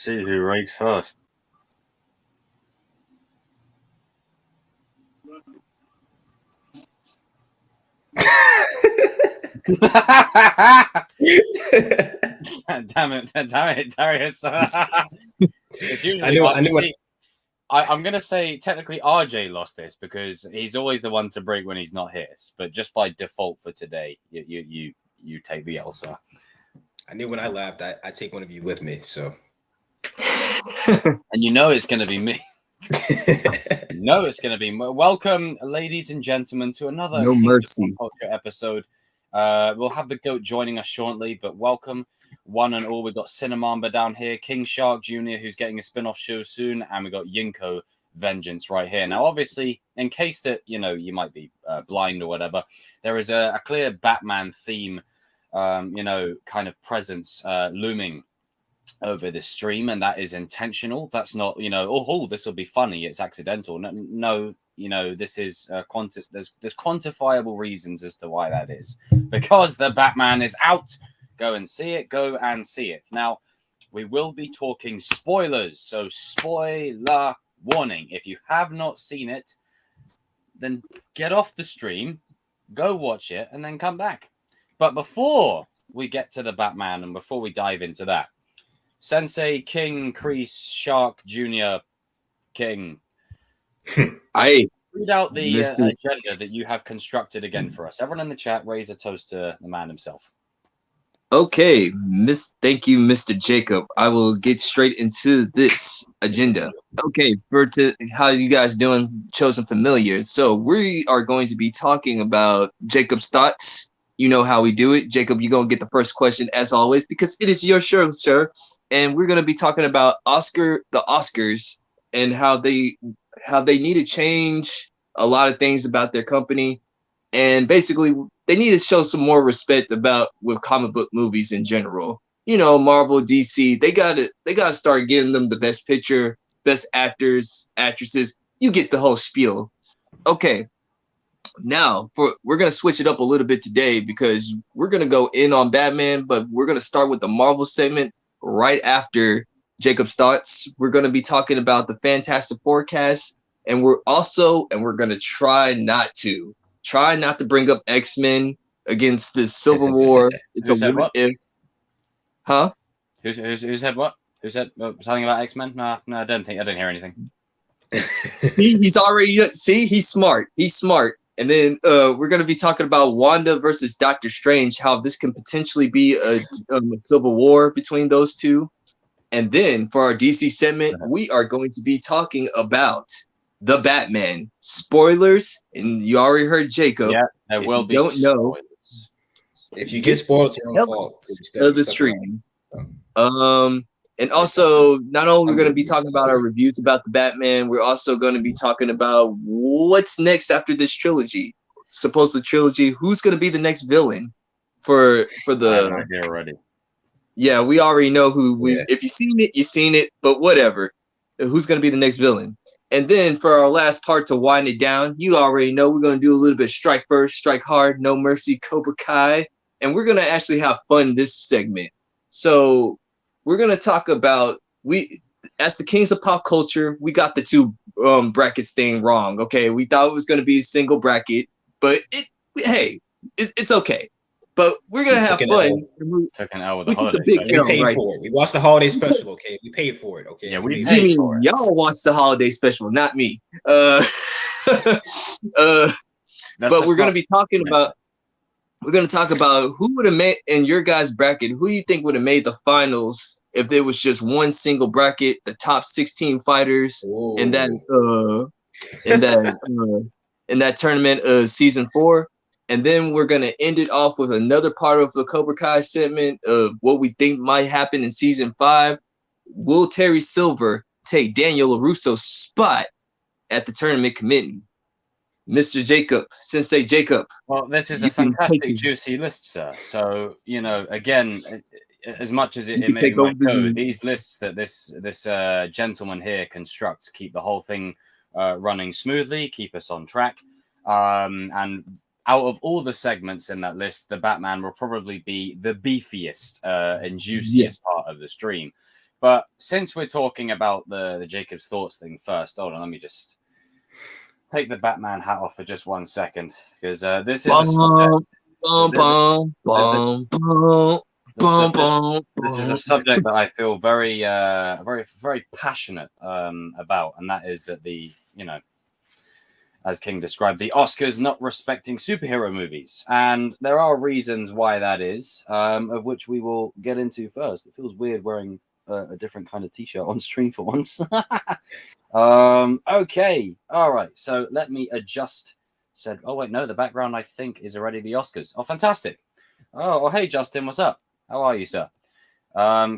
see who rates first. Damn it, Darius. It's usually I'm going to say technically RJ lost this because he's always the one to break when he's not here. But just by default for today, you take the L, sir. I knew when I laughed, I take one of you with me. So, and you know it's going to be me. No, it's going to be welcome, ladies and gentlemen, to another No Mercy Culture episode. We'll have the GOAT joining us shortly, but welcome one and all. We've got Cinnamamba down here, King Shark Jr., who's getting a spin-off show soon, and we've got Yinko Vengeance right here. Now, obviously, in case that you might be blind or whatever, there is a clear Batman theme, kind of presence looming over this stream, and that is intentional. That's not, this will be funny. It's accidental. No, this is there's quantifiable reasons as to why that is, because the Batman is out. Go and see it. Go and see it. Now, we will be talking spoilers, so spoiler warning. If you have not seen it, then get off the stream, go watch it, and then come back. But before we get to the Batman and before we dive into that, Sensei, King, Kreese, Shark, Jr., King, I read out the agenda that you have constructed again for us. Everyone in the chat, raise a toast to the man himself. Okay, thank you, Mr. Jacob. I will get straight into this agenda. Okay, how you guys doing? Chosen familiar. So we are going to be talking about Jacob's thoughts. You know how we do it. Jacob, you're going to get the first question as always, because it is your show, sir. And we're going to be talking about the Oscars, and how they need to change a lot of things about their company. And basically, they need to show some more respect with comic book movies in general. Marvel, DC, they gotta start giving them the best picture, best actors, actresses. You get the whole spiel. Okay. Now, we're gonna switch it up a little bit today, because we're gonna go in on Batman, but we're gonna start with the Marvel segment right after Jacob's thoughts. We're gonna be talking about the Fantastic Four cast, and we're gonna try not to bring up X-Men against the Civil War. It's a what if, huh? Who said what? Who said something about X-Men? No, I didn't hear anything. He's smart. He's smart. And then we're going to be talking about Wanda versus Doctor Strange, how this can potentially be a civil war between those two. And then for our DC segment, we are going to be talking about the Batman. Spoilers, and you already heard Jacob. Yeah, there will be spoilers. If you get spoiled, it's your own fault. Of the stream. And also, not only we're going to be talking about our reviews about the Batman, we're also going to be talking about what's next after this trilogy. Supposed trilogy. Who's going to be the next villain for the? I have no idea already. Yeah, we already know who. If you've seen it, you've seen it. But whatever. Who's going to be the next villain? And then for our last part to wind it down, you already know we're going to do a little bit of strike first, strike hard, no mercy, Kopc, and we're going to actually have fun this segment. So we're going to talk about, as the kings of pop culture, we got the two brackets thing wrong. Okay, we thought it was going to be a single bracket, but it's okay. But we're gonna have fun. Took an hour with the holiday. We paid for it. We watched the holiday special. Okay, we paid for it. Okay. Yeah, we paid for it. Y'all watched the holiday special, not me. But we're gonna be talking about. We're gonna talk about who would have made in your guys' bracket. Who you think would have made the finals if there was just one single bracket, the top 16 fighters in that tournament season 4. And then we're going to end it off with another part of the Cobra Kai segment of what we think might happen in season 5. Will Terry Silver take Daniel LaRusso's spot at the tournament committee? Mr. Jacob, Sensei Jacob. Well, this is a fantastic, juicy list, sir. So, again, as much as it may be my code, these lists that this gentleman here constructs keep the whole thing running smoothly, keep us on track. And out of all the segments in that list, the Batman will probably be the beefiest and juiciest part of the stream. But since we're talking about the Jacob's thoughts thing first, hold on, let me just take the Batman hat off for just 1 second, because this is a subject. This is a subject that I feel very, very passionate about, and that is that as King described, the Oscars not respecting superhero movies, and there are reasons why that is, of which we will get into first. It feels weird wearing a different kind of t-shirt on stream for once. Okay, all right. So let me adjust. Oh wait, no, the background I think is already the Oscars. Oh, fantastic. Oh, hey Justin, what's up? How are you, sir?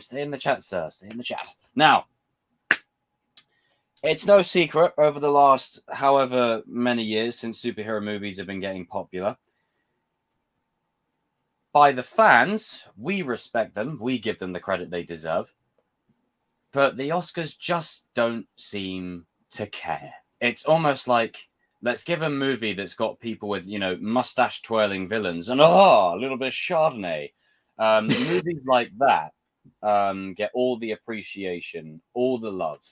Stay in the chat, sir. Stay in the chat. Now, it's no secret over the last however many years since superhero movies have been getting popular. By the fans, we respect them. We give them the credit they deserve. But the Oscars just don't seem to care. It's almost like, let's give a movie that's got people with, mustache twirling villains and a little bit of Chardonnay. Movies like that get all the appreciation, all the love.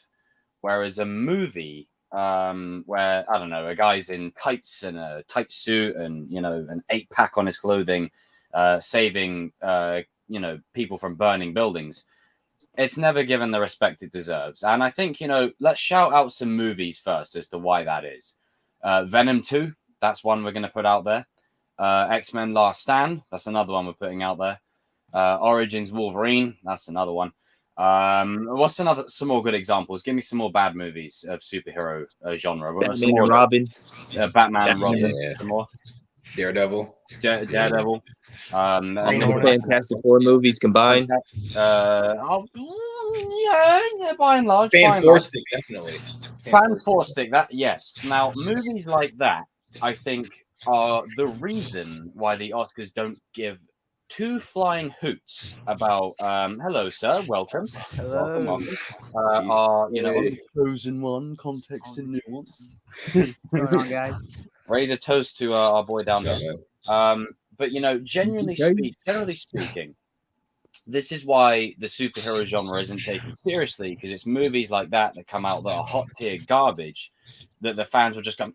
Whereas a movie where, I don't know, a guy's in tights and a tight suit and, an 8-pack on his clothing, saving, people from burning buildings, it's never given the respect it deserves. And I think, let's shout out some movies first as to why that is. Venom 2, that's one we're going to put out there. X-Men Last Stand, that's another one we're putting out there. Origins Wolverine, that's another one. What's some more good examples? Give me some more bad movies of superhero genre. Batman and Robin. Batman and Robin. Yeah. Some more. Daredevil. Daredevil. Fantastic Four movies combined. Yeah, by and large. Fan-Four-Stick, definitely. Fan-Four-Stick, that, yes. Now, movies like that, I think, are the reason why the Oscars don't give two flying hoots about hello, sir, welcome. Hello. Welcome. On the chosen one, context and nuance. What's going on, guys? Raise a toast to our boy down there. But generally speaking, this is why the superhero genre isn't taken seriously, because it's movies like that come out that are hot tier garbage that the fans will just go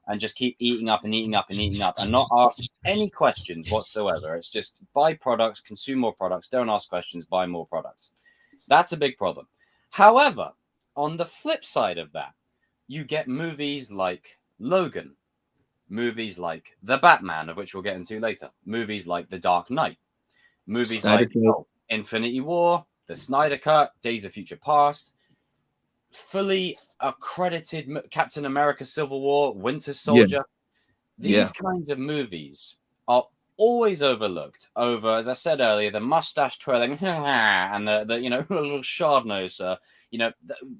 and just keep eating up and eating up and eating up and not ask any questions whatsoever. It's just buy products, consume more products, don't ask questions, buy more products. That's a big problem. However, on the flip side of that, you get movies like Logan, movies like The Batman, of which we'll get into later, movies like The Dark Knight, movies like Infinity War, The Snyder Cut, Days of Future Past, fully accredited Captain America Civil War, Winter Soldier. These kinds of movies are always overlooked over, as I said earlier, the mustache twirling and the little Chardonnay, sir.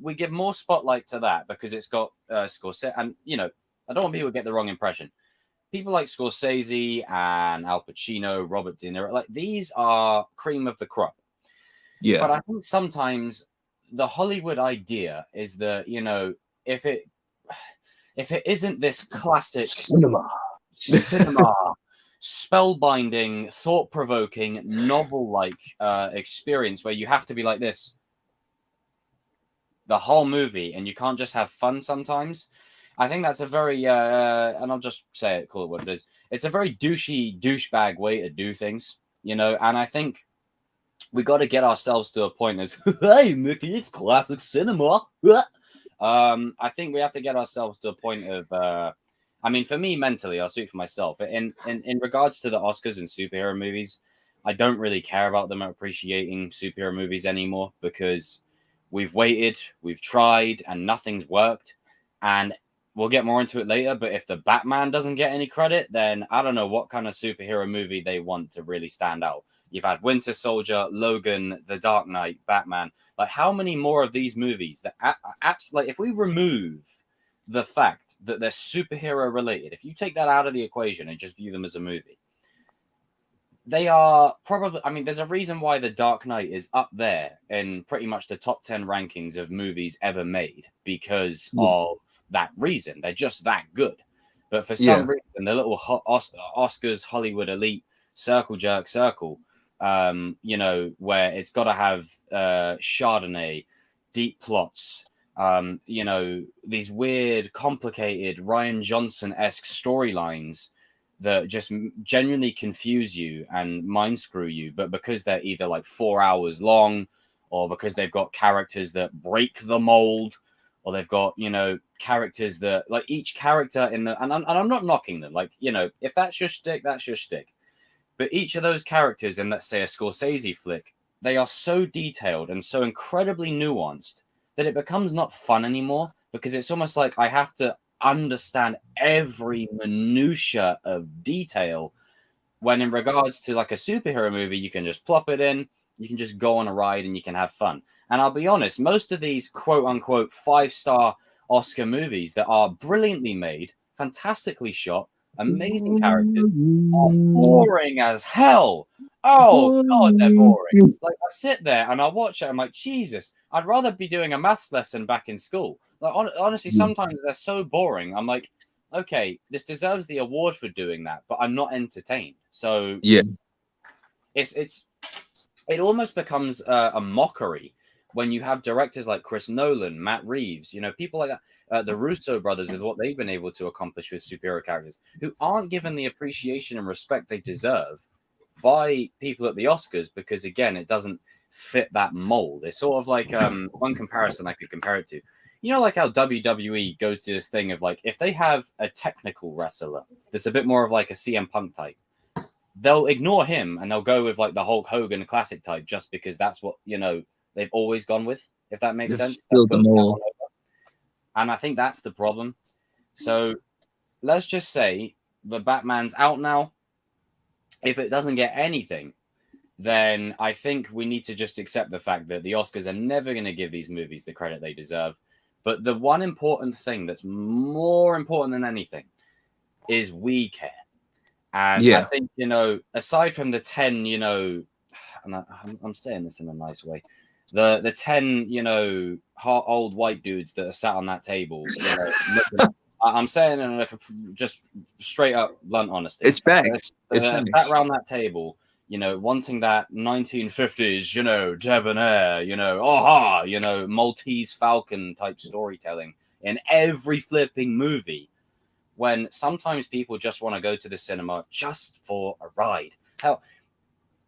We give more spotlight to that because it's got Scorsese, and I don't want people to get the wrong impression. People like Scorsese and Al Pacino, Robert De Niro, like these are cream of the crop. Yeah. But I think sometimes the Hollywood idea is that, if it isn't this classic cinema, spellbinding, thought-provoking, novel-like experience where you have to be like this the whole movie and you can't just have fun sometimes. I think that's a very, and I'll just say it, call it what it is. It's a very douchebag way to do things, and I think we got to get ourselves to a point that's, hey, Mickey, it's classic cinema. I think we have to get ourselves to a point of, for me, mentally, I'll speak for myself. In regards to the Oscars and superhero movies, I don't really care about them appreciating superhero movies anymore because we've waited, we've tried, and nothing's worked. And we'll get more into it later, but if the Batman doesn't get any credit, then I don't know what kind of superhero movie they want to really stand out. You've had Winter Soldier, Logan, The Dark Knight, Batman. Like, how many more of these movies that absolutely, if we remove the fact that they're superhero related, if you take that out of the equation and just view them as a movie, they are probably, there's a reason why The Dark Knight is up there in pretty much the top 10 rankings of movies ever made because of that reason. They're just that good. But for some reason, the little Oscars Hollywood elite circle jerk circle you know, where it's got to have Chardonnay, deep plots, you know, these weird, complicated Ryan Johnson-esque storylines that just genuinely confuse you and mind screw you, but because they're either like 4 hours long, or because they've got characters that break the mold, or they've got, you know, characters that, like, each character in the, and I'm not knocking them, like, you know, if that's your shtick, that's your shtick. But each of those characters in, let's say, a Scorsese flick, they are so detailed and so incredibly nuanced that it becomes not fun anymore, because it's almost like I have to understand every minutia of detail, when in regards to like a superhero movie, you can just plop it in, you can just go on a ride and you can have fun. And I'll be honest, most of these quote unquote 5-star Oscar movies that are brilliantly made, fantastically shot, amazing characters, are boring as hell. Oh God, they're boring. Like, I sit there and I watch it, I'm like, Jesus, I'd rather be doing a maths lesson back in school. Like, honestly, sometimes they're so boring. I'm like, okay, this deserves the award for doing that, but I'm not entertained. So Yeah, it almost becomes a mockery when you have directors like Chris Nolan, Matt Reeves, you know, people like that, the Russo brothers, with what they've been able to accomplish with superhero characters, who aren't given the appreciation and respect they deserve by people at the Oscars, because again, it doesn't fit that mold. It's sort of like one comparison I could compare it to. You know, like how WWE goes to this thing of like, if they have a technical wrestler that's a bit more of like a CM Punk type, they'll ignore him and they'll go with like the Hulk Hogan classic type, just because that's what, you know, they've always gone with, if that makes sense. And I think that's the problem. So let's just say the Batman's out now. If it doesn't get anything, then I think we need to just accept the fact that the Oscars are never going to give these movies the credit they deserve. But the one important thing that's more important than anything is we care. And I think, you know, aside from the 10, you know, and I'm saying this in a nice way, the 10, you know, old white dudes that are sat on that table, you know, I'm saying in like just straight up blunt honesty. It's fact. Sat around that table, you know, wanting that 1950s, you know, debonair, you know, aha, you know, Maltese Falcon type storytelling in every flipping movie, when sometimes people just want to go to the cinema just for a ride. Hell,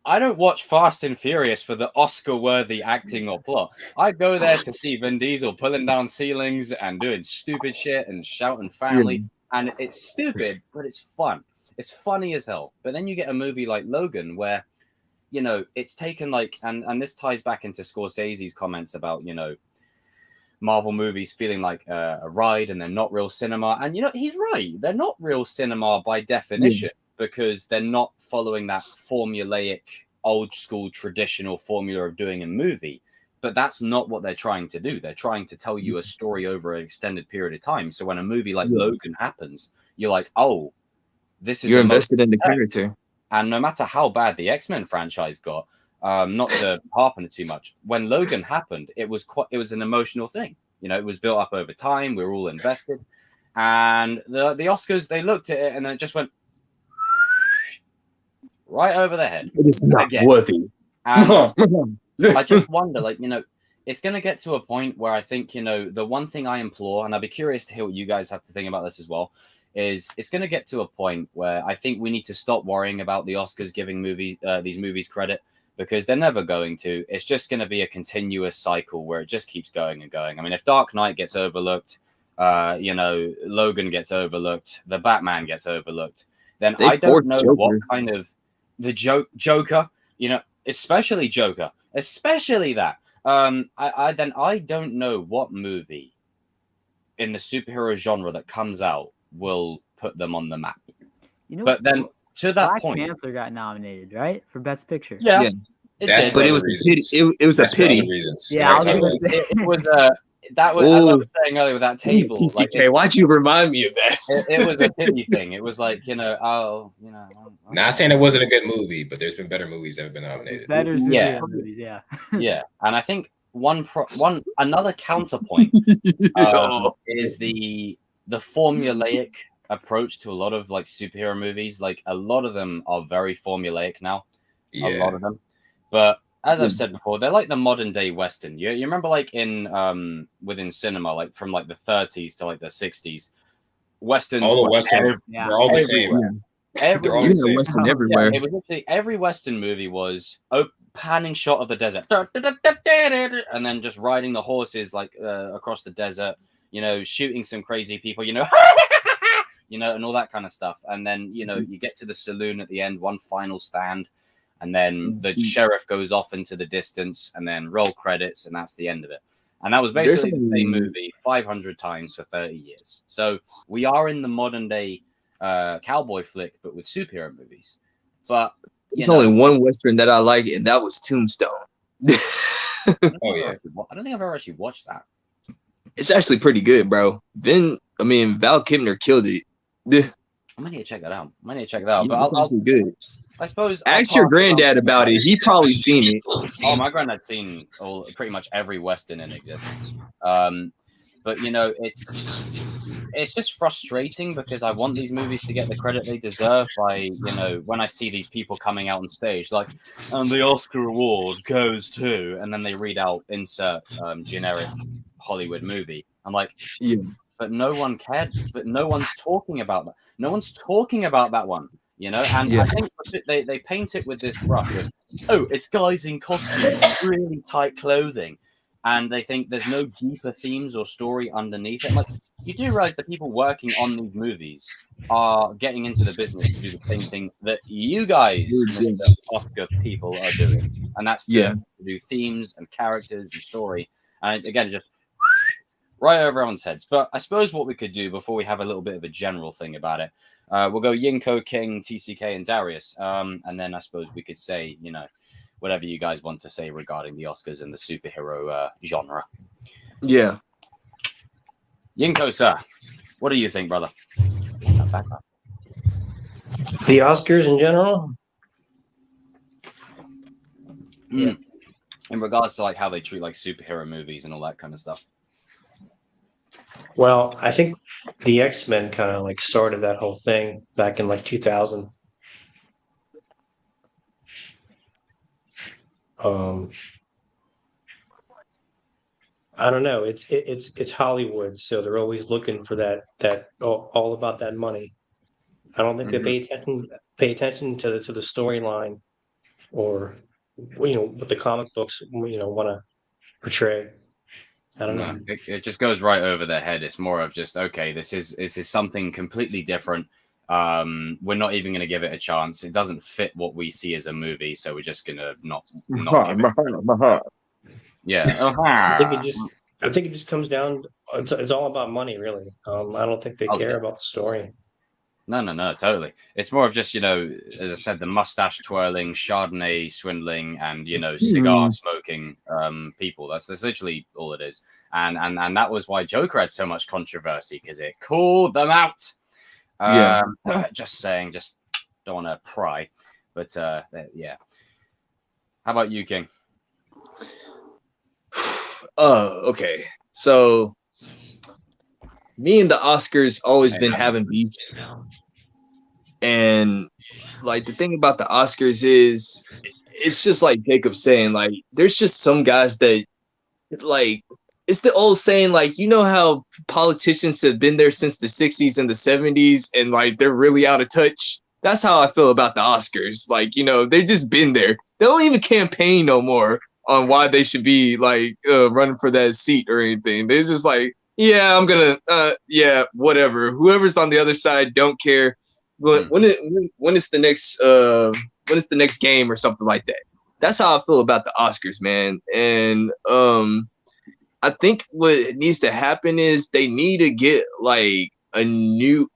I don't watch Fast and Furious for the Oscar-worthy acting or plot. I go there to see Vin Diesel pulling down ceilings and doing stupid shit and shouting family. And it's stupid, but it's fun. It's funny as hell. But then you get a movie like Logan where, you know, it's taken like, and this ties back into Scorsese's comments about, you know, Marvel movies feeling like a ride and they're not real cinema. And, you know, he's right. They're not real cinema by definition, because they're not following that formulaic, old school, traditional formula of doing a movie. But that's not what they're trying to do. They're trying to tell you a story over an extended period of time. So when a movie like Logan happens, you're like, oh, this is... You're invested in the character. And no matter how bad the X-Men franchise got, not to harp on it too much, when Logan happened, it was an emotional thing. You know, it was built up over time. We were all invested. And the Oscars, they looked at it and then it just went right over their head. It is not worthy. And I just wonder, like, you know, it's going to get to a point where I think, you know, the one thing I implore, and I'd be curious to hear what you guys have to think about this as well, is it's going to get to a point where I think we need to stop worrying about the Oscars giving these movies credit, because they're never going to. It's just going to be a continuous cycle where it just keeps going and going. I mean, if Dark Knight gets overlooked, you know, Logan gets overlooked, the Batman gets overlooked, then I don't know what kind of the Joker, you know, especially Joker, especially that. I don't know what movie in the superhero genre that comes out will put them on the map. You know, but then to that Black point, Panther got nominated, right, for Best Picture. Yeah. That's but it was a pity. It was a pity. Yeah, it was a. That was, as I was saying earlier with that table. TCK, like why'd you remind me of that? It was a pity thing. It was like, you know, Not saying it wasn't a good movie, but there's been better movies that have been nominated. Better movies, yeah. Yeah, and I think another counterpoint is the formulaic approach to a lot of like superhero movies. Like a lot of them are very formulaic now. a lot of them. But as I've said before, they're like the modern day Western. You remember like in within cinema, like from like the 30s to like the 60s, Westerns. All the Westerns, they're all the same. They're all the same. Western everywhere. Yeah, it was literally every Western movie was a panning shot of the desert, and then just riding the horses like across the desert. You know, shooting some crazy people. You know, and all that kind of stuff. And then you get to the saloon at the end, one final stand. And then the sheriff goes off into the distance, and then roll credits, and that's the end of it. And that was basically the same movie 500 times for 30 years. So we are in the modern day cowboy flick, but with superhero movies. But there's only one Western that I like, and that was Tombstone. Oh yeah, I don't think I've ever actually watched that. It's actually pretty good, bro. Val Kilmer killed it. I'm gonna need to check that out. But It's actually good. I suppose. Ask your granddad about it. He probably seen it. Oh, my granddad's seen pretty much every Western in existence. But it's just frustrating because I want these movies to get the credit they deserve by when I see these people coming out on stage like, and the Oscar award goes to, and then they read out insert generic Hollywood movie. I'm like, yeah. But no one cared. But no one's talking about that. No one's talking about that one, And I think they paint it with this brush of, it's guys in costume, really tight clothing, and they think there's no deeper themes or story underneath it. Like, you do realize the people working on these movies are getting into the business to do the same thing that you guys, Mr. Oscar people, are doing, and that's to do themes and characters and story. And again, just right over everyone's heads. But I suppose what we could do before we have a little bit of a general thing about it, we'll go Yinko, King, TCK, and Darius. And then I suppose we could say, whatever you guys want to say regarding the Oscars and the superhero genre. Yeah. Yinko, sir, what do you think, brother? The Oscars in general? In regards to like how they treat like superhero movies and all that kind of stuff. Well, I think the X-Men kind of like started that whole thing back in like 2000. I don't know. It's Hollywood, so they're always looking for that all about that money. I don't think they pay attention to the storyline or what the comic books want to portray. I don't know. It just goes right over their head. It's more of just, okay, this is something completely different. We're not even going to give it a chance. It doesn't fit what we see as a movie, so we're just going to not give it. Yeah. I think it just comes down. It's all about money, really. I don't think they care about the story. No, totally. It's more of just, as I said, the mustache twirling, Chardonnay swindling, and cigar smoking people. That's literally all it is. And that was why Joker had so much controversy, because it called them out. Just saying, just don't want to pry, but yeah. How about you, King? Okay. So me and the Oscars always been having beef. And like the thing about the Oscars is it's just like Jacob saying, like, there's just some guys that like, it's the old saying, like, how politicians have been there since the 60s and the 70s and like they're really out of touch. That's how I feel about the Oscars. Like, they've just been there. They don't even campaign no more on why they should be like running for that seat or anything. They're just like, yeah, I'm gonna whatever. Whoever's on the other side don't care. But when it's the next game or something like that. That's how I feel about the Oscars, man. And I think what needs to happen is they need to get like a new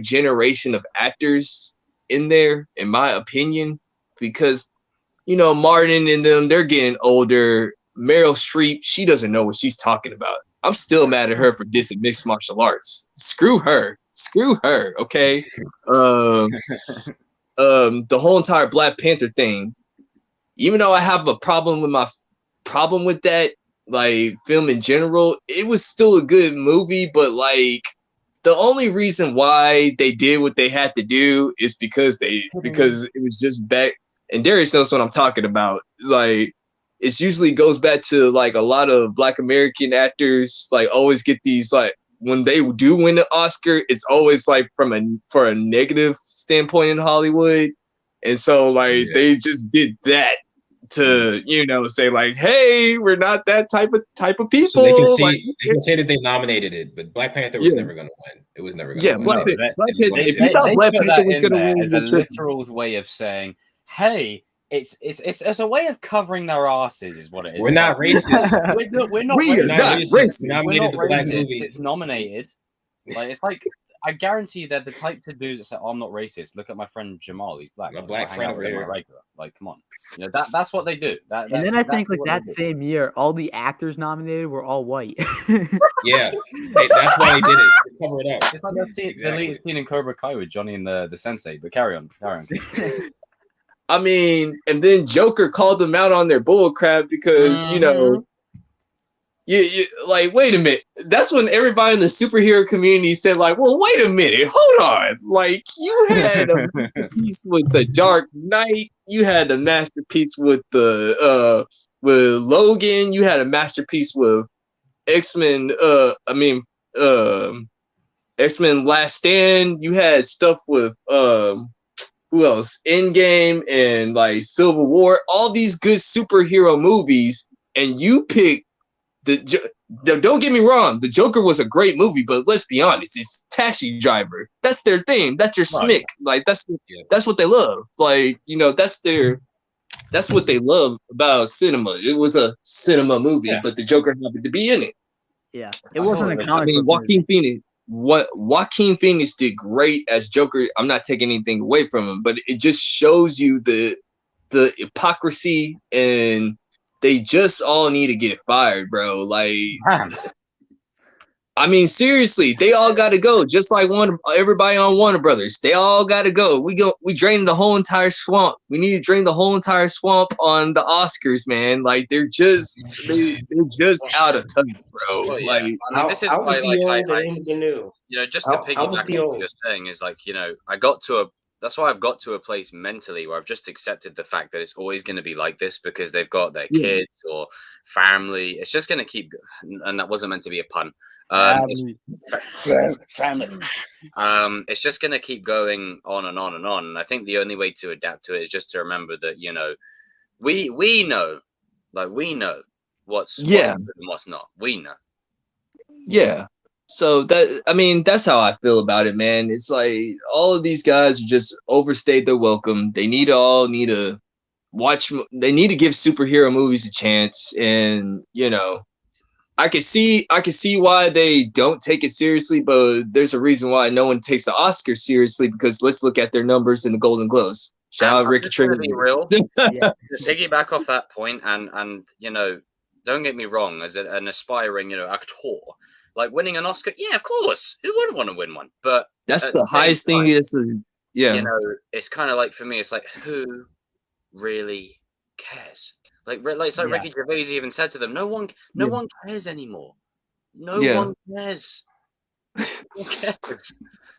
generation of actors in there, in my opinion, because Martin and them, they're getting older. Meryl Streep, she doesn't know what she's talking about. I'm still mad at her for dissing mixed martial arts. Screw her, okay? The whole entire Black Panther thing, even though I have a problem with that, like, film in general, it was still a good movie, but like the only reason why they did what they had to do is because it was just back and Darius knows what I'm talking about. Like, it usually goes back to like a lot of Black American actors. Like, always get these like when they do win an Oscar, it's always like for a negative standpoint in Hollywood, and so like they just did that to say like, hey, we're not that type of people. So they can see, like, they can say that they nominated it, but Black Panther was never going to win. It was never going to win. Black Panther. If you They thought Black put Panther that was in going to there win, as a you're tripping. literal way of saying, "Hey, it's a way of covering their asses," is what it is. We're not racist. We're not We are racist. not racist. Nominated We're not Black racist. movie. It's nominated. Like, it's like, I guarantee they're the type of dudes that say, "Oh, I'm not racist. Look at my friend Jamal. He's black. My black friend over here." Like, come on. That's what they do. And then I think like that same year, all the actors nominated were all white. Yeah, that's why they did it to cover it up. It's like the deleted scene in Cobra Kai with Johnny and the sensei. But carry on. I mean, and then Joker called them out on their bullcrap because you like, wait a minute. That's when everybody in the superhero community said like, well, wait a minute, hold on. Like, you had a masterpiece with the Dark Knight, you had a masterpiece with the with Logan, you had a masterpiece with X-Men. X-Men Last Stand. You had stuff with who else? Endgame and like Civil War. All these good superhero movies, and you pick don't get me wrong, the Joker was a great movie, but let's be honest, it's Taxi Driver. That's their thing. That's their smick. Like that's what they love. Like, that's what they love about cinema. It was a cinema movie, but the Joker happened to be in it. Yeah, it wasn't a comic. I mean, Joaquin Phoenix did great as Joker. I'm not taking anything away from him, but it just shows you the hypocrisy, and they just all need to get fired, bro. Like, I mean, seriously, they all got to go. Just like everybody on Warner Brothers, they all got to go. We drained the whole entire swamp. We need to drain the whole entire swamp on the Oscars, man. Like, they're just out of touch, bro. Well, yeah. Like, I mean, this is why, like, the new. Just to piggyback on what you're saying is like, that's why I've got to a place mentally where I've just accepted the fact that it's always going to be like this because they've got their kids or family. It's just going to keep, and that wasn't meant to be a pun. Family. It's just going to keep going on and on and on. And I think the only way to adapt to it is just to remember that, we know what's good and what's not. We know. Yeah. So that's how I feel about it, man. It's like all of these guys just overstayed their welcome. They need to watch. They need to give superhero movies a chance. And I can see why they don't take it seriously, but there's a reason why no one takes the Oscars seriously, because let's look at their numbers in the Golden Globes. Shout out Ricky Trigger. To piggyback off that point, and don't get me wrong, as an aspiring actor. Like, winning an Oscar, yeah, of course. Who wouldn't want to win one? But that's the highest thing. It's kind of like, for me, it's like, who really cares? Like Ricky Gervais even said to them, no one cares anymore. No one cares. Who cares?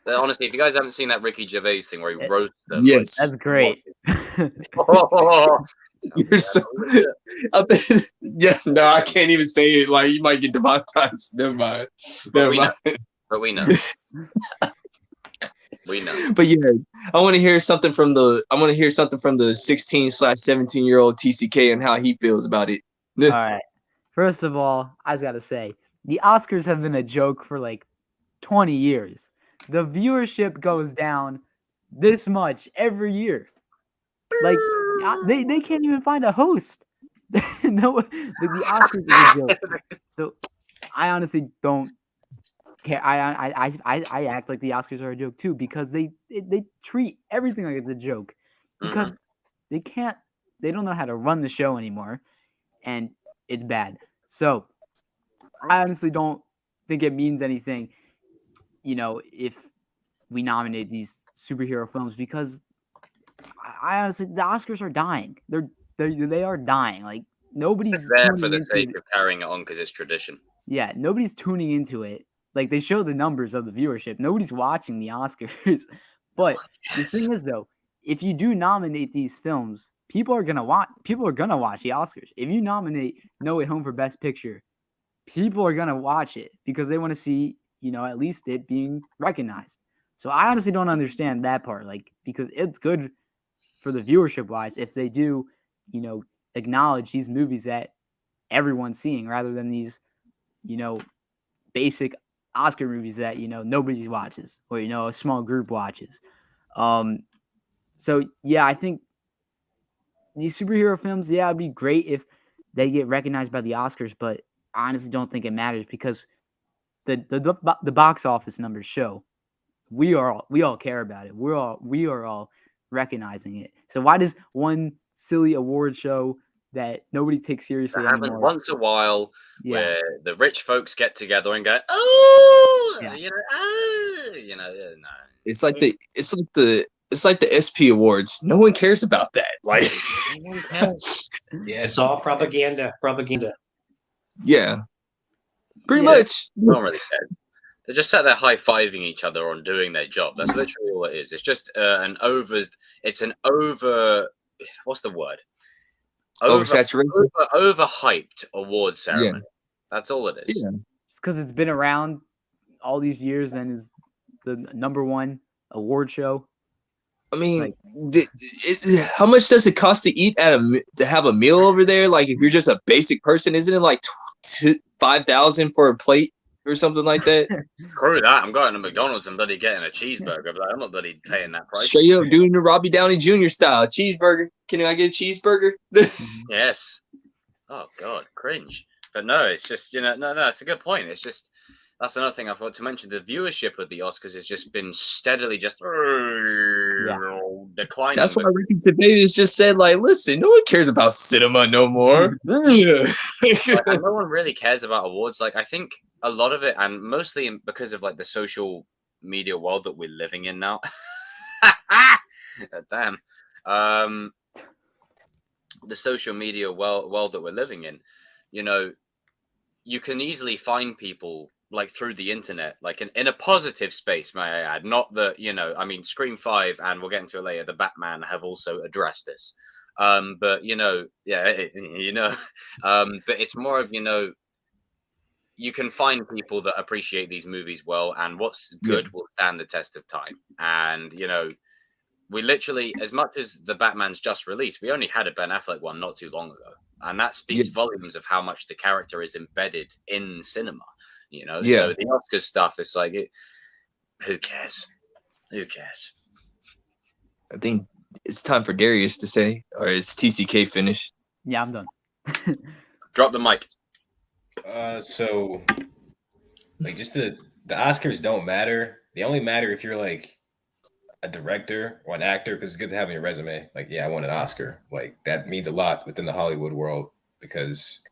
Honestly, if you guys haven't seen that Ricky Gervais thing where he roasts them, yes, that's great. You're so. I can't even say it. Like, you might get demonetized. Never mind. But we know. We know. But yeah, I want to hear something from the 16/17-year-old TCK and how he feels about it. All right. First of all, I just gotta say, the Oscars have been a joke for like 20 years. The viewership goes down this much every year. Like, they can't even find a host. No, the Oscars is a joke. So I honestly don't care. I act like the Oscars are a joke too, because they treat everything like it's a joke, because they don't know how to run the show anymore, and it's bad. So I honestly don't think it means anything, if we nominate these superhero films, because I honestly, the Oscars are dying. They are dying. Like, nobody's there for the sake of carrying it on because it's tradition. Yeah, nobody's tuning into it. Like, they show the numbers of the viewership. Nobody's watching the Oscars. But the thing is, though, if you do nominate these films, people are gonna watch the Oscars. If you nominate No Way Home for Best Picture, people are gonna watch it because they want to see, at least it being recognized. So I honestly don't understand that part, because it's good for the viewership wise if they do, acknowledge these movies that everyone's seeing rather than these, basic Oscar movies that, nobody watches or, a small group watches. So yeah, I think these superhero films, it'd be great if they get recognized by the Oscars, but I honestly don't think it matters because the box office numbers show we all care about it. We are all recognizing it. So why does one silly award show that nobody takes seriously That happens anymore? once a while, Yeah. where the rich folks get together and go, "Oh, Yeah. no." It's like the SP Awards. No one cares about that. Like, Yeah, It's all propaganda. Propaganda. yeah, pretty Yeah. much. No one really cares. They just sat there high-fiving each other on doing their job. That's literally all it is. It's just what's the word? Oversaturation. Overhyped award ceremony. That's all it is. Yeah. It's because it's been around all these years and is the number one award show. I mean, how much does it cost to eat to have a meal over there? Like, if you're just a basic person, isn't it like $5,000 for a plate or something like that? Screw that! I'm going to McDonald's and bloody getting a cheeseburger, but I'm not bloody paying that price. Straight up doing the Robbie Downey Jr. style cheeseburger. Can I get a cheeseburger? Yes. Oh God, cringe. But no, it's just no. It's a good point. It's just that's another thing I forgot to mention. The viewership of the Oscars has just been steadily just declining. That's why Ricky Gervais just said, like, listen, no one cares about cinema no more. And no one really cares about awards. Like, I think a lot of it, and mostly because of like the social media world that we're living in now. Damn. The social media world that we're living in, you can easily find people like through the internet, like in a positive space, may I add. Not that, Scream 5, and we'll get into it later, the Batman have also addressed this. But, but it's more of, you can find people that appreciate these movies well, and what's good will stand the test of time. And, we literally, as much as the Batman's just released, we only had a Ben Affleck one not too long ago. And that speaks volumes of how much the character is embedded in cinema, So the Oscars stuff is like, who cares? Who cares? I think it's time for Darius to say, or is TCK finished? Yeah, I'm done. Drop the mic. So, like, just the Oscars don't matter. They only matter if you're like a director or an actor, because it's good to have on your resume. Like, yeah, I won an Oscar. Like, that means a lot within the Hollywood world because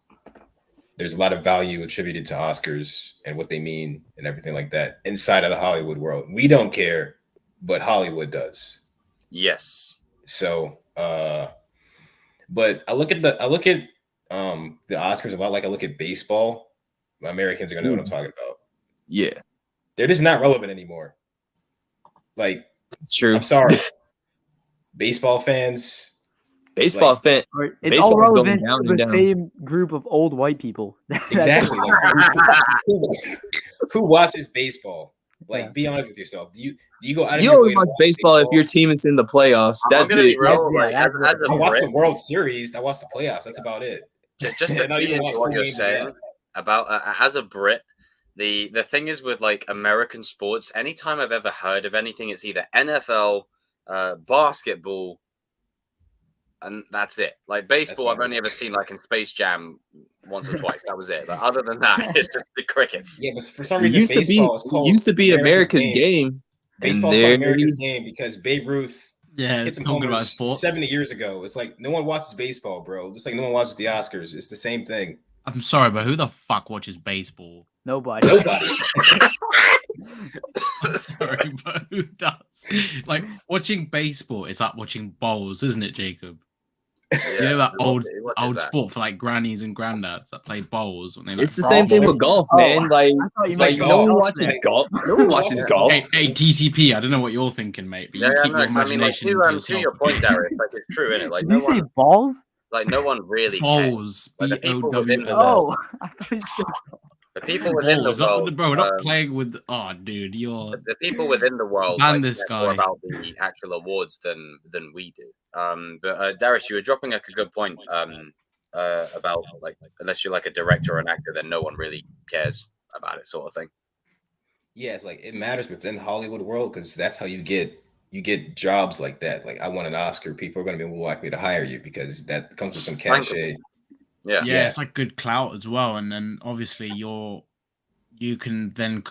there's a lot of value attributed to Oscars and what they mean and everything like that inside of the Hollywood world. We don't care, but Hollywood does. Yes. So, but I look at the Oscars a lot like I look at baseball. Americans are gonna know what I'm talking about. Yeah, they're just not relevant anymore. Like, it's true. I'm sorry, baseball fans. It's all relevant to the same group of old white people. Exactly. Who watches baseball? Like, be honest with yourself. Do you go out of your way to watch baseball if your team is in the playoffs? That's it. I watch the World Series. I watch the playoffs. That's about it. Just to feed into what you're saying about as a Brit, the thing is with like American sports, anytime I've ever heard of anything, it's either NFL, basketball, and that's it. Like baseball, I've only ever seen like in Space Jam once or twice. That was it. But other than that, it's just the crickets. Yeah, but for some reason, baseball used to be America's game. Baseball's called America's game because Babe Ruth hit some home runs 70 years ago. It's like no one watches baseball, bro. Just like no one watches the Oscars. It's the same thing. I'm sorry, but who the fuck watches baseball? Nobody. I'm sorry, but who does? Like watching baseball is like watching bowls, isn't it, Jacob? You know that what is old that? sport for like grannies and granddads that play bowls when they like. It's the same thing with golf, man. Like, I thought you like meant no one golf, watches man. golf. No one watches golf. Hey, TCP. I don't know what you're thinking, mate, but you keep your imagination to to yourself. your point, Darius, like it's true, isn't it? Like Did you say balls? no one really cares. Bowls. Like, the people within the BOWLS. world, Oh, I thought you said balls. the people within the Bowls. world, Bro, we're not playing with. Oh, dude, you're. the people within the world Ban like, this care more guy. about the actual awards than we do. But Darius, you were dropping like a good point about like unless you're like a director or an actor, then no one really cares about it, sort of thing. Yeah, it's like it matters within the Hollywood world because that's how you get jobs like that. Like I won an Oscar, people are going to be more likely to hire you because that comes with some cachet. Yeah, It's like good clout as well, and then obviously you can then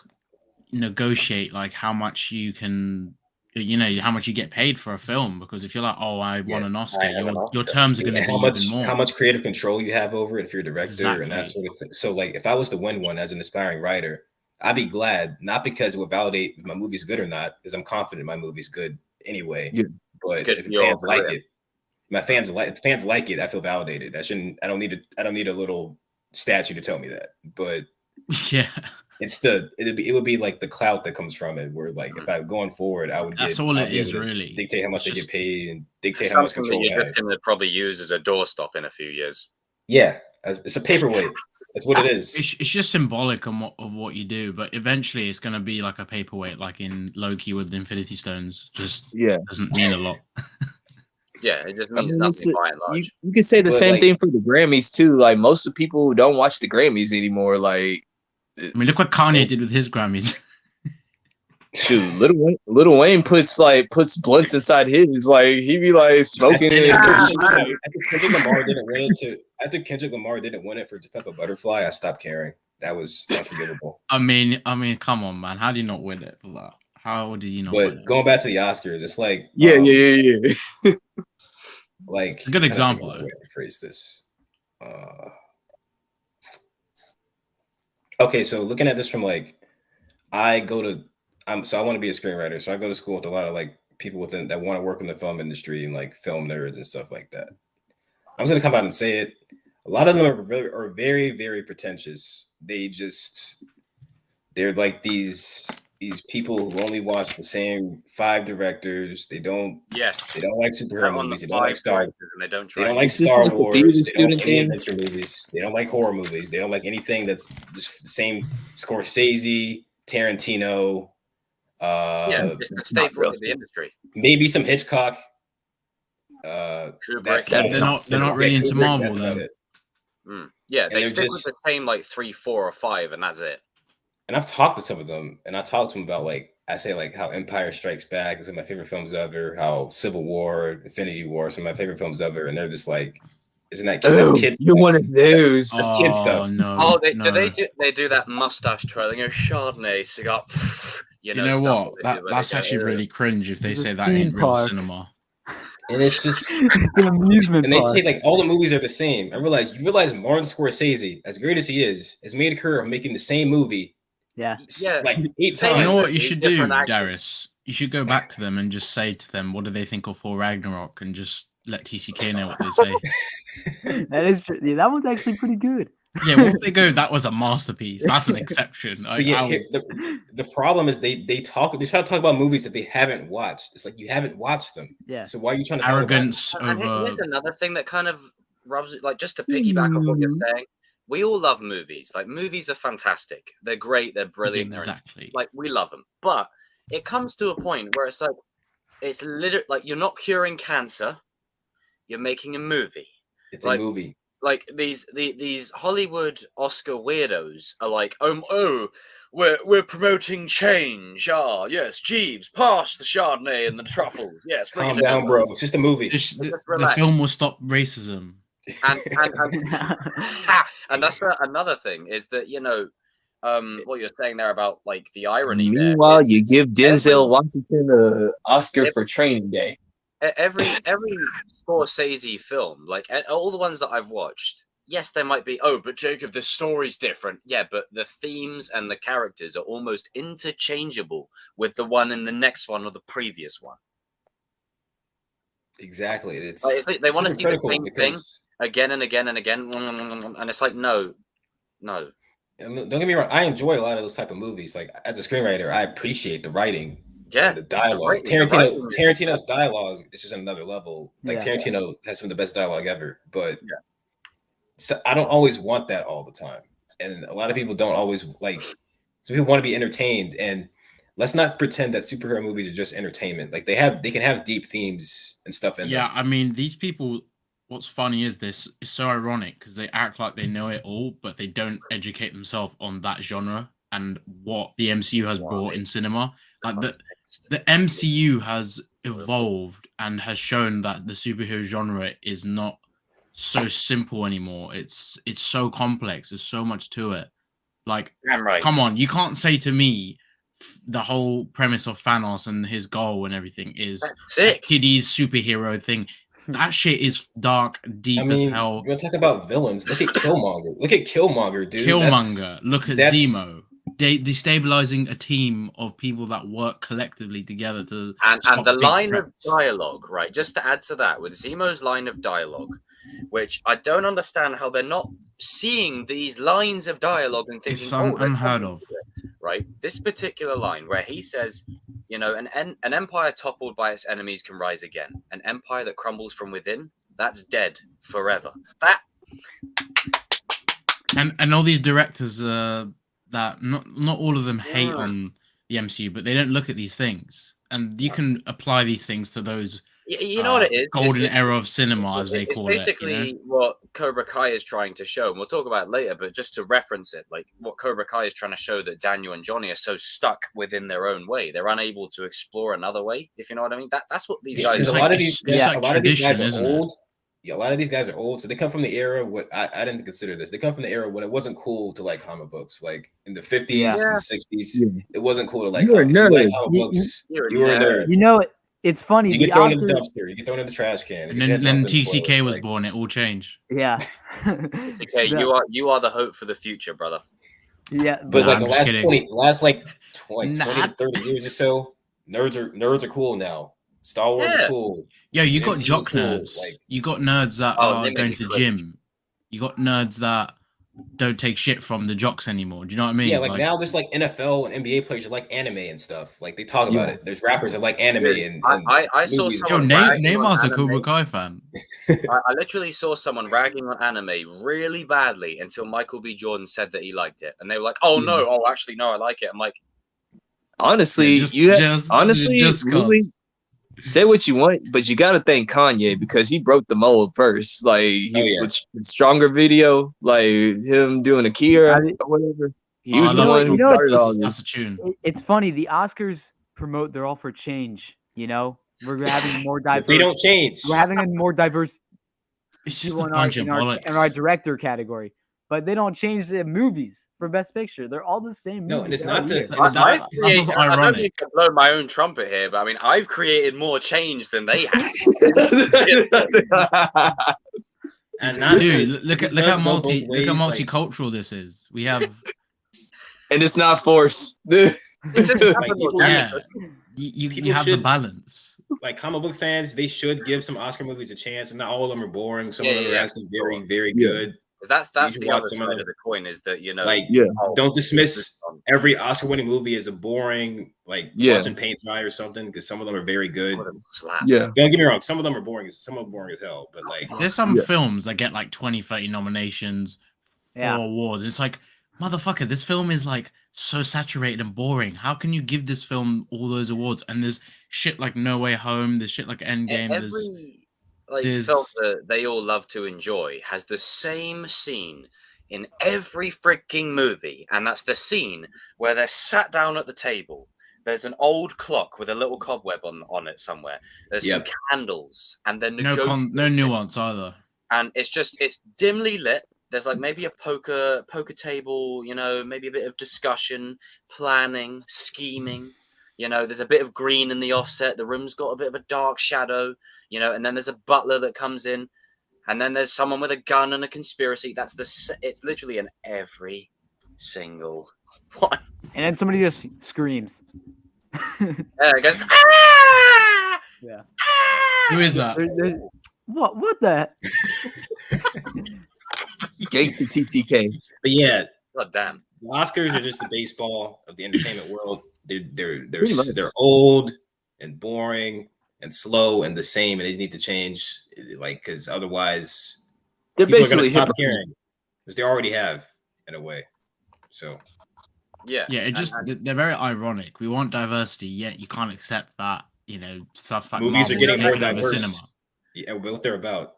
negotiate like how much you can, how much you get paid for a film, because if you're like, oh, I won an Oscar, your terms are going to be even more. How much creative control you have over it if you're a director and that Exactly. sort of thing. So like if I was to win one as an aspiring writer, I'd be glad, not because it would validate if my movie's good or not, because I'm confident my movie's good anyway. Yeah. But if fans like it, if fans like it, I feel validated. I don't need a little statue to tell me that. But Yeah, it would be like the clout that comes from it, where like if I going forward, I would get that's all I'll it be is, able to really. dictate how much It's they just- get paid and dictate how much something control that I you're have. just going to probably use as a doorstop in a few years. Yeah, it's a paperweight. That's what it is. It's just symbolic of what you do, but eventually it's going to be like a paperweight, like in Loki with the Infinity Stones. Just doesn't mean a lot. Yeah, it just means nothing by and large. You could say the But, same like- thing for the Grammys too. Like most of the people don't watch the Grammys anymore. Like, I mean, look what Kanye did with his Grammys. shoot, Little Wayne puts blunts inside his. Like he be like smoking it. Kendrick Lamar didn't win it after Kendrick Lamar didn't win it for To Pimp a Butterfly, I stopped caring. That was unforgivable. I mean, come on, man. How do you not win it for that? How did you not win But it? going back to the Oscars, it's like Yeah. like A good example, though. Phrase this. Okay, so looking at this from like, I want to be a screenwriter, so I go to school with a lot of like people that want to work in the film industry and like film nerds and stuff like that. I'm just gonna come out and say it. A lot of them are very, very pretentious. They're like these people who only watch the same 5 directors. They don't like superhero movies. They don't like Star Wars. They don't Star Wars. Theater They don't student like any thing. adventure movies. They don't like horror movies. They don't like anything that's just the same. Scorsese, Tarantino. it's the staple of the industry. Maybe some Hitchcock. Kubrick. They're not really into Marvel, that's about then. it. Yeah, And they they're stick just- with the same like 3, 4, or 5, and that's it. And I've talked to some of them, and I talked to them about like I say like how Empire Strikes Back is one of my favorite films ever, how Civil War, Infinity War are some of my favorite films ever, and they're just like, isn't that that's kids? You're one of those. That's kid Oh stuff. no! Do they do that mustache twirling? Chardonnay cigar. You know stuff what? that they do where That's they go, actually "Ugh." really cringe if they It's a say that theme ain't real park. cinema. And it's just, It's an amusement and they park. say like all the movies are the same. You realize Martin Scorsese, as great as he is, has made a career of making the same movie. Yeah. Like 8 You times. You know what you Eight should do, different actors. Darius? You should go back to them and just say to them, what do they think of Thor Ragnarok, and just let TCK know what they say. That is true. Yeah, that one's actually pretty good. Yeah, what if they go, that was a masterpiece? That's an exception. But yeah, the problem is they try to talk about movies that they haven't watched. It's like you haven't watched them. Yeah. So why are you trying to talk about Arrogance And over. here's another thing that kind of rubs it, like just to piggyback on what you're saying. We all love movies. Like movies are fantastic. They're great. They're brilliant. Exactly. Like we love them. But it comes to a point where it's like it's literally like you're not curing cancer. You're making a movie. It's like, a movie. Like these Hollywood Oscar weirdos are like, we're promoting change. Ah, yes, Jeeves, pass the Chardonnay and the truffles. Yes, bring Calm it down, in. bro. It's just a movie. The relax. film will stop racism. And that's another thing is that what you're saying there about like the irony. Meanwhile, you give Denzel Washington an Oscar for Training Day. Every Scorsese film, like all the ones that I've watched, yes, there might be, but Jacob, the story's different. Yeah, but the themes and the characters are almost interchangeable with the one in the next one or the previous one. Exactly. It's Like, they want to see the hypocritical same thing again and again and again, and it's like no. And don't get me wrong, I enjoy a lot of those type of movies. Like as a screenwriter, I appreciate the writing, Yeah, and the dialogue. the writing is Tarantino's dialogue is just another level. Like Yeah. Tarantino has some of the best dialogue ever, but so I don't always want that all the time, and a lot of people don't always like. Some people want to be entertained, and let's not pretend that superhero movies are just entertainment. Like they can have deep themes and stuff in them. Yeah, I mean, these people. What's funny is this is so ironic because they act like they know it all, but they don't educate themselves on that genre and what the MCU has brought in cinema. Like the MCU has evolved and has shown that the superhero genre is not so simple anymore. It's so complex. There's so much to it. Like, come on, you can't say to me the whole premise of Thanos and his goal and everything is a kiddies superhero thing. That shit is dark, deep as hell. We're gonna talk about villains. Look at Killmonger. Look at Killmonger, dude. Killmonger. Look at Zemo. Destabilizing a team of people that work collectively together to and the line of dialogue, right? Just to add to that, with Zemo's line of dialogue, which I don't understand how they're not seeing these lines of dialogue and thinking, it's unheard of. Right? This particular line where he says, you know, an empire toppled by its enemies can rise again. An empire that crumbles from within, that's dead forever. That and all these directors that not all of them hate on the MCU, but they don't look at these things. And you can apply these things to those you know what it is? Golden era of cinema, as they call it. It's basically what Cobra Kai is trying to show, and we'll talk about it later, but just to reference it, like what Cobra Kai is trying to show, that Daniel and Johnny are so stuck within their own way. They're unable to explore another way, if you know what I mean. That's what these guys are. A lot of these guys are old. It? Yeah, a lot of these guys are old, so they come from the era. I didn't consider this. They come from the era when it wasn't cool to like comic books, like in the 50s and 60s. It wasn't cool to like. You were a nerd. comic books. You were a nerd. You know, it's funny. You get thrown in the dumpster. You get thrown in the trash can. And then TCK was born. It all changed. Yeah. TCK, you are the hope for the future, brother. Yeah, but like the last 20 to 30 years or so, nerds are cool now. Star Wars is cool. Yo, you got jock nerds. Like, you got nerds that are going to the gym. You got nerds that don't take shit from the jocks anymore. Do you know what I mean? Yeah, like now there's like NFL and NBA players that like anime and stuff. Like they talk about it. There's rappers that like anime and I saw someone. Neymar's a Cobra Kai fan. I literally saw someone ragging on anime really badly until Michael B. Jordan said that he liked it, and they were like, "Oh no, actually no, I like it." I'm like, honestly, really say what you want, but you got to thank Kanye because he broke the mold first. Like with Stronger video, like him doing Akira or whatever. He was the one who started all this. That's a tune. It's funny. The Oscars promote "They're all for change." You know, we're having more diverse. They don't change. We're having a more diverse. It's just a bunch of bollocks. In our director category, but they don't change the movies for Best Picture. They're all the same. No, and it's not the. That's I don't need to blow my own trumpet here, but I mean, I've created more change than they have. And dude, look how multicultural this is. We have, and it's not forced. It's just you have the balance. Like comic book fans, they should give some Oscar movies a chance, and not all of them are boring. Some of them are actually very, very good. That's the other side of the coin, is that, you know, don't dismiss every Oscar-winning movie as a boring, wasn't paint dry or something, because some of them are very good. Don't get me wrong, some of them are boring. Some of them are boring as hell, but there's some films that get like 20, 30 nominations for awards. It's like, motherfucker, this film is like so saturated and boring. How can you give this film all those awards? And there's shit like No Way Home, there's shit like Endgame, film that they all love to enjoy has the same scene in every freaking movie, and that's the scene where they're sat down at the table. There's an old clock with a little cobweb on it somewhere. There's some candles, and then no nuance either. And it's dimly lit. There's like maybe a poker table, you know, maybe a bit of discussion, planning, scheming. You know, there's a bit of green in the offset. The room's got a bit of a dark shadow, you know, and then there's a butler that comes in, and then there's someone with a gun and a conspiracy. It's literally in every single one. And then somebody just screams. It goes, ah! Yeah. Ah! Who is that? What the? Gangsta TCK. But yeah, God damn. the Oscars are just the baseball of the entertainment world. They're Pretty much. old and boring and slow and the same, and they need to change. Like, because otherwise, They're people are going to basically stop hypocrites. caring, because they already have in a way. So Yeah. Yeah, it just they're very ironic. We want diversity, yet you can't accept that, stuff like movies are Marvel getting more taking over diverse. cinema. Yeah, what they're about.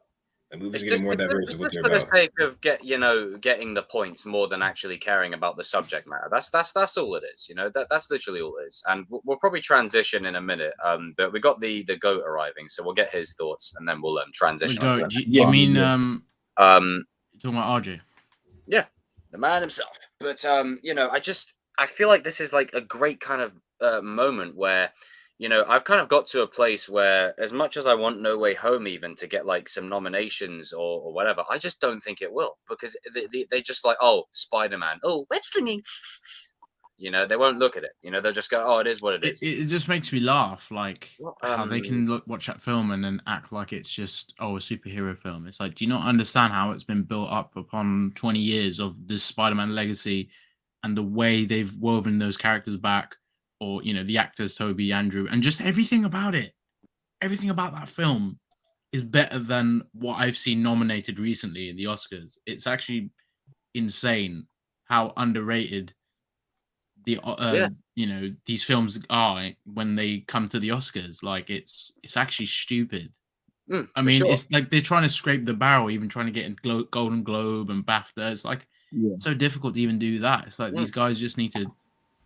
The movies It's are getting just, more it's diverse just of what they're for the about. sake of getting the points more than actually caring about the subject matter. That's all it is. That's literally all it is. And we'll probably transition in a minute. But we got the goat arriving, so we'll get his thoughts and then we'll We transition. go. onto Do the you next mean one. you're talking about RJ? Yeah, the man himself. But I feel like this is like a great kind of moment where I've kind of got to a place where, as much as I want No Way Home even to get like some nominations or whatever, I just don't think it will, because they just like, oh, Spider-Man, oh, web slinging, they won't look at it. They'll just go, oh, it is what it is. It just makes me laugh, like how they Um, can watch that film and then act like it's just a superhero film. It's like, do you not understand how it's been built up upon 20 years of this Spider-Man legacy and the way they've woven those characters back, or the actors, Toby, Andrew, and just everything about it, everything about that film is better than what I've seen nominated recently in the Oscars. It's actually insane how underrated these films are when they come to the Oscars. Like, it's actually stupid. I mean, sure. it's like they're trying to scrape the barrel, even trying to get in Golden Globe and BAFTA. It's like so difficult to even do that. It's like these guys just need to.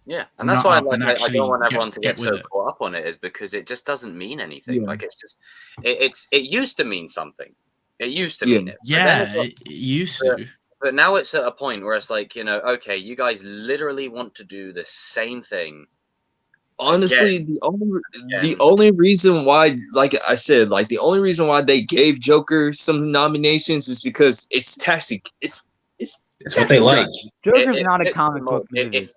Yeah, and that's why I don't actually want everyone to get with so it. caught up on it, is because it just doesn't mean anything. Yeah. Like, it's just it used to mean something. It used to mean it. But Yeah, then it used to. But now it's at a point where it's like, okay, you guys literally want to do the same thing. Honestly, Again. the only reason why, like I said, like the only reason why they gave Joker some nominations is because it's taxi. It's what they like. Joker's not a comic book movie.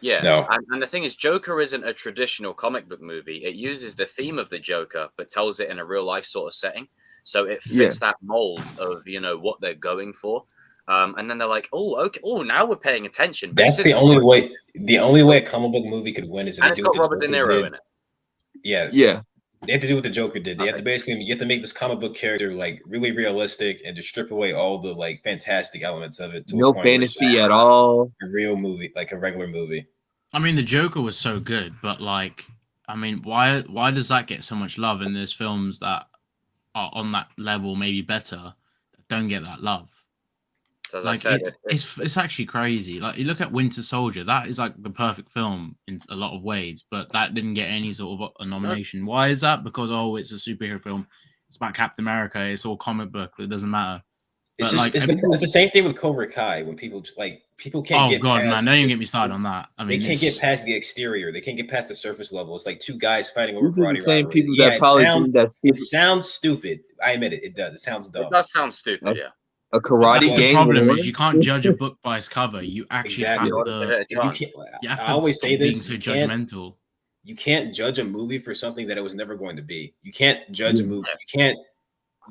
No. And the thing is, Joker isn't a traditional comic book movie. It uses the theme of the Joker, but tells it in a real life sort of setting. So it fits that mold of, what they're going for. And then they're like, oh, okay. Oh, now we're paying attention. That's the only way. The only way a comic book movie could win is if And they it's do got what the Robert De Joker Niro did. in it. Yeah. They have to do what the Joker did. They have to basically, you have to make this comic book character like really realistic and just strip away all the like fantastic elements of it. To no a point where it's fantasy just at all. A real movie, like a regular movie. I mean, the Joker was so good, but like, I mean, why does that get so much love? And there's films that are on that level, maybe better, that don't get that love. So as Like, I said, it's actually crazy. Like, you look at Winter Soldier, that is like the perfect film in a lot of ways, but that didn't get any sort of a nomination. Why is that? Because it's a superhero film. It's about Captain America. It's all comic book. It doesn't matter. It's But just, like, it's the same thing with Cobra Kai when people can't oh get god, past, man, don't even get me started on that. I mean, they can't get past the exterior. They can't get past the surface level. It's like two guys fighting over These are the karate same rivalry. people that probably think that it sounds stupid. I admit it. It does. It sounds dumb. it does sound stupid, yeah. a karate that's the game. problem is you can't judge a book by its cover. You actually Exactly. have to. You have to I always say being this. so judgmental. You can't judge a movie for something that it was never going to be. You can't judge a movie. You can't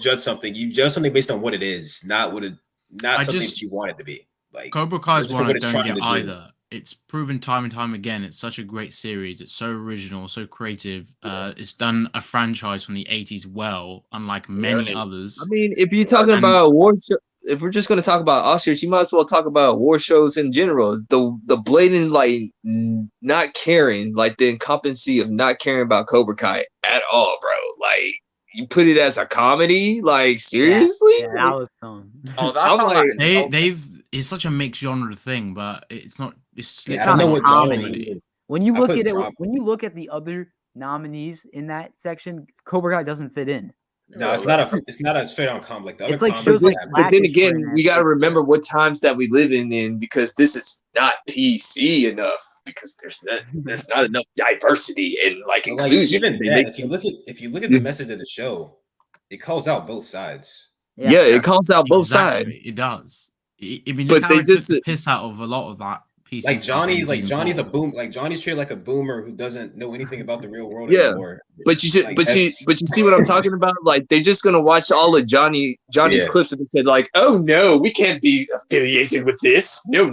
judge something. You judge something based on what it is, not something that you want it to be. Like Cobra Kai is one I don't get do. either. It's proven time and time again. It's such a great series. It's so original, so creative. It's done a franchise from the 80s well, unlike many others. I mean, if you're talking about award show, if we're just going to talk about Oscars, you might as well talk about award shows in general. The blatant like not caring, like the incompetency of not caring about Cobra Kai at all, bro. Like you put it as a comedy, like seriously? Yeah, that was some. Oh, that's like, they've it's such a mixed genre thing, but it's not. It's I don't know what comedy. When you look at it, drama. when you look at the other nominees in that section, Cobra Kai doesn't fit in. No, it's not a straight on comedy. Like the It's other like shows comedies like have- But then Blackish, for again, we got to example. remember what times that we live in because this is not PC enough because there's not enough diversity and like But, like, inclusion. even that, if you look at the message of the show, it calls out both sides. Yeah, it calls out both sides. It does. I mean, But look how they it took just- the piss out of a lot of that PC Like stuff in Johnny's season a boom. Like Johnny's treated like a boomer who doesn't know anything about the real world Yeah. anymore. But you should, Like, but you see what I'm talking about? Like they're just gonna watch all of Johnny's Yeah. clips and said like, oh no, we can't be affiliated with this. No.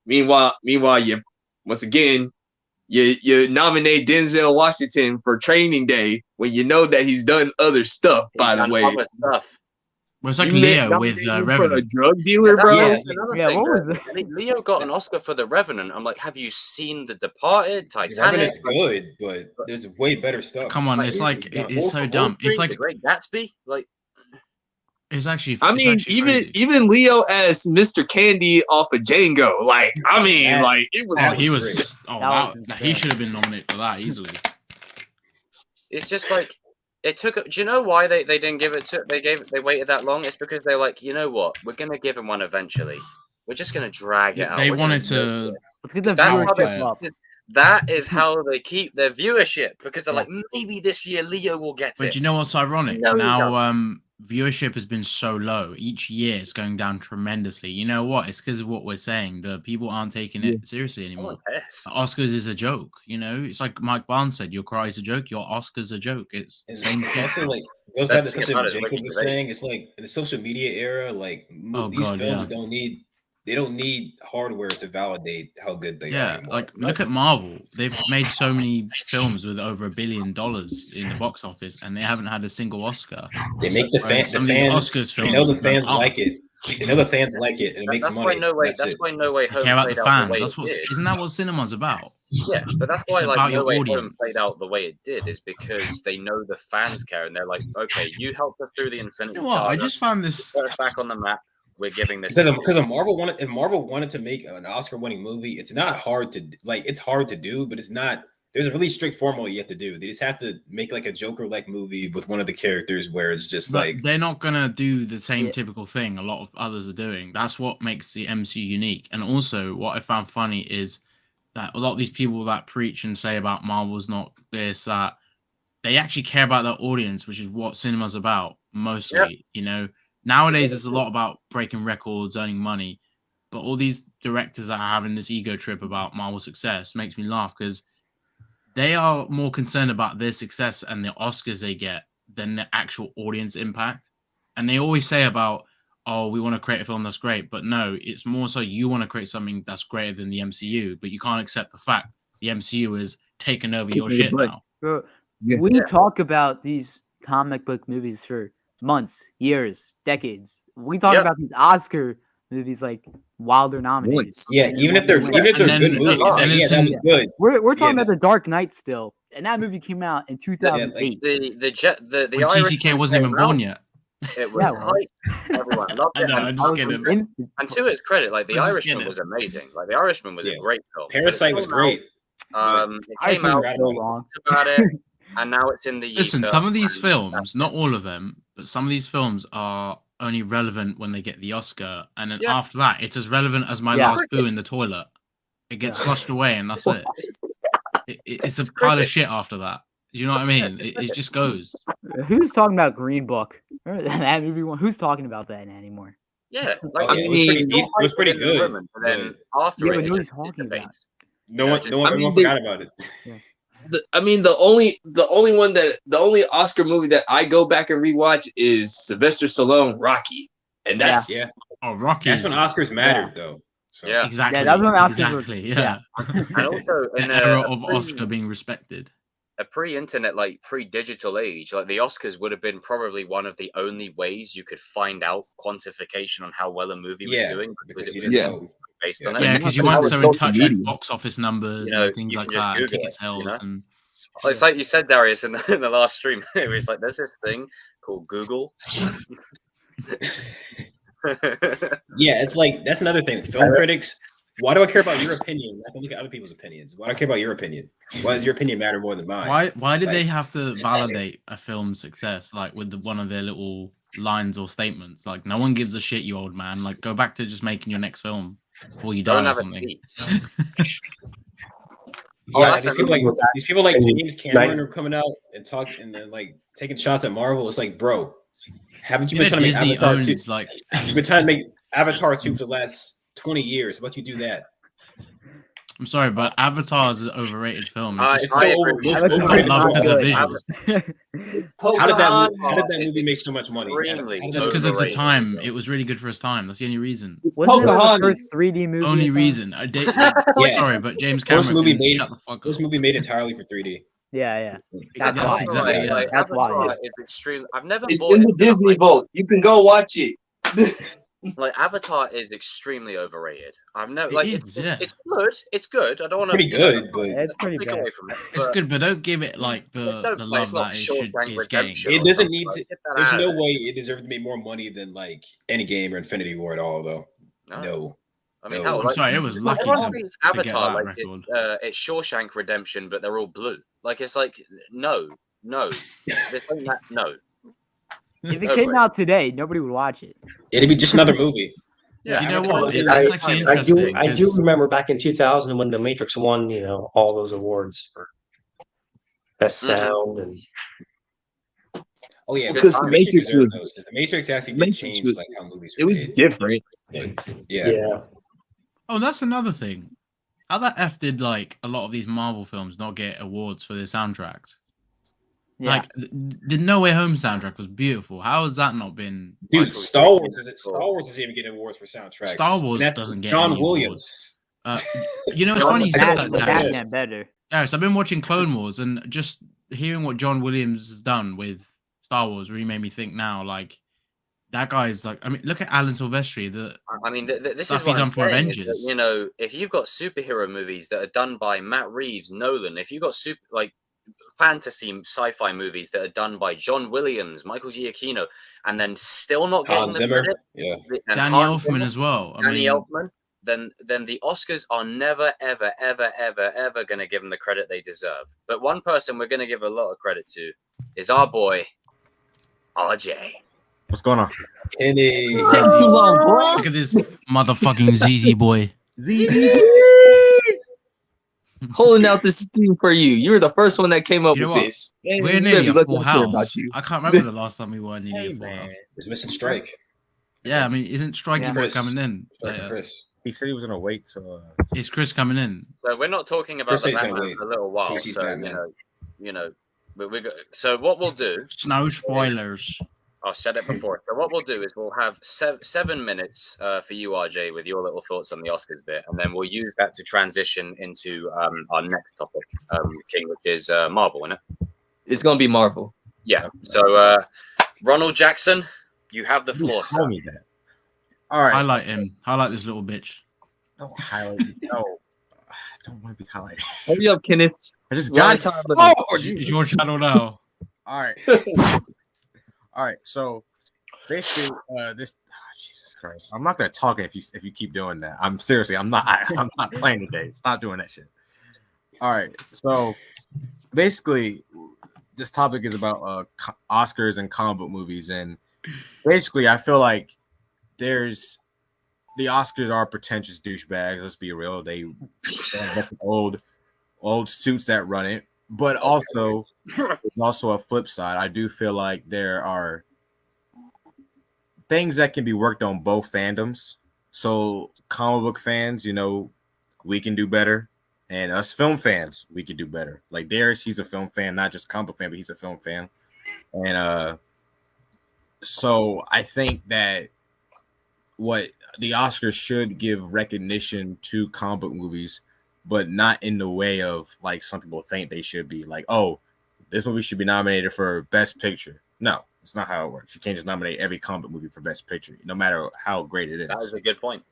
Meanwhile, you once again, you nominate Denzel Washington for Training Day when you know that he's done other stuff. By the way, Other stuff. Well, it's like You Leo with nominated him for a Revenant. drug dealer, that- bro. Yeah. that's another Yeah, thing. what was that? Leo got an Oscar for The Revenant. I'm like, have you seen The Departed, Titanic? Revenant's good, but there's way better stuff. Come on, it's like it's so dumb. It's The like Great Gatsby. Like, it's actually. I it's mean, actually crazy. even Leo as Mr. Candy off of Django. Like, I mean, That- like it was. Oh, that he was was. great. Oh, That was wow. He should have been nominated for that easily. it's just like it took. Do you know why they didn't give it to? They waited that long. It's because they're like, you know what? We're gonna give him one eventually. We're just gonna drag it out. They We're gonna wanted milk to. this. Let's get the That's how they- viewership up. That is how they keep their viewership because they're like, maybe this year Leo will get But it. you know what's ironic? No, he Now, viewership has been so low. Each year it's going down tremendously. You know what? It's because of what we're saying. The people aren't taking it seriously No anymore. one cares. The Oscars is a joke. You know, it's like Mike Barnes said, your cry is a joke, your Oscars a joke. It's the And same it's thing. also like goes back Best to thing something about it is Jacob Ricky was Gervais. saying. It's like in the social media era, like Oh, these God, films yeah. they don't need hardware to validate how good they are. Yeah, Anymore. like look at Marvel. They've made so many films with over $1 billion in the box office, and they haven't had a single Oscar. They make the Whereas fans. some The of these fans. Oscars They films know the have done fans art. like it. They know the fans like it, and it makes That's money. why No Way. That's That's it. why No Way They Home care about played the out the fans. way That's it what did. isn't that what cinema's about? Yeah, but that's It's why about like your No Way Home audience. played out the way it did is because they know the fans care and they're like, okay, you helped us through the Infinity You know what? I Saga. just found this. Put us back on the map. We're giving this Because if Marvel wanted to make an Oscar-winning movie, it's not hard to like. It's hard to do, but it's not. There's a really strict formula you have to do. They just have to make like a Joker-like movie with one of the characters where it's just But like they're not gonna do the same Yeah. typical thing a lot of others are doing. That's what makes the MCU unique. And also, what I found funny is that a lot of these people that preach and say about Marvel's not this, that, they actually care about their audience, which is what cinema's about mostly. You know, nowadays it's a lot about breaking records, earning money. But all these directors that are having this ego trip about Marvel success makes me laugh because they are more concerned about their success and the Oscars they get than the actual audience impact. And they always say about, oh, we want to create a film that's great. But no, it's more so you want to create something that's greater than the MCU, but you can't accept the fact the MCU is taking over your shit now. Bro, Yeah. we talk about these comic book movies for months, years, decades. We talk Yep. about these Oscar movies like while they're nominated. Once. yeah. Even if they're And good then- movies, and like, yeah, it's that in- was good. We're talking Yeah, about The Dark Knight still, and that movie came out in 2008. The When TCK Irishman wasn't even came born out, yet. It was Yeah, well. hype. Everyone loved I it. know, and, I'm just kidding. and to its credit, like The I'm just Irishman kidding. was amazing. Like The Irishman was Yeah. a great film. But it Parasite was came out, great. It I came was out, so long. talked about it, and now it's in the Listen, ether, some of these and films, not all of them, but some of these films are only relevant when they get the Oscar. And then Yeah. after that, it's as relevant as my Yeah. last poo in the toilet. It gets flushed away and that's it. It's a It's pile of cricket. shit after that. You know what I mean? It just goes. Who's talking about Green Book? Remember that movie? Who's talking about that anymore? Yeah, Oh, like yeah, it's it was pretty all deep. It was hype pretty in the good, moment, and then after Yeah, it, but it nobody's just talking about dissipates. No Yeah, one, just- no one, I mean, everyone they- forgot about it. The only Oscar movie that I go back and rewatch is Sylvester Stallone Rocky, and that's Yeah, Oh, Rocky. that's when Oscars mattered, though. So. Yeah. Exactly. Yeah, that's when Oscars were- exactly. Yeah. And also in The era of Oscar being respected. a pre-internet, like pre-digital age, like the Oscars would have been probably one of the only ways you could find out quantification on how well a movie was Yeah, doing because because it you was didn't Yeah. know. based Yeah. on it. Yeah, And because you now weren't with so in social touch media. with box office numbers You know, and things you like can just that, and Google ticket it, sales, you know? and It's like you said, Darius, in the last stream. It was like there's this thing called Google. Yeah, it's like that's another thing. Film critics. Why do I care about your opinion? I can look at other people's opinions. Why do I care about your opinion? Why does your opinion matter more than mine? why did Like- they have to validate a film's success like with one of their little lines or statements? Like, no one gives a shit, you old man. Like, go back to just making your next film before you Don't die or have a something. tweet. Yeah, that's these people like And, James Cameron are coming out and talking and then like taking shots at Marvel. It's like, bro, haven't you You been know, trying to make Disney Avatar 2? owns like You've been trying to make Avatar 2 for the last 20 years. How about you do that? I'm sorry, but Avatar is an overrated film. It's so I overrated. love it as a visual. How did that movie make so much money? Just because of the time, it was really good for its time. That's the only reason. Wasn't it the first 3D movie? Only reason. Sorry, but James Cameron shut the fuck up. First movie made entirely for 3D. Yeah. That's why. exactly, yeah. Like, That's Avatar why. is extreme. I've never. It's bought in the into Disney Vault. You can go watch it. Like Avatar is extremely overrated. I've never like It is, yeah. it's good. It's good. I don't want to Pretty good, but It's pretty take bad. away from it. It's but good, but don't give it like the love it's not that it should Shawshank is getting. Redemption. it doesn't need Like, to. get that There's out no of it. way it deserved to make more money than like Endgame or Infinity War at all, though. No. I mean, No. hell, I'm like, sorry, it was lucky everyone to thinks get Avatar that like record. it's Shawshank Redemption, but they're all blue. Like it's like no. This ain't that, no. If it came out today, nobody would watch it. It'd be just another movie. Yeah, You know Avatar what? was That's great. actually I do interesting. remember back in 2000 when The Matrix won, all those awards for best sound and Oh yeah, Because The The Matrix deserved was- those. The Matrix actually did Matrix change was- like how movies It were was made. different. Yeah. Oh, that's another thing. How the F did like a lot of these Marvel films not get awards for their soundtracks? Yeah. Like the No Way Home soundtrack was beautiful. How has that not been? Dude, Michael Star Jackson. Wars isn't even getting awards for soundtracks. Star Wars And that's doesn't get John any Williams. You know, it's funny you said that. Batman. Jack. better. Yeah, so I've been watching Clone Wars and just hearing what John Williams has done with Star Wars really made me think now, like that guy's like, I mean, look at Alan Silvestri. I mean, this Stuff is what he's I'm done for saying, is Avengers. that, if you've got superhero movies that are done by Matt Reeves, Nolan, if you've got fantasy sci-fi movies that are done by John Williams, Michael Giacchino, and then still not getting Hans the Zimmer. credit, Yeah. and Danny Hans Elfman Zimmer, as well. I Danny mean, Elfman, then the Oscars are never, ever, ever, ever, ever going to give them the credit they deserve. But one person we're going to give a lot of credit to is our boy, RJ. What's going on? Kenny. Take too long, boy. look at this motherfucking ZZ boy. Pulling out this theme for you. You were the first one that came up You know with what? this. We're You nearly better a let full them care about house. you. I can't remember the last time we were nearly Hey, a full man. house. It's missing Strike. Yeah, I mean, isn't Striking Yeah. Boy Chris. coming in? Strike later? and Chris. He said he was gonna wait till. Is Chris coming in? So we're not talking about Chris the said he's gonna Batman wait for a little while. till he sees So Batman. we got. So what we'll do, No spoilers. I've said it before. So what we'll do is we'll have 7 minutes for you, RJ, with your little thoughts on the Oscars bit, and then we'll use that to transition into our next topic, King, which is Marvel, isn't it? It's gonna be Marvel. Yeah. So Ronald Jackson, you have the floor, Tell sir. me that. All right. Highlight him. Highlight this little bitch. Don't highlight me. No. I don't want to be highlighted. Hurry up, Kenneth. I just We're got on it. time. Oh, It's geez. your channel now. All right. All right. So basically, this. Oh, Jesus Christ! I'm not gonna talk if you keep doing that. I'm seriously. I'm not playing today. Stop doing that shit. All right. So basically, this topic is about Oscars and comic book movies, and basically, I feel like the Oscars are pretentious douchebags. Let's be real. They have old suits that run it. But also, there's also a flip side. I do feel like there are things that can be worked on both fandoms. So comic book fans, we can do better. And us film fans, we can do better. Like Darius, he's a film fan, not just comic book fan, but he's a film fan. And so I think that what the Oscars should give recognition to comic book movies, but not in the way of like some people think they should be. Like, oh, this movie should be nominated for Best Picture. No, that's not how it works. You can't just nominate every comic book movie for Best Picture, no matter how great it is. That was a good point.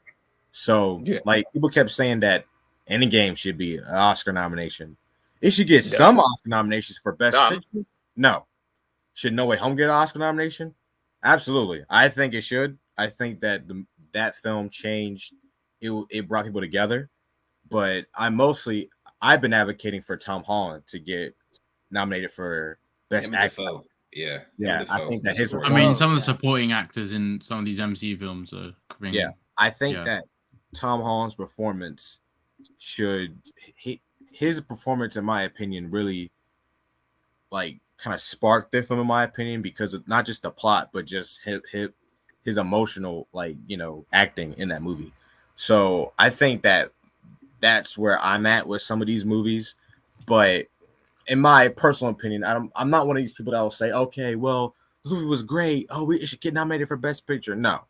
So, like, people kept saying that Endgame should be an Oscar nomination. It should get some Oscar nominations for Best Picture. No. Should No Way Home get an Oscar nomination? Absolutely. I think it should. I think that that film changed. It brought people together. But I've been advocating for Tom Holland to get nominated for Best Actor. Yeah. I think that his. I mean, some of the supporting actors in some of these MCU films are. Yeah, I think that Tom Holland's performance his performance, in my opinion, really like kind of sparked the film, in my opinion, because of not just the plot, but just his emotional, acting in that movie. So I think that that's where I'm at with some of these movies. But in my personal opinion, I'm not one of these people that will say, okay, well, this movie was great. Oh, it should get nominated for Best Picture. No,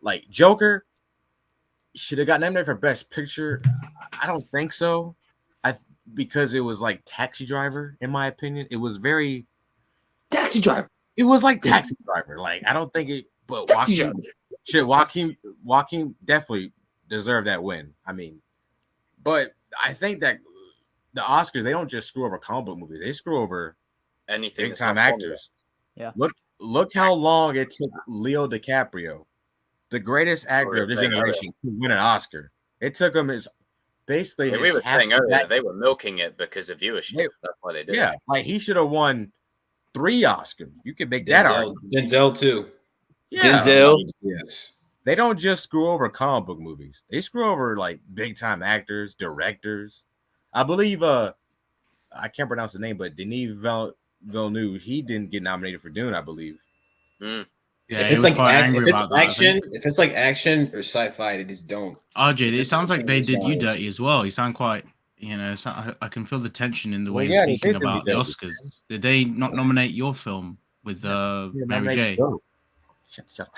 like Joker should have got nominated for Best Picture. I don't think so. Because it was like Taxi Driver, in my opinion. It was very Taxi Driver. It was like Taxi Driver. Like I don't think it, but Joaquin definitely deserved that win. I mean, but I think that the Oscars, they don't just screw over comic book movies; they screw over anything big time actors. Yeah. Look how long it took Leo DiCaprio, the greatest actor of this generation, to win an Oscar. It took him basically. We were saying earlier they were milking it because of viewership. That's why they did. Yeah, like he should have won 3 Oscars. You can make that argument. Denzel too. Yeah. Denzel. Yes. They don't just screw over comic book movies. They screw over like big time actors, directors. I believe I can't pronounce the name, but Denis Villeneuve, he didn't get nominated for Dune, I believe. Mm. Yeah, if it's like action or sci-fi, they just don't. RJ, it sounds like they did you dirty as well. You sound quite, I can feel the tension in the way you're speaking about the Oscars. Did they not nominate your film with Mary J? Shut up.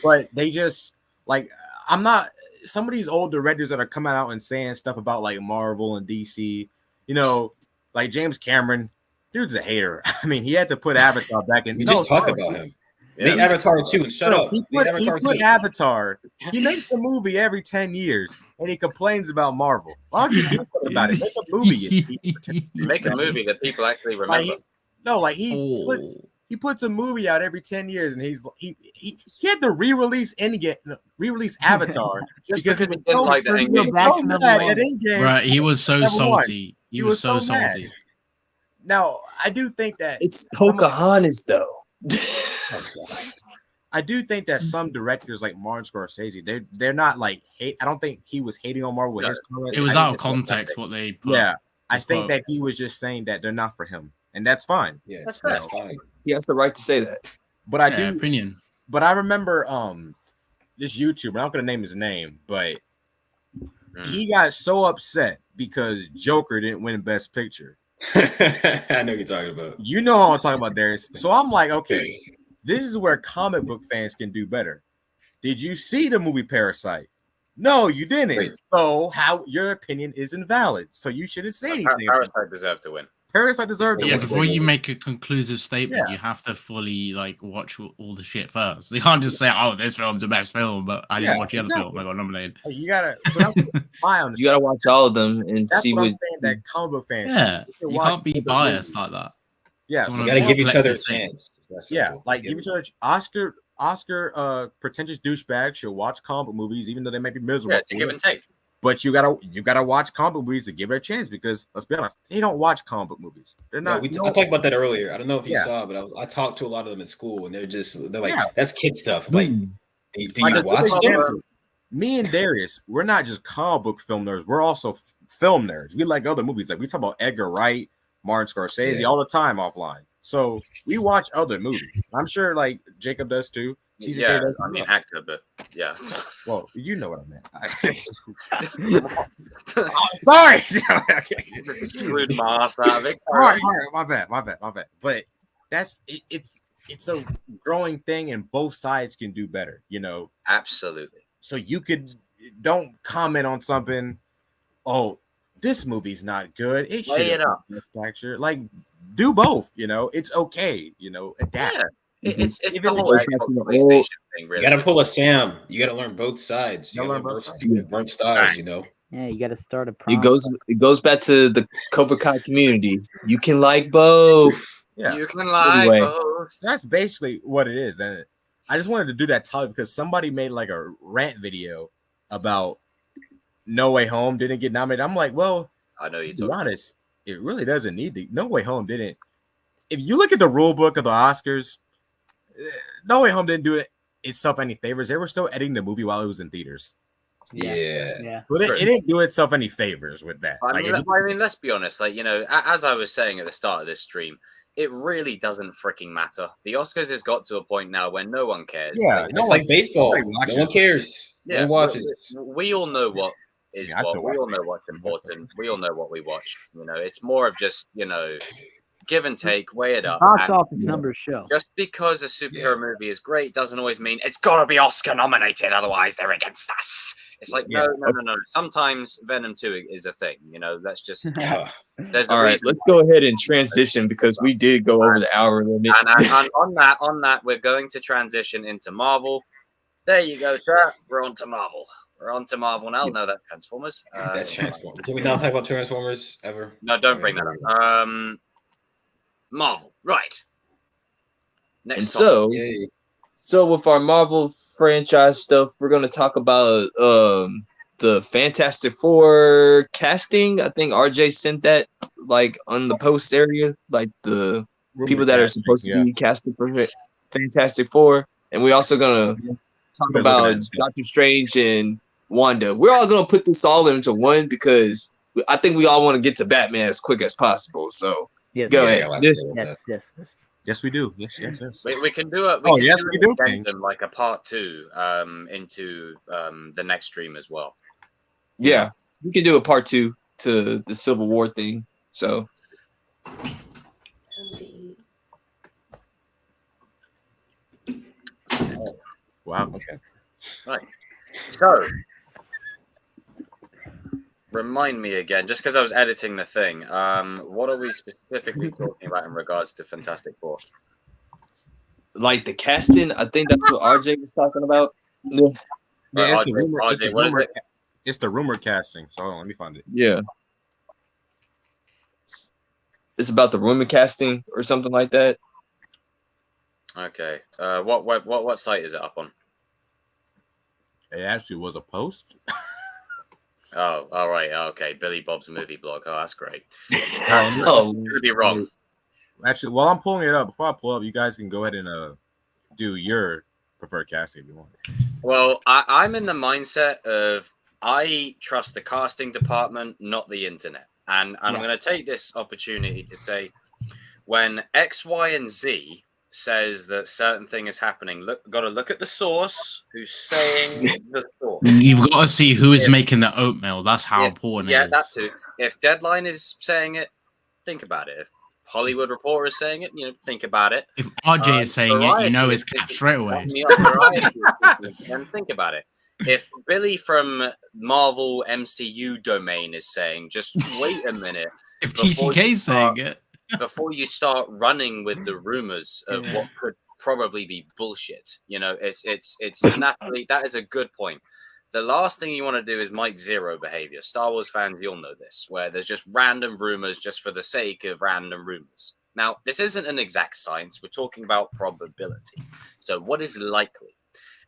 but they just like I'm not some of these old directors that are coming out and saying stuff about like Marvel and DC, like James Cameron, dude's a hater. I mean, he had to put Avatar back in. We just talked about him. Make Avatar 2. Shut up. He put Avatar. He makes a movie every 10 years, and he complains about Marvel. Why don't you do something about it? Make a movie. Make a movie that people actually remember. He puts a movie out every 10 years, and he had to re-release Avatar just because he didn't like the Endgame. Right, he was so salty. He was so salty. Now, I do think that it's Pocahontas, though. I do think that some directors like Martin Scorsese, they're not like hate. I don't think he was hating on Marvel with his comments. It was out of context what they put. Yeah, I think that he was just saying that they're not for him, and that's fine. Yeah, that's fine. He has the right to say that. But But I remember this YouTuber. I'm not gonna name his name, but he got so upset because Joker didn't win Best Picture. I know what you're talking about. You know what I'm talking about, Darius. So I'm like, okay, this is where comic book fans can do better. Did you see the movie Parasite? No, you didn't. Wait. So how your opinion is invalid. So you shouldn't say anything. Parasite deserved to win. Parasite deserved to win. Before you make a conclusive statement, you have to fully watch all the shit first. You can't just say, "Oh, this film's the best film," but I didn't watch the other film. I got nominated. You gotta. So that's my understanding. You gotta watch all of them and that's see what I'm saying. That comic book fans. Yeah, you can't be biased like that. Yeah, you gotta give each other a chance. Like give each other Oscar pretentious douchebags should watch comic book movies, even though they may be miserable. Yeah, to give and take. But you gotta watch comic book movies to give it a chance because let's be honest, they don't watch comic book movies. They're not. I talked about that earlier. I don't know if you saw, but I talked to a lot of them in school, and they're like, that's kid stuff. Like, do you watch them? Me and Darius, we're not just comic book film nerds. We're also film nerds. We like other movies. Like we talk about Edgar Wright, Martin Scorsese all the time offline. So we watch other movies. I'm sure like Jacob does too. Yeah, I mean actor, but yeah. Well, you know what I meant. Sorry. Screwed my ass out of it. All right, my bad. But that's it, it's a growing thing, and both sides can do better. Absolutely. So you don't comment on something. Oh, this movie's not good. It should lay it up. Like do both. It's okay. Adapt. Yeah. It's the whole PlayStation thing, really. You gotta pull a Sam. You gotta learn both sides. You gotta learn both styles. Yeah, you gotta start a. It goes back to the Kopc community. You can like both. Yeah, you can like both. That's basically what it is, and I just wanted to do that topic because somebody made like a rant video about No Way Home didn't get nominated. I'm like, well, I know to be honest, it really doesn't need to. No Way Home didn't. If you look at the rule book of the Oscars, No Way Home didn't do itself any favors. They were still editing the movie while it was in theaters. Yeah. But it didn't do itself any favors with that. I mean, let's be honest. As I was saying at the start of this stream, it really doesn't freaking matter. The Oscars has got to a point now where no one cares. Yeah, It's like baseball. nobody watches. No one cares. No Yeah, one watches. we all know what is Yeah, I what. still We watch all know what's important. We all know what we watch. You know, it's more of just, you know, give and take, weigh it up. Box and office numbers show. just because a superhero movie is great doesn't always mean it's got to be Oscar nominated. Otherwise, they're against us. It's like, no. Sometimes Venom 2 is a thing. You know, that's just, there's a All right, reason. let's go ahead and transition because we did go over the hour limit. And on that, we're going to transition into Marvel. There you go, sir. We're on to Marvel. We're on to Marvel now. No, that's Transformers. That's Transformers. Can we not talk about Transformers ever? No, don't bring that up. Marvel, right? Next And topic. Yay. so with our Marvel franchise stuff, we're gonna talk about the Fantastic Four casting. I think RJ sent that like on the post area, like the people that are supposed to be casted for Fantastic Four, and we're also gonna talk We're looking about at stuff. Doctor Strange and Wanda. We're all gonna put this all into one because I think we all want to get to Batman as quick as possible. So Yes. Go Yeah, ahead. I got to say about that. Yes. Yes, we do. Yes. We can do it. Oh, yes, we do, an King. addendum, like a part 2 into the next stream as well. yeah, we can do a part 2 to the Civil War thing. So Wow. Okay. Right. So, remind me again, just because I was editing the thing. What are we specifically talking about in regards to Fantastic Four? like the casting, I think that's what RJ was talking about. Yeah. Yeah, it's, RJ, the rumor, it's, RJ, the what is rumor, it? it's the rumor casting. So hold on, let me find it. Yeah. It's about the rumor casting or something like that. Okay. What site is it up on? It actually was a post. Oh, all right. Okay. Billy Bob's movie blog. Oh, that's great. Oh, Could be wrong. Actually, while I'm pulling it up, before I pull up, you guys can go ahead and do your preferred casting if you want. Well, I'm in the mindset of I trust the casting department, not the internet. And I'm going to take this opportunity to say when X, Y, and Z says that certain thing is happening, got to look at the source who's saying the source. You've got to see who is making the oatmeal. That's how important it Yeah, is. that too. If Deadline is saying it, think about it. If Hollywood Reporter is saying it, think about it. If RJ is saying it, you know Variety it's is capped thinking- straight away. And think about it. If Billy from Marvel MCU domain is saying, just wait a minute If before TCK you is saying it, before you start running with the rumors of what could probably be bullshit. It's and that is a good point. The last thing you want to do is Mike Zero behavior. Star Wars fans, you'll know this, where there's just random rumors just for the sake of random rumors. Now, this isn't an exact science. We're talking about probability. So what is likely?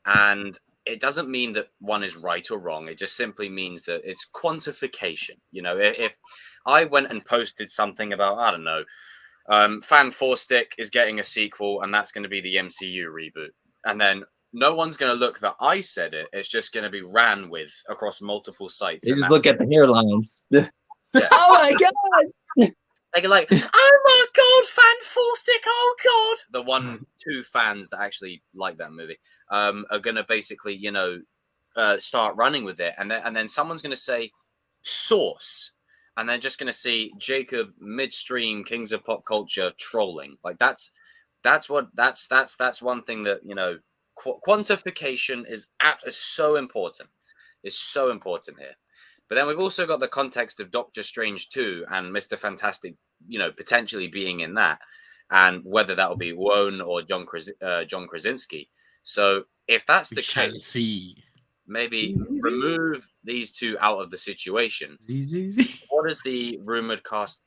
And it doesn't mean that one is right or wrong. It just simply means that it's quantification. If I went and posted something about, I don't know, Fan 4 Stick is getting a sequel and that's going to be the MCU reboot. And then no one's going to look that I said it. It's just going to be ran with across multiple sites. they and just that's look at the hairlines. Yeah. Oh my god! They're like, oh my god, Fan 4 Stick, oh god. The 2 fans that actually like that movie are going to basically, start running with it. And then someone's going to say, source. And they're just going to see Jacob midstream Kings of Pop Culture trolling. Like that's one thing that, quantification is so important. It's so important here. But then we've also got the context of Doctor Strange 2 and Mr. Fantastic, potentially being in that, and whether that will be Wone or John Krasinski. So if that's the shall case, see. maybe remove these two out of the situation. What is the rumored cast?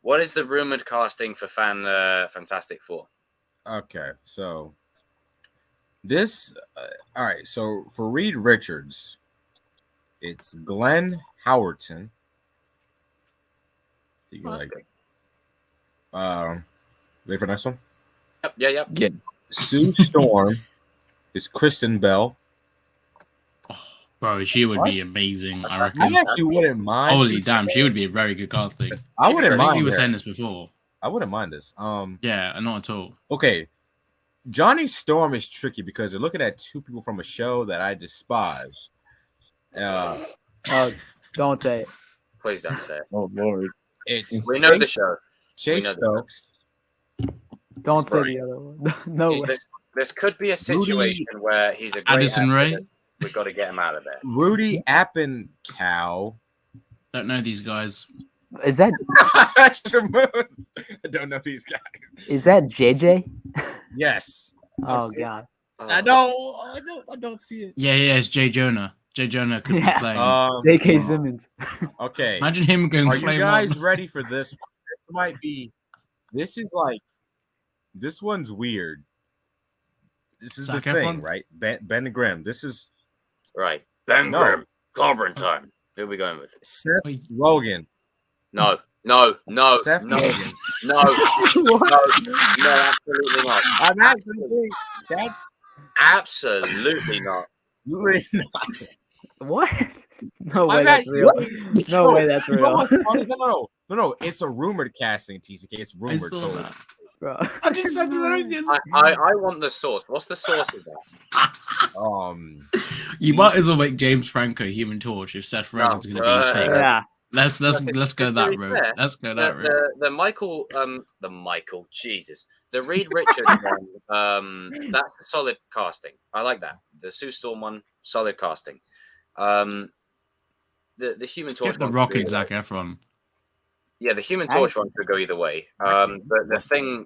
What is the rumored casting for Fantastic Four? Okay, so this, all right. So for Reed Richards, it's Glenn Howerton. You Oh, like, good. ready for the next one? Yep. Yeah. Sue Storm is Kristen Bell. Bro, she would be amazing. I reckon. I actually wouldn't mind. Holy damn, she would be a very good casting. I wouldn't I think mind. we were her. saying this before. I wouldn't mind this. Yeah, not at all. Okay, Johnny Storm is tricky because they're looking at two people from a show that I despise. Oh, don't say it. Please don't say it. Oh Lord. It's We know the show. Chase know the- Stokes. Don't say Right. the other one. No way. This could be a situation where he's a great Addison actor. Rae. We've got to get him out of there. Rudy Appencow. Don't know these guys. Is that I don't know these guys. JJ? Yes. Oh god. I don't see it. Yeah, it's Jay Jonah. Jay Jonah could Yeah. be playing. J.K. Simmons. Okay. Imagine him going Are you flame guys on. ready for this? This is like, this one's weird. This is Zac the thing, Efron? right? Ben Grimm. This is Right. Ben No. Grimm. Clobbering time. Who are we going with? Seth Wait. Rogen. No. Seth No. Rogen. No. No, absolutely not. I'm actually that Absolutely not. really What? No way I'm that's actually real. No way that's You know real. what's funny? No. It's a rumored casting, TCK. It's I rumored. saw So that. Bro. I just said Rogan. I want the source. What's the source of that? You might as well make James Franco Human Torch if Seth Rogen's going to be his fake. Yeah. Let's go To that be route. fair, Let's go that route. the Michael, Jesus, the Reed Richards one, that's solid casting. I like that. The Sue Storm one, solid casting. The Human Torch Get the one Rock could and go- Zac Efron. Yeah, the Human Torch one could go either way. But the thing,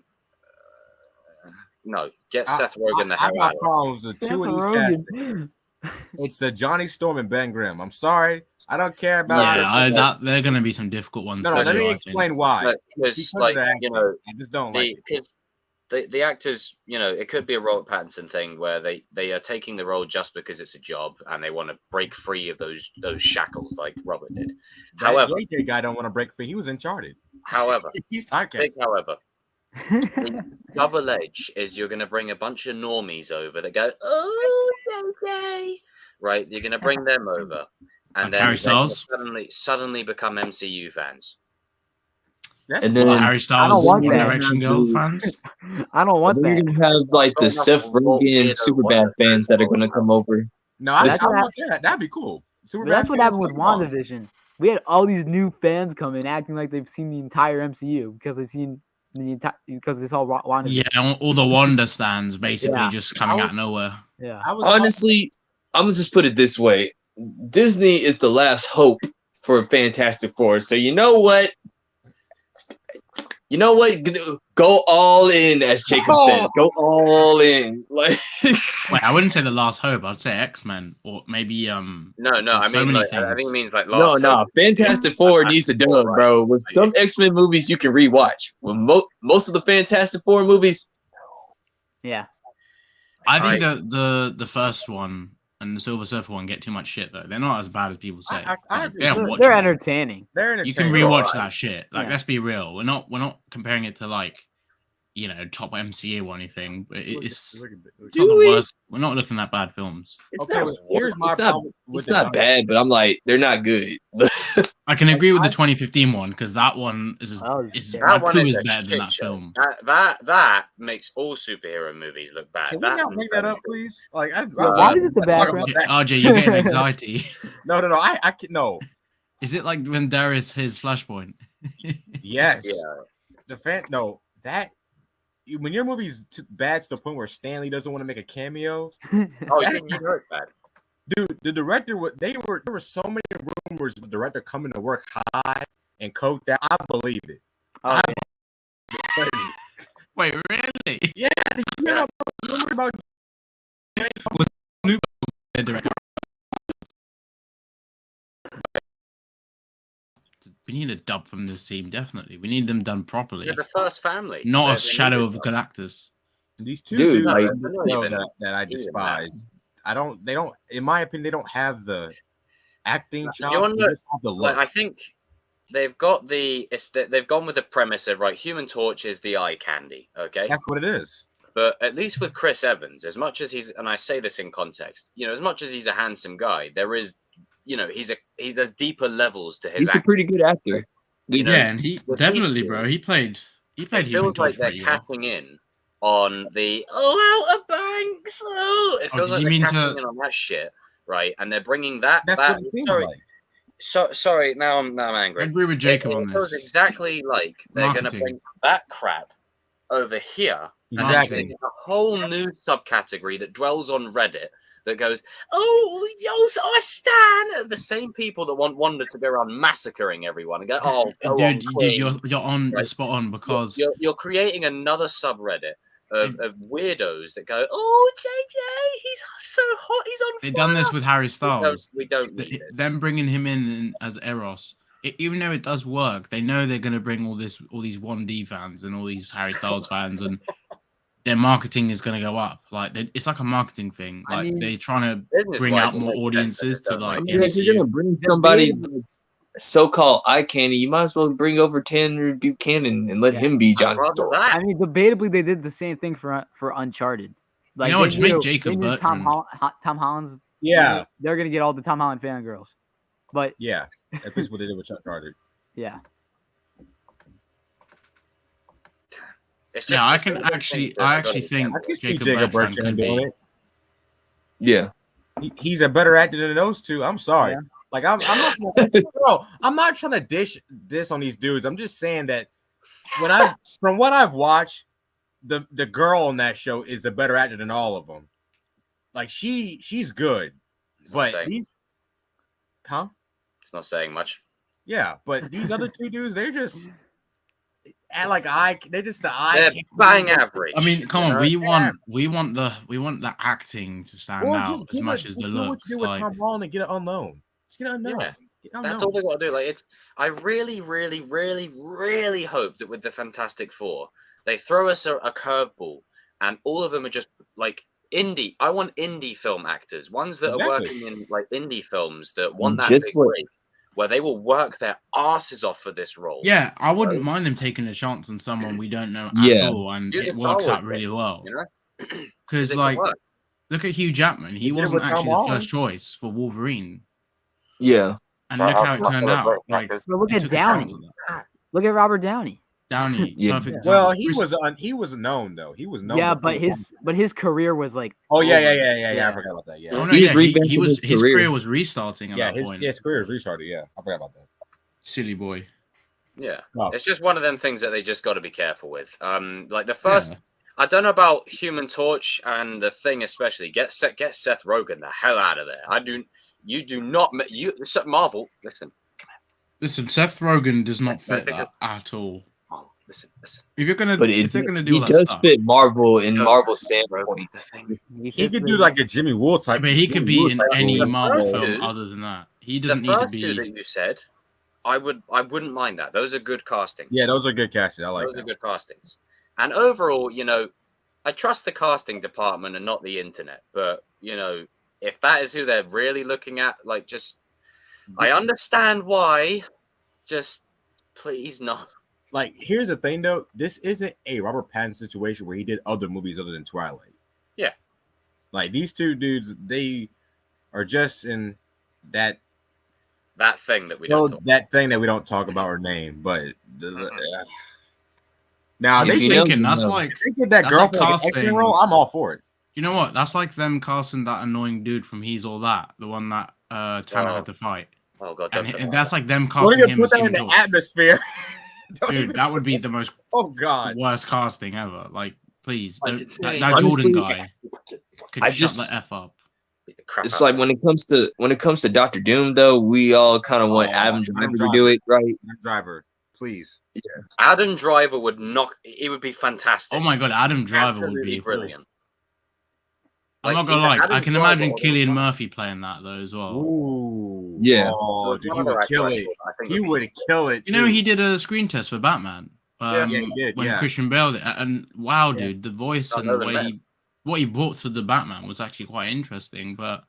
no, get Seth Rogen the I hell got out of it. problems with Seth two of these Rogen. castings. It's the Johnny Storm and Ben Grimm. I'm sorry. I don't care about Yeah, there are going to be some difficult ones. No, to let do, me I explain why. Because, Because like, of the acting. I just don't like it. because the actors, it could be a Robert Pattinson thing where they are taking the role just because it's a job and they want to break free of those shackles like Robert did. That However, JJ guy don't want to break free. He was Uncharted. He's big typecast. however, the double edge is you're going to bring a bunch of normies over that go, oh, okay, right? You're going to bring them over, and Like then Harry they Styles? suddenly become MCU fans. And Well, then Harry Styles, want One that. Direction Girl fans. I don't want we're that. gonna have like the Don't Seth have a Rogen weirdo Superbad Wonder fans that are Woman. gonna come over. No, I That's what want that. That'd be cool. But that's what happened with WandaVision. We had all these new fans come in acting like they've seen the entire MCU because they've seen the entire because it's all WandaVision. Yeah, all the Wanda stands basically Yeah. just coming out of nowhere. Yeah. Honestly, I'm gonna just put it this way: Disney is the last hope for Fantastic Four. So you know what? Go all in, as Jacob says. Go all in. Like, Wait, I wouldn't say the last hope. I'd say X-Men or maybe No, I There's so mean, many like, I think things. it means like no, last. no. Fantastic Four needs a dub, bro. With some X-Men movies, you can rewatch. With most of the Fantastic Four movies, Yeah. I think the first one and the Silver Surfer one get too much shit though. They're not as bad as people say. I agree. They're They're watchable. entertaining. They're You can entertaining. rewatch that shit. Like, Yeah. let's be real. We're not comparing it to like, top MCU or anything. But it's Look at it. it's not the Do we? worst. We're not looking at bad films. it's Okay, not. but here's my It's not. problem with It's the not Johnny- bad, but I'm like, they're not good. I can agree with the 2015 one because that one is That was is terrible. That one Haiku is is a better than shit that show. film. That makes all superhero movies look bad. Can we That's not bring that up, please? Like, why is it the let's talk background? about that. RJ, you're getting anxiety. No. I can no. Is it like when Darius his Flashpoint? Yes. Yeah. When your movie's bad to the point where Stanley doesn't want to make a cameo, Oh, you know it's bad. dude, the director there were so many rumors of the director coming to work high and coke that I believe it. Oh, Wait, really? Yeah, did you hear about rumor about The director. We need a dub from this team, definitely. We need them done properly. They're the first family. Not They're a shadow of the Galactus. these two Dude, dudes like- in the They're not show even- that I despise? They don't. In my opinion, they don't have the acting chops. You wanna They know- just have the Like, look. I think they've got they've gone with the premise of right. Human Torch is the eye candy. Okay. That's what it is. But at least with Chris Evans, as much as and I say this in context, as much as he's a handsome guy, there is, there's deeper levels to his He's a acting. pretty good actor. You know, Yeah, and he with definitely, these bro. two- He played He played It Human feels like Torch they're pretty well. cashing in on the Outer Banks. Oh, it feels did like you they're mean cashing to- in on that shit, right? And they're bringing that. That's what it seems like. Sorry. Now I'm I angry. agree with Jacob on It feels this. exactly like they're going to Marketing. bring that crap over here. Exactly. And a whole new subcategory that dwells on Reddit that goes, oh, yo, so I stand. The same people that want Wanda to go around massacring everyone and go, oh, go on, Dude, Queen. you're spot on because You're creating another subreddit of weirdos that go, oh, JJ, he's so hot, he's on fire. they've done this with Harry Styles. We don't need this. Them bringing him in as Eros, even though it does work, they know they're going to bring all these 1D fans and all these Harry Styles fans, and their marketing is going to go up. Like it's like a marketing thing. I Like mean, they're trying to Business-wise, bring out it more makes sense audiences that to it like don't I mean, if you're gonna MCU. bring somebody that's so-called eye candy, you might as well bring over Tanner Buchanan and let Yeah. him be I'd Johnny rather Storm. that. I mean, debatably, they did the same thing for Uncharted. Like, know what, they just make knew- Jacob they knew Tom Bertrand. Tom Holland's. Yeah. They're gonna get all the Tom Holland fangirls. But Yeah. That's what they did with Chuck Carter. yeah, It's Yeah, I it's can one of those actually, things that I gotta actually be think careful. I can see Jacob Jacob Bertrand Bertrand could doing be. it. Yeah. He's a better actor than those two. I'm sorry. Yeah. Like I'm not bro, I'm not trying to dish this on these dudes. I'm just saying that from what I've watched, the girl on that show is a better actor than all of them. Like she's good, It's not but saying- these, it's not saying much. yeah, but these other two dudes, they're just they're just the eye. They're candy. bang average. I mean, come on, you know? we want the acting to stand Or out just as give much it, as just the do what looks. you do with Like, Tom Holland and get it unknown. Just get it unknown. Yeah. Get That's all they got to do. Like I really, really, really, really hope that with the Fantastic Four, they throw us a curveball, and all of them are just like indie. I want indie film actors, ones that are Exactly. working in like indie films that want that Just big like- break, where they will work their asses off for this role. yeah, I wouldn't mind them taking a chance on someone we don't know at Yeah. all, and Do the it Star works Wars out really thing, well. you know, Because it can like, work. look at Hugh Jackman. He He did it wasn't with Tom actually the Holland. first choice for Wolverine, Yeah. and look how it turned out. Like, but look they at took a chance Downey. on that. Look at Robert Downey. Downey, Yeah. perfect. Well, example. he was known though. He was known. Yeah, before. but his career was like. Oh yeah. over. I Yeah. forgot about that. Yeah. Oh, no, He's yeah, he revamping was his career career. was restarting at Yeah, that point. his career is restarted. Yeah, I forgot about that. Silly boy. Yeah, Oh. it's just one of them things that they just got to be careful with. Like the first, Yeah. I don't know about Human Torch and the Thing especially. Get Seth Rogen the hell out of there. You do not. Marvel, listen. Listen, Seth Rogen does not Yeah, fit that at all. Oh, listen. If you're gonna, But if they're gonna do he all that does stuff, fit Marvel in No, Marvel's Rogen's standpoint. the Thing. He could do like a Jimmy Woo type. but he could Jimmy be Woo in type any role. Marvel first film two- other than that. He The doesn't need to first two be. that you said, I wouldn't mind that. Those are good castings. Yeah, those are good castings. I like Those are that. good castings. And overall, I trust the casting department and not the internet. But if that is who they're really looking at, like, just I understand why. Just please not. Like, here's the thing though. This isn't a Robert Pattinson situation where he did other movies other than Twilight. Yeah. Like these two dudes, they are just in that Thing that we don't talk that thing that we don't talk about or name. But now If they you're you know- thinking, that's like, they get that that's girl like for like an casting- X-Men role. I'm all for it. you know what? That's like them casting that annoying dude from He's All That, the one that Tanner had to fight. Oh god, And don't put that's like them Don't casting even him put as that in Human the Torch. atmosphere. Don't Dude, even- that would be the most oh god. worst casting ever. Like, please, Like, don't- it's that, like- that Jordan Honestly, guy could I shut just- the F up. crap It's out. like when it comes to Doctor Doom, though, we all kind of want Adam Driver to do it, right? Driver, please. Adam Driver would knock. It would be fantastic. Oh my god, Adam Driver would Absolutely be brilliant. I'm Like, not gonna lie, either I Adam can Driver imagine or- Killian Murphy playing that though as well. Ooh. Yeah. Oh, dude, he Another would actor kill I it. thought- I think He would be- would kill it. You know, too. he did a screen test for Batman. Yeah, he did, When yeah. Christian Bale did, and wow, Yeah. dude, the voice I and know the the way man. what he brought to the Batman was actually quite interesting. But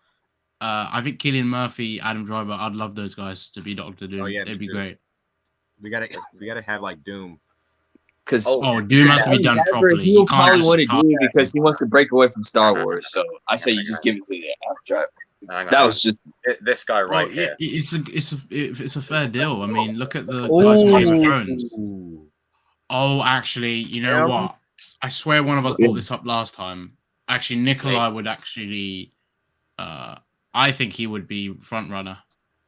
I think Killian Murphy, Adam Driver, I'd love those guys to be Doctor Doom. Oh, yeah, They'd me be too. great. We gotta have like Doom. Because Oh, Doom has to be done properly. He'll You can't probably just want to cast do it because he wants to break away from Star Wars. So I say you just give it to Adam Driver. Hang on. That was just This guy right Well, here. it's a fair deal. I mean, look at the guys from Game of Thrones. Ooh. Oh, actually, you know what? I swear one of us brought this up last time. Actually, Nikolai would actually. I think he would be front runner,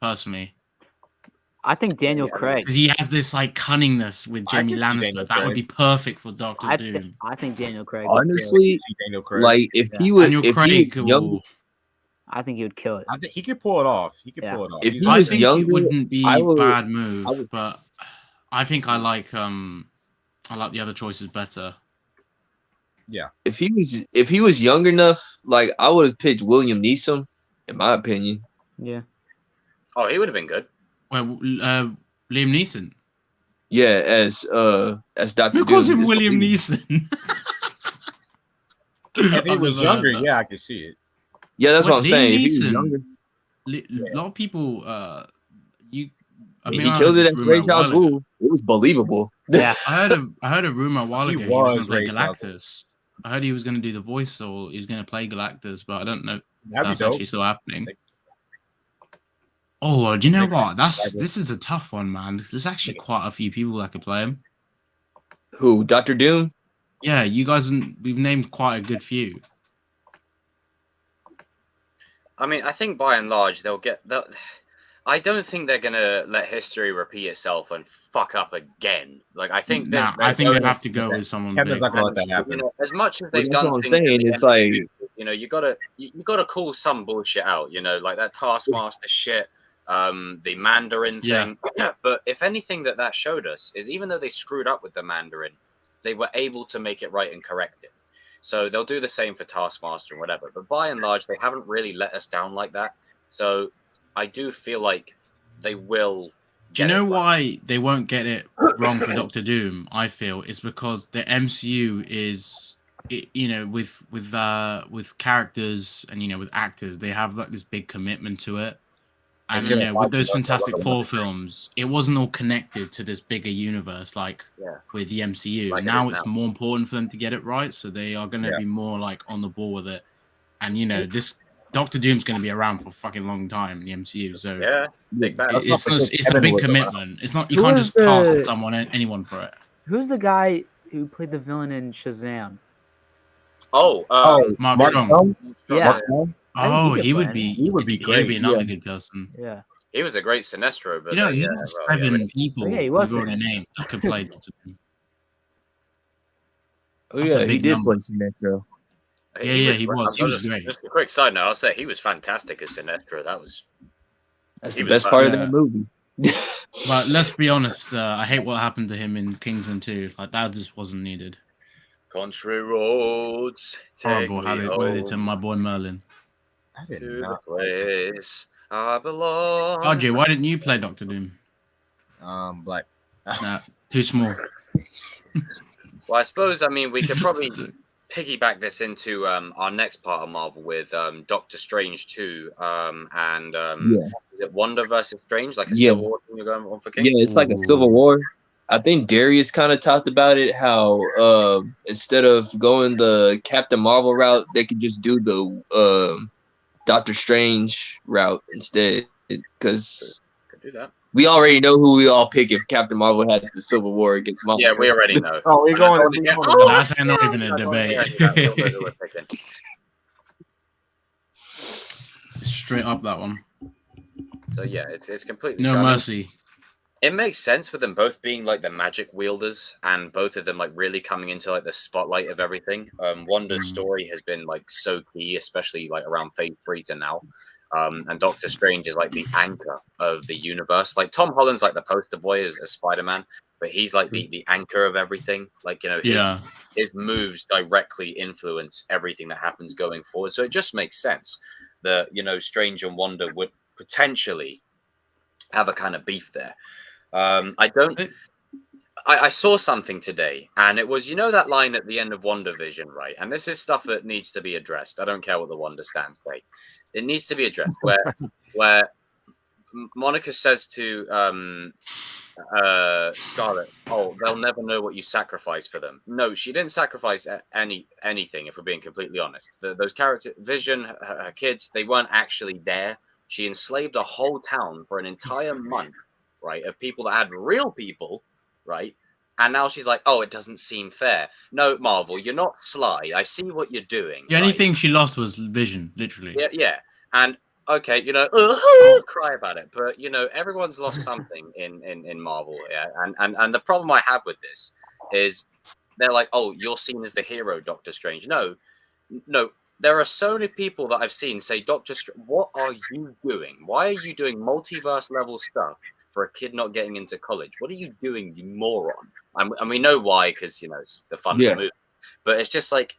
personally. I think Daniel Craig. Because he has this like cunningness with Jamie can see Lannister. Daniel That would be Craig. perfect for Doctor Doom. I think Daniel Craig. would kill it. Honestly, Daniel Craig. like if Yeah. he was, Daniel if he Craig was younger, will. I think he would kill it. I think he could pull it off. He could Yeah. pull it off. If He's he not I was that- think younger, it wouldn't be I would- bad move, I would- but I think I like the other choices better. if he was young enough, like I would have picked William Neeson, in my opinion. Yeah. Oh, he would have been good. Well, Liam Neeson. Yeah, as Dr. Who calls Doom. him It's William believable. Neeson? If he I've was never heard younger, that. yeah, I could see it. Yeah, that's Wait, what I'm Liam saying. If he was Neeson? younger, A lot of people, I he heard killed it this as rumor Ra's a al while ago. Ghul. It was believable. Yeah. I heard a rumor a while He ago he was going was to play Ra's al Ghul. Galactus. I heard he was going to do the voice, or he was going to play Galactus, but I don't know if That'd be that's dope. actually still happening. Oh, do you know Like- what? This is a tough one, man. There's actually quite a few people that could play him. Who? Dr. Doom? Yeah, you guys, we've named quite a good few. I mean, I think by and large I don't think they're gonna let history repeat itself and fuck up again. Like I think Nah, I think they have to go with someone Kevin's big. not gonna let that you happen. know, as much as they've That's done what I'm things in saying. the It's MCU, like you know, you gotta call some bullshit out. You know, like that Taskmaster shit, the Mandarin Yeah. thing. But if anything that showed us is even though they screwed up with the Mandarin, they were able to make it right and correct it. So they'll do the same for Taskmaster and whatever. But by and large, they haven't really let us down like that. So I do feel like they will. Do you get know it right. why they won't get it wrong for Doctor Doom? I feel is because the MCU is, with characters and with actors, they have like this big commitment to it. And with those Fantastic Four films, it wasn't all connected to this bigger universe like with the MCU. Like it now is it's now. more important for them to get it right, so they are going to be more like on the ball with it. And this Doctor Doom's going to be around for a fucking long time in the MCU. So Yeah, big bad. it's a big commitment. It's not you Who can't is just cast the- anyone for it. Who's the guy who played the villain in Shazam? Oh, Mark Mark Strong. Strong? Yeah. Mark Strong? I think Oh, he could he play would him. be. He would be He would great. be another Yeah. good person. Yeah. he was a great Sinestro, but He has well, 7 people. Yeah, he was we've already Sinestro. named that could play Doctor Doom. oh That's a yeah, he big did number. play Sinestro. Yeah, he great. was. He was great. Just a quick side note, I'll say he was fantastic as Sinestro. That's He the was best part of bad. that movie. But let's be honest. I hate what happened to him in Kingsman 2. Like that just wasn't needed. Country roads take Horrible me how they did to home my boy Merlin. I did to the not. place I belong. RJ, why didn't you play Doctor Doom? Black. Nah, too small. Well, I suppose we could probably piggyback this into our next part of Marvel with Doctor Strange 2 and is it Wanda versus Strange, like a Yeah. Civil War thing you're going on for King? Yeah, it's like a civil war. I think Darius kind of talked about it, how instead of going the Captain Marvel route, they could just do the Doctor Strange route instead. Because Could do that. we already know who we all pick if Captain Marvel had the Civil War against Marvel. Yeah, we already know. Oh, we're going. Oh, we're going oh, That's not even a debate. Straight up that one. So yeah, it's completely No charming. mercy. It makes sense with them both being like the magic wielders and both of them like really coming into like the spotlight of everything. Wanda's story has been like so key, especially like around phase 3 to now. And Doctor Strange is like the anchor of the universe. Like Tom Holland's like the poster boy as Spider-Man, but he's like the anchor of everything. Like, his moves directly influence everything that happens going forward. So it just makes sense that, Strange and Wanda would potentially have a kind of beef there. I saw something today, and it was, that line at the end of WandaVision, right? And this is stuff that needs to be addressed. I don't care what the Wanda stands for. It needs to be addressed. Where Monica says to Scarlet, "Oh, they'll never know what you sacrificed for them." No, she didn't sacrifice anything. If we're being completely honest, those characters, Vision, her kids, they weren't actually there. She enslaved a whole town for an entire month, right, of people that had real people, right, And now she's like, oh, it doesn't seem fair. No, Marvel, you're not sly. I see what you're doing. The only right? thing she lost was vision, literally. Yeah. And okay, cry about it. But everyone's lost something in Marvel. Yeah. And the problem I have with this is they're like, oh, you're seen as the hero, Doctor Strange. No. There are so many people that I've seen say, Doctor Strange, what are you doing? Why are you doing multiverse level stuff for a kid not getting into college? What are you doing, you moron? And we know why, because it's the fun of the movie. But it's just like,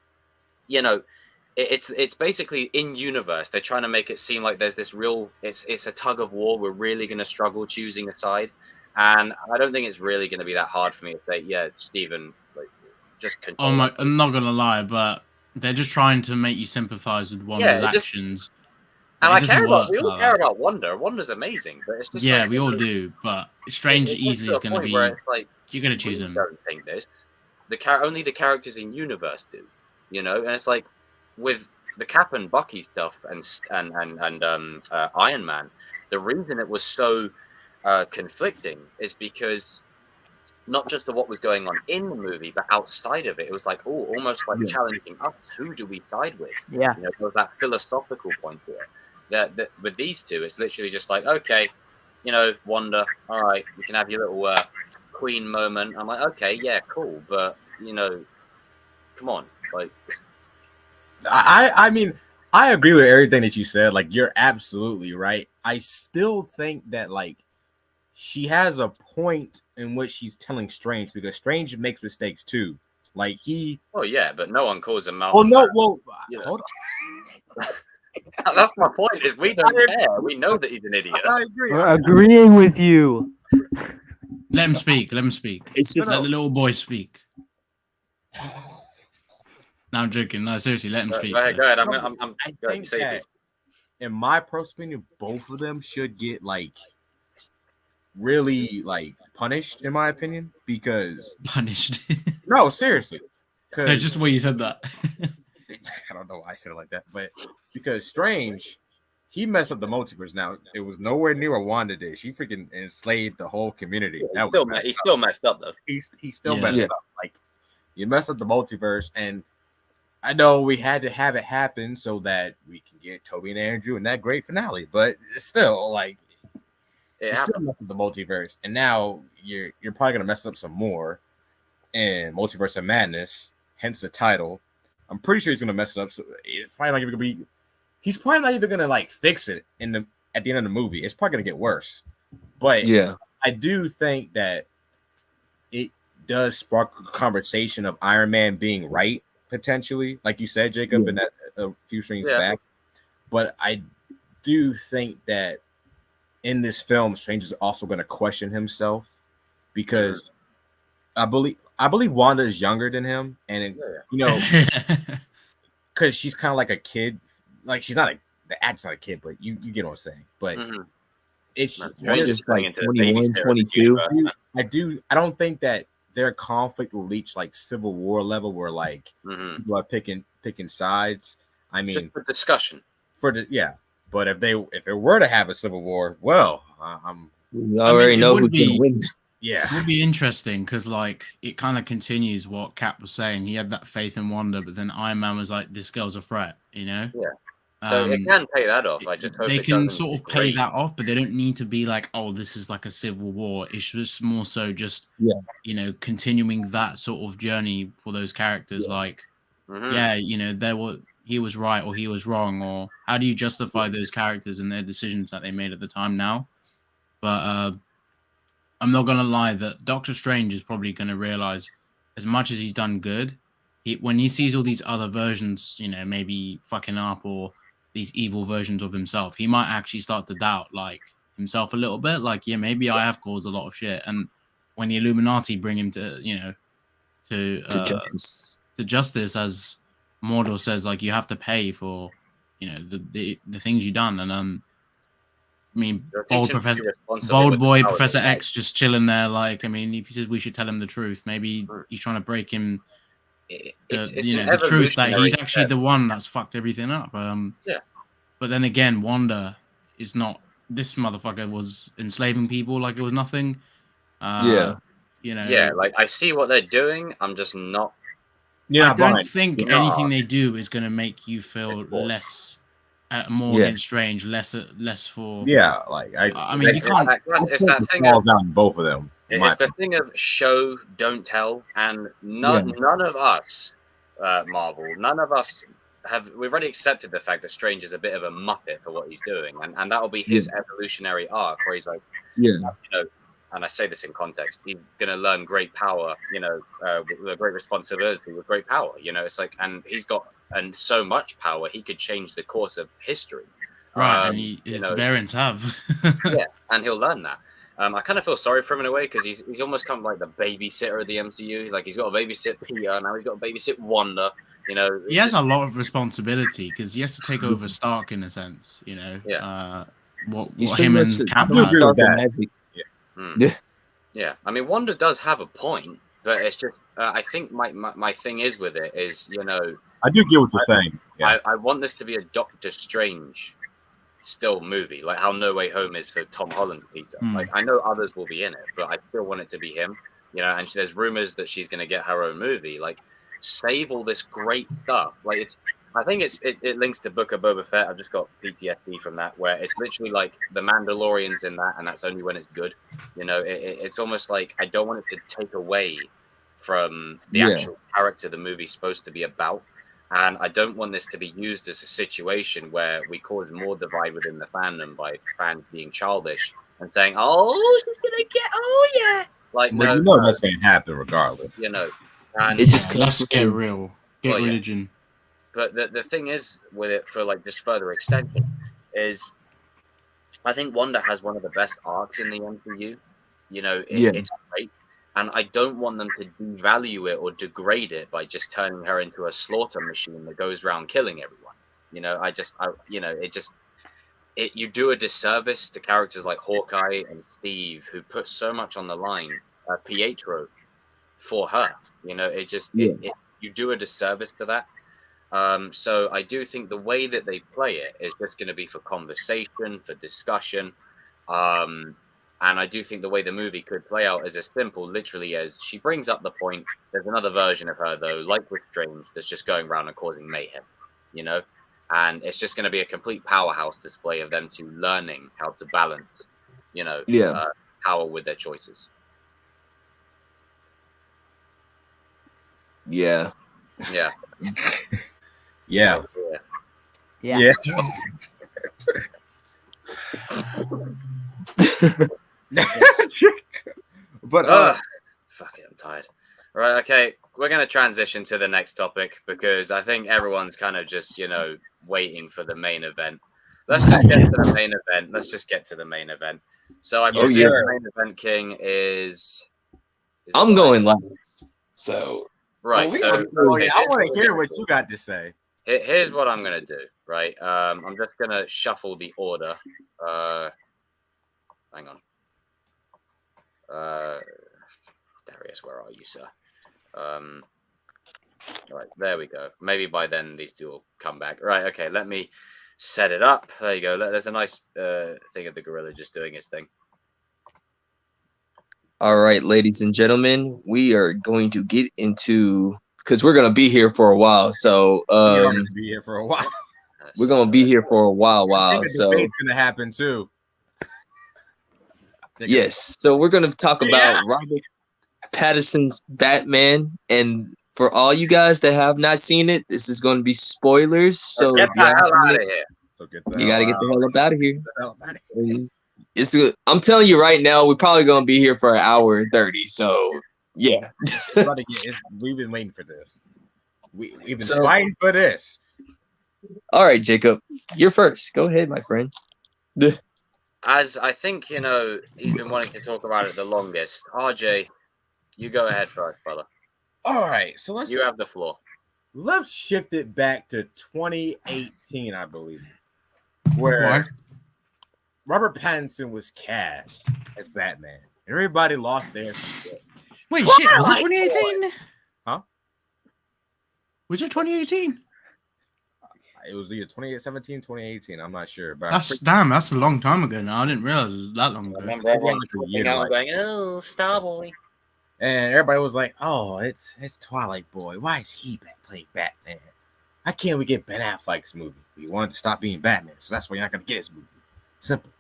it's basically in universe. They're trying to make it seem like there's this real. It's a tug of war. We're really going to struggle choosing a side, and I don't think it's really going to be that hard for me to say, yeah, Stephen, like, just control. I'm not gonna lie, but they're just trying to make you sympathize with Wanda's actions. And we all care about Wanda. Wanda's amazing, but it's just we all do. But Strange easily is going to be. Where it's like, you're going to choose him. Don't think this. Only the characters in universe do, and it's like with the Cap and Bucky stuff and Iron Man. The reason it was so conflicting is because not just of what was going on in the movie, but outside of it. It was like, almost like challenging us. Who do we side with? Yeah. There was that philosophical point to it. That with these two, it's literally just like, okay, Wanda, all right, you can have your little queen moment. I'm like, okay, yeah, cool, but come on, like. I mean, I agree with everything that you said. Like, you're absolutely right. I still think that, like, she has a point in which she's telling Strange, because Strange makes mistakes too. Like, he. Oh yeah, but no one calls him out. Oh no, well, hold on. That's my point. Is we don't care. We know that he's an idiot. I agree. We're agreeing with you. Let him speak. Let the little boy speak. No, I'm joking. No, seriously, let him speak. Go ahead. I think that, in my personal opinion, both of them should get really punished, in my opinion, because punished. No, seriously. No, just the way you said that. I don't know why I said it like that, but because Strange, he messed up the multiverse. Now, it was nowhere near what Wanda did. She freaking enslaved the whole community. He's still messed up though. He's still messed up. Like, you messed up the multiverse, and I know we had to have it happen so that we can get Toby and Andrew in that great finale, but it's still you still messed up the multiverse, and now you're probably gonna mess up some more in Multiverse of Madness, hence the title. I'm pretty sure he's gonna mess it up. So it's probably not even gonna be. He's probably not even gonna fix it at the end of the movie. It's probably gonna get worse. But I do think that it does spark a conversation of Iron Man being right, potentially, like you said, Jacob, in that a few streams back. But I do think that in this film, Strange is also going to question himself, because I believe Wanda is younger than him, and because she's kind of like a kid. Like, she's not the actor's not a kid, but you get what I'm saying. But it's just like 21, 22. I don't think that their conflict will reach Civil War level, where people are picking sides. I mean, just for discussion. But if it were to have a Civil War, well, we already know who's gonna win. Yeah, it would be interesting, because it kind of continues what Cap was saying. He had that faith in Wanda, but then Iron Man was like, "This girl's a threat," Yeah. So it can pay that off. I just hope they can sort of pay that off, but they don't need to be like, "Oh, this is like a civil war." It's just more so just continuing that sort of journey for those characters. He was right or he was wrong, or how do you justify those characters and their decisions that they made at the time now? But I'm not gonna lie that Doctor Strange is probably gonna realize, as much as he's done good, when he sees all these other versions, maybe fucking up, or these evil versions of himself, he might actually start to doubt himself a little bit. Maybe I have caused a lot of shit. And when the Illuminati bring him to justice, as Mordor says, you have to pay for the things you've done. And I mean, bold boy Professor X just chilling there. If he says we should tell him the truth, maybe he's trying to break him. The truth that he's actually the one that's fucked everything up. But then again, Wanda is not. This motherfucker was enslaving people like it was nothing. You know. Yeah, like I see what they're doing. I'm just not. You're I not don't buying. think You're not. anything they do is going to make you feel It's forced. less, more Yeah. against Strange, less for. Yeah, like I mean, you can't. It's that thing falls of out in both of them. it's the thing of show don't tell, and none of us, Marvel, none of us we've already accepted the fact that Strange is a bit of a muppet for what he's doing, and that'll be his evolutionary arc where he's like, Yeah. you know, and I say this in context, he's gonna learn great power, you know, with a great responsibility with great power, you know. It's like, and he's got so much power he could change the course of history. Right, and his variants have. Yeah, and he'll learn that. I kind of feel sorry for him in a way because he's almost kind of like the babysitter of the MCU. Like he's got to babysit Peter, now he's got to babysit Wanda. You know, He has a lot of responsibility because he has to take over Stark in a sense. You know, what him and Cap have. Yeah. I mean, Wanda does have a point, but it's just I think my thing is with it is, you know, I do get what you're saying. Yeah. I want this to be a Doctor Strange still movie, like how No Way Home is for Tom Holland Peter. Like I know others will be in it, but I still want it to be him, you know. And there's rumors that she's going to get her own movie. Like, save all this great stuff. Like I think it links to Book of Boba Fett. I've just got PTSD from that, where it's literally like the Mandalorian's in that, and that's only when it's good. You know, it's almost like I don't want it to take away from the actual character the movie's supposed to be about. And I don't want this to be used as a situation where we cause more divide within the fandom by fans being childish and saying, "Oh, she's gonna get, oh yeah," like well, you know that's gonna happen regardless. You know, and it just let's get real, get religion. But the thing is with it, for like just further extension, is I think Wanda has one of the best arcs in the MCU. You know, it's great. And I don't want them to devalue it or degrade it by just turning her into a slaughter machine that goes around killing everyone. You know, you do a disservice to characters like Hawkeye and Steve, who put so much on the line, Pietro, for her. You know, you do a disservice to that. So I do think the way that they play it is just going to be for conversation, for discussion. And I do think the way the movie could play out is as simple, literally, as she brings up the point. There's another version of her, though, like with Strange, that's just going around and causing mayhem, you know? And it's just going to be a complete powerhouse display of them two learning how to balance, you know, power with their choices. Yeah. Yeah. Yeah. Yeah. But fuck it, I'm tired. Right, okay, we're gonna transition to the next topic because I think everyone's kind of just, you know, waiting for the main event. Let's just get to the main event. So I presume the main event, King, is I'm going last. So right. I want to hear what you got to say. Here's what I'm gonna do. Right, I'm just gonna shuffle the order. Hang on. Darius, where are you, sir? All right, there we go. Maybe by then these two will come back. Right, okay, let me set it up. There you go. There's a nice thing of the gorilla just doing his thing. All right, ladies and gentlemen, we are going to get into, because we're going to be here for a while. So we're going to be here for a while. We're going to be here for a while. So it's going to happen too. Yes. So we're going to talk about Robert Pattinson's Batman. And for all you guys that have not seen it, this is going to be spoilers. So get the hell out of here. You got to get the hell up out of here. It's good. I'm telling you right now, we're probably going to be here for an hour and 30. So, yeah. We've been waiting for this. We've been fighting for this. All right, Jacob, you're first. Go ahead, my friend. As I think, you know, he's been wanting to talk about it the longest. RJ, you go ahead first, brother. All right, so you have the floor. Let's shift it back to 2018, I believe, where Robert Pattinson was cast as Batman. Everybody lost their shit. Wait, shit, was it 2018? Huh? Was it 2018? It was either 2017, 2018. I'm not sure. But that's a long time ago now. I didn't realize it was that long ago. I remember everyone going, oh, Starboy. And everybody was like, "Oh, it's Twilight Boy. Why is he playing Batman? Why can't we get Ben Affleck's movie? We wanted to stop being Batman, so that's why you're not gonna get his movie. Simple."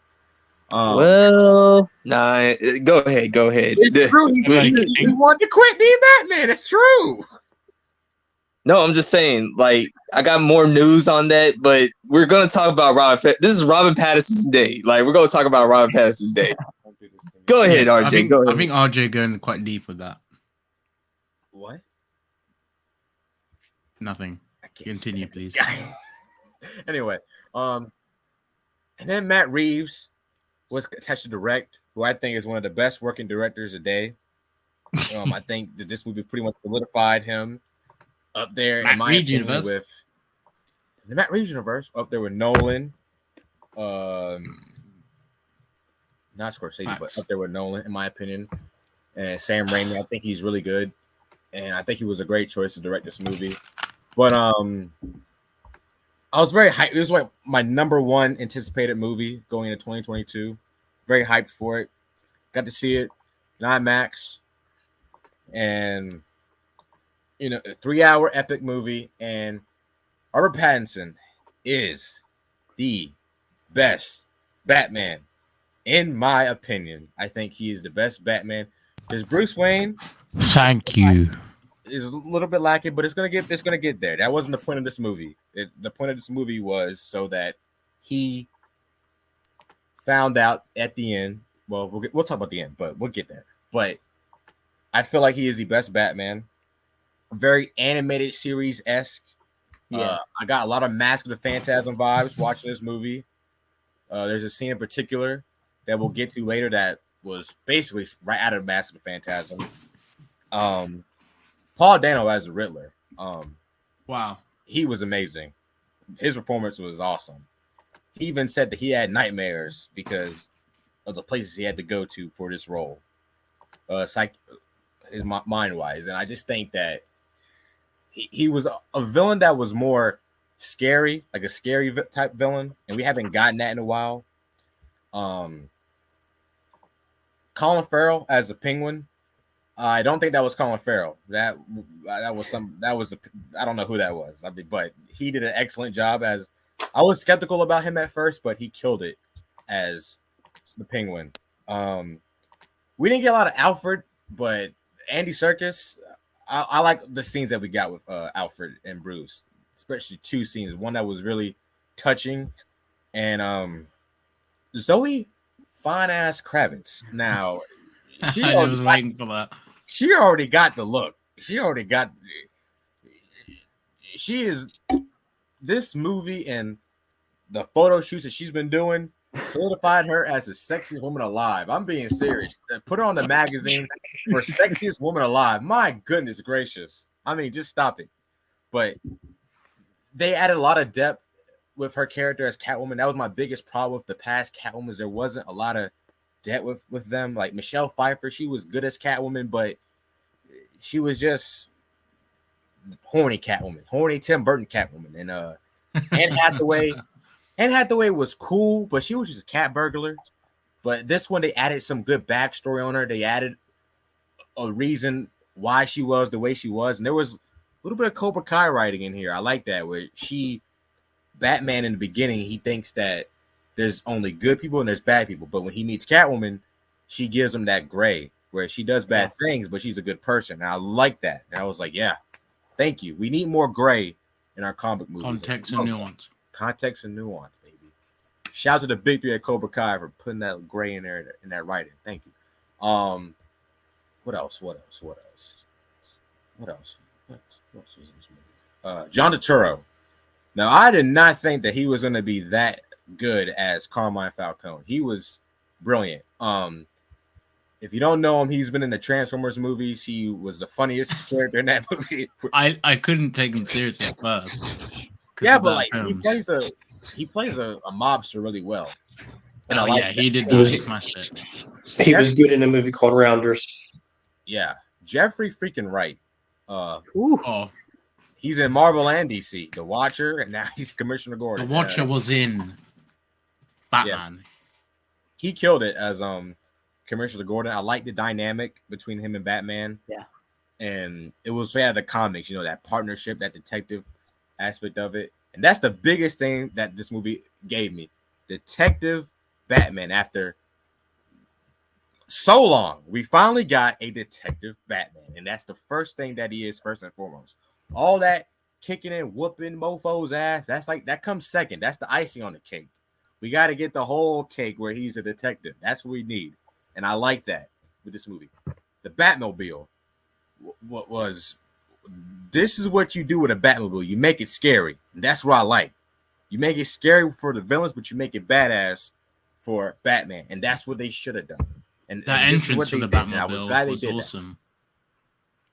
Well, nah, go ahead. It's true. He wanted to quit being Batman. It's true. No, I'm just saying, like, I got more news on that, but we're gonna talk about Robin. This is Robin Pattinson's day. Like, we're gonna talk about Robin Pattinson's day. Go ahead, RJ. I think RJ going quite deep with that. What? Nothing. Continue, please. Anyway, and then Matt Reeves was attached to direct, who I think is one of the best working directors today. I think that this movie pretty much solidified him up there in my opinion with the Matt Reeves universe, up there with Nolan, not Scorsese, but up there with Nolan in my opinion, and Sam Raimi. I think he's really good, and I think he was a great choice to direct this movie. But I was very hyped. It was like my number one anticipated movie going into 2022. Very hyped for it. Got to see it in IMAX, and a 3-hour epic movie. And Robert Pattinson is the best Batman, in my opinion. I think he is the best Batman. There's Bruce Wayne. Thank you. Is a little bit lacking, but it's gonna get there. That wasn't the point of this movie. The point of this movie was so that he found out at the end. Well, we'll talk about the end, but we'll get there. But I feel like he is the best Batman. Very animated series-esque. Yeah, I got a lot of Mask of the Phantasm vibes watching this movie. There's a scene in particular that we'll get to later that was basically right out of Mask of the Phantasm. Paul Dano as the Riddler. Wow. He was amazing. His performance was awesome. He even said that he had nightmares because of the places he had to go to for this role. His mind-wise. And I just think that he was a villain that was more scary, like a scary type villain. And we haven't gotten that in a while. Colin Farrell as the Penguin. I don't think that was Colin Farrell. That was I don't know who that was. But he did an excellent job as I was skeptical about him at first, but he killed it as the Penguin. We didn't get a lot of Alfred, but Andy Serkis, I like the scenes that we got with Alfred and Bruce, especially two scenes. One that was really touching, and Zoe fine ass Kravitz. Now I was waiting for that. She already got the look. She is this movie and the photo shoots that she's been doing solidified her as the sexiest woman alive. I'm being serious. Put her on the magazine for sexiest woman alive. My goodness gracious. I mean, just stop it. But they added a lot of depth with her character as Catwoman. That was my biggest problem with the past Catwoman. There wasn't a lot of depth with them. Like Michelle Pfeiffer, she was good as Catwoman, but she was just horny Catwoman, horny Tim Burton Catwoman. And Anne Hathaway was cool, but she was just a cat burglar. But this one, they added some good backstory on her. They added a reason why she was the way she was, and there was a little bit of Kopc writing in here. I like that, where Batman in the beginning, he thinks that there's only good people and there's bad people. But when he meets Catwoman, she gives him that gray where she does bad things, but she's a good person. And I like that. And I was like, yeah, thank you. We need more gray in our comic movies. Context and nuance. Context and nuance, baby. Shout out to the big three at Kopc for putting that gray in there in that writing. Thank you. What else? What else was in this movie? John Duturo. Now, I did not think that he was going to be that good as Carmine Falcone. He was brilliant. If you don't know him, he's been in the Transformers movies. He was the funniest character in that movie. I couldn't take him seriously at first. Yeah, but like he plays a mobster really well. And he did that. He smashed it. He was good in a movie called Rounders. Yeah, Jeffrey freaking Wright. He's in Marvel and DC, The Watcher, and now he's Commissioner Gordon. The Watcher was in Batman. Yeah. He killed it as Commissioner Gordon. I like the dynamic between him and Batman. Yeah. And it was the comics, that partnership, that detective aspect of it. And that's the biggest thing that this movie gave me. Detective Batman. After so long, we finally got a detective Batman. And that's the first thing that he is, first and foremost. All that kicking and whooping mofo's ass, that comes second. That's the icing on the cake. We got to get the whole cake where he's a detective. That's what we need. And I like that with this movie. The Batmobile. This is what you do with a Batmobile. You make it scary. And that's what I like. You make it scary for the villains, but you make it badass for Batman. And that's what they should have done. And that entrance to the Batmobile I was glad they did awesome.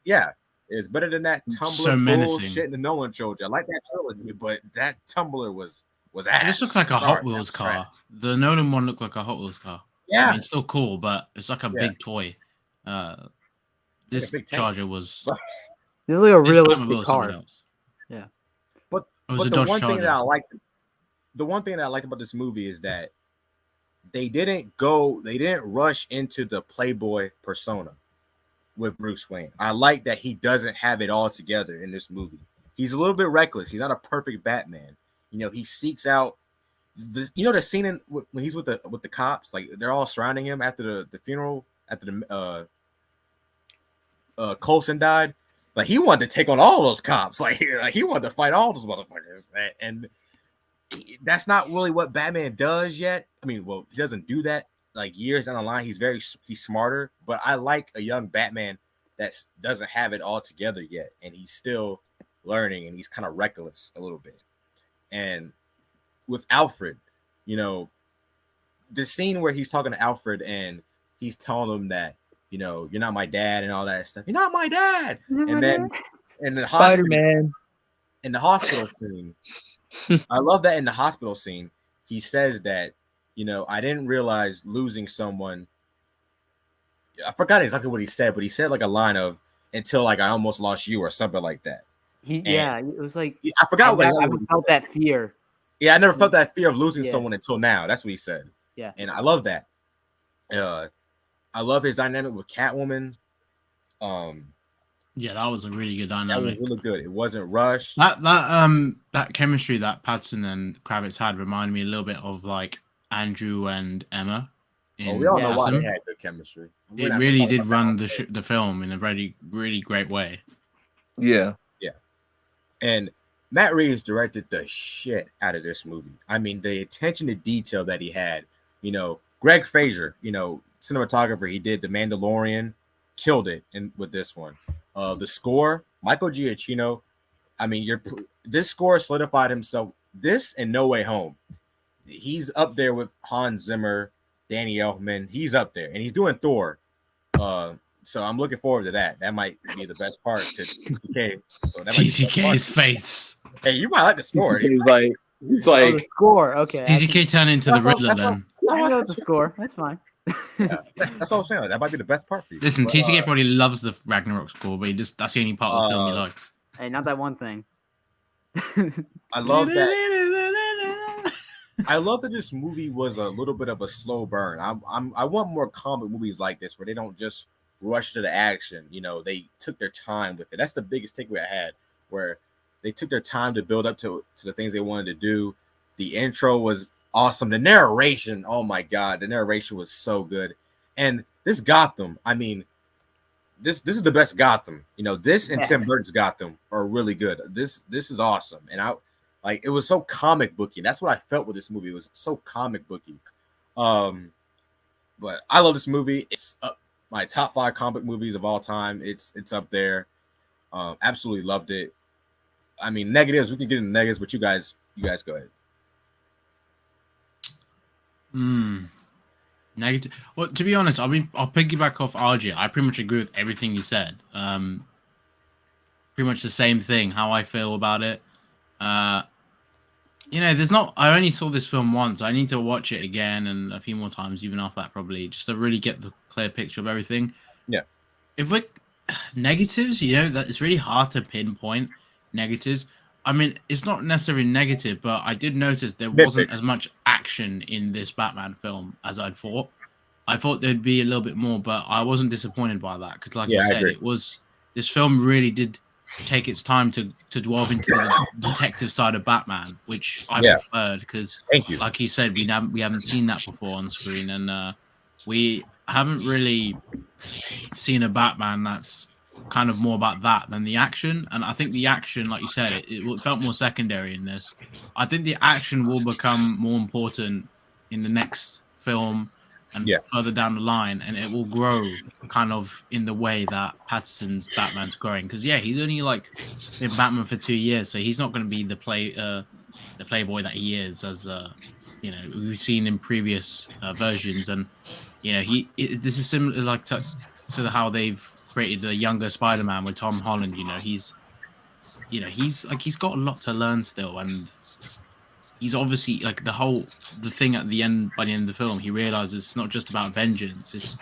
That. Yeah. It's better than that tumbler bullshit in the Nolan trilogy. I like that trilogy, but that tumbler was ass. This looks like a Hot Wheels car. Trash. The Nolan one looked like a Hot Wheels car. Yeah. I mean, it's still cool, but it's like a big toy. This Charger was... This is like a realistic car. Yeah. But the one thing that I like... The one thing that I like about this movie is that they didn't rush into the Playboy persona with Bruce Wayne. I like that he doesn't have it all together in this movie. He's a little bit reckless. He's not a perfect Batman. He seeks out this, the scene when he's with the cops, like they're all surrounding him after the funeral, after the Coulson died. Like he wanted to take on all those cops. Like he wanted to fight all those motherfuckers. And that's not really what Batman does yet. I mean, well, he doesn't do that. Like years down the line, he's smarter, but I like a young Batman that doesn't have it all together yet, and he's still learning, and he's kind of reckless a little bit. And with Alfred, the scene where he's talking to Alfred and he's telling him that, you're not my dad and all that stuff. You're not my dad. And then in the Spider-Man, in the hospital scene, I love that in the hospital scene, he says that, I didn't realize losing someone. I forgot exactly what he said, but he said like a line of until like I almost lost you or something like that. It was like I forgot I felt that fear. Yeah, I never felt that fear of losing someone until now. That's what he said. Yeah, and I love that. I love his dynamic with Catwoman. Yeah, that was a really good dynamic. That was really good. It wasn't rushed. That chemistry that Pattinson and Kravitz had reminded me a little bit of like Andrew and Emma. We all know why they had good chemistry. It really did run the film in a really, really great way. Yeah. Yeah. And Matt Reeves directed the shit out of this movie. I mean, the attention to detail that he had. Greg Fraser, cinematographer, he did The Mandalorian, killed it with this one. The score, Michael Giacchino. I mean, this score solidified himself. This and No Way Home. He's up there with Hans Zimmer, Danny Elfman. He's up there, and he's doing Thor. So I'm looking forward to that. That might be the best part to TCK. So TCK's face. Hey, you might like the score. He's like the score. Okay. TCK turned into the Riddler then. I know the score. That's fine. Yeah, that's what I'm saying. That might be the best part for you. Listen, TCK probably loves the Ragnarok score, but that's the only part of the film he likes. Hey, not that one thing. I love that. I love that this movie was a little bit of a slow burn. I want more comic movies like this where they don't just rush to the action. They took their time with it. That's the biggest takeaway I had, where they took their time to build up to the things they wanted to do. The intro was awesome. The narration, oh my God, the narration was so good. And this Gotham, I mean, this is the best Gotham. This and Tim Burton's Gotham are really good. This is awesome. And it was so comic booky. That's what I felt with this movie. It was so comic booky. But I love this movie. It's my top 5 comic movies of all time. It's up there. Absolutely loved it. I mean, negatives, we can get into negatives, but you guys go ahead. Negative. Well, to be honest, I'll piggyback off RJ. I pretty much agree with everything you said. Pretty much the same thing. How I feel about it. There's not. I only saw this film once. I need to watch it again and a few more times, even after that, probably, just to really get the clear picture of everything. Yeah. If we're negatives, that it's really hard to pinpoint negatives. I mean, it's not necessarily negative, but I did notice there wasn't as much action in this Batman film as I'd thought. I thought there'd be a little bit more, but I wasn't disappointed by that because, like Yeah, you I said, agree. this film really did take its time to delve into the detective side of Batman, which I preferred because, Thank you. like you said, we haven't seen that before on screen, and we haven't really seen a Batman that's kind of more about that than the action. And I think the action, like you said, it felt more secondary in this. I think the action will become more important in the next film and further down the line, and it will grow kind of in the way that Pattinson's Batman's growing. Because he's only like been Batman for 2 years, so he's not going to be the playboy that he is, as we've seen in previous versions. And this is similar like to how they've created the younger Spider-Man with Tom Holland. He's got a lot to learn still, and he's obviously like the thing at the end. By the end of the film, he realizes it's not just about vengeance.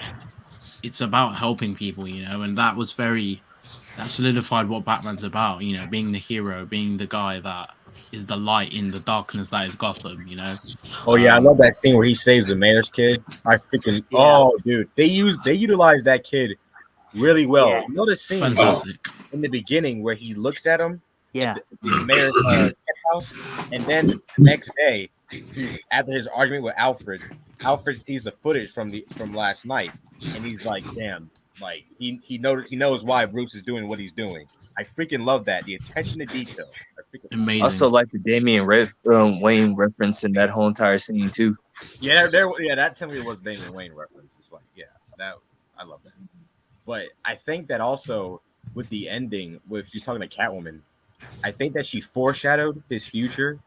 It's about helping people, and that solidified what Batman's about. Being the hero, being the guy that is the light in the darkness that is Gotham. Oh yeah, I love that scene where he saves the mayor's kid. Dude, they utilize that kid really well. Yes. You know the scene Fantastic. in the beginning where he looks at him, Yeah. the mayor's house, and then the next day, he's after his argument with Alfred. Alfred sees the footage from last night, and he's like, "Damn!" Like he knows why Bruce is doing what he's doing. I freaking love that, the attention to detail. Amazing. Also, like the Damian Wayne reference in that whole entire scene too. Yeah, that to me was Damian Wayne reference. It's like, that I love that. But I think that also with the ending, with he's talking to Catwoman, I think that she foreshadowed his future,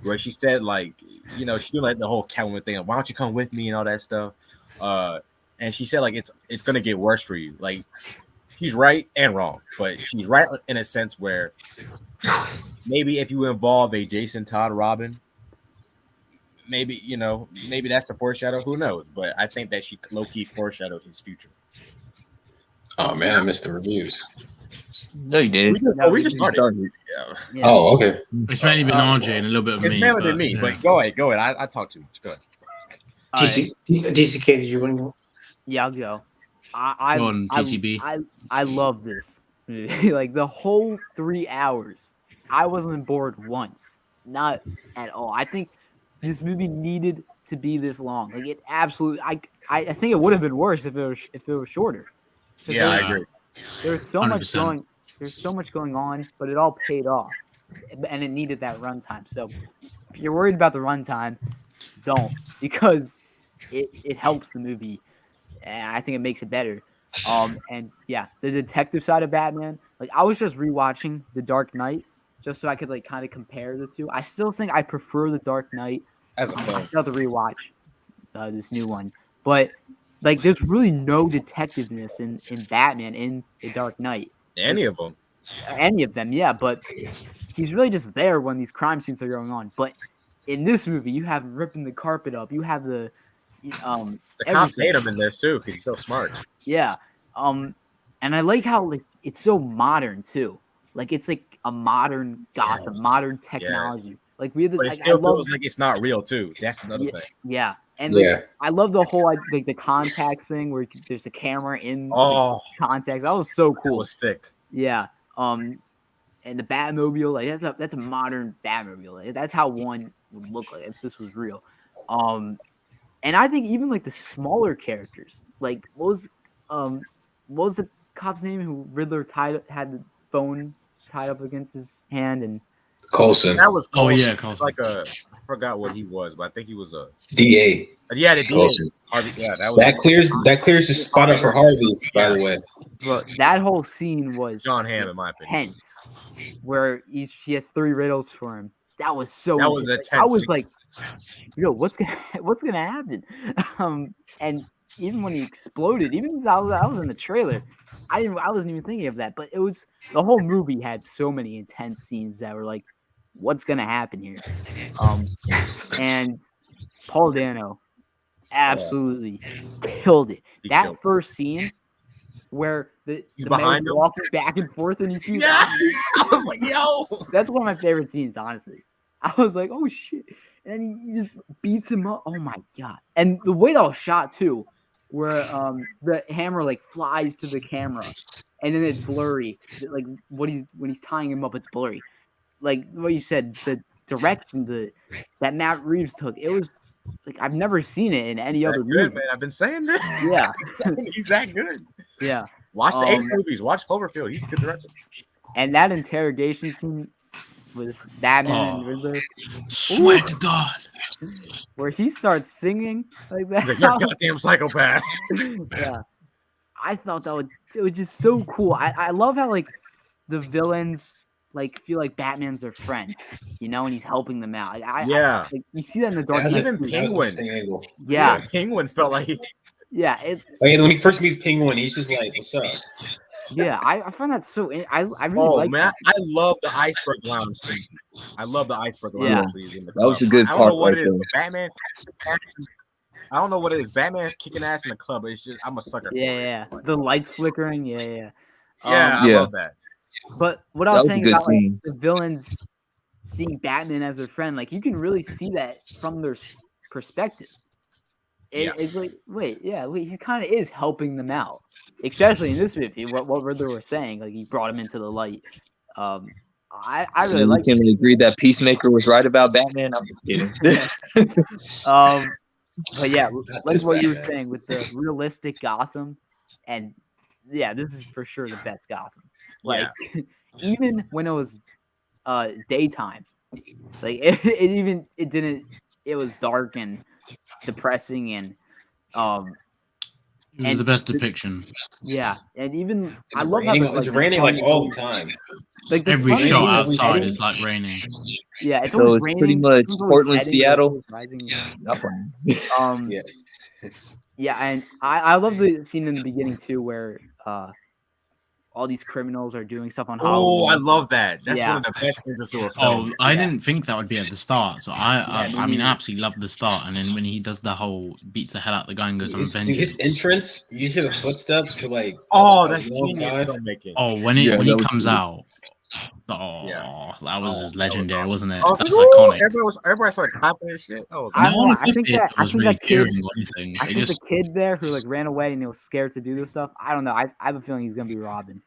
where she said like, she's doing like the whole Catwoman thing. Why don't you come with me and all that stuff? And she said like it's gonna get worse for you. Like she's right and wrong, but she's right in a sense where maybe if you involve a Jason Todd Robin, maybe that's a foreshadow. Who knows? But I think that she low-key foreshadowed his future. Oh man, I missed the reviews. No, you didn't. We just started. Yeah. Oh, okay. It's mainly been RJ and a little bit of it's me. It's mainly been me, but go ahead. I talk too much. Go ahead. DCK, did you want to go? Yeah, I'll go. Go on, TCB. I love this movie. Like the whole 3 hours, I wasn't bored once, not at all. I think this movie needed to be this long. Like it absolutely. I think it would have been worse if it was shorter. Yeah, I agree. There's so 100%. There's so much going on, but it all paid off, and it needed that runtime. So if you're worried about the runtime, don't, because it helps the movie. And I think it makes it better. And yeah, the detective side of Batman, like I was just rewatching The Dark Knight just so I could like kind of compare the two. I still think I prefer The Dark Knight. As a film. I still have to rewatch this new one, but like there's really no detectiveness in Batman in The Dark Knight. Any of them, yeah. But he's really just there when these crime scenes are going on. But in this movie, you have him ripping the carpet up. You have the cops hate him in this too because he's so smart. Yeah. And I like how like it's so modern too. Like it's like a modern Gotham, modern technology. Yes. Like we have, but it still feels like it's not real too. That's another thing. Yeah. And like, I love the whole like the contacts thing where there's a camera in contacts. That was so cool. That was sick. Yeah. And the Batmobile, like that's a modern Batmobile. Like, that's how one would look like if this was real. And I think even like the smaller characters, like what was the cop's name who Riddler had the phone tied up against his hand, and Colson. That was Colson. Oh yeah, Colson. Like I forgot what he was, but I think he was a DA. Yeah, the DA. Colson. Harvey, yeah, that clears the spot up for Harvey. By the way, but that whole scene was John Hamm, in my opinion, tense. Where she has 3 riddles for him. That was so. That was intense. I was like, yo, what's gonna happen? And even when he exploded, even as I was in the trailer, I wasn't even thinking of that. But it was the whole movie had so many intense scenes that were like, what's gonna happen here? And Paul Dano absolutely killed it. That first scene where the man walking back and forth and you see I was like, yo, that's one of my favorite scenes, honestly. I was like, oh shit. And he just beats him up. Oh my god. And the way that was shot too, where the hammer like flies to the camera, and then it's blurry. Like when he's tying him up, it's blurry. Like what you said, the direction that Matt Reeves took, it's like I've never seen it in any other Good, movie. man. I've been saying that. Yeah. He's that good. Yeah. Watch the Ace movies. Watch Cloverfield. He's a good director. And that interrogation scene with Batman and Riddler, Swear to God. where he starts singing like that. He's like, you're a goddamn psychopath. Yeah. I thought it was just so cool. I love how like the villains like feel like Batman's their friend, and he's helping them out. Yeah. Like, you see that in the Dark Knight. Even Penguin. Yeah. Penguin felt like Yeah. when he first meets Penguin, he's just like, "What's up?" Yeah, I find that so. I really like man, that. I love the iceberg lounge scene. I love the iceberg lounge scene in the club. That was a good I don't part know what right it is. there. Batman. I don't know what it is. Batman kicking ass in the club. It's just I'm a sucker. For Yeah. it. The lights flickering. Yeah. I Yeah. love that. But what I That was was a saying good about like, scene. the villains seeing Batman as their friend, like you can really see that from their perspective. It's like, wait, he kind of is helping them out, especially in this movie. What Riddler was saying, like he brought him into the light. I So really like. Can we agree that Peacemaker was right about Batman? I'm just kidding. But yeah, like what you were saying with the realistic Gotham, and yeah, this is for sure the best Gotham. Like even when it was daytime, like it was dark and depressing and It was the best depiction. Yeah, and even It's I love raining, how it's the raining sun like all is the time. like the Every sun shot always outside setting. is like raining. Yeah, it's So always it's raining, pretty much sun's always Portland, setting, Seattle. always rising. Not playing. Yeah, and I love the scene in the beginning too, where all these criminals are doing stuff on Oh, Halloween. I love that. That's Yeah. one of the best things to a film. Oh, I didn't think that would be at the start. So I me mean, I neither. absolutely love the start, and then when he does the whole beats the hell out the guy and goes on His vengeance. entrance, you hear the footsteps for like Oh, a that's long genius time. filmmaking. Oh, when Yeah, he that was comes good. out. That was just legendary, wasn't it? I was That's like, "Ooh," iconic. everybody started clapping and shit. I was I like, don't know. one I think fifth that was really kid. cheering or anything. I They think just the kid there who like ran away and he was scared to do this stuff. I don't know. I have a feeling he's gonna be Robin.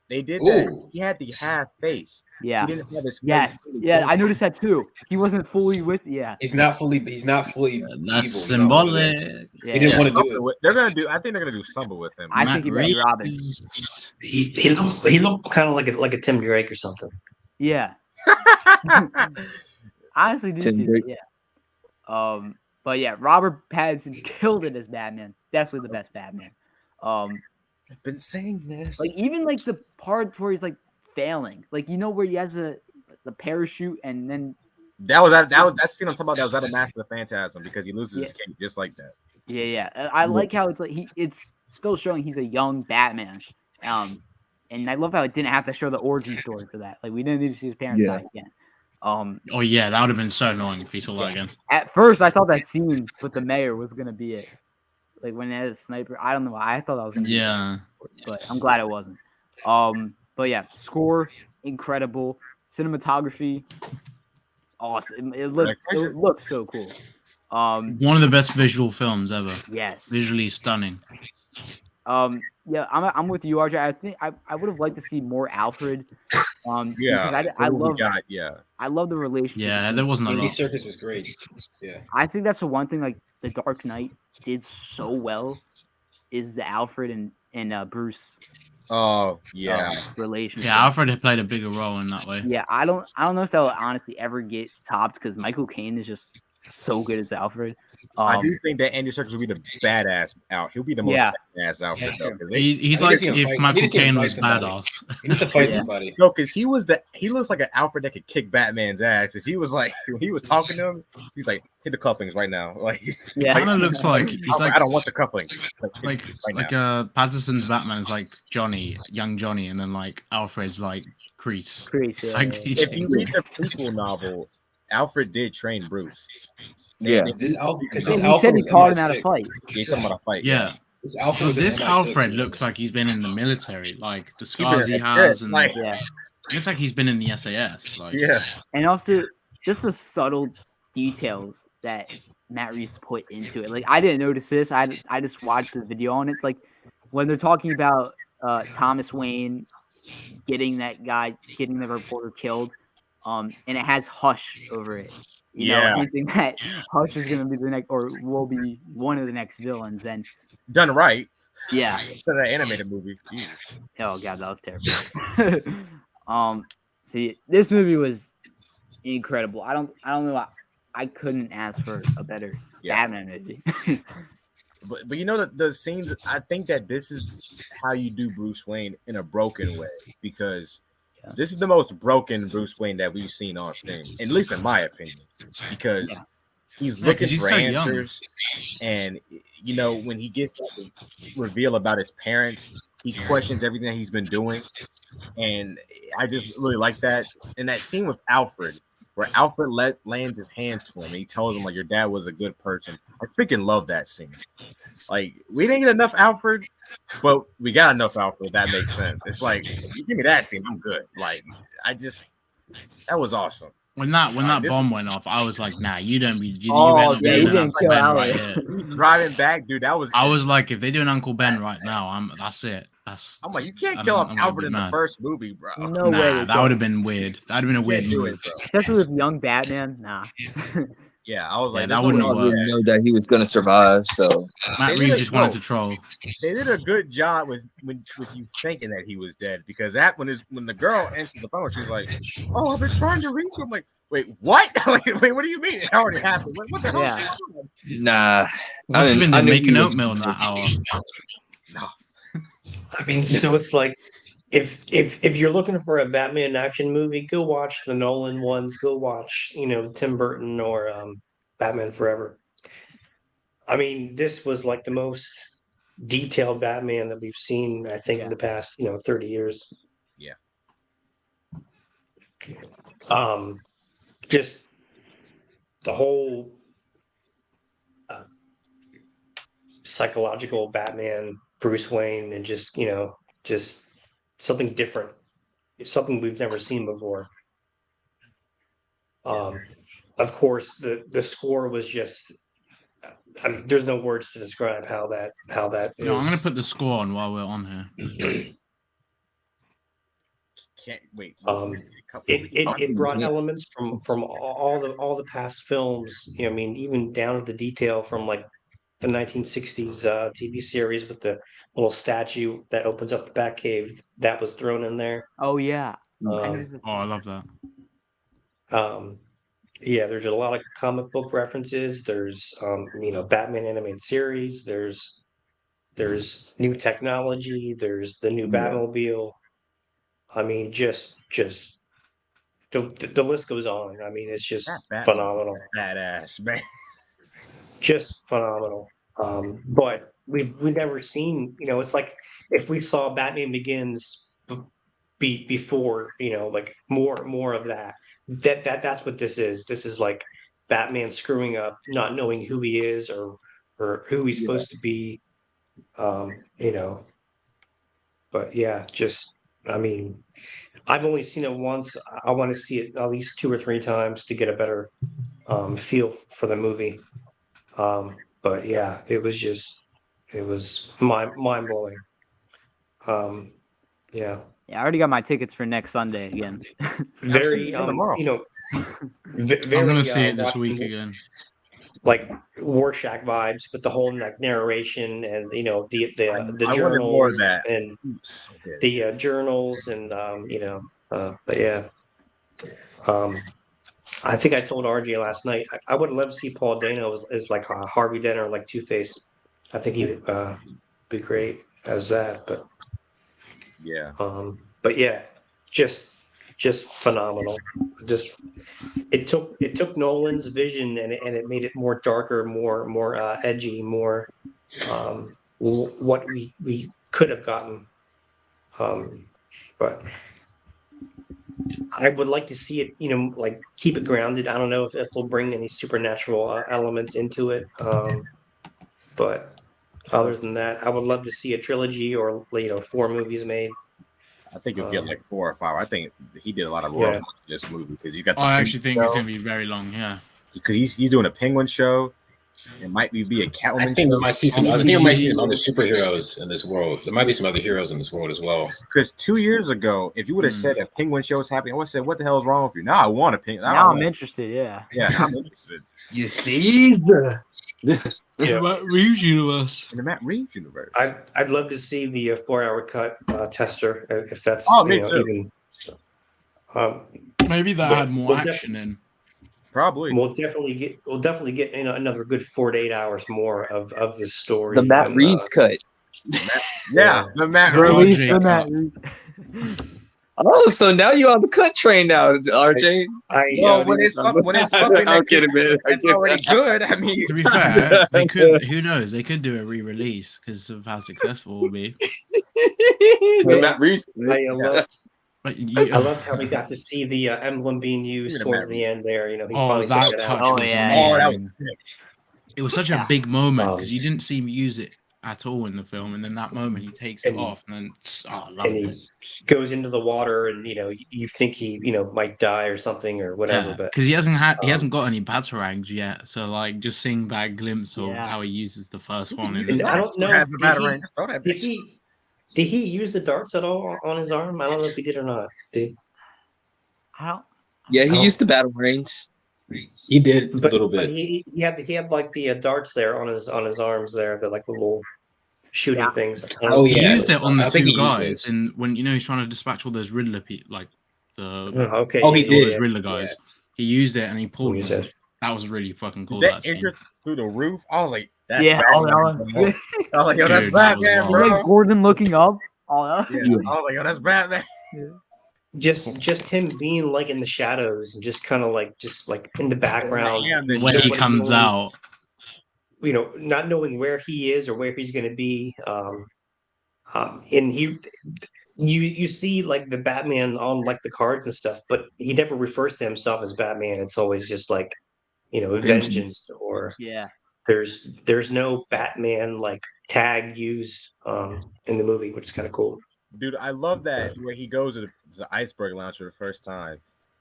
they did that. Ooh. He had the half face. Yeah. He didn't have his face. Yes. fully Yeah. I painted. noticed that too. He wasn't fully with. Yeah. He's not fully that's evil. You know, symbolic. Yeah. He didn't want to do Something it. with- they're gonna do. I think they're gonna do something with him. I think he might be Robin. Reeves. He looked kind of like a Tim Drake or something. Yeah. Honestly, do Tim see Drake. that. Yeah. But yeah, Robert Pattinson killed it as Batman. Definitely the best Batman. I've been saying this. Like even like the part where he's like failing, like where he has the parachute and then that scene I'm talking about. That was out of Master of the Phantasm because he loses his cape just like that. yeah. I like how it's like it's still showing he's a young Batman. And I love how it didn't have to show the origin story for that. Like we didn't need to see his parents die again. Oh yeah, that would have been so annoying if he saw that again. At first, I thought that scene with the mayor was gonna be it. Like when they had a sniper, I don't know why I thought that was gonna be it, but I'm glad it wasn't. But yeah, score incredible, cinematography awesome. It looks so cool. One of the best visual films ever. Yes, Visually stunning. Yeah, I'm with you, RJ. I think I would have liked to see more Alfred. Yeah, I love yeah. I love the relationship. Yeah, there wasn't a Andy lot. Serkis was great. Yeah, I think that's the one thing like the Dark Knight did so well is the Alfred and Bruce. Oh yeah, relationship. Yeah, Alfred had played a bigger role in that way. Yeah, I don't know if that will honestly ever get topped because Michael Caine is just so good as Alfred. I do think that Andy Serkis will be the badass out. He'll be the most badass Alfred though. He's like if Michael Caine was badass. He needs to fight somebody. No, because he looks like an Alfred that could kick Batman's ass. Cause he was like when he was talking to him, he's like, hit the cufflinks right now. Like kind of looks like he's like I don't want the cufflinks. Patterson's Batman is like young Johnny, and then like Alfred's like Crease. It's like if you read the prequel novel, Alfred did train Bruce. Yeah, he said he taught him how to fight. He taught him how to fight. Yeah. This Alfred looks like he's been in the military, like the scars he has, and like, it looks like he's been in the SAS. Like, yeah, and also just the subtle details that Matt Reeves put into it. Like I didn't notice this. I just watched the video on it. It's like when they're talking about Thomas Wayne getting the reporter killed, and it has Hush over it. You know, hinting that Hush is gonna be the next, or will be one of the next villains. And Done right. yeah, Instead of an animated movie. Jesus. oh god, that was terrible. See, this movie was incredible. I don't know. I couldn't ask for a better Batman movie. But you know that the scenes, I think that this is how you do Bruce Wayne in a broken way, because this is the most broken Bruce Wayne that we've seen on screen, at least in my opinion, because he's looking for answers, and you know when he gets that reveal about his parents, he questions everything that he's been doing, and I just really like that. And that scene with Alfred, where Alfred lands his hand to him and he tells him like your dad was a good person. I freaking love that scene. Like we didn't get enough Alfred, but we got enough Alfred. That makes sense. It's like you give me that scene, I'm good. Like that was awesome. When that bomb went off, I was like, nah, you don't be. You didn't kill Ben Alfred. right here. He's driving back, dude. That was. I was like, if they're doing Uncle Ben right now, that's it. I'm like, you can't kill off Alfred in the first movie, bro. No way. That would have been weird. That would have been a weird move, especially with young Batman. Nah. Yeah, I was like, that wouldn't have worked. Know that he was going to survive, so Matt Reeves just wanted to troll. They did a good job with you thinking that he was dead, because that when the girl answered the phone, she's like, "Oh, I've been trying to reach him." I'm like, wait, what? Wait, what do you mean? It already happened. What the hell? Yeah. Nah, I've been making oatmeal in that hour. No, I mean, so it's like if you're looking for a Batman action movie, go watch the Nolan ones. Go watch, Tim Burton or Batman Forever. I mean, this was like the most detailed Batman that we've seen, I think, in the past, 30 years. Yeah. Just the whole psychological Batman, Bruce Wayne, and just something different, something we've never seen before. Of course, the score was just. I mean, there's no words to describe how that is. No, I'm gonna put the score on while we're on here. Can't wait. It brought elements from all the past films. I mean, even down to the detail from like the 1960s TV series with the little statue that opens up the Batcave that was thrown in there. Oh yeah. I love that. Yeah, there's a lot of comic book references. There's Batman animated series. There's new technology. There's the new Batmobile. I mean, just the list goes on. I mean, it's just phenomenal. Badass, man. Just phenomenal. But we've never seen, it's like if we saw Batman Begins before, like more of that. That's what this is. This is like Batman screwing up, not knowing who he is or who he's supposed to be. But yeah, just I mean, I've only seen it once. I want to see it at least 2 or 3 times to get a better feel for the movie. But yeah, it was mind blowing. Yeah. Yeah, I already got my tickets for next Sunday again. Very, tomorrow. very, I'm gonna see it this week again. Like Rorschach vibes with the whole like narration and the I wanted more of journals that. and So good. the journals and but yeah. I think I told RJ last night I would love to see Paul Dano as like Harvey Dent or like Two-Face. I think he would be great as that, but Yeah. But yeah, just phenomenal. Just it took Nolan's vision and it made it more darker, more edgy, more what we could have gotten. But I would like to see it, like keep it grounded. I don't know if they'll bring any supernatural elements into it. But other than that, I would love to see a trilogy or 4 movies made. I think you'll get like 4 or 5. I think he did a lot of work on this movie because you got. I actually think it's gonna be very long. Yeah, because he's doing a Penguin show. It might be a Catwoman. I think we might see some. I think we might see some other Hopefully. superheroes in this world. There might be some other heroes in this world as well. Because 2 years ago, if you would have said a Penguin show is happening, I would have said, "What the hell is wrong with you?" Now I want a Penguin. Now I'm interested. Yeah. Yeah, I'm interested You see Yeah. Matt Reeves universe. in the Matt Reeves universe. I'd love to see the 4-hour cut tester if that's Me too. even. Maybe that Well- had more well, action in. Probably. We'll definitely get another good 4 to 8 hours more of this story. the Matt and, Reeves cut. Yeah, the Matt Reeves. Release RJ the Matt cut. Reeves. Oh, so now you're on the cut train now, RJ. Well, when it's something I'm that kidding, man. it's already good. I mean, To be fair, they could. Who knows? They could do a re-release because of how successful it will be. The Matt Reeves. I But loved how we got to see the emblem being used Look at towards Matt the end there. You know, he Oh, finally that figured it touch out. was yeah. amazing. oh, that was sick. It was such a big moment Um, because you didn't see him use it at all in the film, and then that moment he takes it And- off, and then I And loved he it. goes into the water, and you think he might die or something or whatever. Yeah, But because he hasn't got any batarangs yet, so like just seeing that glimpse of Yeah. how he uses the first one in And the I don't know. Has a Did he, batarang. Just throw that did bitch. he use the darts at all on his arm? I don't know if he did or not. I don't. Yeah, he Oh. used the battle range. He did a But, little but bit. he had like the darts there on his arms there, the like the little shooting Yeah. things. Oh, He yeah. used it on the I think two he used guys, those. and when he's trying to dispatch all those Riddler like the Okay. Oh, he yeah, all did. those Riddler guys. He used it and he pulled He them. said. That was really fucking cool. That That scene. entrance through the roof, I was like, "That's Yeah. Oh, Batman, that was bro." sick. I was like, "Yo, that's Dude, that was Batman, wild. bro." Like Gordon looking up. Oh, that Yeah. was Yeah. I was like, "Yo, that's Batman." Just him being like in the shadows and just kind of like in the background. Yeah, the When he Nobody comes knowing- out, not knowing where he is or where he's going to be. And you see like the Batman on like the cards and stuff, but he never refers to himself as Batman. It's always just like, vengeance, or yeah. there's no Batman like tag used in the movie, which is kind of cool. Dude, I love that where he goes to the iceberg lounge for the first time,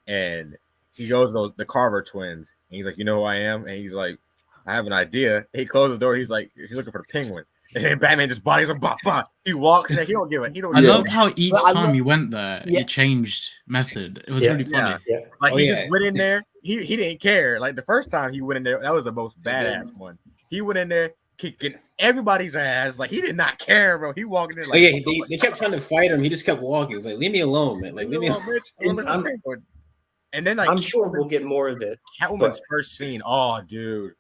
and he goes to the Carver twins, and he's like, "You know who I am?" And he's like, "I have an idea." He closes the door. He's like, he's looking for the Penguin, and then Batman just bodies him. Bah, bah. He walks, and he don't give it. He don't. I give a loved how each But I time love- he went there, Yeah. he changed method. It was Yeah. really funny. Yeah. Like Oh, he yeah. just went in there. He didn't care. Like the first time he went in there, that was the most badass one. He went in there kicking everybody's ass. Like he did not care, bro. He walked in there Oh, like, yeah, they kept trying to fight him. He just kept walking. He's like, leave me alone, man. Like, leave me alone. bitch. I'm looking for Penguin. And then like I'm sure we'll get more of it. Catwoman's first scene. Oh, dude.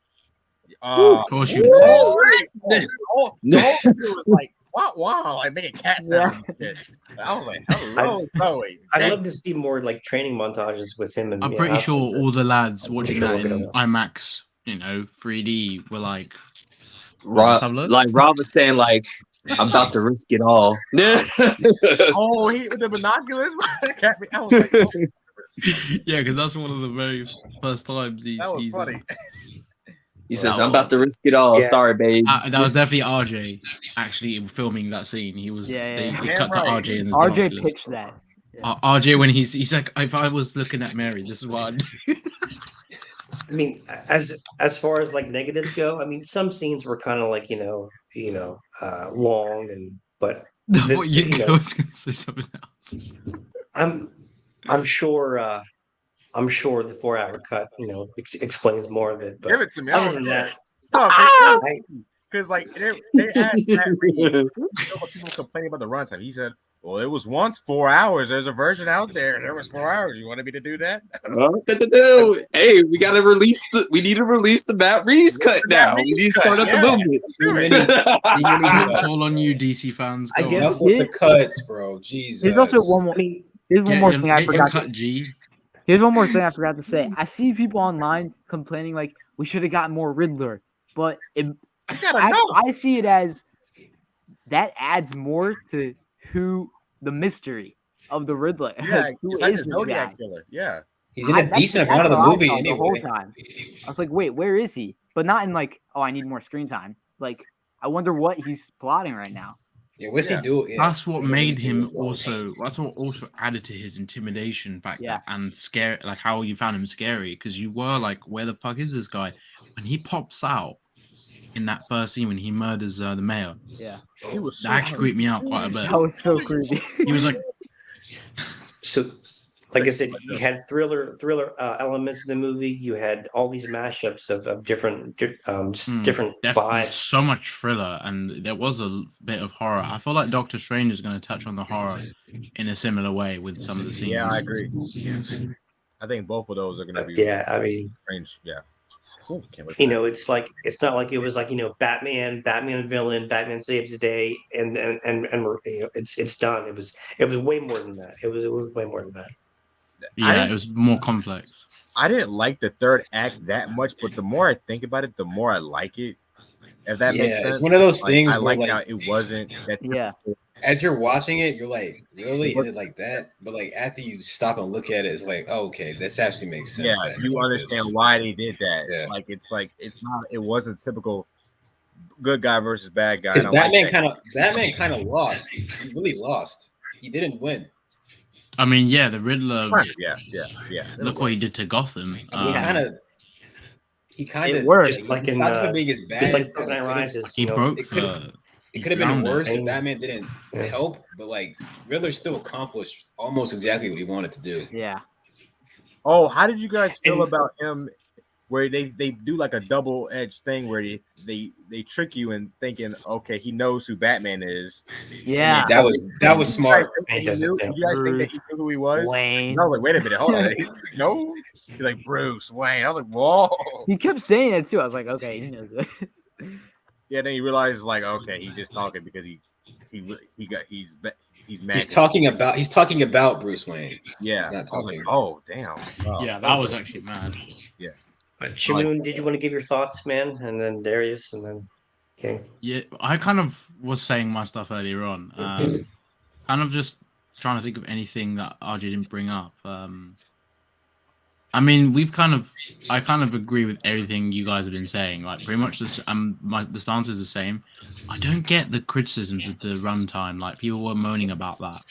Of course you would say that. The whole video was like, wow, like making cat sounds and shit. I was like, hello, Zoe. I'd love to see more like training montages with him. And I'm pretty sure all the lads watching sure that we'll get in them. IMAX, 3D, were like, Rob, have a look. like Rob was saying, like, I'm about to risk it all. Oh, he with the binoculars. I was like, oh, yeah, because that's one of the very first times he's. that was he's funny. He says, I'm about to risk it all. Yeah. Sorry, babe. that was definitely RJ actually filming that scene. He was. Yeah, They yeah. cut Damn to right. RJ in his RJ binoculars. pitched that. RJ when he's like, if I was looking at Mary, this is what I'd do. I mean, as far as like negatives go, I mean, some scenes were kind of like long but What you you know, I was gonna say something else. I'm sure the 4-hour cut explains more of it. But Give it to me. other than that, Because like they asked Matt Reeves, people complaining about the runtime. He said, "Well, it was once 4 hours. There's a version out there. There was 4 hours. You wanted me to do that?" Hey, we gotta release we need to release the Matt Reeves cut now. We need to start up the movement. It's all on you, DC fans. I Go guess- on. Enough with the cuts, bro. Jesus. There's also one more. I mean, Here's one Get more your- thing I get your forgot. cut, G. Here's one more thing I forgot to say. I see people online complaining like we should have gotten more Riddler, but I gotta know. I see it as that adds more to who the mystery of the Riddler. Yeah, Who it's like is the this Zodiac guy? killer. Yeah, He's in a That's- decent that's amount of the what I movie saw the whole anyway. time. I was like, wait, where is he? But not in like, oh, I need more screen time. Like, I wonder what he's plotting right now. Yeah, what's Yeah. he doing? Yeah. That's what I don't know made he's him doing well. also. That's what also added to his intimidation factor Yeah. and scary. Like how you found him scary because you were like, "Where the fuck is this guy?" When he pops out in that first scene when he murders the mayor. Yeah, He was so That actually creeped me out quite a bit. that was so creepy. He was like, So, like I said, you had thriller elements in the movie. You had all these mashups of different different definitely vibes. so much thriller, and there was a bit of horror. I feel like Doctor Strange is going to touch on the horror in a similar way with some of the scenes. Yeah, I agree. I think both of those are going to be Yeah, I mean, strange. Yeah. Ooh, can't wait for you that. know, it's not like it was like, Batman villain, Batman saves the day, and it's done. It was way more than that. It was way more than that. Yeah, it was more complex. I didn't like the third act that much, but the more I think about it, the more I like it. If that makes sense. It's one of those things I where, like how like, it wasn't that. Yeah. as you're watching it, you're like, really? Is it like that? But like after you stop and look at it, it's like, oh, okay, this actually makes sense. Yeah, you understand why they did that. Yeah. Like it's not. It wasn't typical good guy versus bad guy. Because and I like Batman kind of lost. He really lost. He didn't win. I mean, yeah, the Riddler. Yeah. Look what he did to Gotham. He kind of worked. Just like in not for being as bad. just like as Dark Knight Rises. He broke. It could have he been drowned worse it. if Batman didn't help, but like Riddler still accomplished almost exactly what he wanted to do. Yeah. Oh, how did you guys feel about him? Where they do like a double-edged thing where they trick you in thinking, okay, he knows who Batman is. Yeah. That was smart. You guys think that he knew who he was? Wayne. I was like, wait a minute, hold on. He's like, no, he's like Bruce Wayne. I was like, whoa. He kept saying it too. I was like, okay, he knows it. Yeah, then you realize like, okay, he's just talking because he's mad. He's talking about Bruce Wayne. Yeah, He's not I was like, talking. oh damn. Wow. Yeah, that was actually mad. Shamoon, did you want to give your thoughts, man? And then Darius, and then King. Yeah, I kind of was saying my stuff earlier on. Kind of just trying to think of anything that RJ didn't bring up. I mean, I kind of agree with everything you guys have been saying. Like, pretty much the stance is the same. I don't get the criticisms with the runtime. Like, people were moaning about that.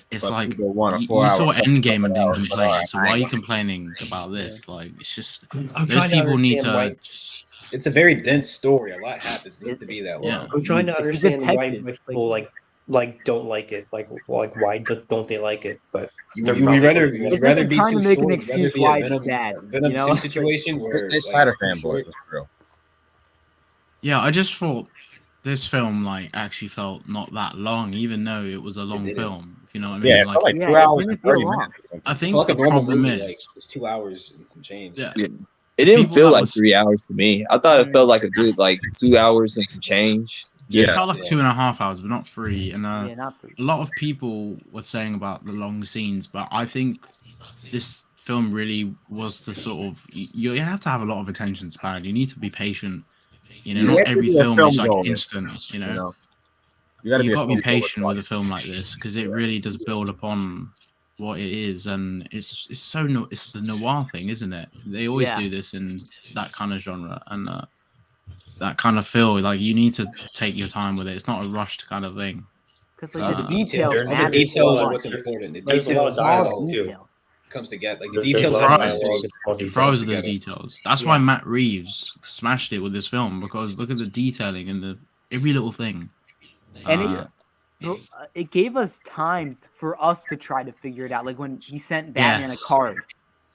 It's But like people want a you 4 saw hour- Endgame and didn't 4 complain. hours. So why are you complaining about this? Like, it's just I'm those trying to people need understand to. why. Just, It's a very dense story. A lot happens. It needs to be that long. Yeah. I'm trying to It's a understand why detective, people like don't like it. Like why don't they like it? But You they're would probably- rather It's rather like be trying too to make an short, rather excuse be why a it's Venom, bad, Venom you know? 2 situation where They're like, Snyder it's too fanboys, short. for real. yeah, I just thought this film like actually felt not that long, even though it was a long didn't. film. If you know what I mean? Yeah, it felt like Yeah, 2 it hours didn't and feel 30 long. minutes. Or something. I I think feel like the a normal problem movie, is, like it's 2 hours and some change. yeah, It didn't People feel that like was- 3 hours to me. I thought it felt like a good 2 hours and some change. it Yeah. felt like Yeah. 2.5 hours, but not 3. And Yeah, not for a lot of people were saying about the long scenes, but I think this film really was the sort of you have to have a lot of attention span. You need to be patient. You know, You not have to every be a film film is like goer, instant. You know, you got to be you've a got to be film goer patient with a film like this because it really does build upon what it is, and it's the noir thing, isn't it? They always Yeah. do this in that kind of genre, and that kind of feel like you need to take your time with it. It's not a rushed kind of thing. because So like the the details, details There- all the matter there's so details are much. what's important. The There's a details lot of of how dialogue, too. Detail. comes together. Like the There's details a of lot how of the Fries. dialogue, story it's all It detailed. throws those together. details. That's Yeah. why Matt Reeves smashed it with this film because look at the detailing and every little thing. And Uh, it gave us time for us to try to figure it out. Like when he sent Batman a Yes. card.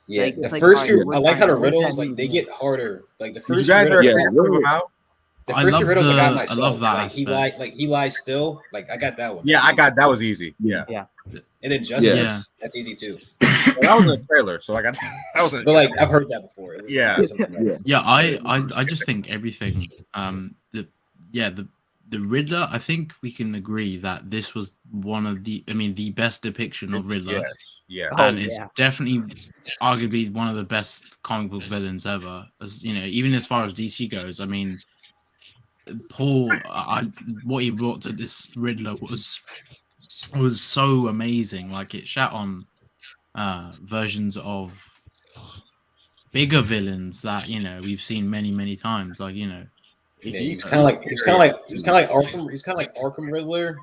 Yeah, Like, the it's like, first alright, few, we're I like how the trying- what does riddles that like they mean? get harder. Like the Did first you guys riddle, ever Yeah, figure some of them out? the I first love few riddles I got the- I myself. love that Like he lies still. Like I got that one. Yeah, I got that was easy. Yeah, And then Justice, Yeah. that's easy too. well, that was in the trailer, so I got that was in the But like I've heard that before. It was Yeah. something like- yeah, I just think everything. The Riddler. I think we can agree that this was the best depiction of Riddler. Yes, yeah. Oh, And it's yeah. definitely arguably one of the best comic book villains ever. As you know, even as far as DC goes, I mean, Paul, what he brought to this Riddler was so amazing. Like it shat on versions of bigger villains that we've seen many times. Like Yeah, he's kind of like Arkham. He's kind of like Arkham Riddler,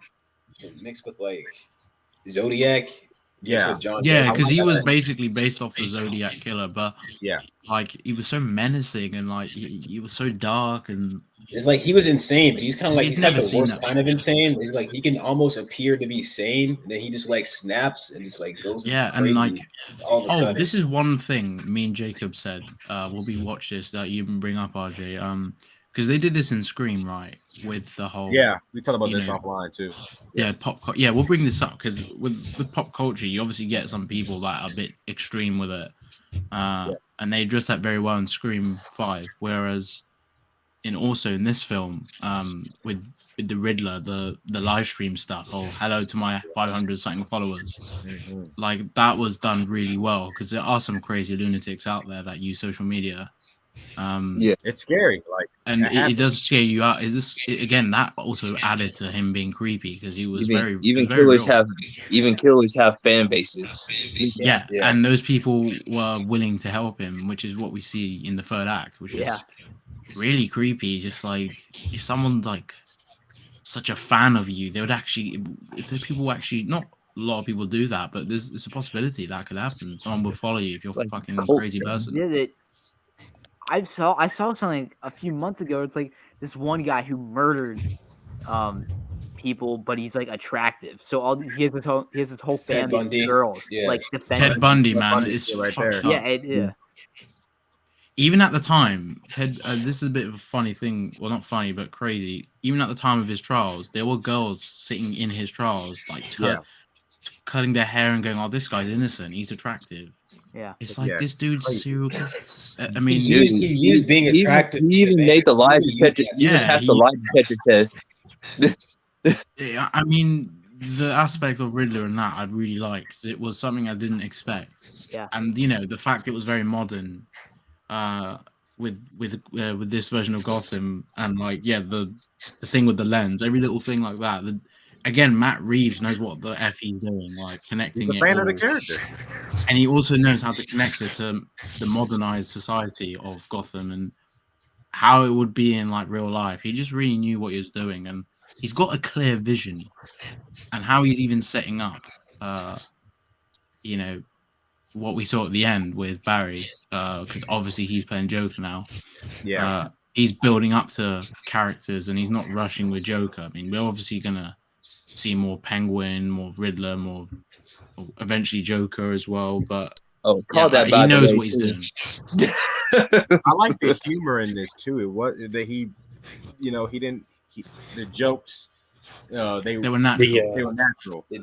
mixed with like Zodiac. That's Yeah. what John Yeah, Jones because he was said. basically based off the Zodiac Killer, but Yeah. like he was so menacing and like he was so dark and It's like he was insane, but he's kind of like You'd he's like never the seen worst that kind of before. insane. He's like he can almost appear to be sane, and then he just like snaps and just like goes yeah, crazy and like all of a sudden. this is one thing me and Jacob said when we watched this that you even bring up, RJ. Because they did this in Scream, right? With the whole Yeah, we talked about you this know, offline too. yeah, yeah, we'll bring this up because with pop culture, you obviously get some people that are a bit extreme with it, and they address that very well in Scream 5. Whereas in this film, with the Riddler, the live stream stuff, or hello to my 500 something followers, like that was done really well because there are some crazy lunatics out there that use social media. It's scary, like, and it does scare you out. Is this again that also added to him being creepy because he was very killers real. killers have fan bases. Yeah, and those people were willing to help him, which is what we see in the third act, which is really creepy. Just like if someone's like such a fan of you, they would actually, if the people actually, not a lot of people do that, but there's a possibility that could happen. Someone will follow you if you're a fucking crazy person. Yeah, I saw something a few months ago. It's like this one guy who murdered people, but he's like attractive. So all these, he has this whole family of girls like defending Ted Bundy, him. man, is right there. Yeah. Even at the time, this is a bit of a funny thing. Well, not funny, but crazy. Even at the time of his trials, there were girls sitting in his trials, like cutting their hair and going, "Oh, this guy's innocent. He's attractive." Yeah, it's like this dude's a serial killer. I mean, he used being attractive. He even made the lie detector. He even passed the lie detector test. Yeah, I mean, the aspect of Riddler and that I really liked. It was something I didn't expect. Yeah, and the fact it was very modern, with this version of Gotham, and like the thing with the lens, every little thing like that. Again, Matt Reeves knows what the F he's doing, like connecting. He's a fan of the character, and he also knows how to connect it to the modernized society of Gotham and how it would be in like real life. He just really knew what he was doing, and he's got a clear vision, and how he's even setting up, what we saw at the end with Barry, because obviously he's playing Joker now. Yeah, he's building up to characters, and he's not rushing with Joker. I mean, we're obviously gonna see more Penguin, more Riddler, more eventually Joker as well. But he knows what he's doing. I like the humor in this too. It was that he didn't. The jokes. They were natural. They were natural. They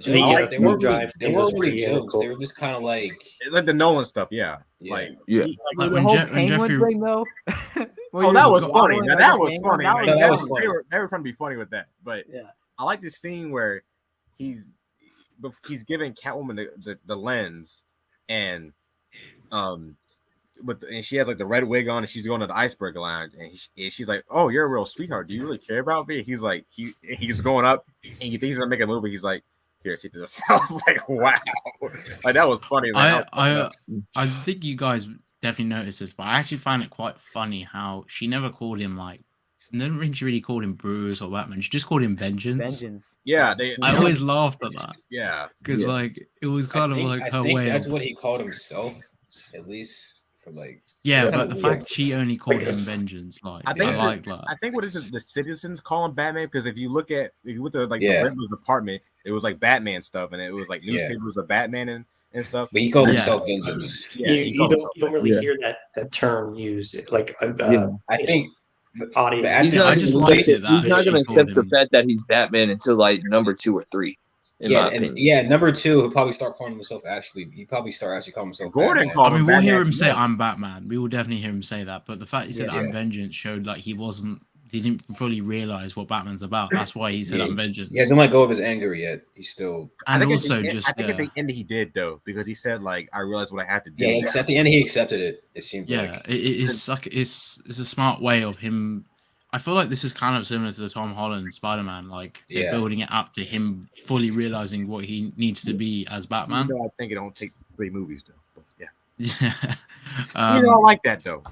weren't really jokes. They were just kind of like the Nolan stuff. Like when Jeffrey thing though. That was funny. Now that was funny. They were trying to be funny with that. But I like this scene where he's giving Catwoman the lens, and and she has like the red wig on, and she's going to the iceberg lounge, and she's like, "Oh, you're a real sweetheart. Do you really care about me?" He's like, he's going up, and he thinks he's gonna make a movie. He's like, "Here, see this." I was like, "Wow," like that was funny. I think you guys definitely noticed this, but I actually found it quite funny how she never called him like. I don't think she really called him Bruce or Batman. She just called him Vengeance. Yeah, I always laughed at that. Yeah, because like it was kind of like her way. That's what he called himself, at least. For like, but the fact she only called him Vengeance, like I like that. I think what it is the citizens call him Batman, because if you look at the Riddler's apartment, it was like Batman stuff, and it was like newspapers of Batman and stuff. But he called himself Vengeance. You don't really hear that term used. Like I think audience. He's not going to accept the fact that he's Batman until like number 2 or 3. Number 2, he'll probably start calling himself. He probably start calling himself. Gordon Batman. called him. We'll hear him say, "I'm Batman." We will definitely hear him say that. But the fact he said, "I'm Vengeance," showed like he didn't fully realize what Batman's about. That's why he said, "I'm Vengeance." He hasn't let go of his anger yet. He's still. I think at the end he did though, because he said like, "I realized what I have to do." Yeah, at the end he accepted it. It seems like it's a smart way of him. I feel like this is kind of similar to the Tom Holland Spider-Man. Like they're building it up to him fully realizing what he needs to be as Batman. I think it don't take 3 movies though. But yeah. I like that though.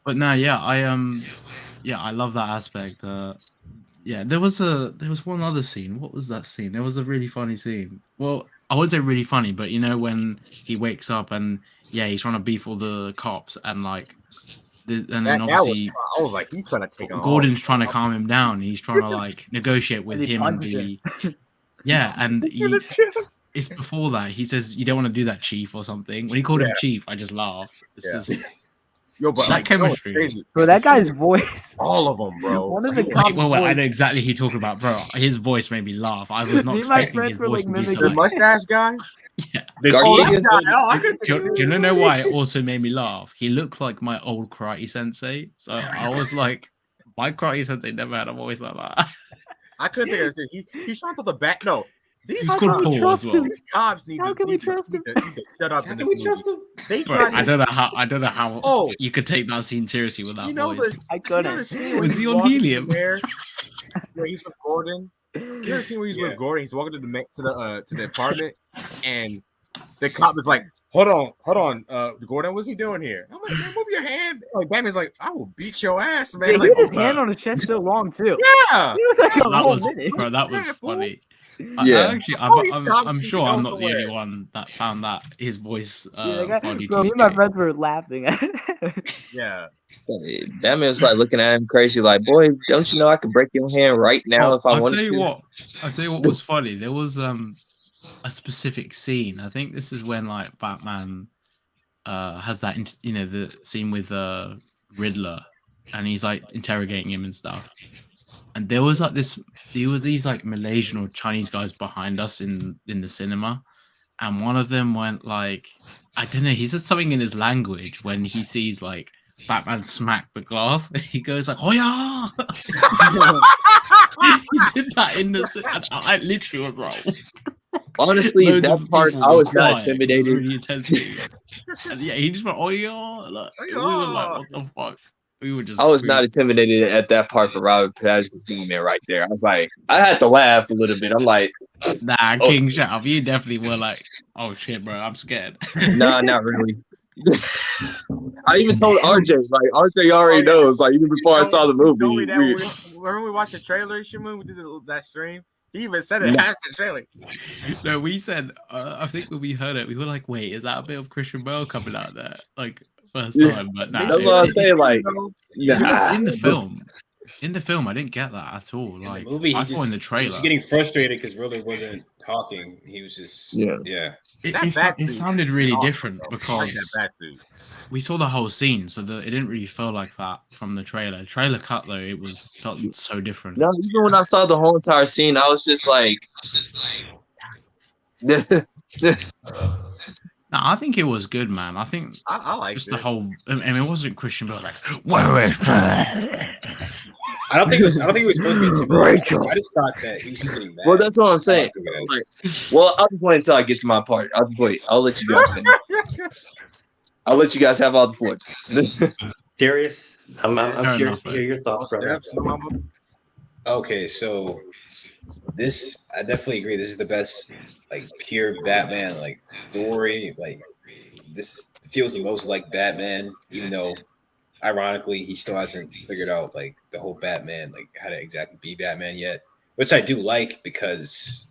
But no, I love that aspect. There was one other scene. What was that scene? There was a really funny scene. Well, I wouldn't say really funny, but you know when he wakes up and he's trying to beef all the cops and like, and then That was. obviously I was like, he's trying to take on. Gordon's trying to calm him down. He's trying to like negotiate with And he him and punches the and it's before that he says you don't want to do that, chief, or something. When he called him chief, I just laughed. It's just Yo, but that like, you know what's chemistry. crazy? Bro, that guy's voice. All of them, bro. One of the Wait, cops' I voice. know exactly who you're talking about, bro. His voice made me laugh. I was not Me and my expecting his friends were, voice like, to be so The mimicking- like, mustache guy. yeah. The Oh, chief- that guy. Oh, I could Do you know why it also made me laugh? He looked like my old karate sensei. So I was like, my karate sensei never had a voice like that. I couldn't take it seriously. He's trying to the back. No, these He's How called can we Paul as trust well. him? These cops need How to, can we need to- trust need him? to- need to shut up How in can this we trust movie. him? They Bro, tried. I don't know how Oh. you could take that scene seriously with that You know voice. this? I You couldn't. know the scene where Was he's he on walking to helium? Where he's with Gordon. You know the scene where he's Yeah. with Gordon? He's walking to the apartment, and the cop is like, "Hold on, Gordon, what's he doing here?" I'm like, "Man, move your hand." Like Batman's like, "I will beat your ass, man." He Like, had his bro. hand on his chest so long too. yeah. He was like a That whole was, minute. bro, that was Yeah, fool. funny. Yeah. I'm sure I'm not the only one that found that his voice Yeah, that guy- funny. bro, me and my friends were laughing at it. Yeah. So Batman was like looking at him crazy, like, boy, don't you know I could break your hand right now if I I'll wanted tell you to? what. I'll tell you what was funny. There was a specific scene. I think this is when like Batman has that the scene with Riddler, and he's like interrogating him and stuff. And there was these like Malaysian or Chinese guys behind us in the cinema, and one of them went like, I don't know, he said something in his language when he sees like Batman smack the glass. He goes like, "Oh yeah!" He did that in the. And I literally was like, Honestly, loads that of part, people I were was not quiet 'cause it was intimidated. really intense. And yeah, he just went, "Oh yeah!" Like, we were like, "What the fuck?" We were just. I was not intimidated at that part for Robert Pattinson's being there right there. I was like, I had to laugh a little bit. I'm like, Nah, Oh. King, shut up. You definitely were like, "Oh shit, bro, I'm scared." nah, not really. I even told RJ, like, RJ already knows, like, even before I saw the He told me movie. that when we watched the trailer, when we did that stream, he even said it No. after the trailer. No, we said. I think when we heard it, we were like, "Wait, is that a bit of Christian Bale coming out there?" Like first Yeah. time, but nah, That's what I was saying, like, in nah. the film. In the film, I didn't get that at all. In Like the movie, I thought in the he trailer, was getting frustrated because Riddler wasn't talking. He was just Yeah. it sounded really Awesome, different bro. I like because that bat suit. we saw the whole scene, so it didn't really feel like that from the trailer. Trailer cut though, it felt so different. No, even when I saw the whole entire scene, I was just like, No, I think it was good, man. I think I like just it. the whole. I mean, it wasn't Christian Bale like, "Where is that?" I don't think it was supposed to be intimidating. Rachel. I just thought that he was just getting mad. well, that's what I'm saying. I don't Like, well, I'll just wait until I get to my part. I'll just wait. I'll let you guys finish. I'll let you guys have all the floors. Darius, I'm Fair curious enough, to hear your thoughts, brother. Okay, so this I definitely agree. This is the best like pure Batman like story. Like this feels the most like Batman, even though ironically he still hasn't figured out like the whole Batman, like how to exactly be Batman yet. Which I do like because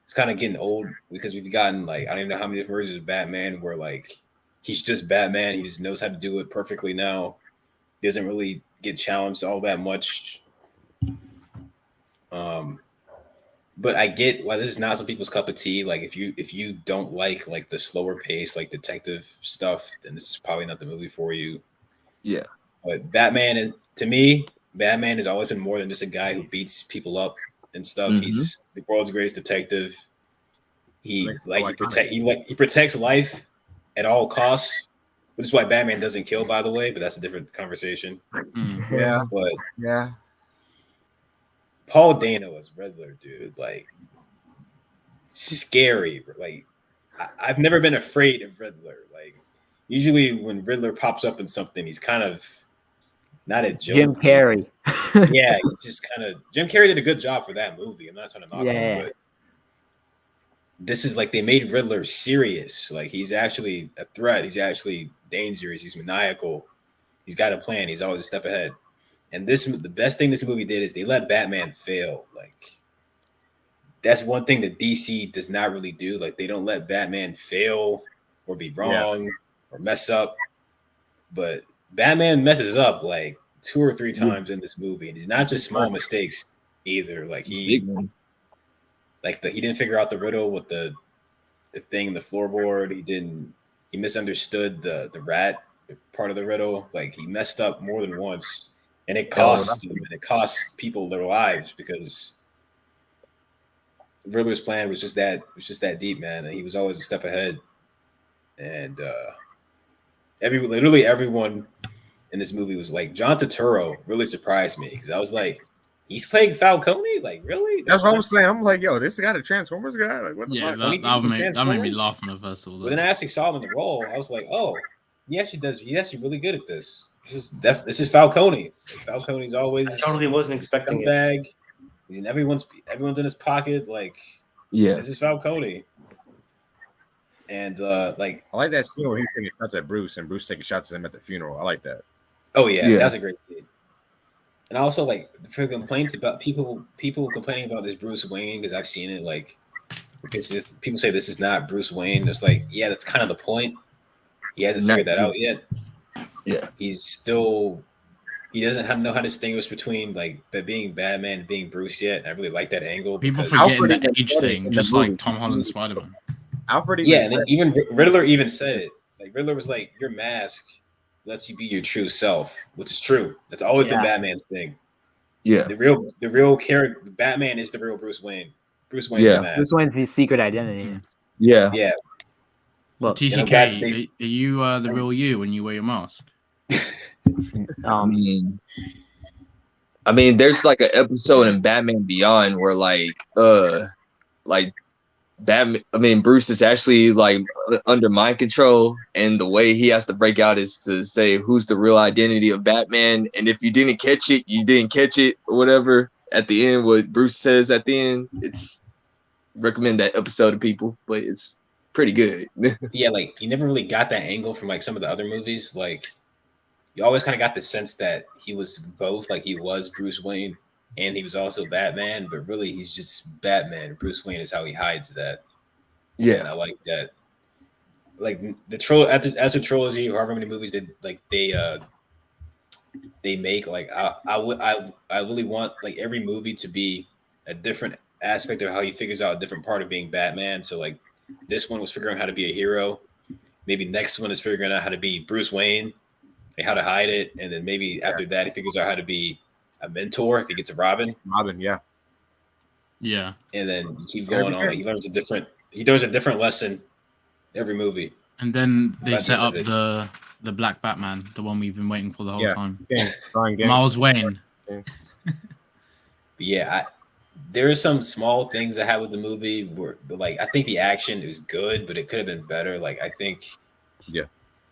it's kind of getting old because we've gotten like I don't even know how many different versions of Batman where like he's just Batman, he just knows how to do it perfectly now. He doesn't really get challenged all that much. But I get why this is not some people's cup of tea. Like if you don't like the slower pace, like detective stuff, then this is probably not the movie for you. Yeah. But Batman, and to me, Batman has always been more than just a guy who beats people up and stuff. Mhm. He's the world's greatest detective. He Makes it like so he protects life at all costs, which is why Batman doesn't kill, by the way. But that's a different conversation. Mm. Yeah, But yeah. Paul Dano as Riddler, dude, like scary. Like I've never been afraid of Riddler. Like usually when Riddler pops up in something, he's kind of not a joke. Jim Carrey. Yeah, he's just kind of Jim Carrey did a good job for that movie. I'm not trying to knock Yeah. him, but this is like they made Riddler serious. Like he's actually a threat. He's actually dangerous. He's maniacal. He's got a plan. He's always a step ahead. And the best thing this movie did is they let Batman fail. Like that's one thing that DC does not really do. Like they don't let Batman fail or be wrong or mess up. But Batman messes up like 2 or 3 times in this movie, and it's not just small mistakes either. Like he didn't figure out the riddle with the thing in the floorboard. He misunderstood the rat part of the riddle. Like he messed up more than once, and it cost people their lives because Riddler's plan was just that deep, man. And he was always a step ahead. And literally everyone in this movie was like, John Duturo really surprised me because I was like, he's playing Falcone? Like, really? That's what I'm saying. I'm like, yo, this guy, the Transformers guy? Like, what the fuck? That made me laugh when I first saw that. But then I actually saw him in the role. I was like, oh, he's actually really good at this. This is Falcone. Like, Falcone's always I totally wasn't expecting it. He's in everyone's in his pocket. Like, this is Falcone. And like, I like that scene where he's taking shots at Bruce and Bruce taking shots at him at the funeral. I like that. Oh yeah. That's a great scene. And also, like, for complaints about people complaining about this Bruce Wayne, because I've seen it, like, people say this is not Bruce Wayne. It's like, yeah, that's kind of the point. He hasn't figured that out yet. Yeah. He doesn't know how to distinguish between, like, being Batman and being Bruce yet. And I really like that angle. People forgetting the age thing, just like Tom Holland's Spider-Man. Alfred even Riddler even said it. Like, Riddler was like, your mask lets you be your true self, which is true. That's always been Batman's thing. Yeah. The real character, Batman is the real Bruce Wayne. Bruce Wayne's the mask. Bruce Wayne's his secret identity. Yeah. Yeah. Well, TCK, are you the real you when you wear your mask? I mean, there's like an episode in Batman Beyond where Bruce is actually like under mind control, and the way he has to break out is to say who's the real identity of Batman, and if you didn't catch it, you didn't catch it, or whatever. At the end, what Bruce says at the end, recommend that episode to people, but it's pretty good. Yeah, like you never really got that angle from like some of the other movies. Like you always kind of got the sense that he was both, like he was Bruce Wayne and he was also Batman, but really he's just Batman. Bruce Wayne is how he hides that. Yeah, and I like that. Like as a trilogy, or however many movies they make, like I really want like every movie to be a different aspect of how he figures out a different part of being Batman. So like this one was figuring out how to be a hero. Maybe next one is figuring out how to be Bruce Wayne, like how to hide it, and then maybe after that he figures out how to be a mentor if he gets a Robin. Yeah. And then he keeps going on. Like, he learns a different lesson every movie. And then they set up the Black Batman, the one we've been waiting for the whole time. Miles Wayne. There are some small things I had with the movie where, like, I think the action is good, but it could have been better. Like, I think,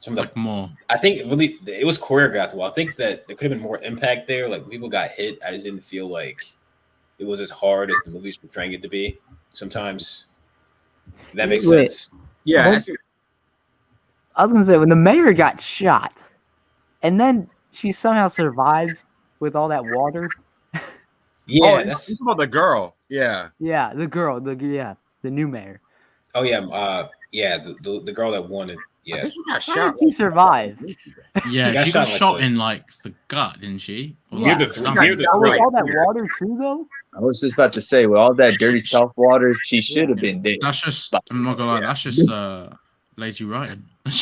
some of the more. I think really it was choreographed well. I think that there could have been more impact there. Like, when people got hit, I just didn't feel like it was as hard as the movie's portraying it to be. Sometimes that makes sense. Yeah. I was gonna say when the mayor got shot, and then she somehow survives with all that water. Yeah, that's about the girl. Yeah. Yeah, the girl. The new mayor. Oh yeah, the girl that wanted. Yeah, I think she got How shot. did she survive? Yeah, she got shot in like the gut, didn't she? Yeah. Near the With all that water too, though. I was just about to say, with all that dirty soft water, she should have been dead. That's just, I'm not gonna lie, that's just lazy writing. I'm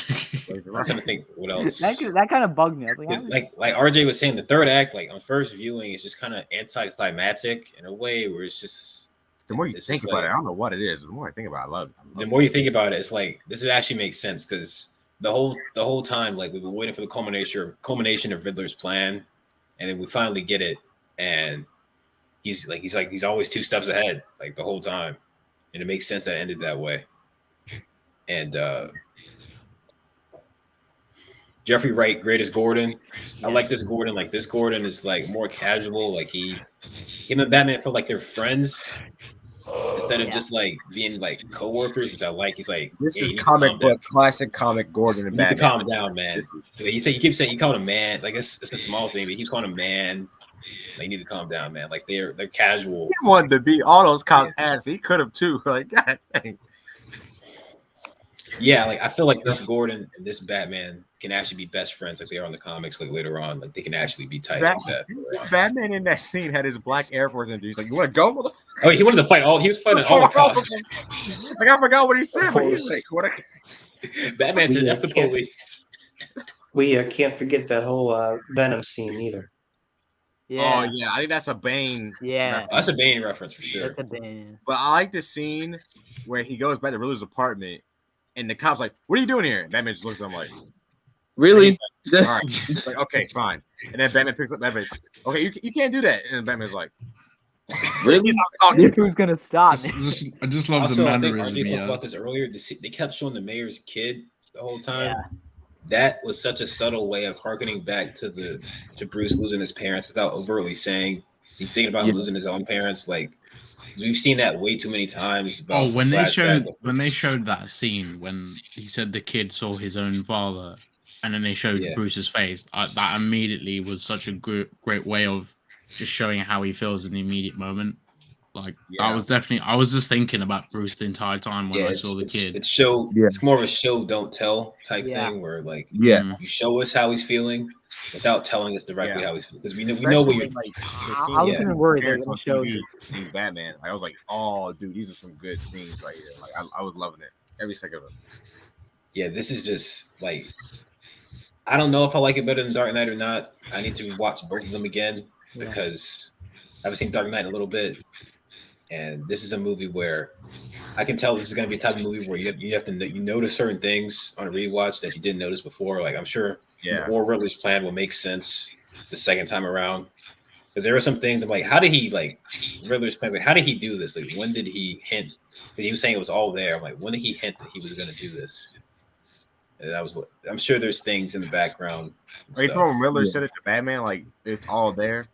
trying to think what else. That kind of bugged me. I was like RJ was saying, the third act, like on first viewing, is just kind of anticlimactic in a way where it's just. The more you think about it, I don't know what it is. The more I think about it, I love it. The more you think about it, it's like this actually makes sense because the whole time, like we've been waiting for the culmination of Riddler's plan, and then we finally get it, and he's always 2 steps ahead, like the whole time, and it makes sense that it ended that way. And Jeffrey Wright, great as Gordon. I like this Gordon. Like this Gordon is like more casual. Like him and Batman feel like they're friends instead of just like being like co-workers, which I like. He's like, this is comic book, classic comic Gordon and you need Batman. to calm down, man. He keeps saying you call him man. Like it's a small thing, but he keeps calling him man. They need to calm down, man. Like they're casual. He wanted to beat all those cops' ass. He could have too. Like, God dang. Yeah, like I feel like this Gordon and this Batman can actually be best friends, like they are in the comics. Like later on, like they can actually be tight like that. Batman in that scene had his black Air Force and he's like, "You want to go, motherfucker?" Oh, he wanted to fight all. He was fighting all the cops. Like I forgot what he said, but he was like, "What?" Batman said, "F the police." We can't forget that whole Venom scene either. Yeah. Oh yeah, I think that's a Bane. Yeah. That's a Bane reference for sure. That's a Bane. But I like the scene where he goes back to Riddler's apartment, and the cop's like, "What are you doing here?" And Batman just looks at him like, Really? "All right." He's like, "Okay, fine." And then Batman picks up Batman. He's like, "Okay, you can't do that." And Batman's like, Really? Who's gonna stop? I just love Also, the I think mannerism. RJ he talked about has. this earlier. They kept showing the mayor's kid the whole time. Yeah. That was such a subtle way of harkening back to Bruce losing his parents without overtly saying he's thinking about losing his own parents. Like we've seen that way too many times. Oh, when they showed that scene when he said the kid saw his own father, and then they showed Bruce's face, that immediately was such a great way of just showing how he feels in the immediate moment. Like I was just thinking about Bruce the entire time when I saw the kid. It's more of a show don't tell type thing where like you show us how he's feeling without telling us directly how he's feeling, because we know what you're like. I was even worried they were showing he's Batman. I was like, oh dude, these are some good scenes right here. Like I was loving it every second of it. Yeah, this is just like, I don't know if I like it better than Dark Knight or not. I need to watch both of them again because I haven't seen Dark Knight in a little bit. And this is a movie where I can tell this is going to be a type of movie where you have to notice certain things on a rewatch that you didn't notice before. Like I'm sure War Riddler's plan will make sense the second time around, because there are some things I'm like, how did he Riddler's plans? Like how did he do this? Like when did he hint? Because he was saying it was all there. I'm like, when did he hint that he was going to do this? And I'm sure there's things in the background. Are you talking when Riddler said it to Batman? Like it's all there.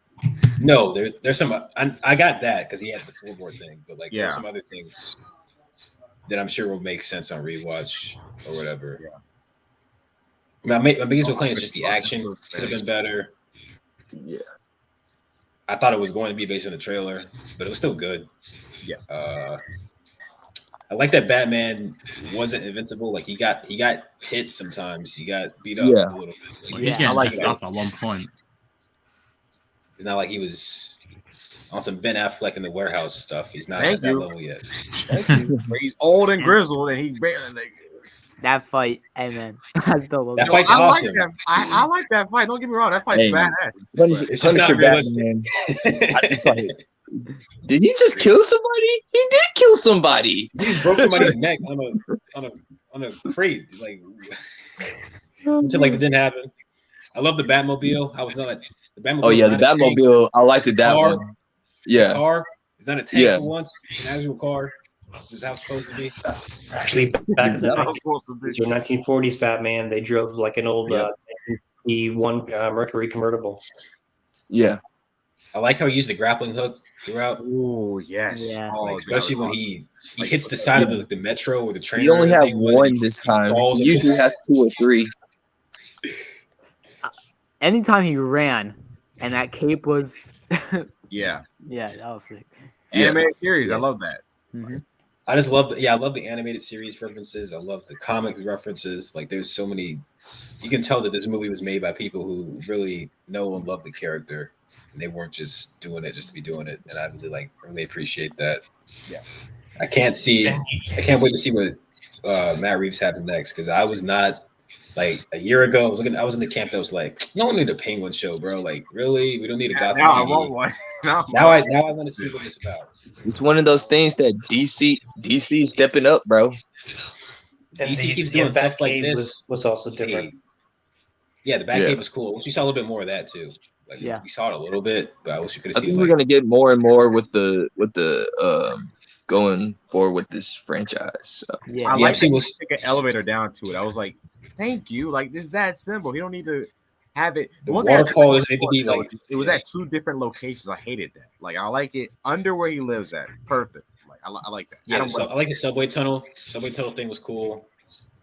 No, there's some. I got that because he had the floorboard thing, but like there's some other things that I'm sure will make sense on rewatch or whatever. Yeah. My biggest complaint is just the action could have been better. Yeah. I thought it was going to be based on the trailer, but it was still good. Yeah. I like that Batman wasn't invincible. Like he got hit sometimes. He got beat up a little bit. Like, he's getting stepped up at one point. It's not like he was on some Ben Affleck in the warehouse stuff. He's not at that level yet. Thank you. He's old and grizzled, and he barely like that fight. Hey man, I still love that fight's awesome. I like that fight. Don't get me wrong, that fight's badass. It's just not realistic. I just like, did he just kill somebody? He did kill somebody. He broke somebody's neck on a crate. Like until like it didn't happen. I love the Batmobile. I was not the Batmobile. Oh yeah, the Batmobile. I liked it that one. Yeah, it's a car. It's not a tank for once. It's an actual car. This is how it's supposed to be. Actually, back in the 1940s Batman, they drove like an old E1 Mercury convertible. Yeah, I like how he used the grappling hook throughout. Oh yes, especially when he hits the side of the metro or the train. He only had one this time. He usually has 2 or 3. Anytime he ran and that cape was that was sick. Animated series, I love that. Mm-hmm. I just love I love the animated series references. I love the comic references. Like there's so many, you can tell that this movie was made by people who really know and love the character, and they weren't just doing it just to be doing it. And I really appreciate that. Yeah, I can't wait to see what Matt Reeves has next, because I was not. Like a year ago, I was in the camp that was like, no, we need a Penguin show, bro. Like, really? We don't need a Gotham. Now I want one. Now I want to see what it's about. It's one of those things that DC is stepping up, bro. And DC keeps doing stuff like this. Was also different. Yeah, the Batcave was cool. We saw a little bit more of that too. Like, we saw it a little bit, but I wish you could have seen. I think we're gonna get more and more with the going forward with this franchise. So. Yeah, I like to take an elevator down to it. I was like, thank you. Like, this is that simple. He don't need to have it. The waterfall doesn't need to be like. It was at 2 different locations. I hated that. Like, I like it under where he lives at. Perfect. Like, I like that. Yeah, I like the subway tunnel. Subway tunnel thing was cool.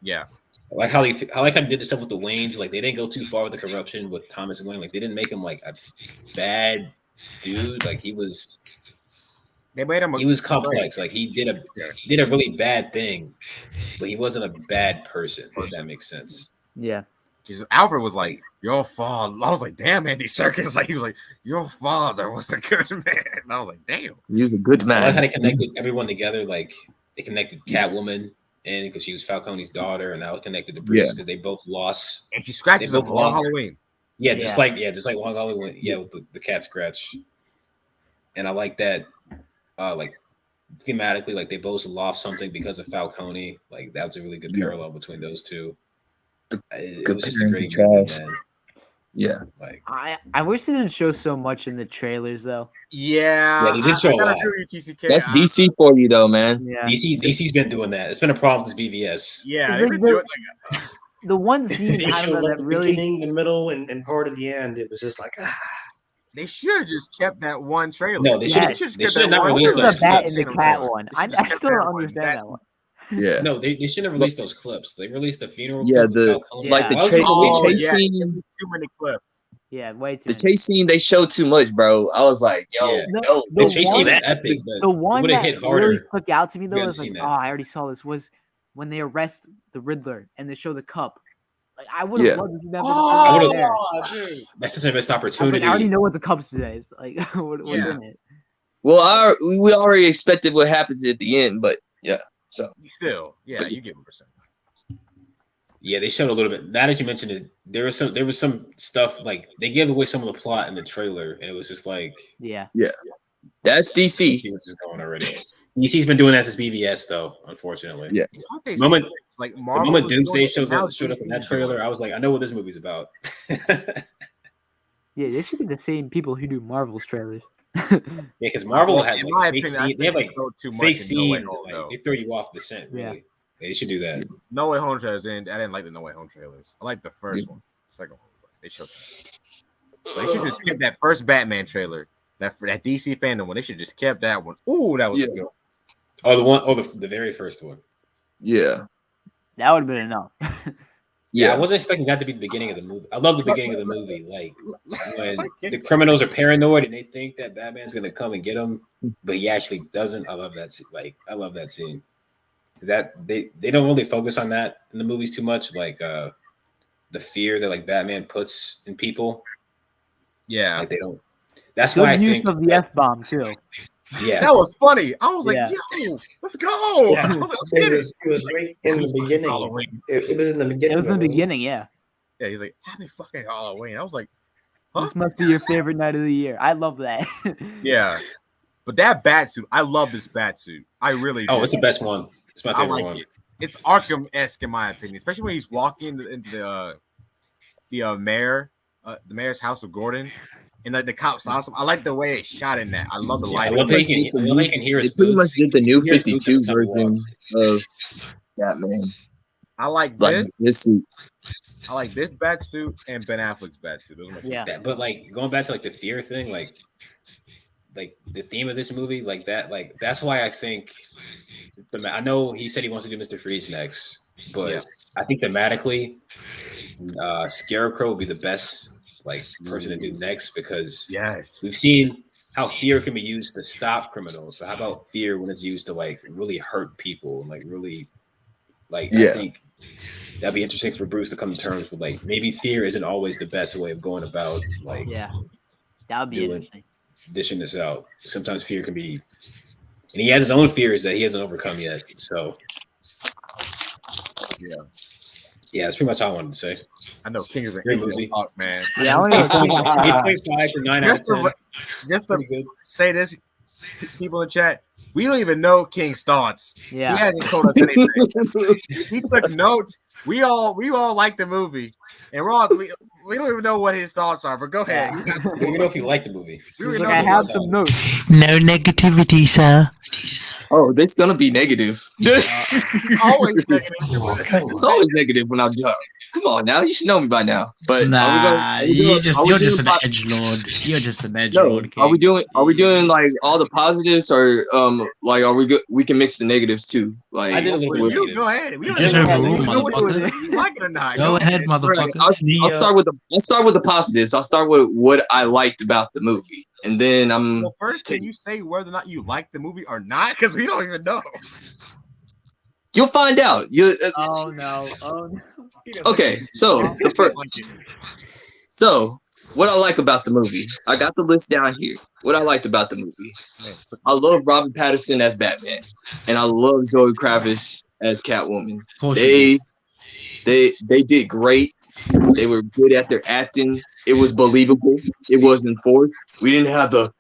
Yeah. I like how they did the stuff with the Waynes. Like, they didn't go too far with the corruption with Thomas Wayne. Like, they didn't make him like a bad dude. Like he was He complex. Like he did a really bad thing, but he wasn't a bad person. If that makes sense. Yeah. Because Alfred was like, your father. I was like, damn, Andy Serkis. Like he was like, your father was a good man. And I was like, damn. He was a good man. I like how they connected everyone together. Like they connected Catwoman in because she was Falcone's daughter, and now it connected to Bruce because they both lost. And she scratches him Long Halloween. Yeah, just like Long Halloween. Yeah, with the cat scratch. And I like that. Like thematically, like they both lost something because of Falcone. Like that was a really good parallel between those two. It was just a great movie, man. Yeah. Like I wish they didn't show so much in the trailers though. Yeah, they did show a lot. That's DC for you though, man. Yeah. DC's been doing that. It's been a problem with BVS. Yeah, they've been doing like the one scene They I don't showed know like that the really beginning, the middle, and part of the end. It was just like they should have just kept that one trailer. No, they should have not what released was those the bat clips. and the cat one. I still don't understand that one. Yeah. No, they shouldn't have released those clips. They released the funeral. Yeah, clip with the Falcone. like the Why was chase, it released? chase scene. Too many clips. Yeah, way too The many. chase scene they showed too much, bro. I was like, yo, Yeah. yo, The The chase one- scene is epic, but The one would have that hit harder. really stuck out to me though hadn't was like, seen oh, that. I already saw this. Was when they arrest the Riddler and they show the cup. Like I would have Yeah. loved to see that. I would've- there. That's such a missed I was opportunity. like, I already know what the cup says. Like, what's Yeah. in it? well, we already expected what happened at the end, but yeah. So Still, yeah, you get what we're saying. Yeah, they showed a little bit. Now that you mentioned it, there was some stuff like they gave away some of the plot in the trailer, and it was just like Yeah. that's DC. what's going already. DC's been doing that since BVS, though. Unfortunately, Yeah. It's like they Moment- like the Marvel moment was Doomsday doing it, showed now up in DC's that doing trailer, it. I was like, I know what this movie's about. Yeah, they should be the same people who do Marvel's trailers. Yeah, because Marvel has in like, my fake opinion, I scenes. They have think like they go too much fake in No Way scenes. Home, Like, though. they throw you off the scent. Yeah. Really, they should do that. No Way Home trailers, and I didn't like the No Way Home trailers. I like the first one. The second one, they showed. They should just keep that first Batman trailer. That DC fandom one. They should just kept that one. Ooh, that was good. Oh, the one. Oh, the very first one. Yeah. That would have been enough. Yeah, I wasn't expecting that to be the beginning of the movie. I love the beginning of the movie, like when the criminals are paranoid and they think that Batman's gonna come and get them, but he actually doesn't. I love that. Like, I love that scene. That they don't really focus on that in the movies too much, like the fear that like Batman puts in people. Yeah, Like they don't. That's Good why I use think. of the F-bomb too. Yeah, that was funny. I was like, Yeah. yo, let's go. Yeah. I was like, let's get it was right in the beginning. Halloween. It was in the beginning. It was in the of it. beginning, yeah. Yeah, he's like, happy fucking Halloween. I was like, huh? This must be your favorite night of the year. I love that. Yeah. But that bat suit, I love this bat suit. I really do. Oh, it's the best one. It's my I favorite like one. it. It's Arkham-esque in my opinion, especially when he's walking into the mayor's house of Gordon, and like the cops stops him. I like the way it's shot in that. I love the Yeah, I lighting. love that you can hear his They pretty much boots. did the new Hear his boots 52 every time he version walks. of Batman. I like Like this. this suit. I like this bat suit and Ben Affleck's bat suit. Those are my two. Yeah. But like going back to like the fear thing, like the theme of this movie, like that's why I think. I know he said he wants to do Mr. Freeze next, but Yeah. I think thematically, Scarecrow would be the best like person to do next because Yes. we've seen how fear can be used to stop criminals. But how about fear when it's used to like really hurt people and like really like Yeah. I think that'd be interesting for Bruce to come to terms with like maybe fear isn't always the best way of going about like Yeah. That would be Doing- interesting. dishing this out. Sometimes fear can be, and he has his own fears that he hasn't overcome yet. So yeah, that's pretty much all I wanted to say. I know King of the Great Hill movie. talk, man. Yeah, I want to 8.5 to 9 out of Just to, 10. just to Pretty good. say this, people in chat, we don't even know King's thoughts. He Yeah. hasn't told us anything. He took notes. We all like the movie, and we don't even know what his thoughts are. But go ahead. Yeah. I don't even know if you like the movie. We He's don't like, know I his have thoughts. some notes. No negativity, sir. Oh, this gonna be negative. Always negative. It's always negative when I'm done. Come on now, you should know me by now. But Nah, are we doing you're just an edgelord. You're just an edgelord. Are we doing like all the positives or like are we good? We can mix the negatives too. Like I did a little bit. Well, of you negative. go ahead. We don't Just even overrule, know what motherfucker. you like it or not. Go ahead, motherfucker. I'll start with the positives. I'll start with what I liked about the movie. and then I'm. Well, first, can you say whether or not you like the movie or not? Because we don't even know. You'll find out. Oh no! Oh no! Okay, so what I like about the movie, I got the list down here. What I liked about the movie, I love Robert Pattinson as Batman, and I love Zoe Kravitz as Catwoman. They did great. They were good at their acting. It was believable. It wasn't forced. We didn't have the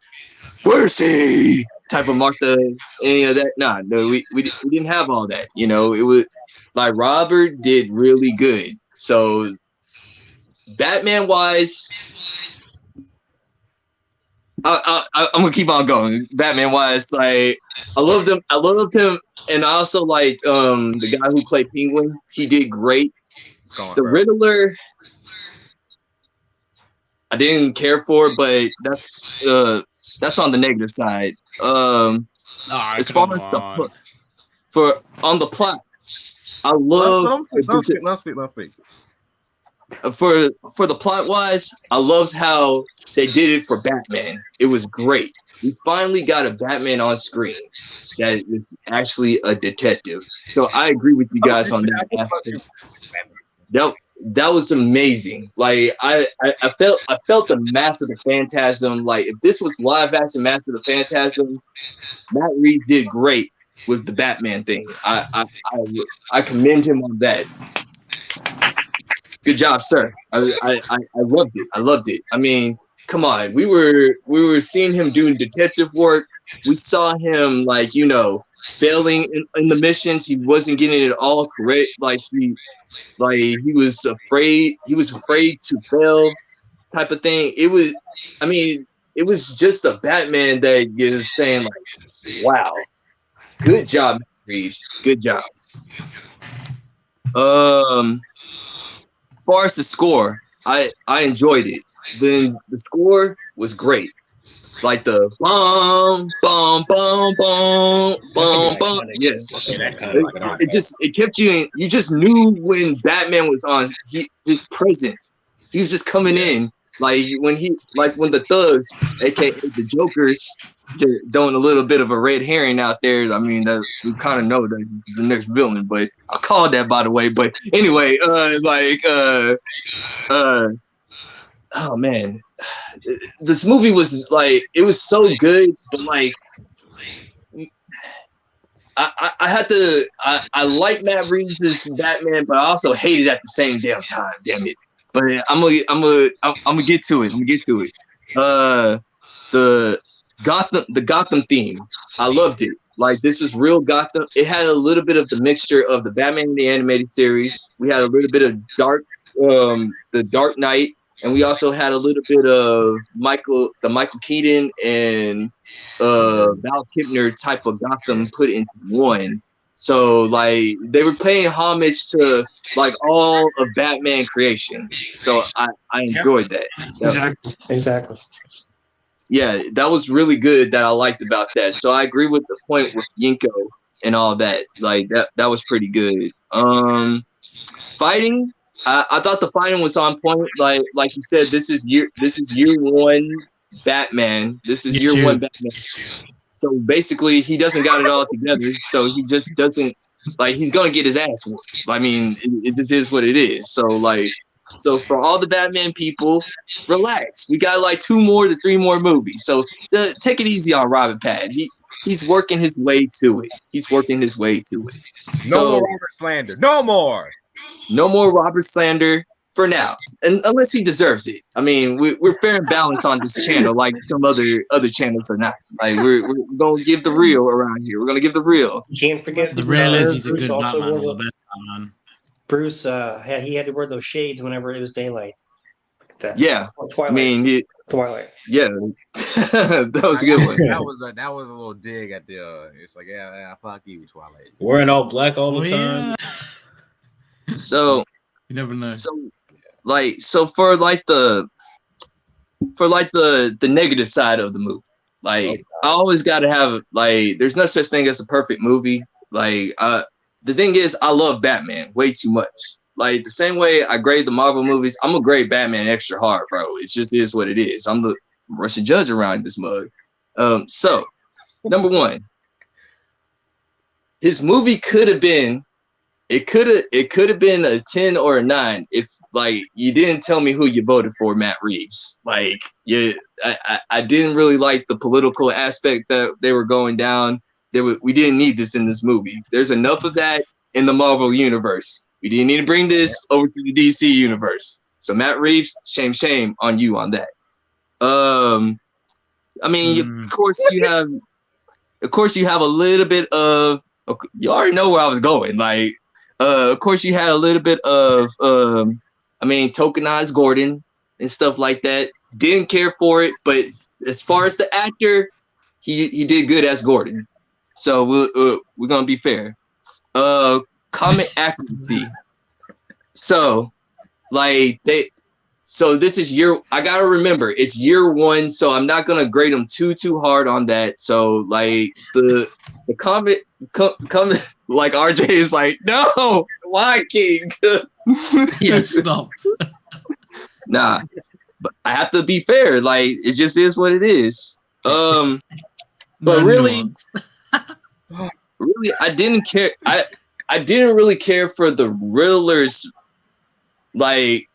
"where's he" type of Martha, any of that. No, we didn't have all that. You know, it was like Robert did really good. So Batman wise, I'm gonna keep on going. Batman wise, like I loved him, and I also liked the guy who played Penguin. He did great. The Riddler, I didn't care for, but that's on the negative side. As far as on the plot, I love. Let's speak. For the plot wise, I loved how they did it for Batman. It was great. We finally got a Batman on screen that is actually a detective. So I agree with you guys on that aspect. That was amazing. Like I felt the Mask of the Phantasm. Like if this was live action Mask of the Phantasm, Matt Reeves did great with the Batman thing. I commend him on that. Good job, sir. I loved it. I loved it. I mean, come on. We were seeing him doing detective work. We saw him failing in the missions. He wasn't getting it all correct. He was afraid to fail type of thing. It was just a Batman that you're saying wow, good job, Reeves. Good job. As far as the score, I enjoyed it. Then the score was great. Like the bum bum bum bum bum bum. Yeah. It kept you just knew when Batman was on his presence. He was just coming in. Like when the thugs, aka the Jokers, doing a little bit of a red herring out there. I mean, we kind of know that it's the next villain, but I called that, by the way. But anyway, oh man, this movie was it was so good, but I like Matt Reeves' Batman, but I also hate it at the same damn time. Damn it! But I'm gonna get to it. The Gotham theme, I loved it. Like this is real Gotham. It had a little bit of the mixture of the Batman the animated series. We had a little bit of the Dark Knight, and we also had a little bit of Michael Keaton and Val Kilmer type of Gotham put into one. So they were paying homage to all of Batman creation. So I enjoyed that. Exactly. Yeah, that was really good. That I liked about that. So I agree with the point with Yinko and all that. That was pretty good. Fighting, I thought the fighting was on point. Like you said, this is year one Batman. This is year one Batman. So basically, he doesn't got it all together. So he just doesn't he's gonna get his ass whooped. I mean, it just is what it is. So for all the Batman people, relax. We got 2 more to 3 more movies. So take it easy on Robert Pat. He's working his way to it. No more Robert slander. No more. No more Robert slander for now, and unless he deserves it. I mean, we're fair and balanced on this channel, like some other channels are not. We're gonna give the real around here. We're gonna give the real. You can't forget the real is he's a good Batman. Bruce, he had to wear those shades whenever it was daylight. Yeah, Twilight. I mean, Twilight. Yeah, that was a good one. That was a little dig at the. It's fuck you, Twilight. Wearing all black all the time. Yeah. So you never know. So for the negative side of the movie, I always got to have there's no such thing as a perfect movie. The thing is, I love Batman way too much. The same way I grade the Marvel movies, I'm gonna grade Batman extra hard, bro. It just is what it is. I'm Russian judge around this mug. So number one, his movie could have been, it could have been a 10 or a 9 if like you didn't tell me who you voted for, Matt Reeves. Like I didn't really like the political aspect that they were going down. We didn't need this in this movie. There's enough of that in the Marvel universe. We didn't need to bring this over to the DC universe. So Matt Reeves, shame on you on that. I mean, of course you have a little bit of. You already know where I was going. Like, of course you had a little bit of. Tokenized Gordon and stuff like that. Didn't care for it, but as far as the actor, he did good as Gordon. So we're gonna be fair. Comic accuracy. So, this is I gotta remember it's year 1, so I'm not gonna grade them too hard on that. So like the comment, like RJ is like, no, why King? Yeah, stop. Nah, but I have to be fair. Like it just is what it is. But really, I didn't care. I didn't really care for the Riddler's like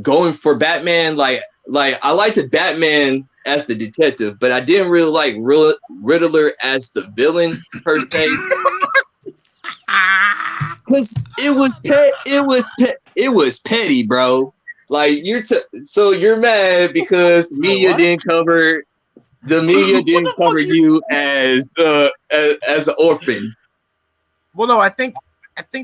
going for Batman. Like I liked Batman as the detective, but I didn't really like Riddler as the villain per se. Cause it was petty, bro. Like so you're mad because the media didn't cover you as an orphan. Well, no, I think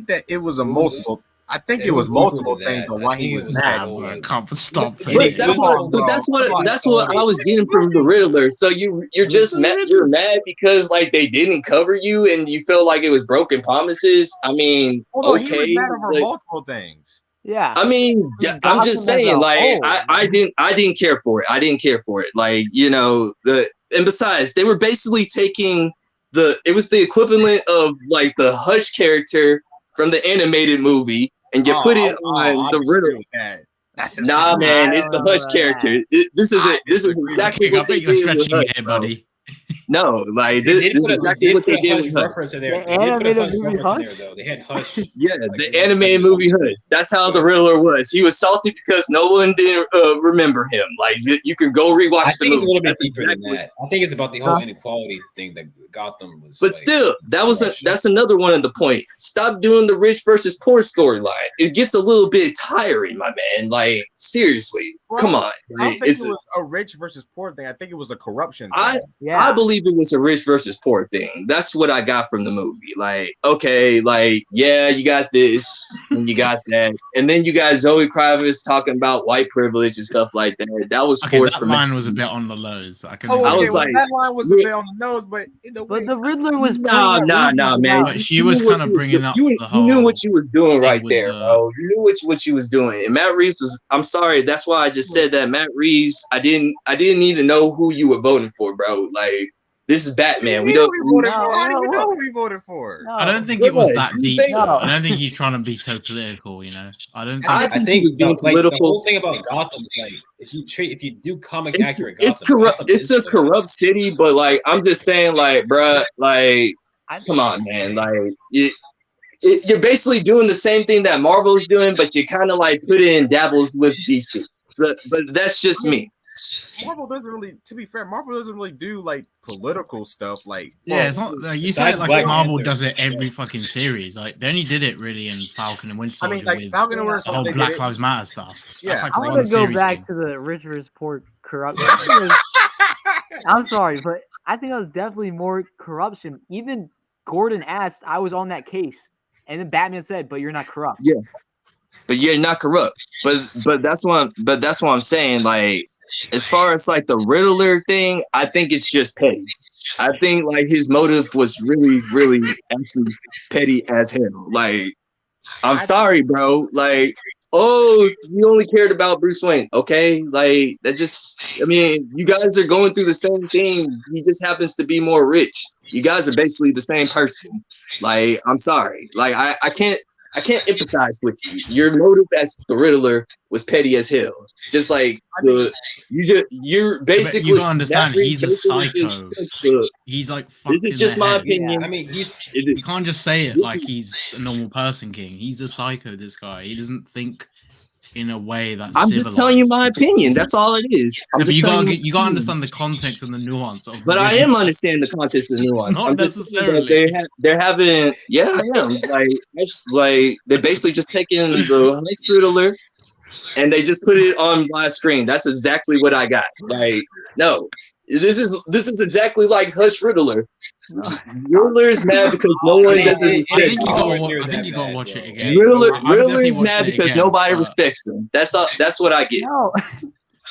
that it was a multiple. I think it was multiple things on why he was mad. I can't stop. But that's what I was getting from the Riddler. So you're just mad. You're mad because like they didn't cover you and you feel like it was broken promises. I mean, okay, he was mad over multiple things. Yeah. I mean, I'm just saying, like I didn't care for it. I didn't care for it. Like and besides, they were basically taking it was the equivalent of like the Hush character from the animated movie, and you put it on the Riddler. Nah, man, it's the Hush character. This is exactly what they did with Hush, buddy. No, like this is exactly what they did with Hush. The animated movie Hush. They had Hush. Yeah, the animated movie Hush. That's how the Riddler was. He was salty because no one didn't remember him. Like you can go rewatch the movie. I think it's a little bit deeper than that. I think it's about the whole inequality thing that Gotham was. But still, that's another one of the point. Stop doing the rich versus poor storyline. It gets a little bit tiring, my man. Like seriously, come on. I don't think it was a rich versus poor thing. I think it was a corruption thing. I believe it was a rich versus poor thing. That's what I got from the movie. Like, okay, like, yeah, you got this and you got that. And then you got Zoe Kravitz talking about white privilege and stuff like that. That was forced for me. That line was a bit on the lows. I was like, that line was a bit on the nose, but the Riddler was nah, man. But she was kind of bringing up the whole. You knew what you was doing right there, bro. You knew what she was doing. And Matt Reeves was. I'm sorry. That's why I just said that. Matt Reeves. I didn't need to know who you were voting for, bro. Like. This is Batman. We voted for. I don't even know who we voted for. I don't think it was that deep. I don't think he's trying to be so political. I think the whole thing about Gotham is like if you do comic accurate Gotham, it's corrupt. It's a corrupt city, but like I'm just saying, like, bruh, like, come on, man, like, you're basically doing the same thing that Marvel is doing, but you kind of like put in dabbles with DC. So, but that's just me. Marvel doesn't really, to be fair, Marvel doesn't really do like political stuff. Like, it's not like you say it like Marvel does it every fucking series. Like they only did it really in Falcon and Winter Soldier. Like Falcon and Winter Soldier, the whole Black Lives Matter stuff. Yeah, like I want to go back to the rich versus poor corruption. I'm sorry, but I think it was definitely more corruption. Even Gordon asked, "I was on that case," and then Batman said, "But you're not corrupt." Yeah, but you're not corrupt. But that's what I'm saying. Like. As far as like the Riddler thing, I think it's just petty. I think like his motive was really, really actually petty as hell. Like, I'm sorry, bro. Like, oh, you only cared about Bruce Wayne. Okay. Like that just, I mean, you guys are going through the same thing. He just happens to be more rich. You guys are basically the same person. Like, I'm sorry. Like, I I can't empathize with you. Your motive as the Riddler was petty as hell. Just like you're basically. You gotta understand, that he's a basically psycho. just took He's like fucked this is in just the my head. opinion. I mean, You can't just say it like he's a normal person, King. He's a psycho. This guy. He doesn't think in a way that's. I'm just telling you my opinion. That's all it is. No, but you gotta understand the context and the nuance of. But I am understanding the context and nuance. Not I'm just saying necessarily. that they're having. Yeah, I am. Like they're basically just taking the Heist Riddler and they just put it on my screen. That's exactly what I got. Like, no, this is exactly like Hush Riddler. Riddler is mad because no one doesn't respect I think him. you gotta watch it again. Riddler is mad because nobody respects him. That's all. That's what I get. No.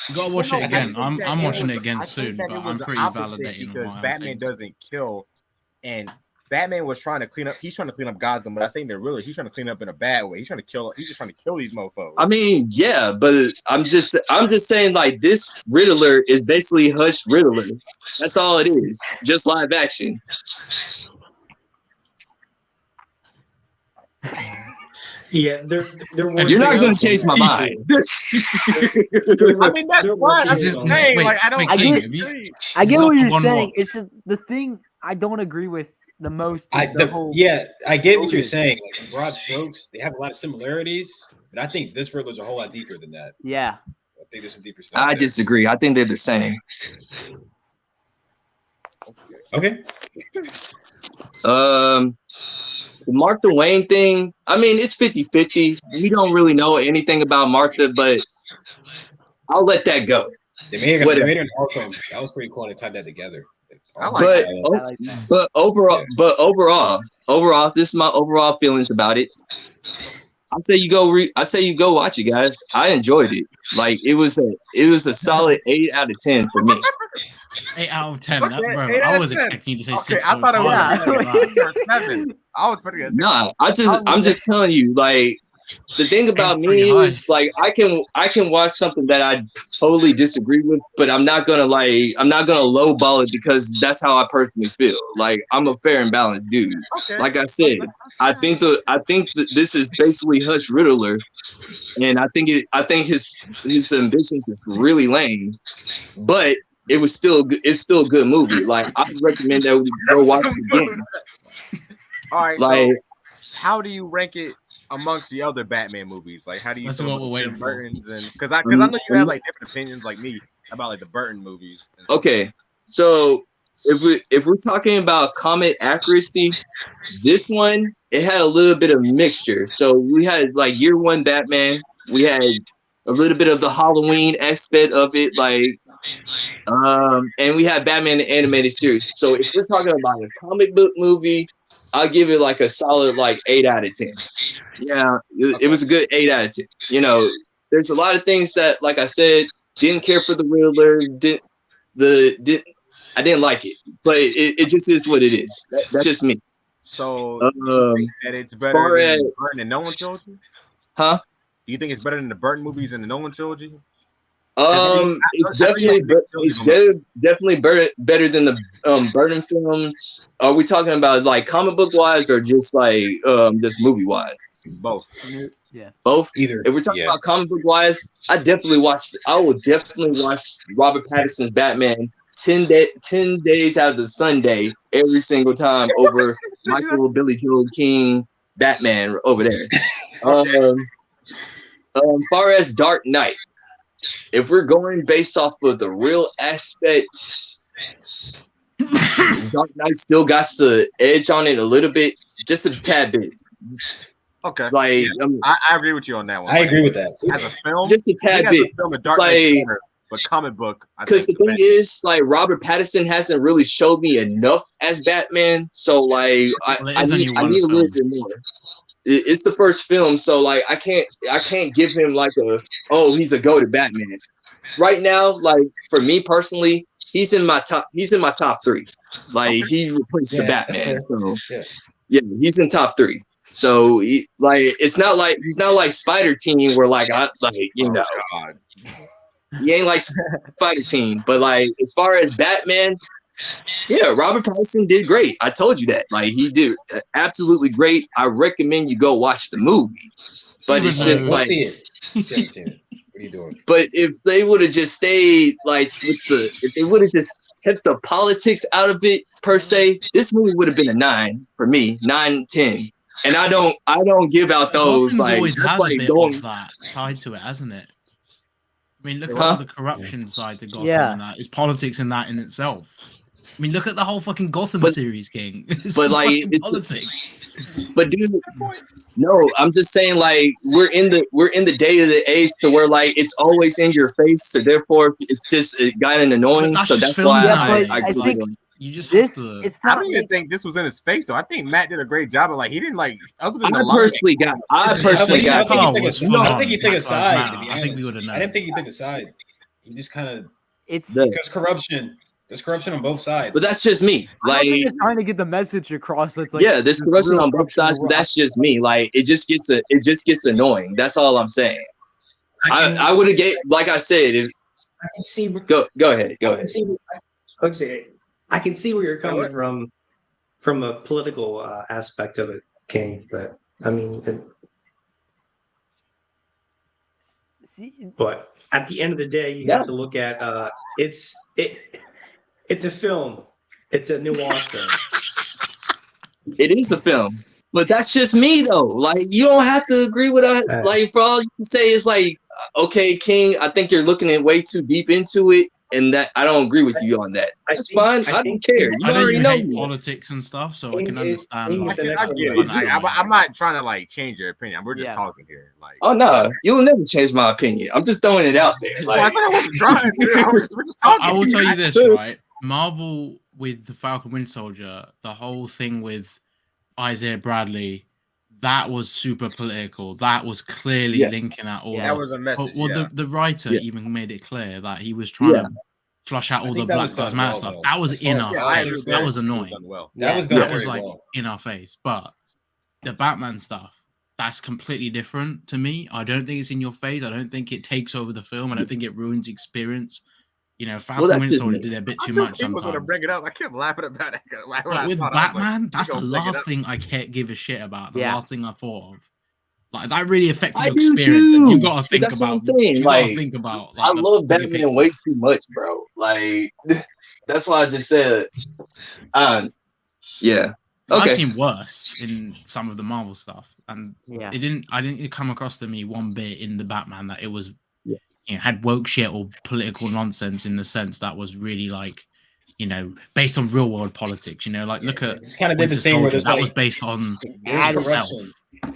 You gotta watch it again. I'm watching it again I soon, think that but it was I'm the pretty opposite validating because what I'm Batman thinking. doesn't kill, and Batman was trying to clean up. He's trying to clean up Gotham, but I think that really he's trying to clean up in a bad way. He's trying to kill. He's just trying to kill these mofos. I mean, yeah, but I'm just saying, like, this Riddler is basically Hush Riddler. That's all it is, just live action. Yeah, they're You're not gonna change my mind. I mean, that's why I'm just saying. Wait, like, I don't. I get- I get Not what the you're one saying. more. It's just the thing I don't agree with the most. Is I the whole, get what you're saying. Like in broad strokes, they have a lot of similarities, but I think this Riddler's a whole lot deeper than that. Yeah. I think there's some deeper stuff. I there. disagree. I think they're the same. Okay. The Martha Wayne thing, I mean, it's 50-50. We don't really know anything about Martha, but I'll let that go. They made her Whatever. an Arkham. That was pretty cool. And they tied that together. I like But that. I like that. but overall, this is my overall feelings about it. I say you go watch it, guys. I enjoyed it. Like it was a solid 8 out of 10 for me. 8 out of 10. Okay, Bro, 8 out I of was 10. expecting you to say Okay, 6. I thought it was Yeah. 6 or 7. I was putting it at 6. Nah, I'm just telling you, like the thing about It's me pretty high. is like I can watch something that I totally disagree with, but I'm not gonna lowball it because that's how I personally feel. Like I'm a fair and balanced dude. Okay. Like I said, I think that this is basically Hush Riddler, and I think his ambitions is really lame, but it's still a good movie. Like I would recommend that we go watch it again. All right. Like So, how do you rank it amongst the other Batman movies? Like, how do you That's feel what about we're Tim waiting for. Burton's and because I know you have like different opinions like me about like the Burton movies. and stuff. okay, so if we're talking about comic accuracy, this one it had a little bit of mixture. So we had like year one Batman, we had a little bit of the Halloween aspect of it, like and we had Batman the animated series. So if we're talking about a comic book movie, I'll give it like a solid like 8 out of 10. Yeah, it was a good 8 out of 10. You know, there's a lot of things that, like I said, didn't care for the Riddler, I didn't like it, but it just is what it is. That's just me. So you think that it's better far than as- the Burton and Nolan trilogy? Huh? Do you think it's better than the Burton movies and the Nolan trilogy? It's definitely better than the Burton films. Are we talking about like comic book wise or just like just movie wise? Both. Yeah. Both. Either. If we're talking about comic book wise, I will definitely watch Robert Pattinson's Batman 10 days out of the Sunday every single time over Michael Billy Joel King Batman over there. Far as Dark Knight, if we're going based off of the real aspects, Dark Knight still got the edge on it a little bit, just a tad bit. Okay. Like I agree with you on that one. I agree with that. As a film, just a tad bit. film, a It's Dark Knight's like, better, but comic book. because the thing is, like Robert Pattinson hasn't really showed me enough as Batman, so like I need a little bit more. It's the first film, so like I can't give him like he's a goated Batman. Right now, like for me personally, he's in my top 3. Like he replaced the Batman. So yeah, he's in top 3. So it's not like he's not like Spider Team where like he ain't like Spider Team, but like as far as Batman, Yeah, Robert Pattinson did great. I told you that. Like he did absolutely great. I recommend you go watch the movie. But Even it's just though- Go like, see it. You haven't seen it. What are you doing? but if they would have just stayed like if they would have just kept the politics out of it per se, this movie would have been a 9 for me, 9, 10. And I don't give out those Gotham's like always that's had like a bit going. of that side to it, hasn't it? I mean, look at Huh? all the corruption side to Gotham Yeah. and that. It's politics in that in itself. I mean, look at the whole fucking Gotham But- series, King. It's but, like, fucking it's- politics. But dude, no, I'm just saying like we're in the day of the age to where like it's always in your face, so therefore it's just it got annoying. That's So just that's why films Yeah, but I I agree think on- You just this have to. it's I not. don't even think this was in his face, though. I think Matt did a great job of like he didn't like other than the I line- personally got I got think he I took think was he full took on. a Black Lives side. Matter. To be I think we honest, would've known. I didn't think he took a side. He just kind of It's. The- there's corruption. There's corruption on both sides. But that's just me. I don't Like think it's trying to get the message across. It's like yeah, there's corruption real on both sides, but that's just me. Like it just gets annoying. That's all I'm saying. I would have get like I said. If, I can see. go ahead. Go I ahead. can see. I can see where you're coming from a political aspect of it, King. But I mean, See, but at the end of the day, you have to look at it's a film. It's a nuanced film. It is a film, but that's just me though. Like you don't have to agree with us. Like for all you can say is like, okay, King, I think you're looking in way too deep into it, and that I don't agree with you on that. That's fine. I don't care. You I know already you know hate me. politics and stuff, so I can King understand. is the next I one. get it. Like, I'm not trying to like change your opinion. We're just Yeah. talking here. Like, Oh no, you'll never change my opinion. I'm just throwing it out there. well, I Like, said I wasn't trying to. We're just talking. I will tell you this, right? Marvel with the Falcon Winter Soldier, the whole thing with Isaiah Bradley, that was super political. That was clearly Yeah. linking at all. That was a message. Well, yeah. the writer Yeah. even made it clear that he was trying to flush out I all the think that Black was Lives done Matter well, stuff. though. That was As far in as our the I face. agree. That was It annoying. done well. That was That done was very like well. in our face. But the Batman stuff, that's completely different to me. I don't think it's in your face. I don't think it takes over the film. I don't think it ruins the experience. You know, Falcon that's Winter just Soldier me. did a bit I too knew much King was gonna sometimes. bring it up. I kept laughing about it. When But I with saw it, I was like, Batman, that's "You the gonna bring it last up?" thing I can't give a shit about. The Yeah. last thing I thought of. Like that really affected I your do experience. And too. you gotta think That's what I'm about. saying, You gotta like, think about. I Like, the love bigger Batman picture. way too much, bro. Like that's why I just said, yeah. So I've Okay. seen worse in some of the Marvel stuff, and Yeah. it didn't come across to me one bit in the Batman that it was, Yeah. you know, had woke shit or political nonsense in the sense that was really like, you know, based on real world politics. You know, like look at It's kind of did the Winter thing where Soldier, there's that was like based on there's itself. corruption.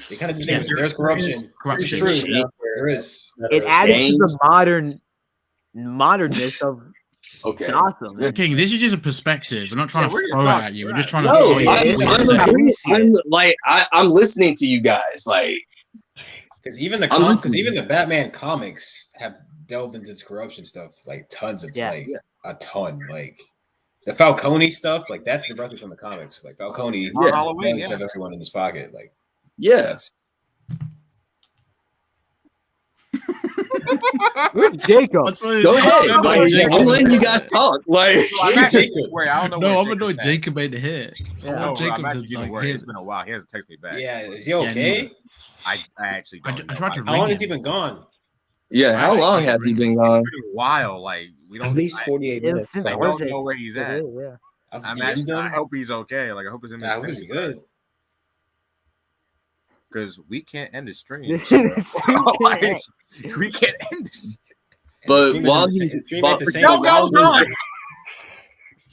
They kind of did Yeah. there's corruption. Corruption. It's true. There is. It added to Change. the modernness of Okay. Gotham. Yeah. King, this is just a perspective. We're not trying Yeah, we're to just throw it talking, at you. We're right. just trying to No, throw you. I'm- what you I'm said. agreeing. I'm listening to you guys. Like, Because even the I'm because listening. even the Batman comics have delved into this corruption stuff like tons of Yeah. like a ton. Like the Falcone stuff, like that's directly from the comics. Like Falcone On Halloween, does yeah. have everyone in his pocket. Like yeah. that's Where's Jacob? Go ahead. I'm Like, Jacob. I'm letting you guys talk. Like, I'm actually worried. I don't know. No, where I'm Jacob's annoyed at. Jacob ain't here. Yeah. No, Jacob I'm actually does, even like, worried. his- It's been a while. He hasn't texted me back. yeah. Is he okay? I actually don't I know. tried to How ring long him. has he been gone? yeah. How Actually, long yeah, has he really. been gone? It's been a while. Like we don't. At least I, 48 It was minutes. since I so- don't RJ know where he's at. Yeah. I've I'm DM'd actually, I him. hope he's okay. Like I hope he's in I hope he's good. because we can't end the stream. This So, is- like, we can't end this. But Stream while at the he's same- stream at the same Yo, goes time. on.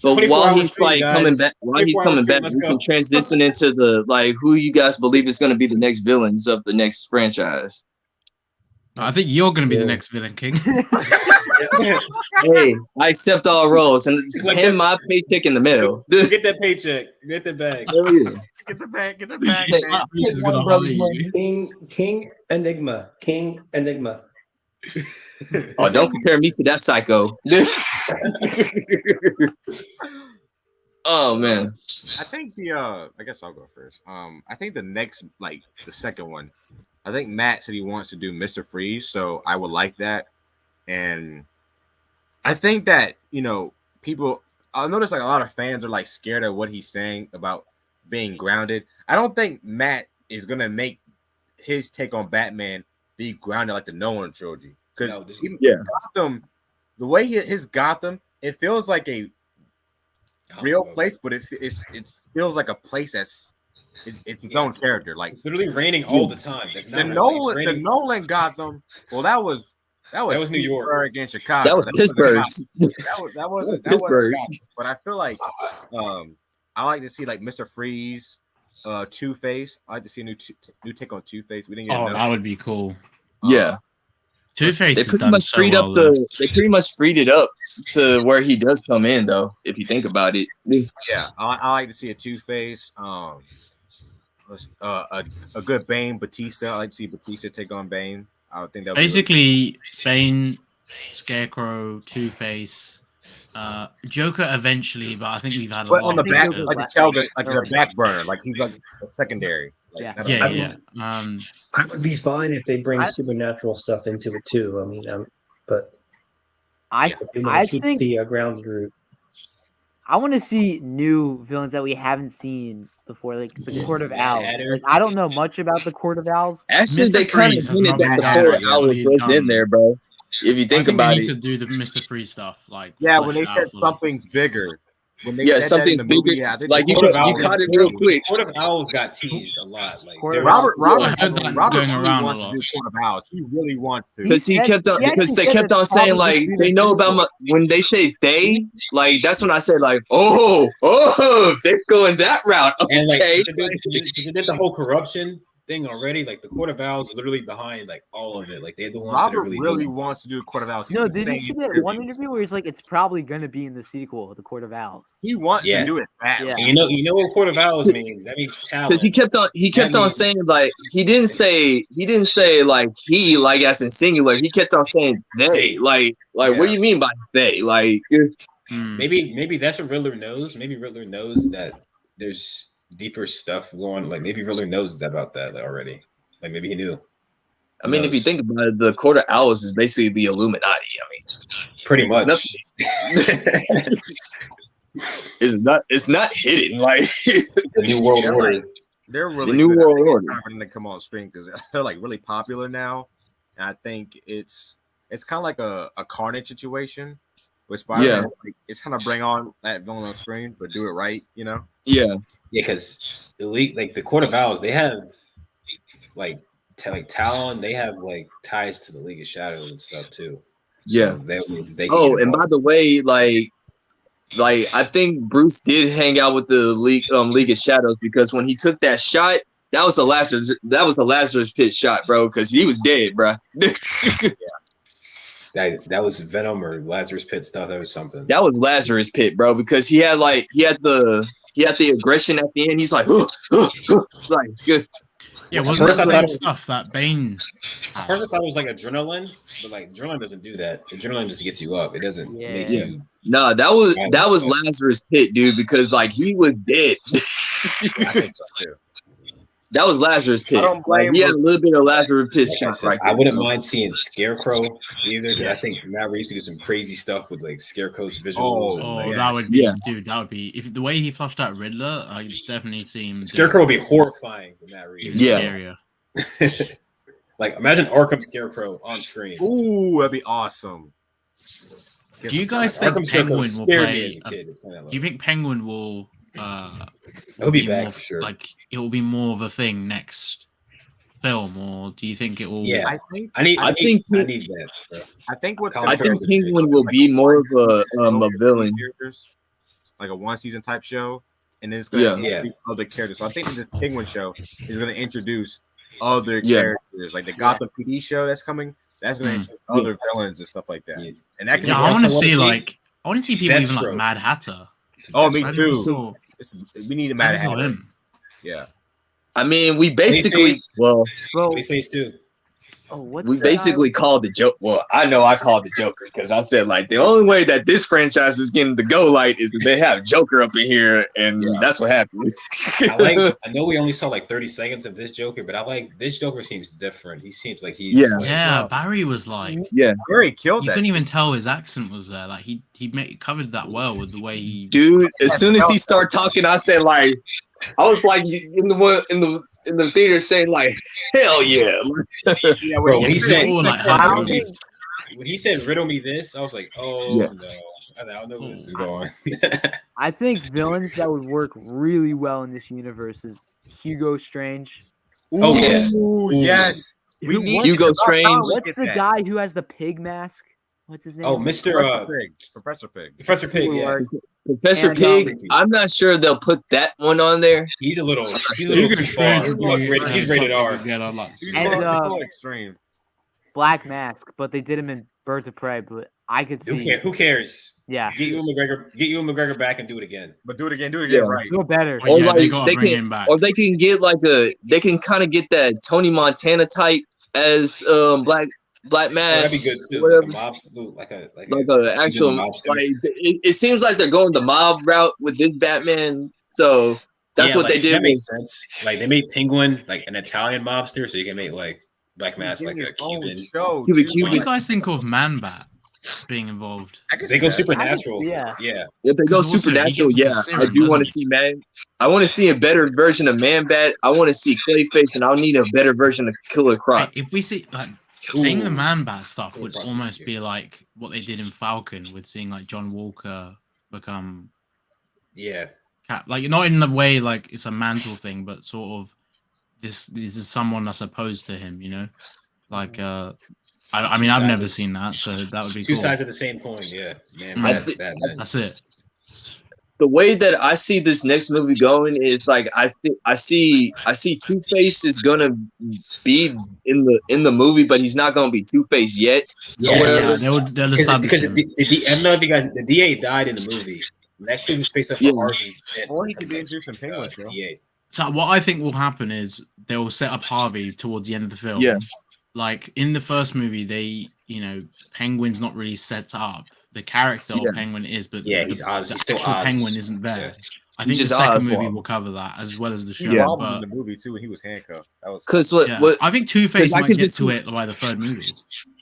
but 24 while hour he's stream, like guys. coming back, while he's 24 hour coming stream, back, let's we go. can transition into the like who you guys believe is going to be the next villains of the next franchise. I think you're going to be the Yeah. next villain, King. Hey, I accept all roles and Like hand that- my paycheck in the middle. Get that paycheck. Get that bag. Hell yeah. Get the bag. Get the bag. Hey, man. He's gonna holler at you. King Enigma. Oh, don't compare me to that psycho. Oh man. I think the I guess I'll go first. I think the next like the second one, I think Matt said he wants to do Mr. Freeze, so I would like that. And I think that, you know, people I noticed like a lot of fans are like scared of what he's saying about being grounded. I don't think Matt is gonna make his take on Batman be grounded like the Nolan trilogy. Because Gotham, the way his Gotham, it feels like a real place, but it feels like a place that's it's its own character. Like it's literally raining all the time. That's not the Nolan Gotham. Well, that was New York against Chicago. That was Pittsburgh. That wasn't Pittsburgh. But I feel like I like to see like Mr. Freeze, Two-Face. I like to see a new take on Two-Face. We didn't get that would be cool. Yeah. Two-Face They pretty much freed up they pretty much freed it up to where he does come in though, if you think about it. Yeah, I like to see a Two-Face. A good Bane Batista. I like to see Batista take on Bane. I would think that basically Bane, Scarecrow, Two-Face, Joker eventually, but I think we've had a lot on the back, of like the back burner, like he's like a secondary. Like, yeah. I would be fine if they bring supernatural stuff into it too. I mean, but I think the grounded route. I want to see new villains that we haven't seen before, like the Court of Owls. Like, I don't know much about the Court of Owls. Actually, they kind of hinted that the Court of Owls was in there, bro. If you think about it, they need to do the Mr. Freeze stuff, like when they said something's bigger. When they said something's that in the movie, bigger. Like you caught it real quick. Court of Owls got teased a lot. Like Robert really around wants to do Court of Owls. He really wants to because they kept on saying like they know about when they say they like that's when I said like they're going that route. Okay. And like they did the whole corruption thing already. Like the Court of Owls are literally behind like all of it. Like they're the ones Robert that really wants to do Court of Owls. Did you see that one interview where he's like, it's probably gonna be in the sequel, the Court of Owls? He wants to do it badly. Yeah. And you know what Court of Owls means? That means talent. Because he kept on saying like he didn't say like he like as in singular. He kept on saying they like what do you mean by they like? Maybe that's what Riddler knows. Maybe Riddler knows that there's deeper stuff going. Like maybe Riddler knows about that already. Like maybe he knew. I mean, if you think about it, the Court of Owls is basically the Illuminati. I mean, pretty much. It's not hidden like the New World Order. They're really the New World Order. When they come on stream because they're like really popular now, and I think it's kind of like a Carnage situation with Spider-Man. It's kind of bring on that villain on screen, but do it right, you know? Yeah, because the Court of Owls, they have like Talon, they have like ties to the League of Shadows and stuff too. Yeah. So they and by the way, like I think Bruce did hang out with the League of Shadows because when he took that shot, that was the Lazarus Pit shot, bro, because he was dead, bro. That was Venom or Lazarus Pit stuff. That was something. That was Lazarus Pit, bro, because he had the aggression at the end. He's like, like good. Yeah, wasn't that the same stuff that Bane? At first I thought it was like adrenaline, but like adrenaline doesn't do that. Adrenaline just gets you up. It doesn't make you. No, that was Lazarus Pit, dude, because like he was dead. I think so too. That was Lazarus Pit. I don't blame he had a little bit of Lazarus Pit shot right there. I wouldn't mind seeing Scarecrow either, because I think Matt Reeves could do some crazy stuff with like Scarecrow's visuals. That would be, dude. That would be if the way he flushed out Riddler. I definitely see him. Scarecrow would be horrifying for Matt Reeves. Scarier. Like imagine Arkham Scarecrow on screen. Ooh, that'd be awesome. Do you guys think Penguin will play? Do you think Penguin will? He'll be back for sure. Like it will be more of a thing next film, or do you think it will? Yeah, I think I need that. Bro. I think Penguin will be more of a villain, like a one season type show, and then it's going to introduce other characters. So I think this Penguin show is going to introduce other characters, like the Gotham PD show that's coming. That's going to introduce other villains and stuff like that. Yeah. And that can I want to see people even like Mad Hatter. Oh, me too. We need a Mad Hatter. Yeah. I mean, we basically Face too. Oh, what's we that? basically called the joke. Well, I know I called the Joker because I said like the only way that this franchise is getting the go light is if they have Joker up in here, and that's what happens. I know we only saw like 30 seconds of this Joker, but I like this Joker seems different. He seems like he's Barry was like Barry killed you that. couldn't shit. even tell his accent was there. Like he covered that well with the way he. Dude, as soon as he started talking, I said like, I was like in the theater saying like, hell yeah. Yeah, Bro, when he said, when he said riddle me this, I was like, oh Yeah. no. I don't know where this is going. I think villains that would work really well in this universe is Hugo Strange. Oh, yes. Ooh, yes. We need Hugo to- Strange. how we What's get the that? guy who has the pig mask? What's his name? Oh, Mr. Professor Pig. Professor Pig, yeah. Professor And, Pig, I'm not sure they'll put that one on there. He's a little Hugo too Strange far. would be, He's rated R. something good, I'd like to see. And, He's a little extreme. Black Mask, but they did him in Birds of Prey. But I could see. Who cares? Yeah, Get Ewan McGregor back and do it again. But do it again, Yeah. right. do it better. Or Or they like gotta they bring can, him back. or they can get like they can kind of get that Tony Montana type as Black Mask. That'd be good too. Whatever. Like a Actual mobster. like it seems like they're going the mob route with this Batman. So that's what they did. That makes sense. Like they made Penguin like an Italian mobster, so you can make like Black Mask like a Cuban. What do you guys think of Man Bat being involved? They go supernatural. Yeah. Yeah. If they go Because also, supernatural, he gets yeah, a serum, I do want to doesn't see Man. I want to see a better version of Man Bat. I want to see Clayface, and I'll need a better version of Killer Croc. If we see like seeing the Ooh. Man Bat stuff would Probably almost scary. be like what they did in Falcon with seeing like John Walker become Yeah. Cap. Like not in the way like it's a mantle thing, but sort of this is someone that's opposed to him, you know? Like I mean I've sides never of- seen that, so that would be Two cool. sides of the same coin. Yeah. Man, Mm. that. That's it. The way that I see this next movie going is like I see Two-Face is gonna be in the movie, but he's not gonna be Two-Face yet. Yeah, whatever. They'll establish because him. I don't know if you guys, the DA died in the movie. That could be space up for Yeah. Harvey. Or he could be introduced in Penguin show. DA. So what I think will happen is they'll set up Harvey towards the end of the film. Yeah. Like in the first movie, Penguin's not really set up. The character Yeah. of Penguin is, but Yeah, the, he's Oz. the He's still actual Oz. Penguin isn't there. Yeah. I He's think the just second Oswald. movie will cover that as well as the show. He robbed him But, in the movie too, and he was handcuffed. That was Because yeah, I think Two-Face 'cause I might can get just to see- it by the third movie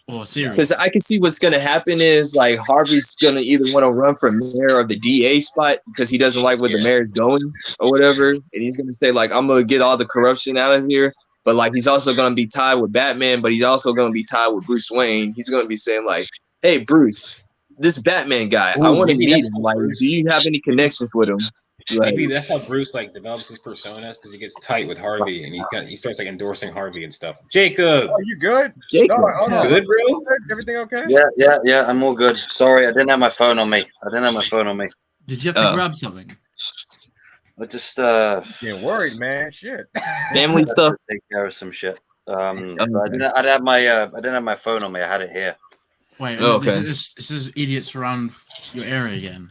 or series. Because I can see what's gonna happen is like Harvey's gonna either want to run for mayor or the DA spot because he doesn't like where the Yeah. mayor's going or whatever, and he's gonna say like I'm gonna get all the corruption out of here. But like he's also gonna be tied with Batman, but he's also gonna be tied with Bruce Wayne. He's gonna be saying like, "Hey Bruce, this Batman guy, I Ooh, want to maybe meet that's him. how Like, Bruce- do you have any connections with him?" Like, Maybe that's how Bruce like develops his personas because he gets tight with Harvey and he starts like endorsing Harvey and stuff. Jacob, Oh, you good? Jacob. No, hold on. good bro? Everything okay? Yeah, I'm all good. Sorry, I didn't have my phone on me. Did you have to grab something? I just Getting worried, man. Shit. family stuff. take care of some shit. But I didn't have my phone on me. I had it here. Wait, Oh, okay. this is idiots around your area again.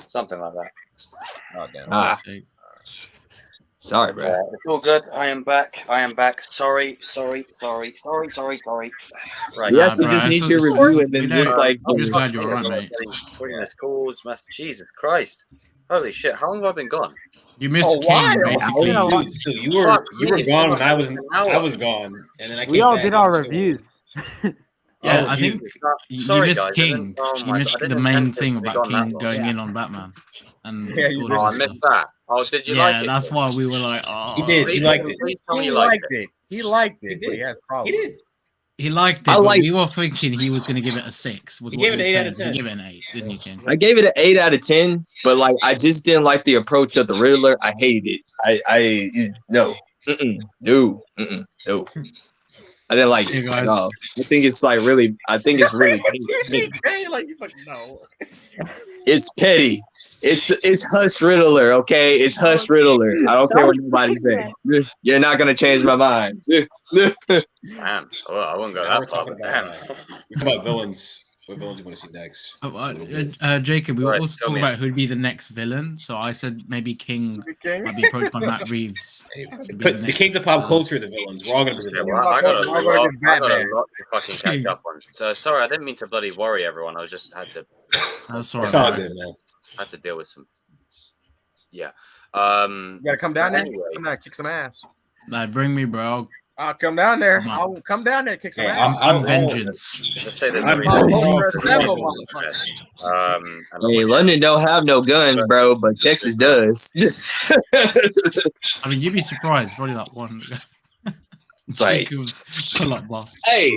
Something like that. Oh, damn. Ah, Okay. sorry, It's, bro. it's all good. I am back. Sorry. Right. We actually bro, just it's need just- your review and then we know- just like I'm just glad you're alright, mate. Putting this calls, Jesus Christ. Holy shit, how long have I been gone? You missed Oh, King, why? basically. Yeah, why- Dude, so you were it's gone been when I like an hour. was gone, and then I came We all back did and our I'm still- reviews. Yeah, Oh, I think you Sorry, missed guys, I King. didn't- oh You my missed God, I the didn't main intend thing to be about gone that King long. going Yeah. in on Batman. And Yeah, you all missed Oh, I this missed stuff. that. Oh, did you Yeah, like it? that's why we were like, oh. He did. He liked it. Please tell me He you liked liked it. it. He liked it, He but he did. has He problems. did. He liked it, I but like- we were thinking he was going to give it a 6. With He what gave it an 8 out of said. 10. He gave it an 8, didn't he, King? I gave it an 8 out of 10, but like I just didn't like the approach of the Riddler. I hated it. No. No. I didn't like See you it guys. at all. I think it's really You see Kane, like he's like, no. it's petty. It's Hush Riddler, okay? It's Hush Riddler. I don't care what nobody say. You're not gonna change my mind. Damn. Well, I wouldn't go Now we're that far. talking But damn. about, we're talking about villains. What villains you want to see next? Jacob, we were Right, also tell talking me. about who'd be the next villain. So I said maybe King might be approached by Matt Reeves. Hey, Could be put the next kings of pop villain. culture, the villains. We're all gonna be the Yeah, villains. well, I got a I'll go lot. against I got a Batman. lot to fucking catch up on. So sorry, I didn't mean to bloody worry everyone. I just had to. That's all right. It's all bro. good, man. Had to deal with some. Yeah. You gotta come down there. Anyway. Come down, kick some ass. Like, bring me, bro. I'll come down there. Come on. I'll come down there, kick some Hey, ass. I'm vengeance. Let's say there's I'm no Colin. Hey, London don't have no guns, bro, but Texas does. I mean, you'd be surprised. Probably like one. It's like, Jacob's pull up bar. hey.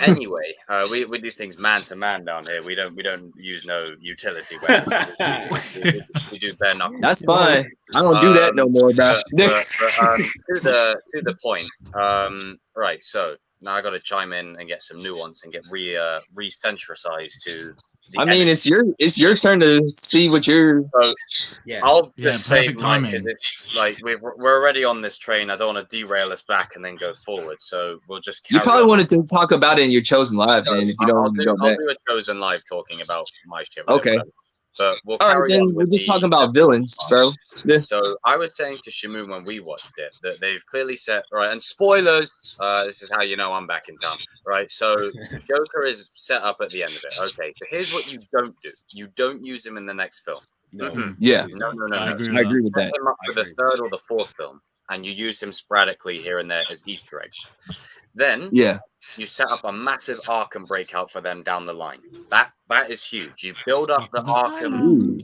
Anyway, we do things man to man down here. We don't use no utility weapons. we do bare knuckles. That's fine. I don't do that no more, bro. To the point. Right. So now I got to chime in and get some nuance and get re-centricized to. I mean, it's your turn to see what you're. Yeah. I'll just say perfect mine timing. because it's like we're already on this train. I don't want to derail us back and then go forward. So we'll just. You Carry probably on. wanted to talk about it in your chosen live, So then. If you don't want to go I'll back. do a chosen live talking about my shit. Okay. Whatever. But we'll All carry right, then on we're with just the- talking about villains, bro. So I was saying to Shamoon when we watched it that they've clearly set right, and spoilers. This is how you know I'm back in town, right? So Joker is set up at the end of it. Okay, so here's what you don't do: you don't use him in the next film. No. Mm-mm. Yeah, No. I agree. I agree with Set that. him up for the agree. third or the fourth film, and you use him sporadically here and there as Easter eggs. Then Yeah, you set up a massive Arkham breakout for them down the line. That is huge. You build up the Arkham. Ooh.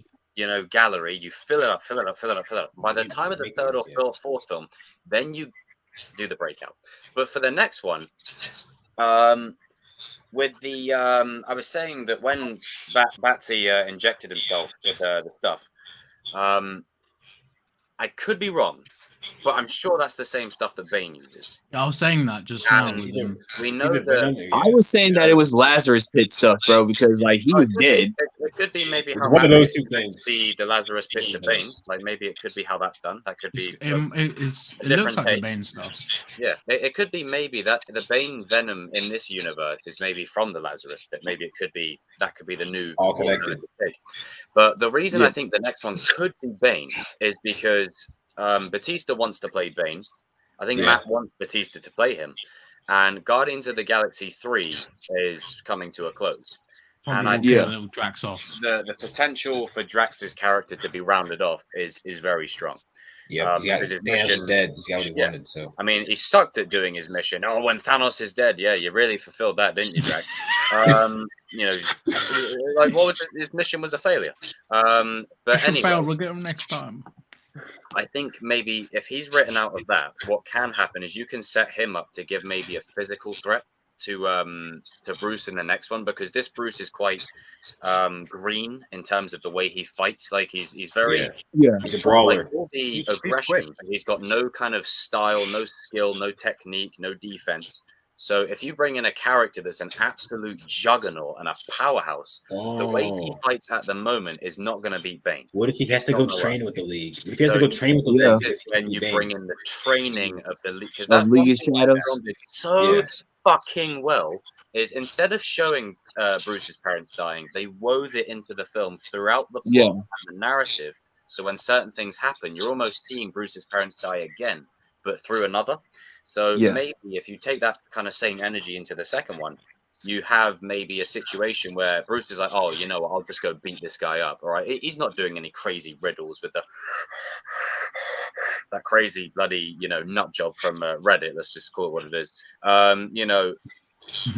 Gallery, you fill it up. By the time of the third or fourth film, then you do the breakout. But for the next one, with the I was saying that when Batsy injected himself with the stuff, I could be wrong, but I'm sure that's the same stuff that Bane uses. I was saying that just now And with him. we It's know either that Venom or- I was saying that it was Lazarus Pit stuff, bro, because like he was dead. It could be maybe It's how one of Batman those two things. The Lazarus Pit to Bane. Like maybe it could be how that's done. That could be. It looks different like the take. Bane stuff. Yeah, it could be maybe that the Bane Venom in this universe is maybe from the Lazarus Pit. Maybe it could be that could be the new All connected. But the reason Yeah. I think the next one could be Bane is because Batista wants to play Bane. I think Yeah. Matt wants Batista to play him, and Guardians of the Galaxy 3 is coming to a close. Probably And I will think- kill little Drax off. The potential for Drax's character to be rounded off is very strong. Yeah, because his Thanos is mission- dead. He's got what he Yeah. wanted. So I mean, he sucked at doing his mission. Oh, when Thanos is dead, yeah, you really fulfilled that, didn't you, Drax? Like what was his mission was a failure. But Mission anyway, failed. We'll get him next time. I think maybe if he's written out of that, what can happen is you can set him up to give maybe a physical threat to Bruce in the next one, because this Bruce is quite green in terms of the way he fights. Like he's very Yeah. he's a brawler. like all the He's aggression. He's got no kind of style, no skill, no technique, no defense. So if you bring in a character that's an absolute juggernaut and a powerhouse, the way he fights at the moment is not going to beat Bane. What if he has to Don't go know train with the league? What if he has to So go train with the Yeah. league? This is when you bring in the training of the league, because Of that's League one of thing Shadows. the film did so Yeah. fucking well. Is instead of showing Bruce's parents dying, they wove it into the film throughout the plot Yeah. and the narrative. So when certain things happen, you're almost seeing Bruce's parents die again, but through another. So Yeah. maybe if you take that kind of same energy into the second one, you have maybe a situation where Bruce is like, oh, you know what, I'll just go beat this guy up. All right. He's not doing any crazy riddles with that crazy bloody, nut job from Reddit. Let's just call it what it is.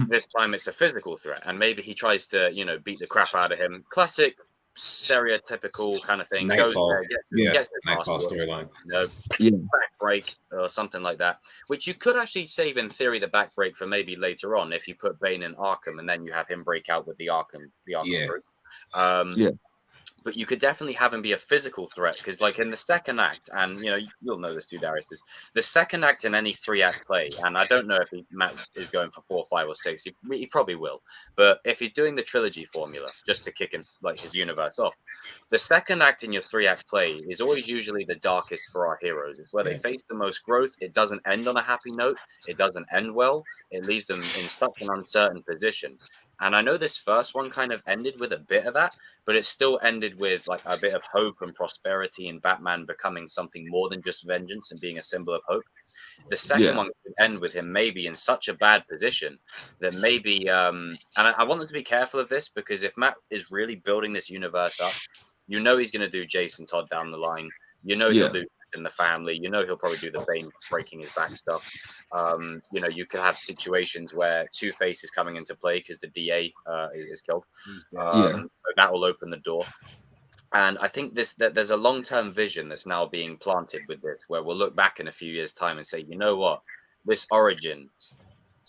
This time it's a physical threat. And maybe he tries to, beat the crap out of him. Classic stereotypical kind of thing. Nightfall. Goes there, gets his Nightfall ass whooped, storyline. Yeah. back break or something like that, which you could actually save in theory the back break for maybe later on if you put Bane in Arkham and then you have him break out with the Arkham Yeah. group. Yeah. But you could definitely have him be a physical threat, because like in the second act, and you'll know this too, Darius, is the second act in any 3-act play, and I don't know if Matt is going for 4, 5, or 6. He probably will, but if he's doing the trilogy formula just to kick him like his universe off, the second act in your 3-act play is always usually the darkest for our heroes. It's where they face the most growth. It doesn't end on a happy note. It doesn't end well. It leaves them in such an uncertain position. And I know this first one kind of ended with a bit of that, but it still ended with like a bit of hope and prosperity and Batman becoming something more than just vengeance and being a symbol of hope. The second one could end with him maybe in such a bad position that maybe, and I want them to be careful of this, because if Matt is really building this universe up, you know he's going to do Jason Todd down the line. You know he'll do in the family. You know he'll probably do the Bane breaking his back stuff. You know, you could have situations where Two-Face is coming into play because the DA is killed. So that will open the door. And I think that there's a long-term vision that's now being planted with this, where we'll look back in a few years' time and say, you know what, this origin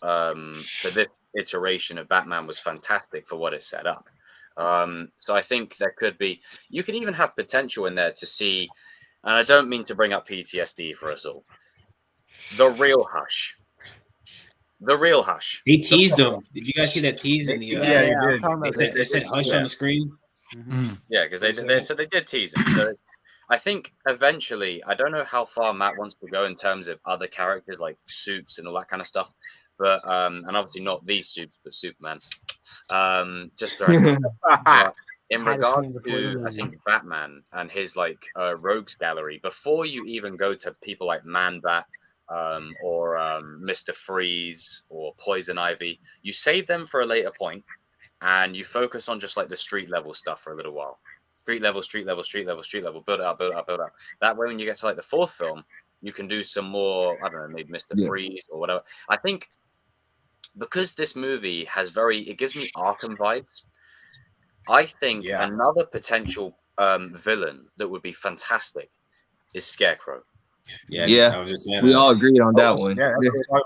for this iteration of Batman was fantastic for what it set up. So I think there could be, you could even have potential in there to see, and I don't mean to bring up PTSD for us all, the real Hush. The real Hush. He teased them. Did you guys see that tease in the? They said Hush on the screen. Yeah, because they did tease him. So I think eventually, I don't know how far Matt wants to go in terms of other characters like Supes and all that kind of stuff, but and obviously not these Supes, but Superman. Just in regards to, I think, Batman and his like rogues gallery, before you even go to people like Man-Bat or Mr. Freeze or Poison Ivy, you save them for a later point and you focus on just like the street level stuff for a little while. Street level, build it up. That way, when you get to like the fourth film, you can do some more, I don't know, maybe Mr. Freeze or whatever. I think because this movie has it gives me Arkham vibes. I think another potential villain that would be fantastic is Scarecrow. I was just saying we all agreed on that one. Yeah, that's what we're talking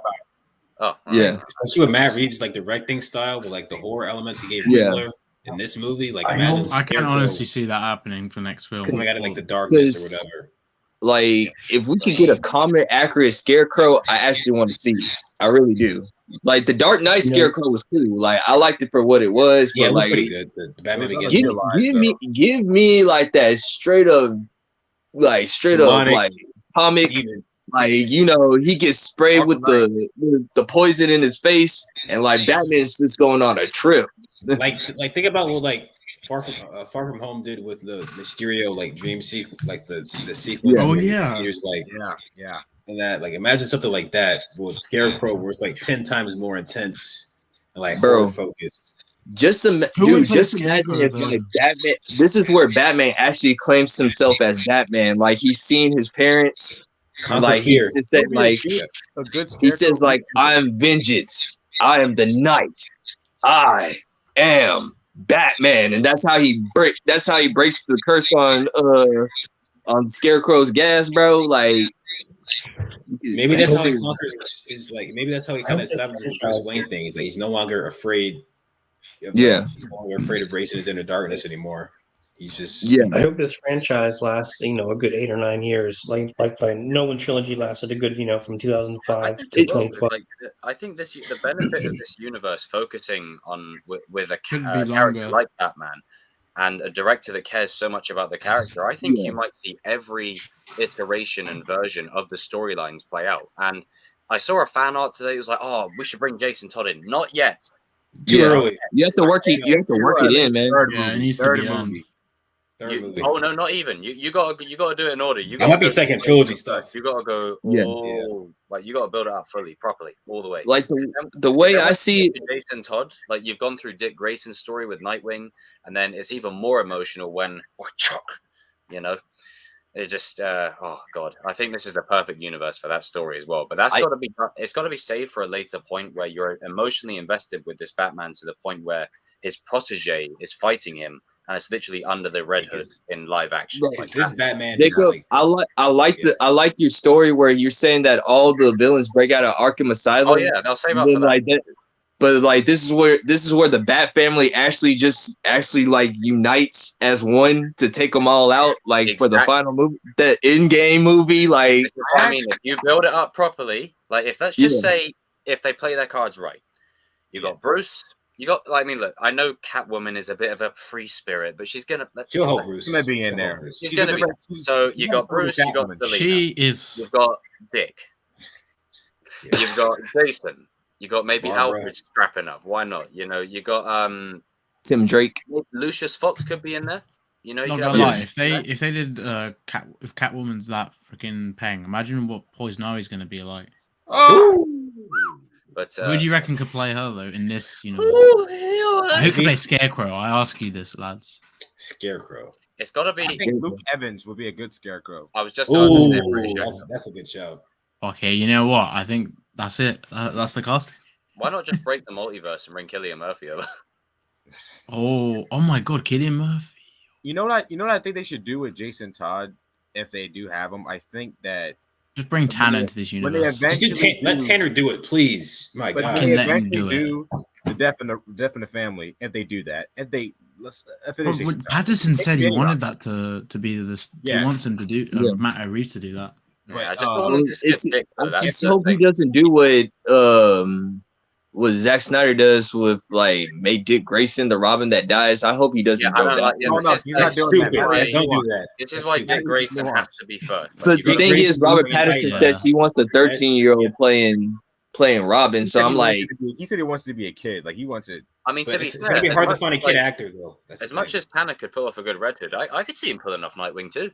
about. Especially with Matt Reeves' like directing style with like the horror elements he gave Riddler in this movie. Like, imagine I can honestly see that happening for next film. Coming out of like the darkness or whatever. Like, if we could get a common, accurate Scarecrow, I actually want to see it. I really do. Like, the Dark Knight Scarecrow was cool. Like, I liked it for what it was. Yeah, but it was like, pretty good. The Batman give me like that straight up, like comic. Like, you know, he gets sprayed with the poison in his face, and like Batman's just going on a trip. like think about what like Far From Home did with the Mysterio like dream sequence, like the sequence. Years, like and that, like, imagine something like that with Scarecrow, where it's like 10 times more intense and like horror focused. Just imagine if like Batman. This is where Batman actually claims himself as Batman. Like, he's seen his parents. Like, he just said, like, he says, like, I am vengeance. I am the night. I am Batman, and that's how he breaks the curse on Scarecrow's gas, bro. Like, maybe that's how he conquers. Is like, maybe that's how he kind of establishes the Bruce Wayne thing. Is like, he's no longer afraid. He's no longer afraid of racing his inner darkness anymore. He's just I hope this franchise lasts, a good 8 or 9 years. Like the Nolan trilogy lasted a good, from 2005 to 2012. I think the benefit of this universe focusing on with a character like Batman and a director that cares so much about the character, I think you might see every iteration and version of the storylines play out. And I saw a fan art today. It was like, oh, we should bring Jason Todd in. Not yet. Too early. You have to work it. You have to work it in, man. It needs to be movie. Oh no, not even. You gotta do it in order. You got might be second trilogy stuff. You gotta go. Like, you gotta build it up fully, properly, all the way. Like the way I see Jason Todd, like, you've gone through Dick Grayson's story with Nightwing, and then it's even more emotional when it just oh god. I think this is the perfect universe for that story as well. But it's got to be saved for a later point where you're emotionally invested with this Batman to the point where his protege is fighting him, and it's literally under the red hood in live action. Like, this Batman. Jacob, I like your story where you're saying that all the villains break out of Arkham Asylum. Oh yeah, they'll save up for that. Like that. But like, this is where the Bat family actually like unites as one to take them all out. Like, for the final movie, the in-game movie. Like, this is what I mean, if you build it up properly, like, if let's just say if they play their cards right, you got Bruce. You got, I mean, look, I know Catwoman is a bit of a free spirit, but she's gonna. She'll help Bruce. She may be in there. She's gonna be. So you got Bruce, you got Selena. She is. You've got Dick. You've got Jason. You got maybe Barbara. Alfred strapping up. Why not? You know, you got Tim Drake. Lucius Fox could be in there. You know, you Not could gonna have lie, Lucius if they did if Catwoman's that freaking paying, imagine what Poison Ivy's gonna be like. Oh, But Who do you reckon could play her though in this universe? ooh, Who could play Scarecrow? I ask you this, lads. Scarecrow. it's got to be. I think Luke Evans would be a good Scarecrow. I was just about to say, I'm Ooh, pretty sure. that's a good show. Okay, you know what? I think that's it. That's the casting. Why not just break the multiverse and bring Cillian Murphy over? Oh my God, Cillian Murphy. You know what I think they should do with Jason Todd if they do have him. I think that Just bring Tanner into this when they universe. eventually Let Tanner do it, please. My but God. when they Let him eventually do do the Death in the Family, if they do that, if it Bro, is Jason Todd, Patterson said he Maybe wanted that to be this. Yeah. He wants him to do Yeah. Matt Reeves to do that. Yeah, I just don't want him to skip dick. I Though. That's just the hope he thing. doesn't do what Zack Snyder does with like make Dick Grayson the Robin that dies. I hope he doesn't Yeah, I go don't that. like. Yeah, No, this no, is you're not That's doing stupid. that. Right. Don't do that. This is That's why stupid. Dick Grayson nuance. has to be first. Like, But you the gotta thing bring- is, Robert Pattinson Yeah. says he wants the 13-year-old playing Robin. He So said I'm he wants like, it to be- he said he wants to be a kid. Like he wants it. I mean, to But be it's fair, gonna be as hard to much find a as, kid like, actor though. That's the as much thing. as Tanner could pull off a good Red Hood, I could see him pulling off Nightwing too.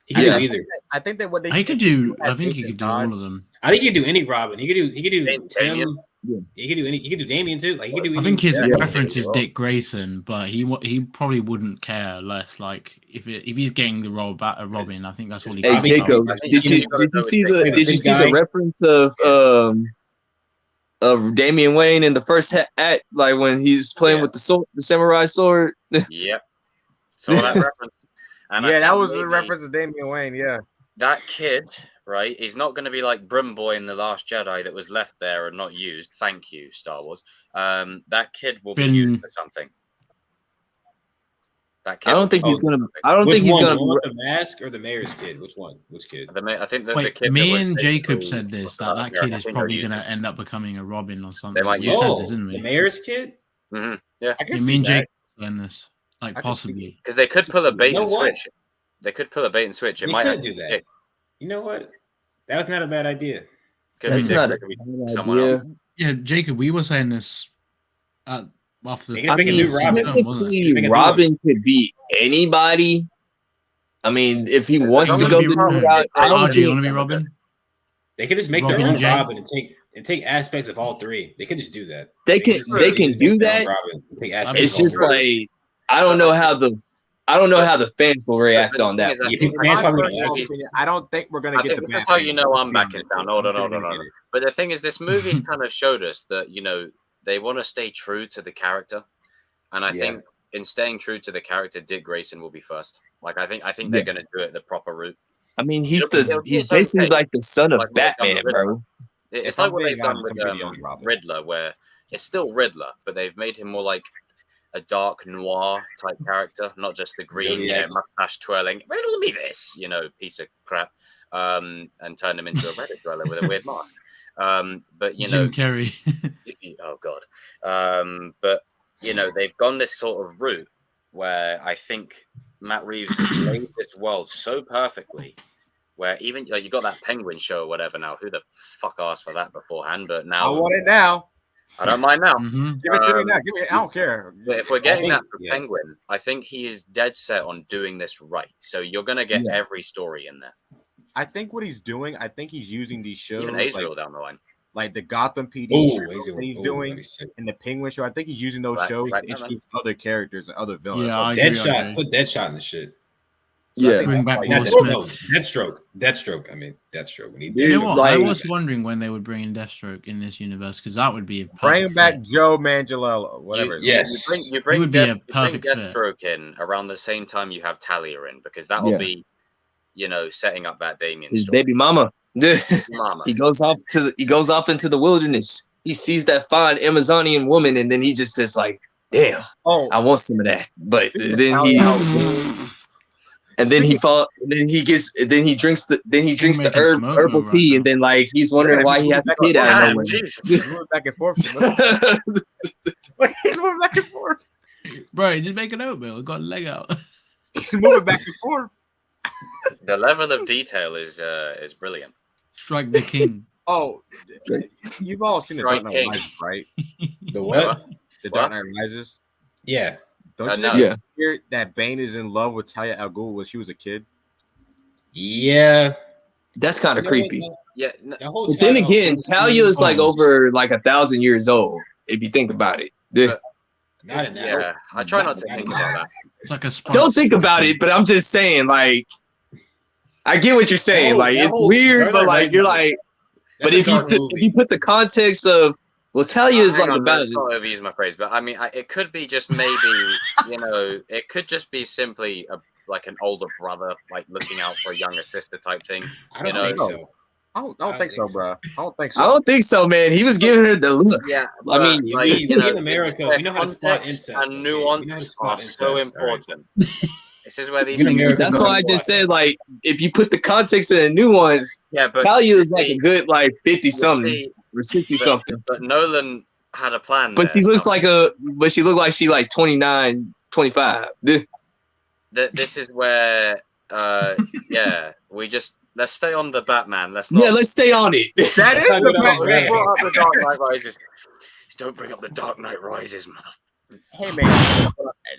He can Yeah. do either. I think that what they He could do. I think he could do all of them. I think he could do any Robin. He could do Damien. Tim. Yeah. He could do any. He could do Damien too. Like he could do. I any- think his Yeah, preference is well. Dick Grayson, but he probably wouldn't care less. Like if he's getting the role about a Robin, I think that's all he. hey cares about. Jacob, I think did you you gotta go see with the Dick did you Big see guy. the reference of Damian Wayne in the first act, like when he's playing Yeah. with the samurai sword? Yep. Saw that reference. And I Yeah, that think was the maybe reference to Damian Wayne. Yeah. that kid, right? He's not going to be like Brim Boy in The Last Jedi that was left there and not used. Thank you, Star Wars. That kid will be Finn- used for something. That kid I will don't think be he's used for gonna. something. I don't Which think he's one? gonna. The one with the mask or the mayor's kid? Which one? Which kid? I think the Wait, kid that me was and Jacob basically- said this that Yeah, that kid I is think probably they're gonna using- end up becoming a Robin or something. might You use said Oh, this, didn't the we? mayor's kid. Mhm. Yeah, I can Yeah, see me and that. Jacob said this, like I can see possibly. because they could pull a bait You know and what? switch. They could pull a bait and switch. It They might could actually do that. stick. You know what? That was not a bad idea. Could That's be not Dick, a could be bad someone idea. else. Yeah, Jacob, we were saying this after They the can make a new same Robin. film, wasn't it? Make a Technically, new Robin could be anybody. I mean, if he wants long to as go you the Robin, new route, I don't RJ, you want think to be Robin? They could just make Robin their and own Jay? Robin and take aspects of all three. They could just do that. they can just- they can just do make their own that. Robin, take aspects It's It's of all just three. like I don't know how the fans will react on that. I Yeah, think fans my probably personal don't like it. opinion- I don't think we're gonna I get think the this is bad how thing. you know I'm Let's be backing honest. down. I Hold don't on, think hold we're on, gonna hold on. get it. But the thing is, this movie's kind of showed us that, they want to stay true to the character. And I Yeah. think in staying true to the character, Dick Grayson will be first. Like, I think they're going to do it the proper route. I mean, he's It'll be he's its own basically take. like the son of Like what they've done Batman, with bro. It's If like I'm what being they've done honest, with I'm gonna be the only Robin. Riddler, where it's still Riddler, but they've made him more like a dark noir type character, not just the green, Zodiac. mustache twirling, riddle me this, piece of crap, and turn him into a Reddit dweller with a weird mask. But Jim Carrey. oh god. But they've gone this sort of route where I think Matt Reeves has laid this world so perfectly, where even you got that Penguin show or whatever. Now, who the fuck asked for that beforehand? But I now want it now. I don't mind now. Mhm. Give it to me now. Give me. I don't care. But if we're getting think- that for yeah. Penguin, I think he is dead set on doing this right. So you're gonna get every story in there, I think what he's doing. I think he's using these shows even Azrael down the line. like the Gotham PD Oh, show that he's doing and the Penguin show. I think he's using those Right, shows right, to no, no. introduce other characters and other villains. Yeah, So I agree, Deadshot. RJ. Put Deadshot in the shit. So I Yeah. think Bring that's back why Will he's- Smith. No, Deathstroke. I mean, Deathstroke. We need Dude, You know what? like- I was wondering when they would bring in Deathstroke in this universe because that would be a Bring perfect back fit. Joe Manganiello, whatever. Yes. You bring would be a you bring perfect fit. Deathstroke in around the same time you have Talia in, because that will Yeah. be, setting up that Damien His story. baby mama. Mama. He goes off into the wilderness. He sees that fine Amazonian woman, and then he just says like, "Damn, Oh, I want some of that." But Speaking of then he Talia, and then he fall. Then he drinks the making smoke herbal move right tea, now. and then like he's wondering why he has a kid out of Damn, nowhere. Jesus. he's moving back and forth. Look, he's moving back and forth. Bro, just make an oatmeal. It got a leg out. He's moving back and forth. The level of detail is brilliant. Strike the king. Oh, you've all seen the Dark Right, Knight King. Rises, right? The what? The What? Dark Knight Rises. Yeah. Don't you no. think Yeah. it's weird that Bane is in love with Talia al Ghul when she was a kid? Yeah. That's kind of You know what, creepy. though? Yeah, no, The whole But then Talia al again, Ghul Talia is like Oh. over like 1,000 years old. If you think about it. But- Not in that. yeah. I try not to Not think in about that. that. It's like a Sprite Don't think about situation. it, but I'm just saying, like, I get what you're saying. whole- Like, that it's whole weird, Dark but Knight like, Rises you're is- like, That's but a if you dark movie. if you put the context of, well, Talia is Hang like on, about let's not overuse my phrase, but I mean, it could be just maybe, it could just be simply like an older brother, like looking out for a younger sister type thing. I don't know, think so. I don't think so, bro. I don't think so. I don't think so, man. He was giving her the look. Yeah, I mean, You like, see, you know, in America, it's we know how to spot context incest. and okay? We know how to nuance spot are so incest, all right? important. This is where these In things. America, that's we why know I how to just spot. said, like, if you put the context in the new ones, Yeah, but Talia is like see, a good like 50 you something see, or 60 something. but Nolan had a plan. But there, she looks so but she looked like she like 29, 25. this is where, yeah, let's stay on the Batman. Let's not. Yeah, let's stay on it. That is the That's We Batman. brought up the Dark Knight Rises. Don't bring up the Dark Knight Rises, mother. Hey man,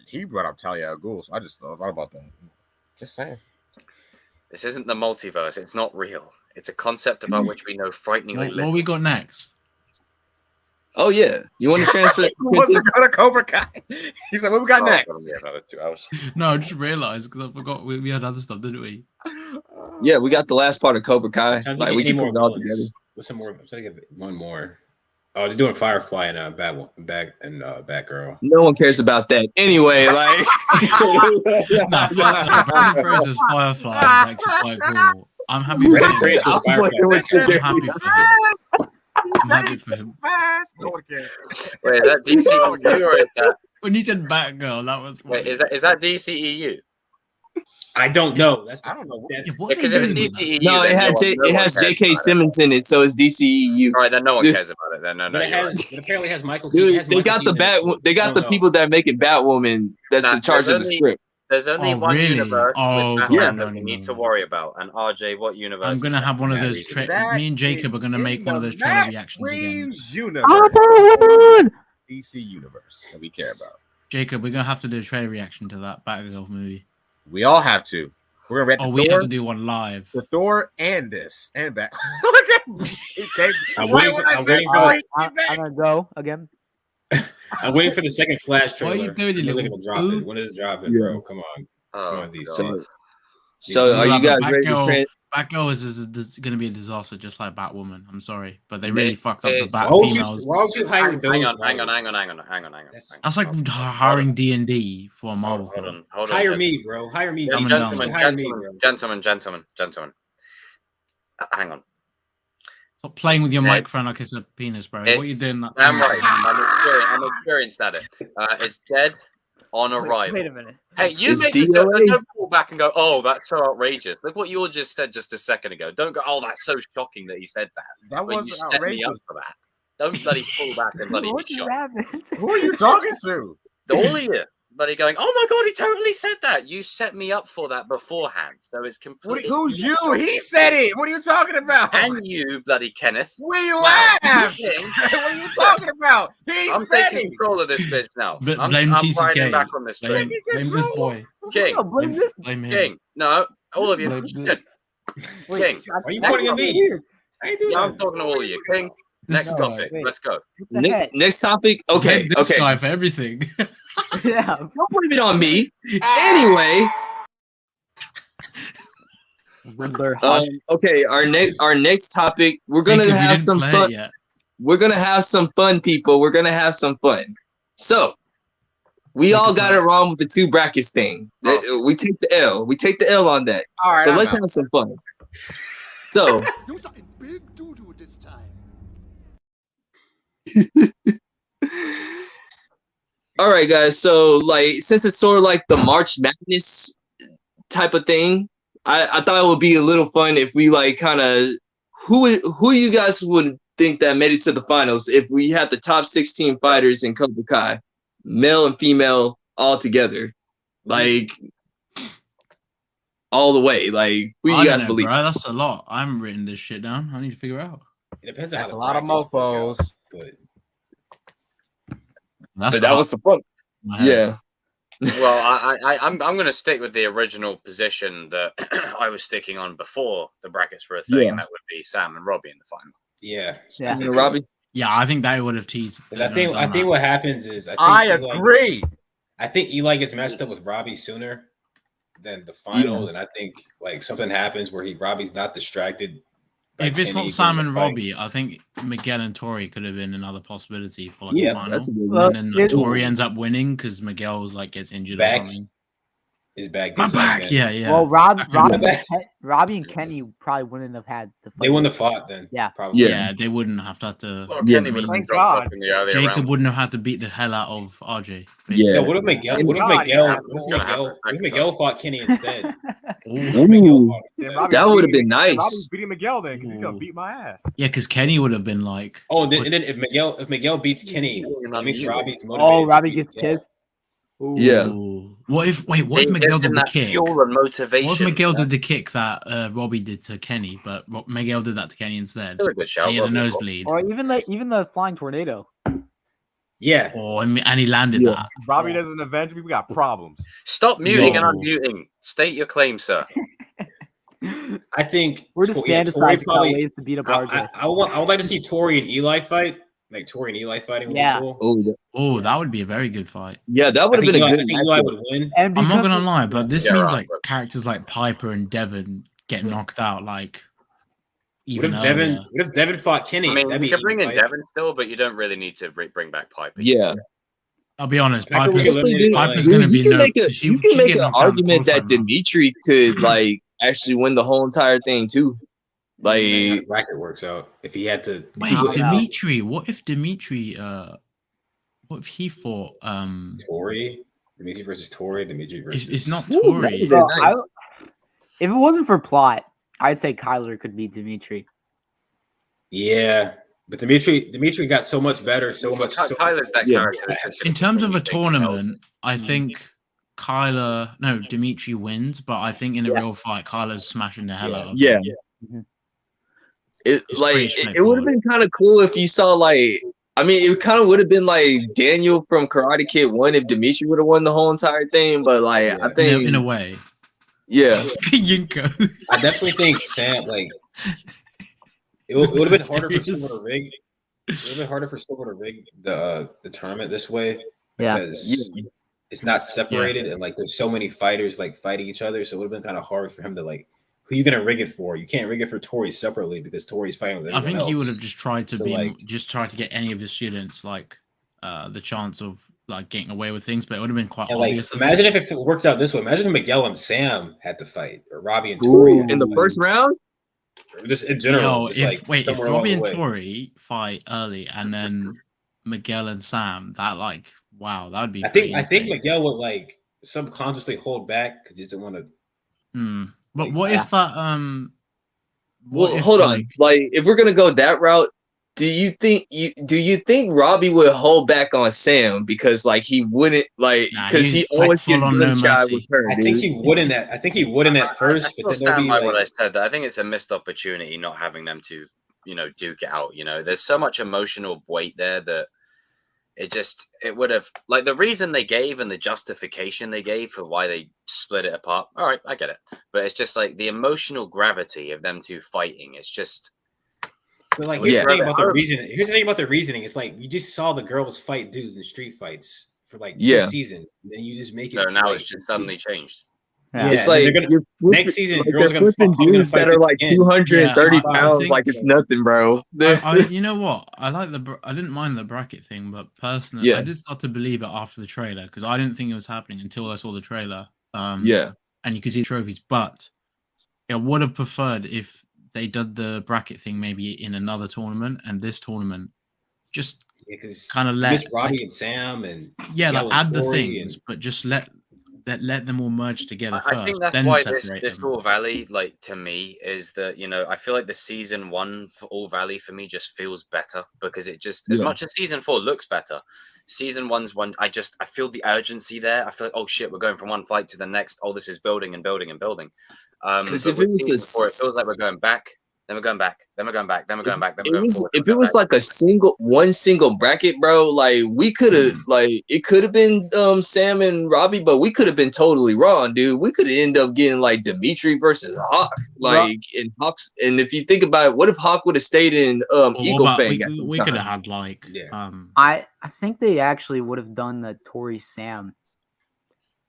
he brought up Talia al Ghul, so I just thought about that. Just saying. This isn't the multiverse. It's not real. It's a concept about which we know frighteningly What little. we got next? Oh yeah, you want to transfer? He wants to go to Cobra Kai. He's like, what we got next? Yeah, another 2 hours. No, I just realized because I forgot we had other stuff, didn't we? Yeah, we got the last part of Cobra Kai. Trying to Like get we any can put more it all villains. together. What's some more? I'm trying to get one more. Oh, they're doing Firefly and Batgirl. No one cares about that anyway. Like, No, Brandon Fraser's Firefly is actually quite cool. I'm happy for Brandon him. Fraser's I'm Firefly. fucking with you, I'm dude. happy for him. I'm happy for him. Fast. No one cares. Wait, is that DCEU or is that? When you said Batgirl, that was Wait, funny. is that DCEU? I don't know. I don't know. That's Yeah, what are Because they if it's doing with that? DCEU, No, then it has one cares J.K. about it. Simmons in it, so it's DCEU. All right, then no one Dude. cares about it. Then no, but it you're has. right. But apparently has Michael. Dude, has they Michael got the Keaton in it. They got Oh, the no. people that make it Batwoman that's Nah, in charge of the there's script. There's only Oh, one really? universe Oh, with God, Batman no, that we no, need no, to no. worry about. And RJ, what universe? I'm gonna have one of those. That Me and Jacob is are gonna in make one of the those trailer Matt reactions again. Reeves universe. DC universe that we care about. Jacob, we're gonna have to do a trailer reaction to that Batgirl movie. We all have to. We're gonna read Oh, the we Thor, have to do one live. the Thor, and this and back. I'm waiting for I'm gonna go again. I'm waiting for the second Flash What are trailer. you doing, you When little is it drop it? boob? When is it dropping, Yeah. bro? Come on. Come Oh, on, these God. things. So are you guys ready to Batgirl is going to be a disaster, just like Batwoman. I'm sorry, but they really fucked up the it's- Bat Why would you, females. why would you hire those? Hang on. That's- That's like hiring D&D for a Marvel Hold film. on. Hire me, bro. Hire me. Dumb and Gentlemen, dumb. Hire me, bro. gentlemen. Hang on. Stop playing with your Ed. microphone like it's a penis, bro. Ed. What are you doing? That Damn right. I'm experienced at it. It's dead on arrival. Wait a minute. Hey, you Is make DOA? don't pull back and go, oh, that's so outrageous. Look what you all just said just a second ago. Don't go, oh, that's so shocking that he said that. That When was you set me outrageous. up for that. Don't bloody pull back and bloody be What just shocked. happened? Who are you talking to? All of you bloody going, oh my god, he totally said that. You set me up for that beforehand. So it's completely Who's you? He said it. What are you talking about? and you, bloody Kenneth. Where you Wow. at? King. What are you talking about? He I'm said taking it. control of this bitch now. But I'm blame riding TCK. back on this train. Blame this boy. King. No, blame this. Blame him. King. No, all of you. Blame King. this. King. Why are you Next pointing at me? Weird. I ain't doing No, I'm that. talking to all of you. King. This Next guy. topic. Wait. Let's go. What the heck? Next topic. Okay, Blame this okay. guy for everything. Yeah. Don't blame it on me. Anyway, Riddler. Hush. okay. Our next topic. We're gonna Jacob, you have didn't some play it fun. yet. We're gonna have some fun, people. We're gonna have some fun. So we Make all a got plan. it wrong with the two brackets thing. We take the L. We take the L on that. All right. But I'm let's out. have some fun. So You something big doo-doo this time. all right, guys. So like, since it's sort of like the March Madness type of thing, I thought it would be a little fun if we like kind of who you guys would think that made it to the finals if we had the top 16 fighters in Cobra Kai, male and female all together, like all the way. Like who I you don't guys know, believe? bro. That's a lot. I haven't written this shit down. I need to figure it out. It depends on That's how a the lot of brackets work out, mofos. but That's But that was the fun. Yeah. Well, I'm going to stick with the original position that I was sticking on before the brackets were a thing, Yeah. and that would be Sam and Robbie in the final. yeah. Yeah. I think And Robbie? Yeah, I think they would have teased. I think what happens is I Eli, agree. I think Eli gets matched up with Robbie sooner than the final, and I think like something happens where Robbie's not distracted. by If it's Kenny not Sam during and the fight. Robbie, I think Miguel and Tori could have been another possibility for like Yeah, a final. that's a good one. And then Well, Tori ends up winning because Miguel's like gets injured Back. or something. his back My gives out back, again. yeah. Well, My back. Robbie and Kenny probably wouldn't have had to fight. They wouldn't have fought then. Yeah. probably. Yeah, they wouldn't have to. Well, Yeah, Kenny would have been thank dropped God. up in the earlier Jacob round. wouldn't have had to beat the hell out of RJ. Yeah. No, what if Miguel? Thank What if God, Miguel? yeah, What if it's gonna happen Miguel? a What if second Miguel fought Kenny instead? Ooh. Ooh, Then Robbie that beat- would have been Robbie nice. beating Miguel then because he's gonna Ooh. beat my ass. Yeah, because Kenny would have been like, Oh, and then if Miguel beats Kenny, that means Robbie's motivated. Oh, to Robbie beat gets Miguel. pissed. Ooh. Yeah. ooh. What if See, Miguel it gives did him the that kick? fuel and motivation. What if Miguel you know? did the kick that Robbie did to Kenny, but Miguel did that to Kenny instead? Still a good shout. And he had a Robbie. nosebleed. Or even the flying tornado. Yeah, Oh, and he landed Yeah. that. If Robbie doesn't avenge me, we got problems. Stop muting Yo. and unmuting. State your claim, sir. I think We're just Tori fantasizing about probably. ways to beat up I RJ. would like to see Tori and Eli fight. Like Tori and Eli fighting would Yeah. be cool. Oh, Oh, that would be a very good fight. yeah, that would I have think been a Eli, good I think Eli matchup. would win. And I'm not because gonna lie, but this Yeah, means right, like but- characters like Piper and Devon get knocked out like What even if Devin? earlier. What if Devin fought Kenny? I mean, That'd you be can bring an in easy fight. Devin still, but you don't really need to bring back Piper. Yeah. I'll be honest, Piper would Piper's, get eliminated by, Piper's like- gonna be You can no. make a, she- you can she'd make get an knocked out in the argument that qualifying round. Dimitri could like actually win the whole entire thing too. How the Like, bracket works out if he had to. Wait, No. Dimitri. What if Dimitri? What if he fought? Tori, Dimitri versus Tori, Dimitri versus. It's not Ooh, Tori. that'd be Bro, nice. if it wasn't for plot, I'd say Kyler could beat Dimitri. Yeah, but Dimitri got so much better, so much. Tyler's that Yeah. character. that's just In terms of a taking out. tournament, I think Dimitri wins, but I think in a real fight, Kyler's smashing the hell out of Yeah. him. It It's like pretty it would have been kind of cool if you saw like. I mean, it kind of would have been like Daniel from Karate Kid won if Dimitri would have won the whole entire thing. But like, Yeah. I think, In a way. yeah, Yinko. I definitely think Sam like. It would have been harder for Serious? Silver to rig. It would have been harder for Silver to rig the tournament this way Yeah. because it's not separated and like there's so many fighters like fighting each other, so it would have been kind of hard for him to like. Who are you gonna rig it for? You can't rig it for Tori separately because Tori's fighting with I everyone think he would else. have just tried to So, be like- just tried to get any of his students like the chance of like getting away with things, but it would have been quite And like, obvious. imagine if it worked out this way. Imagine if Miguel and Sam had to fight, or Robbie and Tori had in to the fight, first round. or just in general. Just if like if somewhere along Robbie the and way. Tori fight early and then Miguel and Sam, that like wow, that would be. I think insane. Miguel would like subconsciously hold back because he doesn't want to. But like, what if that what Well, if, hold on. like- Like, if we're gonna go that route, do you think Robbie would hold back on Sam because like he wouldn't like Nah, because he he's always full gets on good no guy mercy. with her. I think dude. he would in that. I think he would in that first, I but still then there'll stand be by like. what I said. That I think it's a missed opportunity not having them to, duke it out. There's so much emotional weight there that it would have like the reason they gave and the justification they gave for why they split it apart. All right, I get it, but it's just like the emotional gravity of them two fighting. It's just. But like, Yeah. here's the thing about the reasoning. Here's the thing about the reasoning. It's like you just saw the girls fight dudes in street fights for like 2 Yeah. seasons, and then you just make it. So now like, it's just suddenly changed. Yeah, It's and like they're gonna, you're flipping, next season, like, girls they're are gonna flipping probably dudes gonna that fight are like again. 230 Yeah, I pounds think- like it's nothing, bro. You know what? I like I didn't mind the bracket thing, but personally, Yeah. I did start to believe it after the trailer because I didn't think it was happening until I saw the trailer. Yeah, And you could see the trophies, but I would have preferred if they did the bracket thing maybe in another tournament and this tournament just because kind of let let Robbie like, and Sam and like Miguel and add the Tori things, and- but just let them all merge together first. I think that's then why separate this them. All Valley, like to me, is that I feel like the season 1 for All Valley for me just feels better because it just as Yeah. much as season 4 looks better. Season 1's one. I feel the urgency there. I feel like, oh shit, we're going from one fight to the next. Oh, this is building and building and building. 'Cause But if it with was season 4, it feels like we're going back Then we're going back. Then we're going back. Then we're going back. Then we're It going was forward. if it was like a one single bracket, bro. Like we could have like it could have been Sam and Robbie, but we could have been totally wrong, dude. We could end up getting like Dimitri versus Hawk, like in Hawks. And if you think about it, what if Hawk would have stayed in Eagle Fang? We could have had like I think they actually would have done the Tori Sam,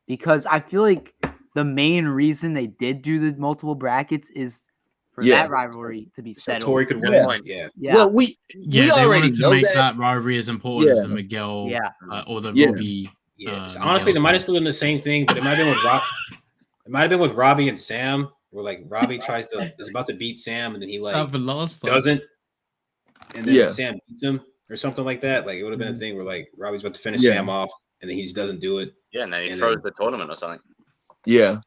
because I feel like the main reason they did do the multiple brackets is for that rivalry to be settled. Tori could win. Yeah. Well, we they already wanted to know make that. that rivalry as important as the Miguel or the Robbie. Honestly, they might have still done the same thing, but it might have been with It might have been with Robbie and Sam, where like Robbie is about to beat Sam, and then he like doesn't, and then Sam beats him or something like that. Like it would have been a thing where like Robbie's about to finish Sam off, and then he just doesn't do it. Yeah, and then he throws the tournament or something. Yeah,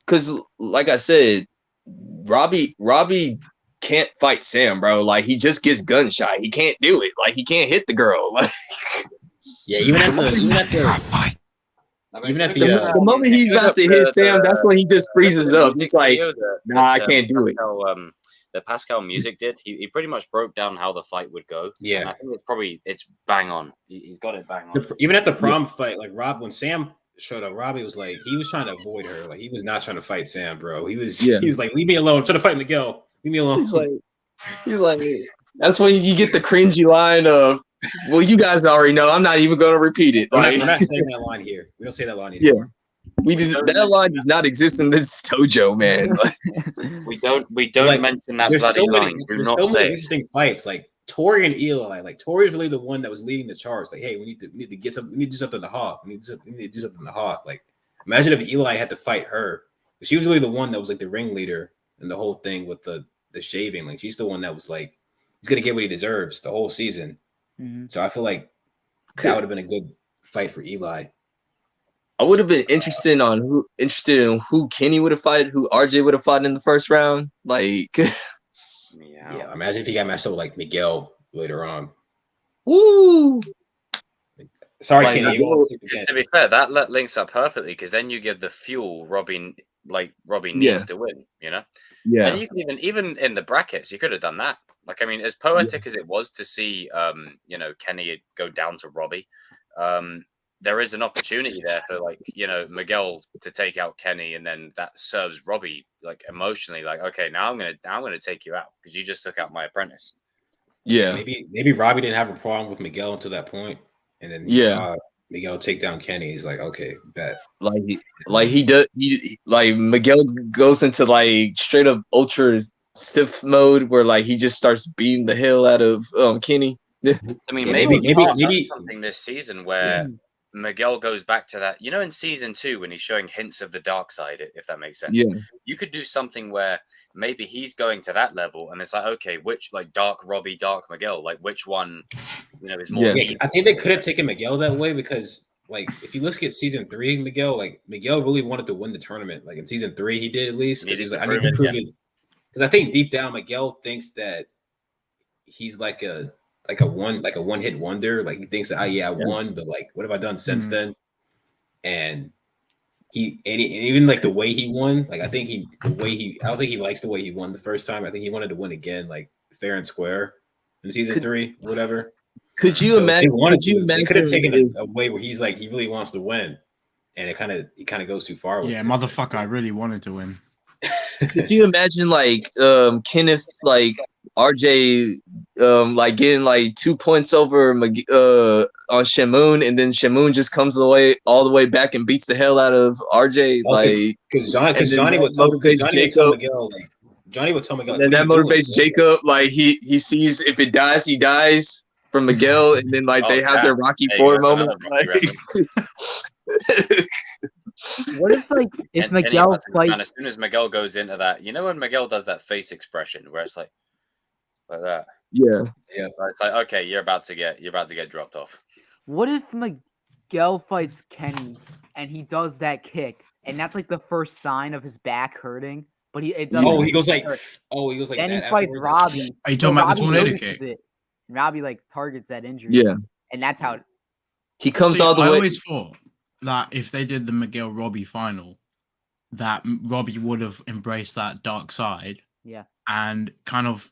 because like I said, Robbie can't fight Sam, bro. Like he just gets gun shy. He can't do it. Like he can't hit the girl. Like even at the moment he's about to hit Sam, that's when he just freezes up. He's like, nah, I can't do it. That Pascal Music did. He pretty much broke down how the fight would go. Yeah, and I think it's bang on. He's got it bang on. Even at the prom fight, like when Sam showed up, Robbie was like, he was trying to avoid her. Like he was not trying to fight Sam, bro. He was like, leave me alone. I'm trying to fight Miguel. Leave me alone. He's like, that's when you get the cringy line of, well, you guys already know. I'm not even going to repeat it. Like, we're not saying that line here. We don't say that line anymore. That line does not exist in this dojo, man. we don't mention that bloody line. Do not say interesting fights. Like Tori and Eli. Like Tori is really the one that was leading the charge. Like, hey, we need to get something. We need to do something to Hawk. We need to do something to Hawk. Like, imagine if Eli had to fight her. She was really the one that was like the ringleader in the whole thing with the shaving. Like, she's the one that was like, he's gonna get what he deserves the whole season. Mm-hmm. So I feel like that would have been a good fight for Eli. I would have been interested in who Kenny would have fought, who RJ would have fought in the first round. Like, imagine if he got matched up with like Miguel later on. Woo! Sorry, like, Kenny. To be fair, that links up perfectly because then you get the fuel Robbie needs to win. You know. Yeah. And you can even in the brackets, you could have done that. Like, I mean, as poetic as it was to see, Kenny go down to Robbie, there is an opportunity there for like, Miguel to take out Kenny, and then that serves Robbie like emotionally. Like, okay, now I'm gonna take you out because you just took out my apprentice. Yeah, maybe Robbie didn't have a problem with Miguel until that point, and then he saw Miguel take down Kenny. He's like, okay, bet. Miguel goes into like straight up ultra stiff mode where like he just starts beating the hell out of Kenny. I mean, maybe something this season where Miguel goes back to that. In season 2 when he's showing hints of the dark side, if that makes sense. Yeah, you could do something where maybe he's going to that level, and it's like, okay, which like dark Robbie, dark Miguel, like which one, is more. Yeah, I think they could have taken Miguel that way because, like, if you look at season 3, Miguel really wanted to win the tournament. Like in season 3, he did at least. He was like, I need to prove it. Because I think deep down, Miguel thinks that he's like a one hit wonder. Like he thinks that I won, but like what have I done since then? And even like the way he won, like I don't think he likes the way he won the first time. I think he wanted to win again, like fair and square in season 3, whatever. Could you imagine? They could have taken it a way where he's like he really wants to win, and it kind of goes too far. Yeah, motherfucker, I really wanted to win. Could you imagine like Kenneth, like RJ like getting like 2 points over on Shamoon, and then Shamoon just comes all the way back and beats the hell out of RJ, because Johnny would tell Miguel, and that motivates Jacob, like he sees if it dies, he dies from Miguel, and then like they have their Rocky 4 moment. What if Miguel fights? As soon as Miguel goes into that, when Miguel does that face expression where it's like that. Yeah. It's like, okay, you're about to get dropped off. What if Miguel fights Kenny and he does that kick, and that's like the first sign of his back hurting, but it doesn't. He goes like. Then he fights Robbie. Are you talking about the tornado kick? Robbie like targets that injury. Yeah. And that's how he comes all the way. I always thought that if they did the Miguel Robbie final, that Robbie would have embraced that dark side, Yeah. And kind of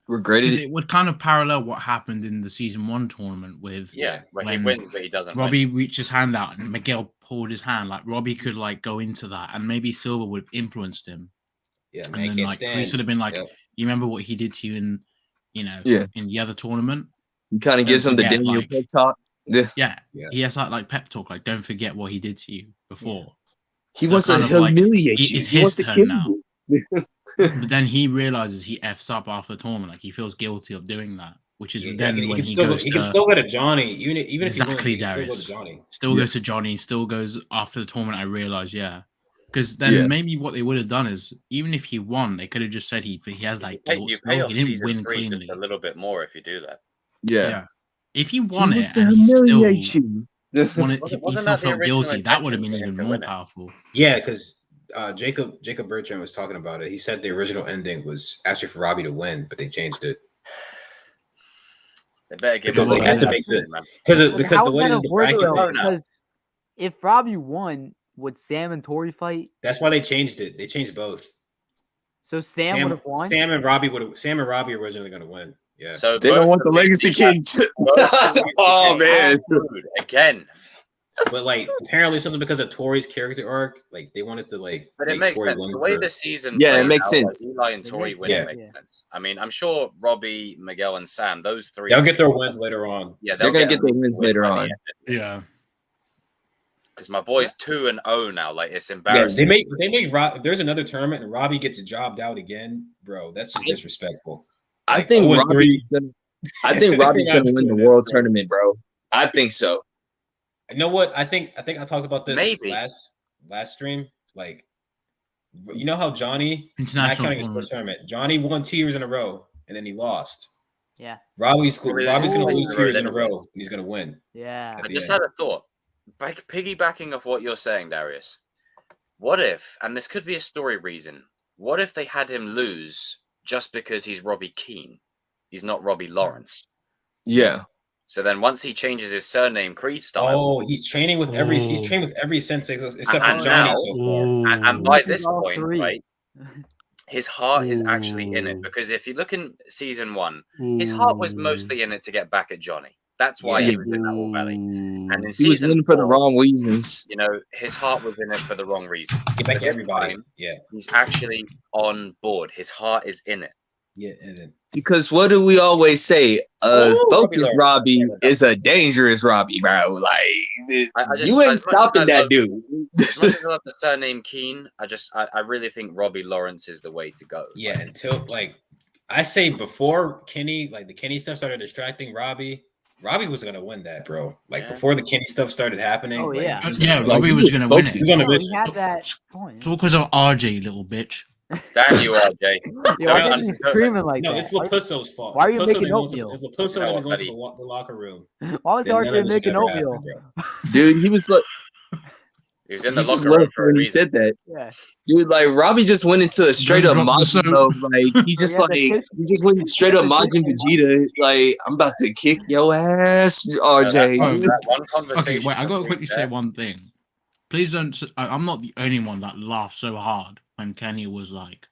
Regretted because it. it would kind of parallel what happened in the season 1 tournament with Yeah, where he when wins, but he doesn't Robbie win. reached his hand out and Miguel pulled his hand. Like Robbie could like go into that, and maybe Silver would have influenced him. Yeah, And man then can't like stand. Kreese would have been like, Yep. you remember what he did to you in, Yeah. in the other tournament? You kind of Don't gives him the forget, Daniel like- pep talk. Yeah. Yeah. Yeah. He has like pep talk, like don't forget what he did to you before. He So wants to kind of like, humiliate you. it's He his wants to turn kill now. you. But then he realizes he f's up after the tournament, like he feels guilty of doing that, which is Yeah, then he when can he still goes he to can still go to Johnny, even if exactly he wins, he can still go Darius. to Johnny. Still Yeah. goes to Johnny. Still goes after the tournament. I realize, because then maybe what they would have done is even if he won, they could have just said he has that guilt. You Still. pay off He didn't season win 3 cleanly. just a little bit more if you do that. Yeah. If he won He it wants to and he still humiliate you. won it, he Wasn't still that the felt original guilty. That would have been intention for him even to more win it? powerful. Yeah, because Jacob Bertrand was talking about it. He said the original ending was actually for Robbie to win, but they changed it. They better give Because him they all had to that make shit, the man. because How the would way that that have the worked bracket though? worked, Because if Robbie won, would Sam and Tori fight? that's why they changed it. They changed both. So Sam would have won. Sam and Robbie were originally going to win. Yeah. So They don't both want the of these legacy guys- kid. both of these Oh guys- man. Dude, again. But like apparently something because of Tori's character arc, like they wanted to like But it make makes Tori sense. win The way for- the season Yeah, it plays makes out, sense. Like Eli and It Tori makes winning sense, makes sense. I mean, I'm sure Robbie, Miguel, and Sam, those three, they'll get their wins later on. yeah, They're gonna get their wins later on. Yeah. Because my boy's 2-0 now. Like it's Yeah, embarrassing. they make Rob. There's another tournament and Robbie gets jobbed out again, bro. That's just disrespectful. I Like, think 0-3. Robbie's gonna win the That's world bro. tournament, bro. I think so. You know what? I think I talked about this Maybe. last stream. Like, you know how Johnny, not International counting his tournament. first tournament, Johnny won 2 years in a row and then he lost. Yeah. Robbie's Well, going to ooh. lose 2 years in a Then row and he's going to win. Yeah. I the just end. had a thought. Piggybacking off what you're saying, Darius. What if, and this could be a story reason, what if they had him lose just because he's Robbie Keane? He's not Robbie Lawrence. Yeah. So then once he changes his surname Creed style, Oh, he's training with every sense except for And Johnny now- so far. and by This is this all point, three. right, his heart is actually in it. Ooh. Because if you look in season 1, his heart was mostly in it to get back at Johnny. That's why he was in that All Valley. And in He was season in for the 4, wrong reasons. you know, his heart was in it for the wrong reasons. Get back But to this everybody. time, Yeah. he's actually on board. His heart is in it. Yeah. And then, Because what do we always say? Robbie Focus Lawrence. Robbie Yeah, is a dangerous Robbie, bro. Like you ain't as much stopping as I that love- dude. As much as I love the surname Keane, I really think Robbie Lawrence is the way to go. yeah, until like I say before Kenny, like the Kenny stuff started distracting Robbie was gonna win that, bro. Like Yeah. before the Kenny stuff started happening. Oh, like, yeah. he was Yeah, gonna- Like, Robbie he was was going to win focused. it. He's on a Oh, he mission. had that point. It's all because of RJ, little bitch. Damn you, RJ. Yo, why No, is he no, screaming like No, that? it's Lapusso's fault. why are you Lapusso making didn't go to- oatmeal? If Lapusso You know didn't go what, to the locker room, Why was then none of RJ this would making ever oatmeal? happen, bro. Dude, he was like He was in he the just locker room left for a when he reason. said that. Yeah. Dude, like Robbie just went into a straight up Don't drop the Majin soap. mode. Like he just Yeah, like the he kitchen- just went straight up Majin Vegeta. Like I'm about to kick your ass, RJ. Oh, That one conversation. Okay, wait, I got to with quickly Reese say there, one thing. Please don't. I'm not the only one that laughed so hard when Kenny was like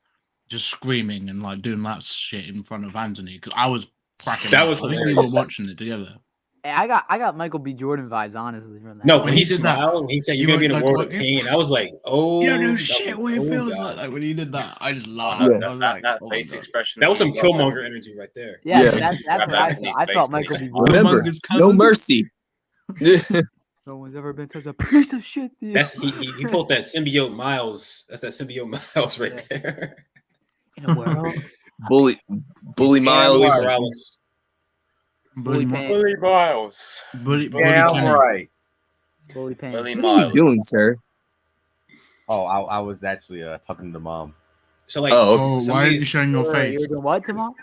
just screaming and like doing that shit in front of Anthony because I was cracking. That up. was I think we hilarious. were watching it together. Hey, I got Michael B. Jordan vibes, honestly, from that. No, When when he he did that, smiled, when he said you you're gonna be in went a like, world of what? pain, I was like, oh, You don't know that shit was- what it oh, feels God. like when he did that. I just Oh, laughed. no, Yeah. I was like, that oh my face God. expression. That was some you got there. Killmonger energy right there. Yeah, Yeah. that's what Anthony's I face felt Michael makes B. it. Jordan. Remember, Killmonger's no cousin? mercy. No one's ever been such a piece of shit. To you. That's he pulled that symbiote Miles. That's that symbiote Miles right there. In a world. Bully Miles. And Morales. Bully Payne. Willie Miles. Bully Damn Kenny. right. Bully Payne. Willie What are you Miles. doing, sir? Oh, I was actually talking to mom. So like, Oh, Oh, why are you showing your You face? were doing what, Timon?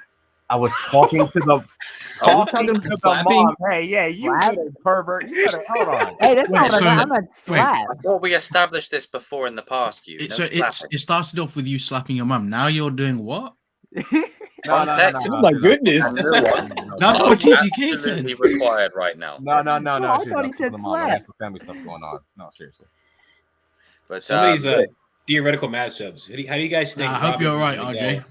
I was talking to the Are we talking to the slapping? mom. Hey, yeah, you Slap? little pervert. You better hold on. Hey, that's Wait, not what so- I meant. Slap. I thought we established this before in the past. You. So it started off with you slapping your mum. Now you're doing what? No, Context. Oh my goodness. That's what TGK said. Absolutely required right now. No. Oh, I She was thought he not said the mom. I slap. had some family stuff going on. No, seriously. But some of these theoretical matchups. How do you guys think? Nah, I hope Robbie you're versus right, Miguel? RJ.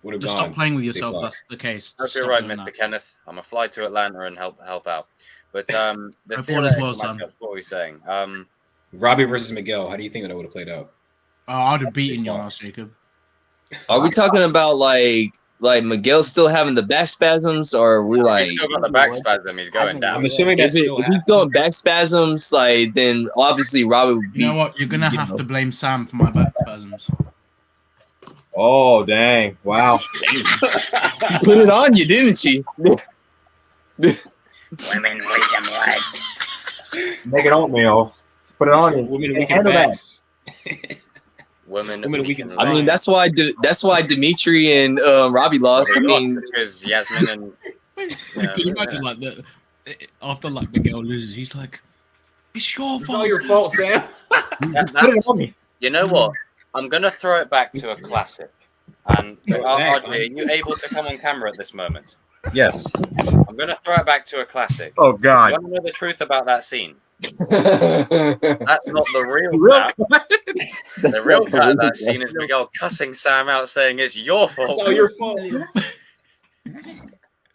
would have Just gone. stop playing with if they yourself. fought. That's the case. Hope Just you're stop right, doing Mr. that. Kenneth. I'm gonna fly to Atlanta and help out. But the Hope all is theoretical well, son. matchup, what are we saying? Robbie versus Miguel. How do you think that would have played out? I'd have beaten your ass, Jacob. Are we talking about like Miguel still having the back spasms, or are we like He's still got the back spasm. He's going think down. I'm assuming that if he's going back spasms, like then obviously Robbie would be. You know what? You're gonna have to blame Sam for my back spasms. Oh dang! Wow. She put it on you, didn't she? Women freedom rights. Make it oatmeal. Put it on you. Women Hey, weaken handle that. backs. Women weaken I mean, that's why Dimitri and Robbie lost. I mean, because Yasmin and Can you imagine like after like Miguel loses, he's like, "It's your It's fault." all your fault, Sam. that- Put it that's, on me. you know what? I'm gonna throw it back to a classic. And RJ, are you able to come on camera at this moment? Yes. I'm gonna throw it back to a classic. Oh You God. want to know the truth about that scene? that's That's not the real cut. The real not cut of real that scene is Miguel cussing Sam out, saying it's your fault. It's all your fault.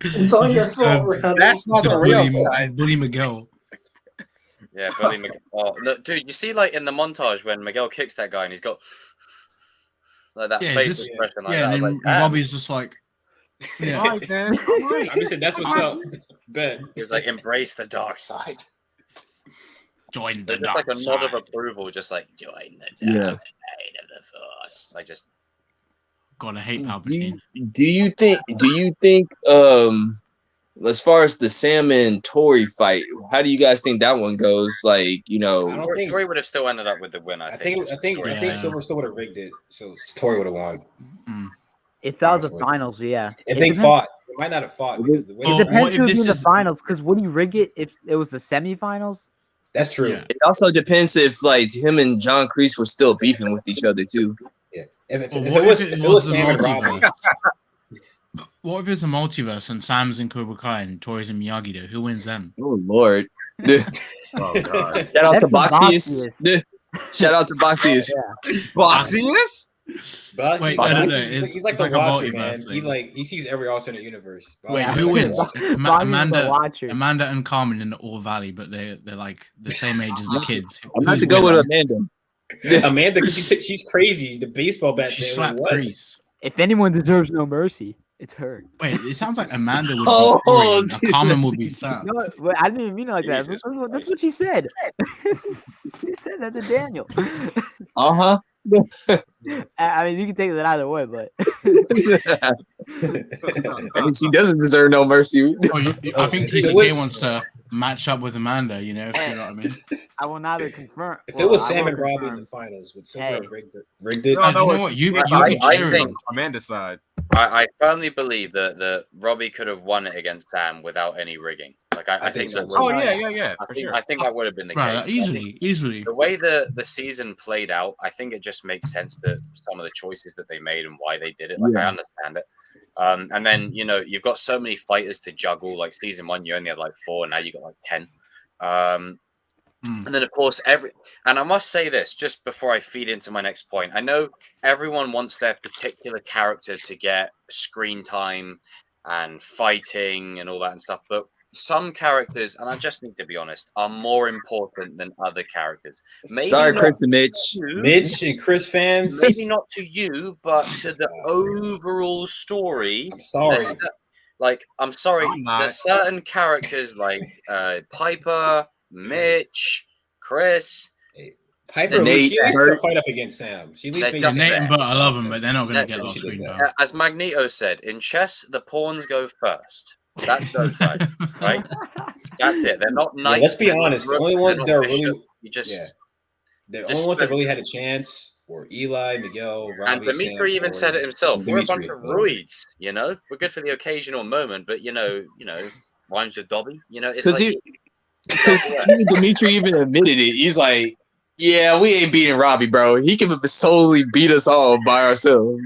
It's all your fault, Robbie. That's not the real. bully Miguel. Yeah, bully Miguel. Oh, look, dude, you see, like in the montage when Miguel kicks that guy and he's got like that Yeah, face this- expression like Yeah, that. and I then was like, damn. Robbie's just like, yeah. All right, then. All right. I mean, that's what's up. Bet. He was like, embrace the dark side. Join the There's just dark like a nod of side. approval, just like join the Yeah. dark side of the force. Like just God, I hate Palpatine. Do you think as far as the Sam and Tori fight, how do you guys think that one goes? Like, you I know, don't think. Tori would have still ended up with the win. I think. I think Yeah. Silver still would have rigged it, so Tori would have won. If that was the Honestly. finals, yeah. If It they depends- fought, they might not have fought because the Oh, It winner. what depends if who's this in the is- finals, because would you rig it if it was the semifinals? That's true. Yeah. it also depends if like him and John Kreese were still beefing with each other too. Yeah. If Well, it what was if if it it was was the Sam and Robbie, multiverse? What if it's a multiverse and Sam's in Cobra Kai and Tori's in Miyagi-Do? Who wins then? Oh Lord! Oh God. Shout out That's to the Boxius. Shout out to Boxius. Boxiness? but Wait, no, no, he's like it's the like a Watcher, multiverse man. thing. He sees every alternate universe. Wait, Yeah. who wins? Bobby's the Watcher. Amanda and Carmen in the All Valley, but they're like the same age as the kids. I'm about Who's to go winning? with Amanda. Amanda, because she's crazy. The baseball bat. She thing, slapped like, what? Kreese. If anyone deserves no mercy, it's her. Wait, it sounds like Amanda would Oh, be Tori and dude. Carmen would be Sam. No, but I didn't even mean it like that. Jesus That's what she said. She said that to Daniel. Uh-huh. I mean, you can take that either way, but I mean, she doesn't deserve no mercy. Oh, I think If it TCK was- wants to match up with Amanda, if you know what I mean. I will neither confirm. If it was I Sam will and Robbie in confirm. the finals, would Silver Hey. have rigged it? No, You know it's- what? You I can cheer think- him. Amanda's side. I firmly believe that Robbie could have won it against Sam without any rigging. Like I think think so that too. would Oh have- yeah, I for think, sure. I think that would have been the Right, case. I think easily. the way the season played out, I think it just makes sense that some of the choices that they made and why they did it. Like I understand it. And then you've got so many fighters to juggle. Like season 1, you only had like 4, and now you got like 10. And then of course and I must say this just before I feed into my next point. I know everyone wants their particular character to get screen time and fighting and all that and stuff, but some characters, and I just need to be honest, are more important than other characters. Maybe Sorry, not Chris and Mitch. to you, Mitch and Chris fans. maybe not to you, but to the overall story. I'm sorry. There's I'm sorry. I'm not. There's certain characters like Piper, Mitch, Chris. Piper, And Nate, she asked Bert. her to fight up against Sam. She at least They made just- Nate Sam. and Bert, I love them, but they're not going Yeah, to get a lot of she did screen that. time. As Magneto said, in chess, the pawns go first. That's those guys, right? That's it. They're not Yeah, knights. let's be they're not honest. The rooks, only ones they're that not are really bishop. You just yeah. The Just only ones that split- really had a chance were Eli, Miguel, Robbie, and Dimitri Sam, even Tori, said it himself. and We're a bunch Dimitri. of roids, We're good for the occasional moment, but rhymes with Dobby. It's Because like even Dimitri even admitted it. He's like, "Yeah, we ain't beating Robbie, bro. He can solely beat us all by ourselves."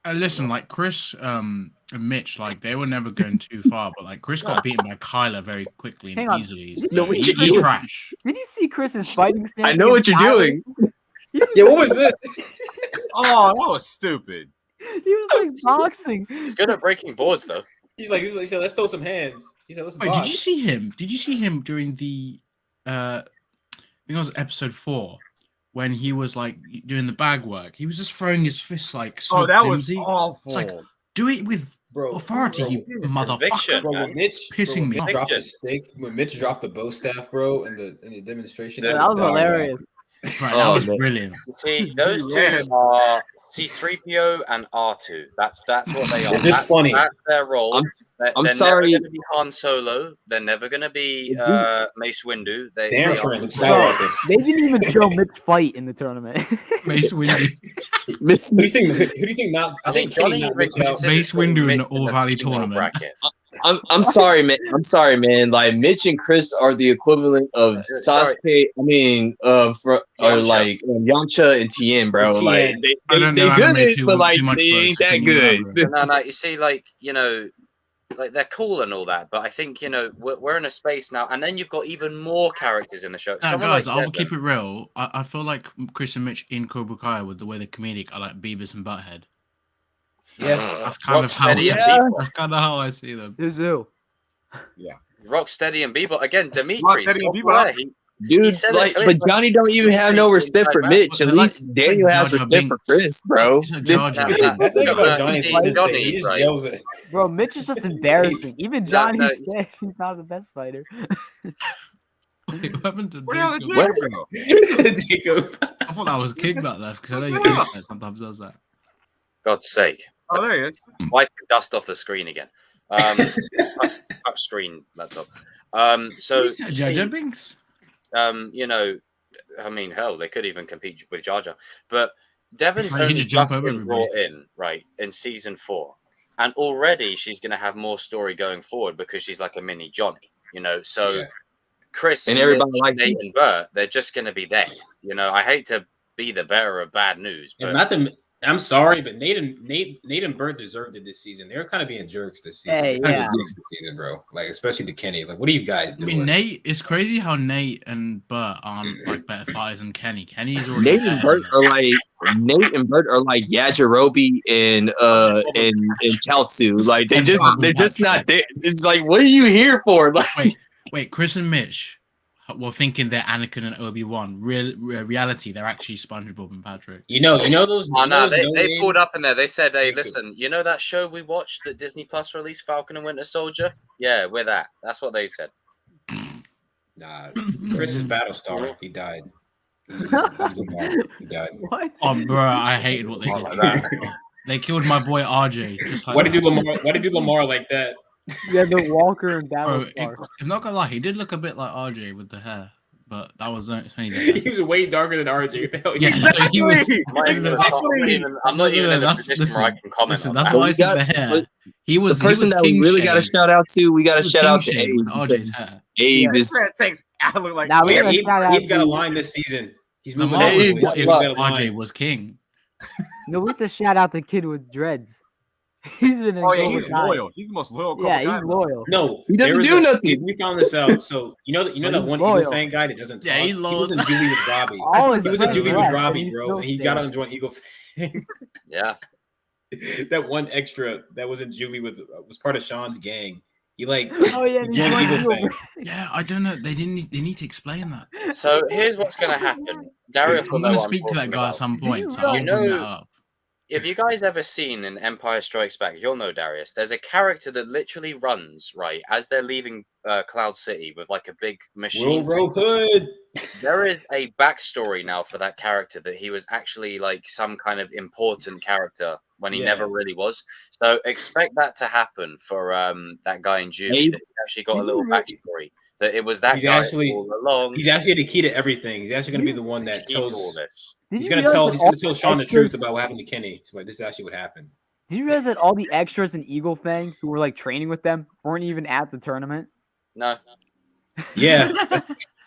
Listen, like Chris and Mitch, like they were never going too far, but like Chris got beaten by Kyler very quickly and Hang on. easily. Did you see You Chris- trash. Did you see Chris's fighting stance? I know what you're against Tyler? doing. Yeah, what was this? Oh, that was stupid. He was like boxing. He's good at breaking boards, though. He said, let's throw some hands. He said, let's Wait, box. did you see him? Did you see him during the I think it was episode 4 when he was like doing the bag work? He was just throwing his fists like so Oh, that was flimsy. awful. It's like, do it with authority, you motherfucker. Conviction, Bro, man. Pissing me off. Dropped the stick, when Mitch dropped the bow staff, bro, in the demonstration, That was dog hilarious. Right, Oh, that was man. brilliant. See, those two Man. are C-3PO and R2. That's what they are. They're just funny. That's their role. I'm They're sorry. never going to be Han Solo. They're never going to be Mace Windu. Damn are- sure Luke Skywalker. They didn't even show Mitch fight in the tournament. Mace Windu, Miss- Who do you think not? I think Kenny Johnny not Mitch Mitch out. Mace Windu in the Mitch All Valley female tournament. bracket. I'm sorry, man. I'm sorry, man. Like Mitch and Chris are the equivalent of Sorry. Sasuke. I mean, or Yamcha. like Yamcha and Tien, bro. Tien. Like I don't they know good, anime but like too much, they bro, ain't so that couldn't good. remember. No, you see, like, you know, like they're cool and all that, but I think, you know, we're in a space now, and then you've got even more characters in the show. Now, Someone guys, like I will Devin. keep it real. I feel like Chris and Mitch in Cobra Kai with the way they're comedic are like Beavis and Butthead. Yeah, That's kind of how Rocksteady and Yeah. Bebop. that's kind of how I see them. Who? Rocksteady and Bebop again. Dimitri, Rocksteady and Bebop. Dude, said like, it but clearly. Johnny don't even have no respect for Mitch. At They're like- least it's like Daniel has Jar Jar respect for Chris, bro. It's like Jar Jar Nah, Binks. That's the thing about Johnny. See, He's insane. Johnny, He just right? yells at. Bro, Mitch is just embarrassing. Even Johnny no, said he's not the best fighter. Wait, what happened to Where the Jacob? Jacob go? Jacob. I thought that was King back there because I know you sometimes does that. God's sake. Oh, there he is. Wipe the dust off the screen again. Touch screen laptop. So You said Jar Jar Binks. you know, I mean, hell, they could even compete with Jar Jar. But Devon's You only just jump just over been everybody. brought in, right, in season 4. And already she's going to have more story going forward because she's like a mini Johnny, you know? So Yeah. Chris And everybody Mitch, likes Nate, him. and Bert, they're just going to be there. You know, I hate to be the bearer of bad news, but And not to, I'm sorry, but Nate and Bert deserved it this season. They're kind of being jerks this season. Hey, They're kind yeah. of dicks this season, bro. Like especially to Kenny. Like, what are you guys I doing? mean, Nate. It's crazy how Nate and Bert aren't like better fighters than Kenny. Kenny's already Nate and Bert are like Yajirobe and Chaozu. Like they're just not there. It's like, what are you here for? Like, Wait, Chris and Mitch were thinking they're Anakin and Obi-Wan. Reality, they're actually SpongeBob and Patrick. You know those. oh, you know no, those they no-name- pulled up in there. They said, hey, listen, you know that show we watched that Disney Plus released, Falcon and Winter Soldier? Yeah, we're that. That's what they said. Nah, Chris is Battlestar. He died. He's Lamar. He died. What? Oh, bro, I hated what they Oh, did. like that. They killed my boy RJ. Just like Why did that. you do Lamar? Why did you do Lamar like that? Yeah, the Walker and Bro, Battlestar. I'm not gonna lie, he did look a bit like RJ with the hair, but that was it's only the hair. He's way darker than RJ. What the hell? Yeah, so he was. I'm not even in a That's- position where I can comment Listen, on that's that. why I We said got- the hair. He was the person he was that we king really got to shamed. shout out to, we got to He was shout out to king Abe. shamed with RJ's because hair. Abe is Thanks. I look like Now we Yeah, gotta shout out Abe got a to- line this season. He's moving Lamar up. was Hey, what if look, RJ was king. No, we have to shout out the kid with dreads. He's been in Oh yeah, Cobra he's Kai. loyal. He's the most loyal. Yeah, Cobra Kai he's loyal. No, He doesn't there was do a- nothing. We found this out. So you know But that he's one loyal. Eagle Fang guy that doesn't talk. Yeah, he's He loyal. was in Juvie with Robbie. All his He was in friends Juvie with left, Robbie, and he bro, still and he got stayed. on joint Eagle Fang. Yeah. That one extra that was in Juvie with was part of Sean's gang. He like Oh yeah, and he's joined like, Eagle "Yo, Fang. Yeah, I don't know. They need to explain that. So here's what's going to happen. Darius will I'm know gonna what I'm speak to that talking guy at about. some point. So You I'll bring know- that up. If you guys ever seen in Empire Strikes Back, you'll know Darius. There's a character that literally runs right as they're leaving Cloud City with like a big machine. Will Hood. There is a backstory now for that character that he was actually like some kind of important character when he Yeah. never really was. So expect that to happen for that guy in June. Abe? That he actually got a little backstory. That it was that He's guy actually- all along. He's actually the key to everything. He's actually gonna be the one that key to all tells. this. Did He's you gonna realize tell. that He's all gonna tell the Sean the extras- truth about what happened to Kenny. So like, this is actually what happened. Did you realize that all the extras in Eagle Fang who were like training with them weren't even at the tournament? No. Yeah.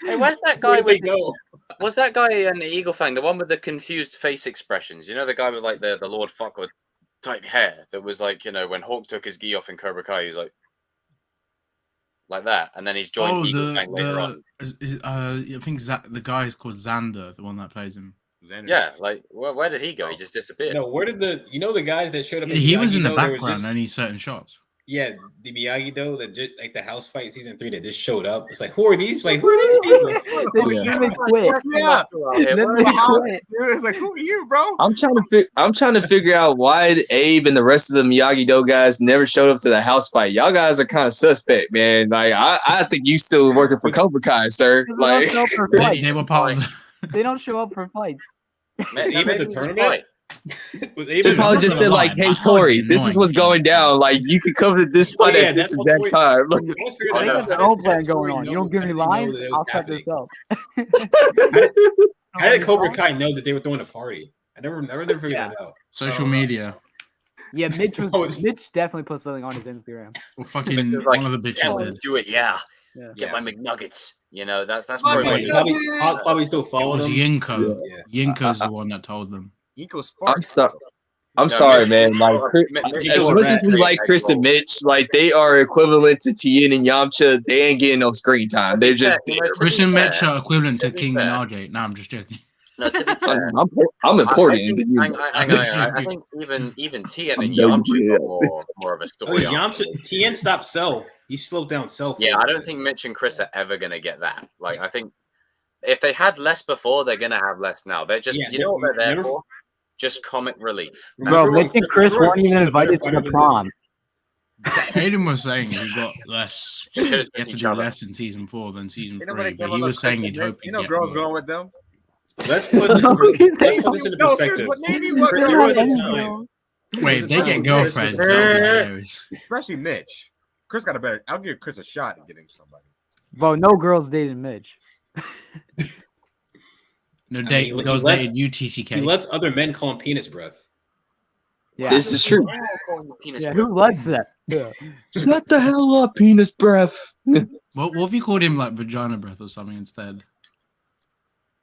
Hey, where's that Where guy did they with go? Was that guy in Eagle Fang, the one with the confused face expressions? You know, the guy with like the Lord Fucker type hair that was like, you know, when Hawk took his gi off in Cobra Kai, he was like that, and then he's joined Eagle Fang later on. I think the guy is called Xander, the one that plays him. Yeah, like where did he go? He just disappeared. No, where did the guys that showed up? He was in the Miyagi-Do, they were background, just- only certain shots. Yeah, the Miyagi-Do, like the house fight season 3 that just showed up. It's like, who are these? Like, who are these people? Then they quit. Yeah. Then they quit. It's like, who are you, bro? I'm trying to figure out why Abe and the rest of the Miyagi-Do guys never showed up to the house fight. Y'all guys are kind of suspect, man. Like I think you still working for Cobra Kai, sir. They Like don't show up for They fights. were part of They don't show up for fights. Even the tournament? Was they even probably just said like, "Hey Tori, this is what's going down. Like you can come to this spot at this exact time." Oh, they got their own plan going on. You don't give me lines, I'll set this up. How did Cobra Kai know that they were throwing a party? I never figured that out. social media. Yeah, Mitch definitely put something on his Instagram. Well, fucking It's like, one of the yeah, bitches let's did. do it. Yeah, Yeah. get my McNuggets. You know, that's My probably McNuggets! Probably still It following was them. Yinko. Yeah. Yinko's the one that told them. Eco's I'm spark. sorry. I'm No, sorry, Mitch- man. Like Mitch- as much as we like Chris and Mitch, like they are equivalent to Tien and Yamcha. They ain't getting no screen time. They're just Yeah, there. Chris and Mitch fair- are equivalent to to be King fair. and RJ. No, I'm just joking. No, to be fair, I'm I important. think, than you. hang on. I think even Tien and No, you Yamcha did. got more of a Oh, story. arc. Yamcha, Tien stopped Cell. He slowed down Cell. Yeah, I don't think Mitch and Chris are ever gonna get that. Like, I think if they had less before, they're gonna have less now. They're just, Yeah, you know what they're there remember- for? Just comic relief. Bro, Remember- Mitch and Chris remember weren't even Chris invited to better the than prom. Aiden was saying he got less. They should've He had to each do other. less in season 4 than season You know 3. when they But came he on was the saying Chris he'd and hope Mitch, he'd you know, get girls more. going with them. Let's put this into No, perspective. seriously, what name you want? They There don't was have a any time. girls. Wait, if they get Chris- girlfriends, that would be hilarious. Especially Mitch. Chris got a better. I'll give Chris a shot at getting somebody. Bro, no girls dating Mitch. No, mean, he girls let- dated He UTCK. lets other men call him penis breath. Yeah. This is true. Penis Yeah, breath. who lets that? Yeah. Shut the hell up, penis breath. What if you called him like vagina breath or something instead?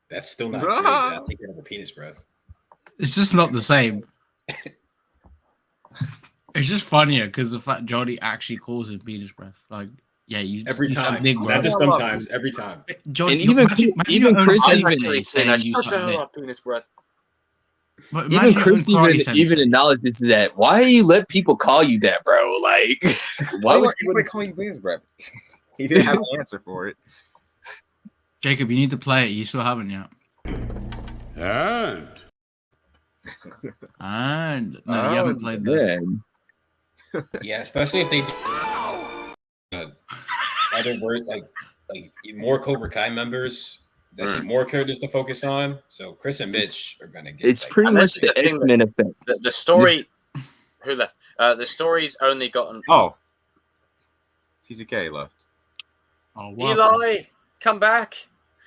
That's still not good. I'll take it over penis breath. It's just not the same. It's just funnier because the fact Johnny actually calls him penis breath. Like, yeah, you Every you suck time. dick, bro. Not just sometimes. Every time. Johnny, And even- imagine even your own Chris sensei even- saying you Shut suck the hell dick. up, penis breath. But Even imagine your Chris own karate even sensei. acknowledges that. Why do you let people call you that, bro? Like, why would you? call you penis breath? He didn't have an answer for it. Jacob, you need to play it. You still haven't yet. And no, you haven't played that. Yeah. Yeah, especially if they do other words like more Cobra Kai members. That's more characters to focus on. So Chris and Mitch are gonna get. It's like, pretty And much that's the the thing X-Men effect. The story. Who left? The story's only gotten. Oh, TCK left. Oh, wow. Eli, come back.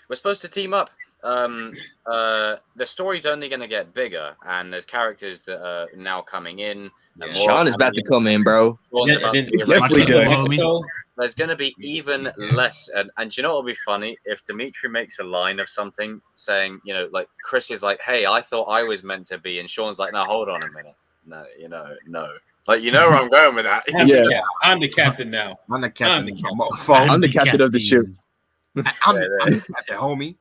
We're supposed to team up. The story's only going to get bigger, and there's characters that are now coming in. And more Sean is about to come in, bro. Sean's Yeah, about and to be then around. definitely do it. Mexico, There's going to be even less. And do you know what would be funny? If Dimitri makes a line of something saying, you know, like Chris is like, hey, I thought I was meant to be. And Sean's like, no, hold on a minute. No, no. Like, you know where I'm going with that. Yeah. I'm the captain now. I'm the captain. the captain. Motherfucker. I'm the captain of the ship. I'm the captain, homie.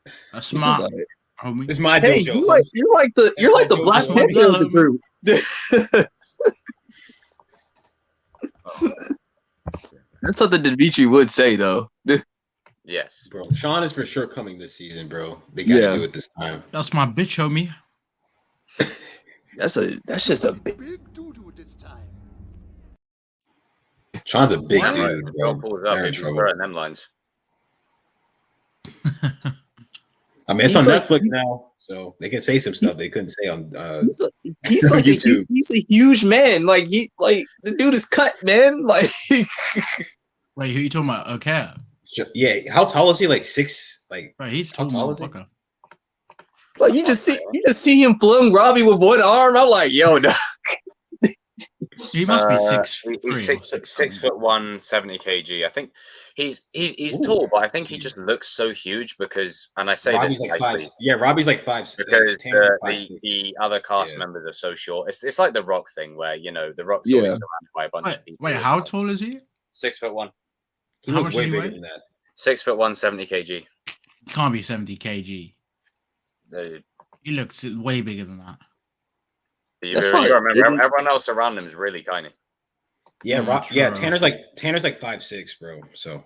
A This is smart like- homie. It's my Hey, dojo. you're like the Black Jojo. Panther of the group. That's something Dimitri would say, though. Yes. Bro, Sean is for sure coming this season, bro. They gotta Yeah. do it this time. That's my bitch, homie. That's just a big. Big doo-doo this time. Sean's a big Damn right, dude, the bro. girl pulls up. They're in He's trouble. throwing them lines. I mean, it's He's on like- Netflix now, so they can say some stuff they couldn't say on. He's like YouTube. he's a huge man. Like the dude is cut, man. Like Wait, who you talking about? Okay. Yeah, how tall is he? Like 6? Like Right, he's How tall tall is he? motherfucker. like you just see him flung Robbie with one arm. I'm like, yo, no. He must be 6'3" or He's 6'1", 70 kg. I think he's tall, but I think he just looks so huge because, and I say Robbie's this like nicely, 5. Yeah, Robbie's like 5. because Tam's like the 5'6". other cast Yeah. members are so short. It's like the Rock thing where, you know, the Rock's Yeah. always surrounded by a bunch of people. Wait, how tall is he? 6'1", He How looks much way does he bigger weigh? than that. 6'1", 70 kg. He can't be 70 kg. He looks way bigger than that. You That's gotta probably- remember, everyone else around him is really tiny. Yeah, True. Tanner's like 5'6", bro. So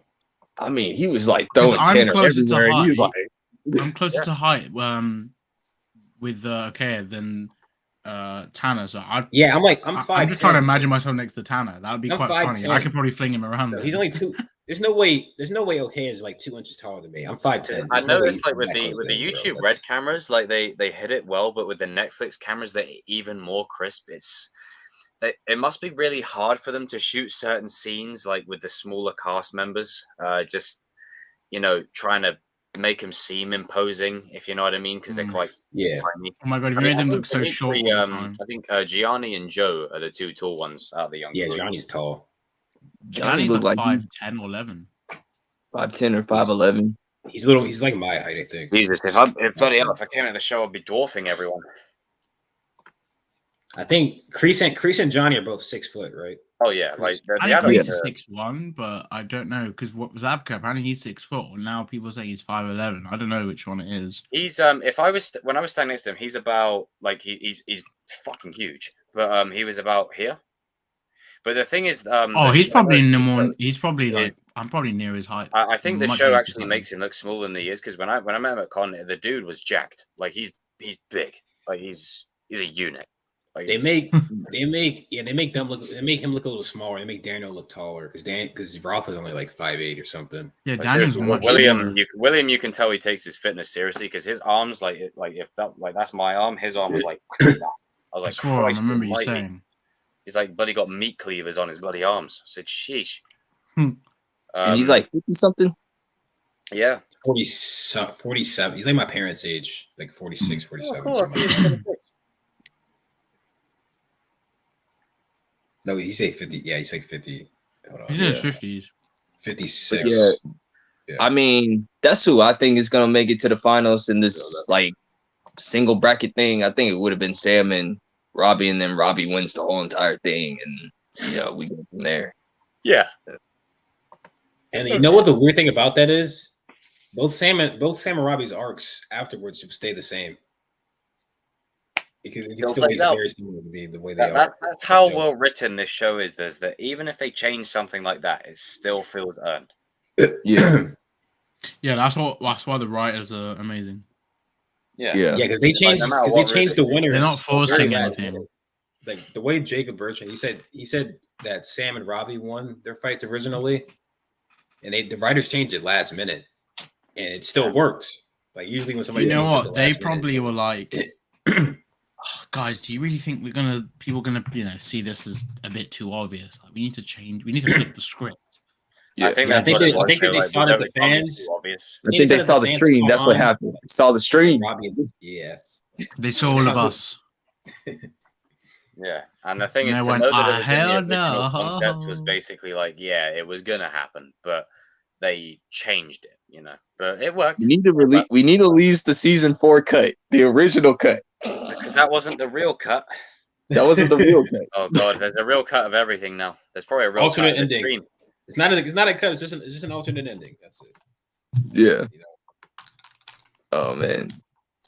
I mean, he was like 'Cause throwing I'm Tanner closer to everywhere. And he was height. like, I'm closer to height with than Tanner. So I'm I'm just trying to imagine myself next to Tanner. That would be I'm quite funny. 5'10". I could probably fling him around. So there. he's only 2. There's no way okay is like 2 inches taller than me. I'm 5'10". I There's no way noticed like I'm with that the close to him, bro. YouTube Red That's- cameras, like they hit it well, but with the Netflix cameras, they're even more crisp. It must be really hard for them to shoot certain scenes like with the smaller cast members. Just trying to make them seem imposing, if you know what I mean, because they're quite tiny. Oh my god, if I you mean, made them I look think so short all the time. I think Gianni and Joe are the two tall ones out of the young Yeah, group. Johnny's tall. Johnny Johnny's looked like like 5'10" or 11. 5'10" or 5'11". He's little. He's like my height, I think. Jesus, if I came to the show, I'd be dwarfing everyone. I think Kreese and Johnny are both 6 foot, right? Oh yeah, like the I think adults he's are- 6'1", but I don't know because what Zabka apparently he's 6 foot. And now people say he's 5'11". I don't know which one it is. He's when I was standing next to him, he's about like he's fucking huge, but he was about here. But the thing is, He's probably in the show- more. He's probably like I'm probably near his height. I think the Much show near actually his makes height. him look smaller than he is because when I met him at Con, the dude was jacked. Like he's big. Like he's a unit. Like They he's- make him look a little smaller. They make Daniel look taller because Rolf is only like 5'8" or something. Yeah, like, Daniel's seriously, much William. bigger. You can tell he takes his fitness seriously because his arms that's my arm. His arm was like that. I was like, I swore, I Christ remember you almighty. saying. He's like, bloody got meat cleavers on his bloody arms. I said, sheesh. And he's like 50 something. yeah. 47. He's like my parents' age, like 46, 47. Oh, cool. something like that. No, he's like 50. Yeah, he's like 50. Hold on. He's in his 50s. 56. Yeah. Yeah. I mean, that's who I think is gonna make it to the finals in this like single bracket thing. I think it would have been Sam and Robbie, and then Robbie wins the whole entire thing, and we go from there. Yeah. And you know what the weird thing about that is? Both Sam and Robbie's arcs afterwards should stay the same. Because it can They'll still play be it out. very similar to the way they are. That's how well written this show is. There's that even if they change something like that, it still feels earned. Yeah, Yeah, that's why the writers are amazing. Yeah. yeah. Yeah, because they changed no matter because they what changed the really- winners. They're not forcing very last anything. minute. Like the way Jacob Bertrand, he said that Sam and Robbie won their fights originally, and the writers changed it last minute, and it still worked. Like usually when somebody You know changes it what? the They last probably minute, were like, "Oh, guys, do you really think people gonna see this as a bit too obvious? Like, we need to change. We need to flip the script." Yeah. I think Yeah, I that's think what it that- I was. think that they Like, saw that we the don't become fans- too obvious. I think they saw the stream. That's what happened. They saw the stream. Robbie, yeah. They saw all of us. Yeah, and the thing And is, they to went, know that "Ah, it was in the hell original no." concept was basically like, yeah, it was gonna happen, but they changed it, But it worked We need to release. We need to release the season 4 cut, the original cut. because that wasn't the real cut. That wasn't the real cut. Oh god, there's a real cut of everything now. There's probably a real Alternate cut of the ending. stream. It's not a cut. It's just an alternate ending. That's it. Yeah. You know? Oh man.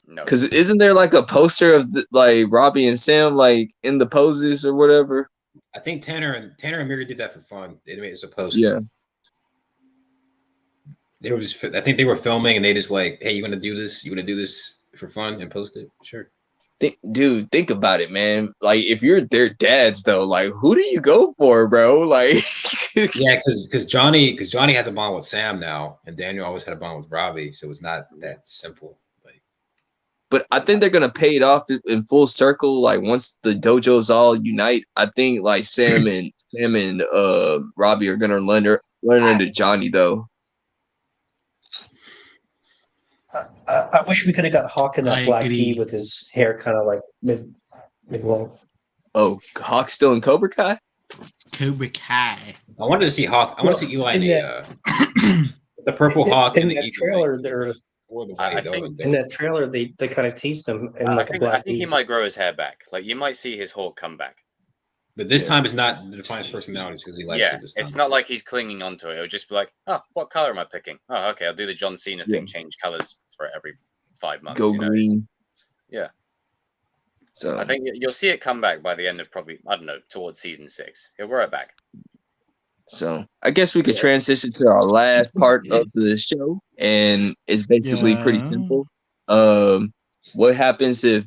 No, Because isn't there like a poster of like Robbie and Sam like in the poses or whatever? I think Tanner and Miri did that for fun. They made it a post. Yeah. They were just. I think they were filming and they just like, hey, you want to do this? You want to do this for fun and post it? Sure. Think about it, man. Like if you're their dads though, like who do you go for, bro? Like Yeah, because Johnny has a bond with Sam now, and Daniel always had a bond with Robbie, so it's not that simple. Like, but I think they're gonna pay it off in full circle. Like once the dojos all unite, I think like Sam and Robbie are gonna learn under Johnny though. I wish we could have got Hawk in that I black agree. tee with his hair kind of like mid-length. Oh, Hawk's still in Cobra Kai? Cobra Kai. I wanted to see Hawk. I want to see Eli in in the purple Hawk in and the that Eagle trailer, Wing, there or the I white. think- in that trailer they kind of teased him in I like a think black he tee. might grow his hair back. Like you might see his Hawk come back. But this time it's not the defiance personalities because he likes Yeah, it this time. it's not like he's clinging onto it. It'll just be like, oh, what color am I picking? Oh, okay, I'll do the John Cena thing, change colors for every 5 months. Go you know? green. Yeah. So I think you'll see it come back by the end of probably, I don't know, towards season 6. He'll grow it back. So I guess we could transition to our last part of the show, and it's basically pretty simple. What happens if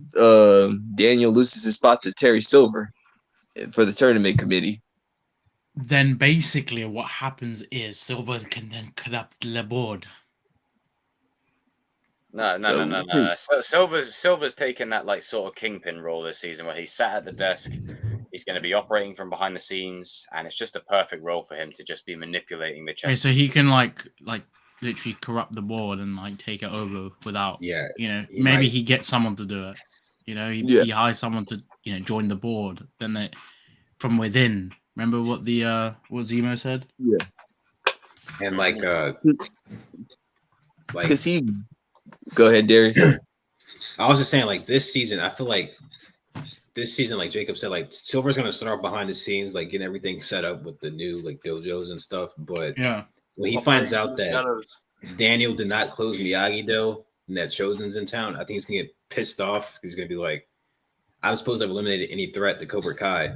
Daniel loses his spot to Terry Silver for the tournament committee? Then basically what happens is Silver can then corrupt the board. No. So Silver's taken that like sort of kingpin role this season, where he's sat at the desk. He's going to be operating from behind the scenes, and it's just a perfect role for him to just be manipulating the chess. Okay, so he can like literally corrupt the board and like take it over without. Maybe he gets someone to do it. He hires someone to join the board. Then they from within. Remember what the what Zemo said? Yeah. And because he. Go ahead, Darius. I was just saying, like this season, I feel like this season, like Jacob said, like Silver's gonna start behind the scenes, like getting everything set up with the new like dojos and stuff. But when he finds out that Daniel did not close Miyagi-Do and that Chosen's in town, I think he's gonna get pissed off. He's gonna be like, "I was supposed to have eliminated any threat to Cobra Kai,"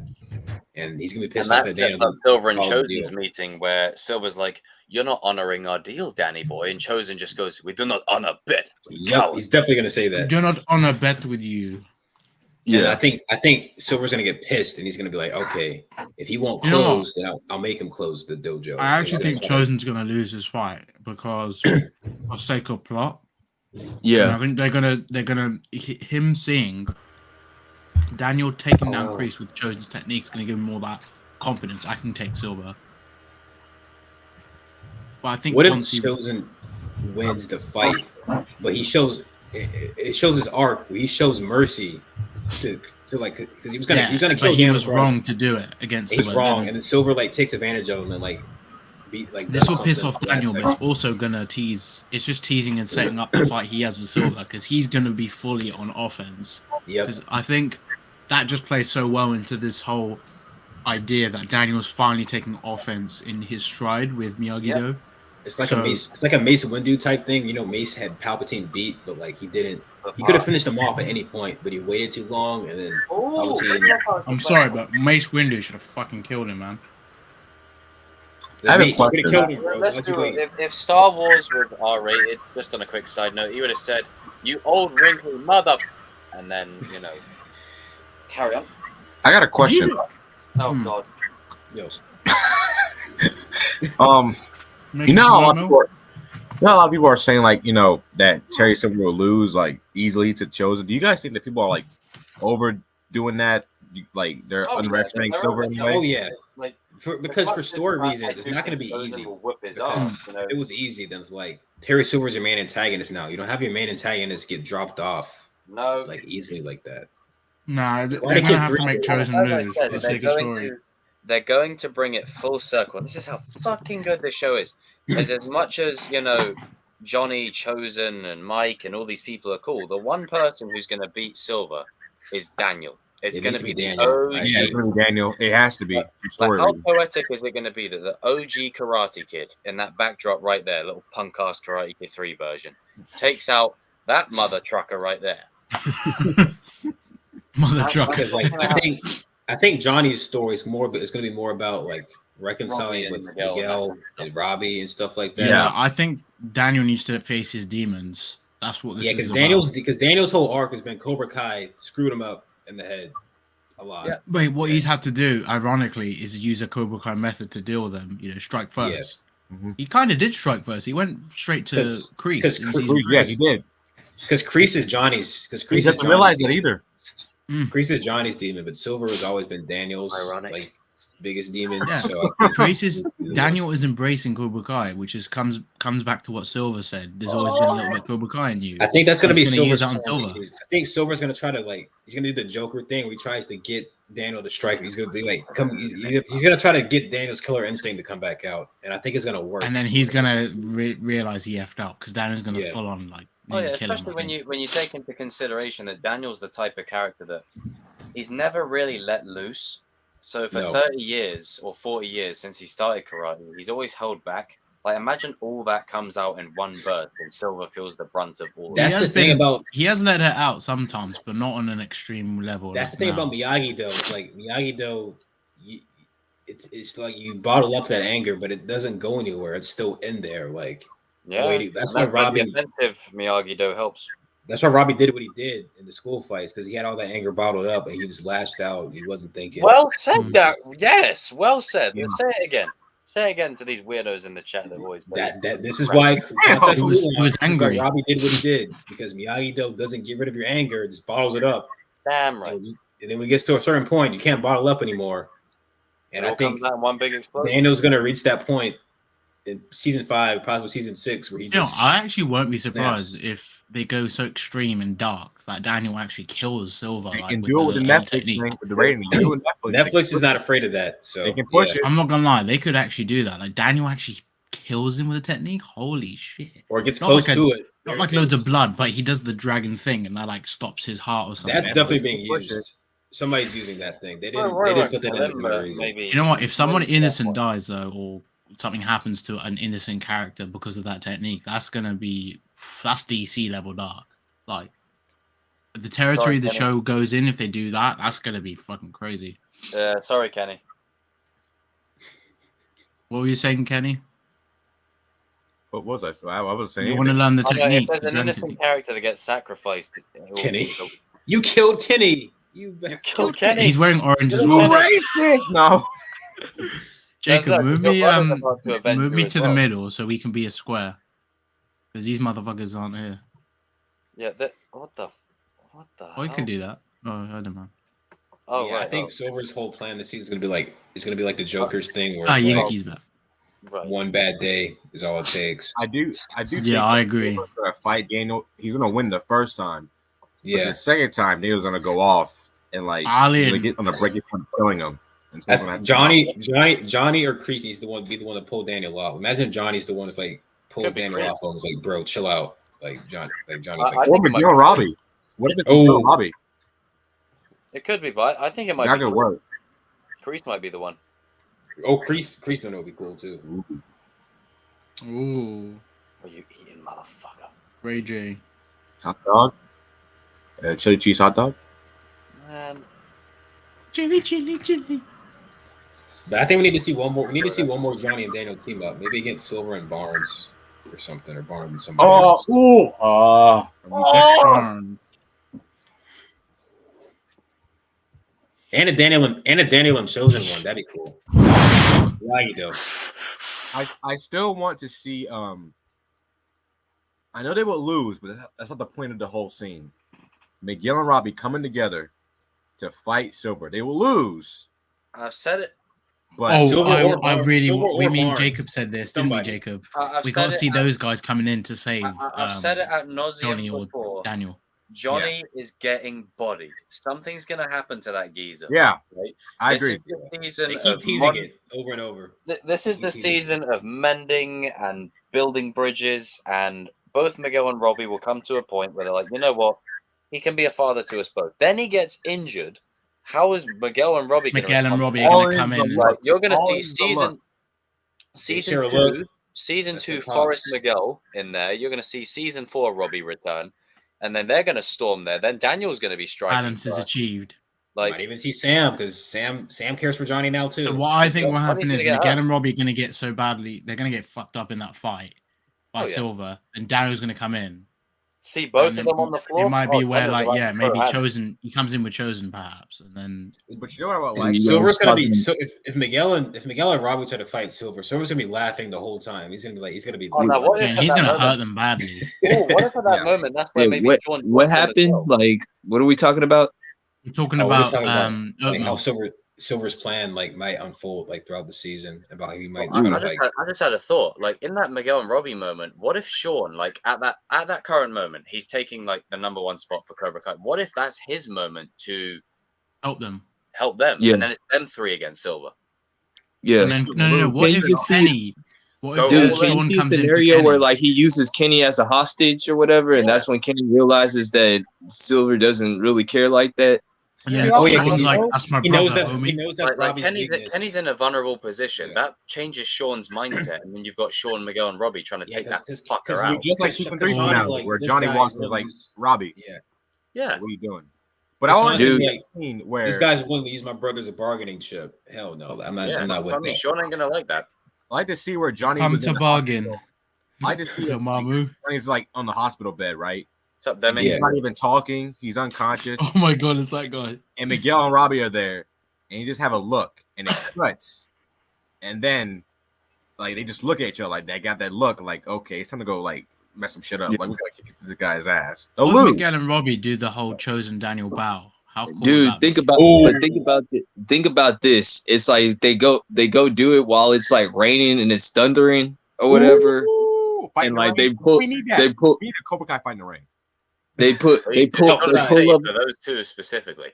and he's gonna be pissed off that Daniel. Silver and Chosen's meeting, where Silver's like, "You're not honoring our deal, Danny boy," and Chosen just goes, "We do not honor bet." Yeah, he's definitely gonna say that. Do not honor bet with you. Yeah, and I think Silver's gonna get pissed, and he's gonna be like, "Okay, if he won't close, then I'll make him close the dojo." I actually think Chosen's gonna lose his fight because for sake of plot. Yeah, and I think they're gonna him seeing Daniel taking down Kreese with Chosen's techniques gonna give him more that confidence. I can take Silver. But I think what if Chosen wins the fight, but he shows it shows his arc where he shows mercy to like because he was gonna kill. But he was wrong to do it against. He's wrong, and then Silver like takes advantage of him and like beat like. This will piss off Daniel, but it's also gonna tease. It's just teasing and setting up the fight he has with Silver because he's gonna be fully on offense. Yeah, because I think that just plays so well into this whole idea that Daniel's finally taking offense in his stride with Miyagi-Do. Yep. It's like a Mace Windu type thing. Mace had Palpatine beat, but like he didn't. He could have finished him off at any point, but he waited too long, and then Palpatine. I'm sorry, but Mace Windu should have fucking killed him, man. I have a question. Let's do it. If Star Wars was R-rated, just on a quick side note, he would have said, "You old wrinkly mother," and then carry on. I got a question. Oh God. Yes. A lot of people are saying like that Terry Silver will lose like easily to Chosen. Do you guys think that people are like overdoing that? Like they're underestimating Silver in a way? Oh yeah, like because for story reasons, it's not going to be easy. It was easy. Then it's like Terry Silver's your main antagonist now. You don't have your main antagonist get dropped off like easily like that. Nah, they're going to have to make Chosen lose. They're going to bring it full circle. This is how fucking good this show is. As much as, Johnny, Chosen, and Mike, and all these people are cool, the one person who's going to beat Silver is Daniel. It's going to be Daniel. Yeah, it's going to be Daniel. It has to be. But how poetic is it going to be that the OG Karate Kid in that backdrop right there, little punk-ass Karate Kid 3 version, takes out that mother trucker right there? Mother trucker. Because, I think Johnny's story is going to be more about like reconciling with Miguel and Robbie and stuff like that. Yeah, I think Daniel needs to face his demons. That's what this is about. Because Daniel's whole arc has been Cobra Kai screwed him up in the head a lot. Yeah. Wait, what he's had to do, ironically, is use a Cobra Kai method to deal with them. Strike first. Yeah. Mm-hmm. He kind of did strike first. He went straight to Kreese. Yeah, he did. Because Kreese is Johnny's. Because Kreese doesn't realize that either. Kreese is Johnny's demon, but Silver has always been Daniel's biggest demon. Yeah. So Daniel is embracing Cobra Kai, which comes back to what Silver said. There's always been a little bit Cobra Kai in you. I think that's going to be Silver's. On Silver. I think Silver's going to try to he's going to do the Joker thing where he tries to get Daniel to strike. He's going to be he's going to try to get Daniel's killer instinct to come back out, and I think it's going to work. And then he's going to realize he effed out because Daniel's going to full on especially when you take into consideration that Daniel's the type of character that he's never really let loose. So for 30 years or 40 years since he started karate, he's always held back. Like, imagine all that comes out in one burst, and Silver feels the brunt of all. That's the thing about he has let it out sometimes, but not on an extreme level. That's like the thing now. about Miyagi though. It's like Miyagi though, it's like you bottle up that anger, but it doesn't go anywhere. It's still in there. Like waiting. That's why Robbie. The offensive Miyagi-Do helps. That's why Robbie did what he did in the school fights because he had all that anger bottled up and he just lashed out. He wasn't thinking. Well said, that. Yes, well said. Yeah. Say it again. Say it again to these weirdos in the chat that always. This is why he was angry. Robbie did what he did because Miyagi-Do doesn't get rid of your anger; it just bottles it up. Damn right. And then when it gets to a certain point, you can't bottle up anymore. And I think one big explosion. Dano's going to reach that point in season 5, possibly season 6, where he just. I actually won't be surprised if they go so extreme and dark that Daniel actually kills Silver. They can do it with the Netflix thing, with the rating. Netflix is not afraid of that, so they can push it. I'm not gonna lie, they could actually do that. Like Daniel actually kills him with a technique. Holy shit! Or gets close to it. Not like loads of blood, but he does the dragon thing, and that like stops his heart or something. That's definitely being used. Somebody's using that thing. They didn't put that in for no reason. You know what? If someone innocent dies though, or something happens to an innocent character because of that technique, that's DC level dark. Like the territory the show goes in, if they do that, that's gonna be fucking crazy. Sorry, Kenny. What were you saying, Kenny? What was I? So I was saying you want to learn the technique. If there's an innocent character that gets sacrificed, Kenny, you killed Kenny. You killed Kenny. He's wearing orange as well. Racist, no. Jacob, move me to the middle so we can be a square. Because these motherfuckers aren't here. Yeah, what the Oh, you can do that. Oh, I don't know. Oh, yeah, right. I think Silver's whole plan this season is gonna be like the Joker's thing where Yankees back. Right. One bad day is all it takes. I do. Yeah, I agree. Gonna fight Daniel. He's gonna win the first time. Yeah. But the second time, Daniel's gonna go off and like get on the breaking point, killing him. Johnny or Creasy's the one to pull Daniel off. Imagine Johnny's the one that's like pulls Daniel off and is like, bro, chill out. Johnny's like, or Miguel Robbie. What if it's Miguel Robbie? It could be, but I think it might That be. could work. Crease might be the one. Oh, Crease don't know would be cool too. Ooh. Are you eating, motherfucker? Ray J. Hot dog. Chili cheese hot dog. Man. Chili. But I think we need to see one more. We need to see one more Johnny and Daniel team up. Maybe against Silver and Barnes or something, or Barnes and somebody else. And a Daniel and Chosen one. That'd be cool. Yeah, you do. I still want to see. I know they will lose, but that's not the point of the whole scene. Miguel and Robbie coming together to fight Silver. They will lose. I've said it. But we mean Jacob said this, didn't we, Jacob? We got to see those guys coming in to save. I've said it at nauseam Johnny before. or Daniel. Johnny is getting bodied. Something's gonna happen to that geezer. Yeah, right? I agree. They keep teasing it over and over. This is the season of mending and building bridges, and both Miguel and Robbie will come to a point where they're like, you know what? He can be a father to us both. Then he gets injured. How is Miguel and Robbie going to come in? Like, you're going to see season two, Forrest Miguel in there. You're going to see season 4 Robbie return, and then they're going to storm there. Then Daniel's going to be striking. Balance is achieved. Like, might even see Sam because Sam cares for Johnny now too. So what I think will happen is Miguel and Robbie are going to get so badly, they're going to get fucked up in that fight by Silver, and Daniel's going to come in. See both of them on the floor. It might be where, maybe Chosen. He comes in with Chosen, perhaps, and then. But you know what? Like Silver's gonna be. So if Miguel and Robbie try to fight Silver's gonna be laughing the whole time. He's gonna be he's gonna hurt them badly. What if at that moment that's where maybe what happened? Like, what are we talking about? I'm talking about how Silver's plan might unfold throughout the season about how he might. I just had a thought. Like in that Miguel and Robbie moment, what if Sean, at that current moment, he's taking the number 1 spot for Cobra Kai? What if that's his moment to help them? Yeah. And then it's them 3 against Silver. Yeah. And then, no. What if Kenny? Can you see a scenario where he uses Kenny as a hostage or whatever, and that's when Kenny realizes that Silver doesn't really care like that? And then Oh, yeah, Sean's he like, knows- "That's my he brother, knows that homie." he knows that's Like Robbie's Kenny's weakness. in a vulnerable position. Yeah. That changes Sean's mindset, and then you've got Sean, Miguel, and Robbie trying to take that fucker we out. Just like Because season Sean 3 is now, like, where this Johnny guy's walks is willing like, to use- Robbie, Yeah. Yeah, what are you doing? But I Sean want is to like, see a scene where These guys willing to use my brother as a bargaining chip. Hell no, I'm not. yeah. I'm not That's with what I mean. that. Sean ain't gonna like that. I like to see where Johnny Come was to in the bargain. hospital. I like to see Yo, Mamu. Johnny's like on the hospital bed, right? What's up, Demi? Yeah. He's not even talking. He's unconscious. Oh my god, it's that guy. And Miguel and Robbie are there, and you just have a look, and it cuts, and then like they just look at each other like they got that look, like okay, it's time to go like mess some shit up. Yeah. Like we gotta kick this guy's ass. What Lose. if Miguel and Robbie do the whole chosen Daniel bow? How cool would Dude, that think be? about but think about this. It's like they go do it while it's like raining and it's thundering or whatever. Ooh, fight in And the like rain. they we need that. pull We need a Cobra Kai fight in the rain. they pull They they pull pull up for those two specifically.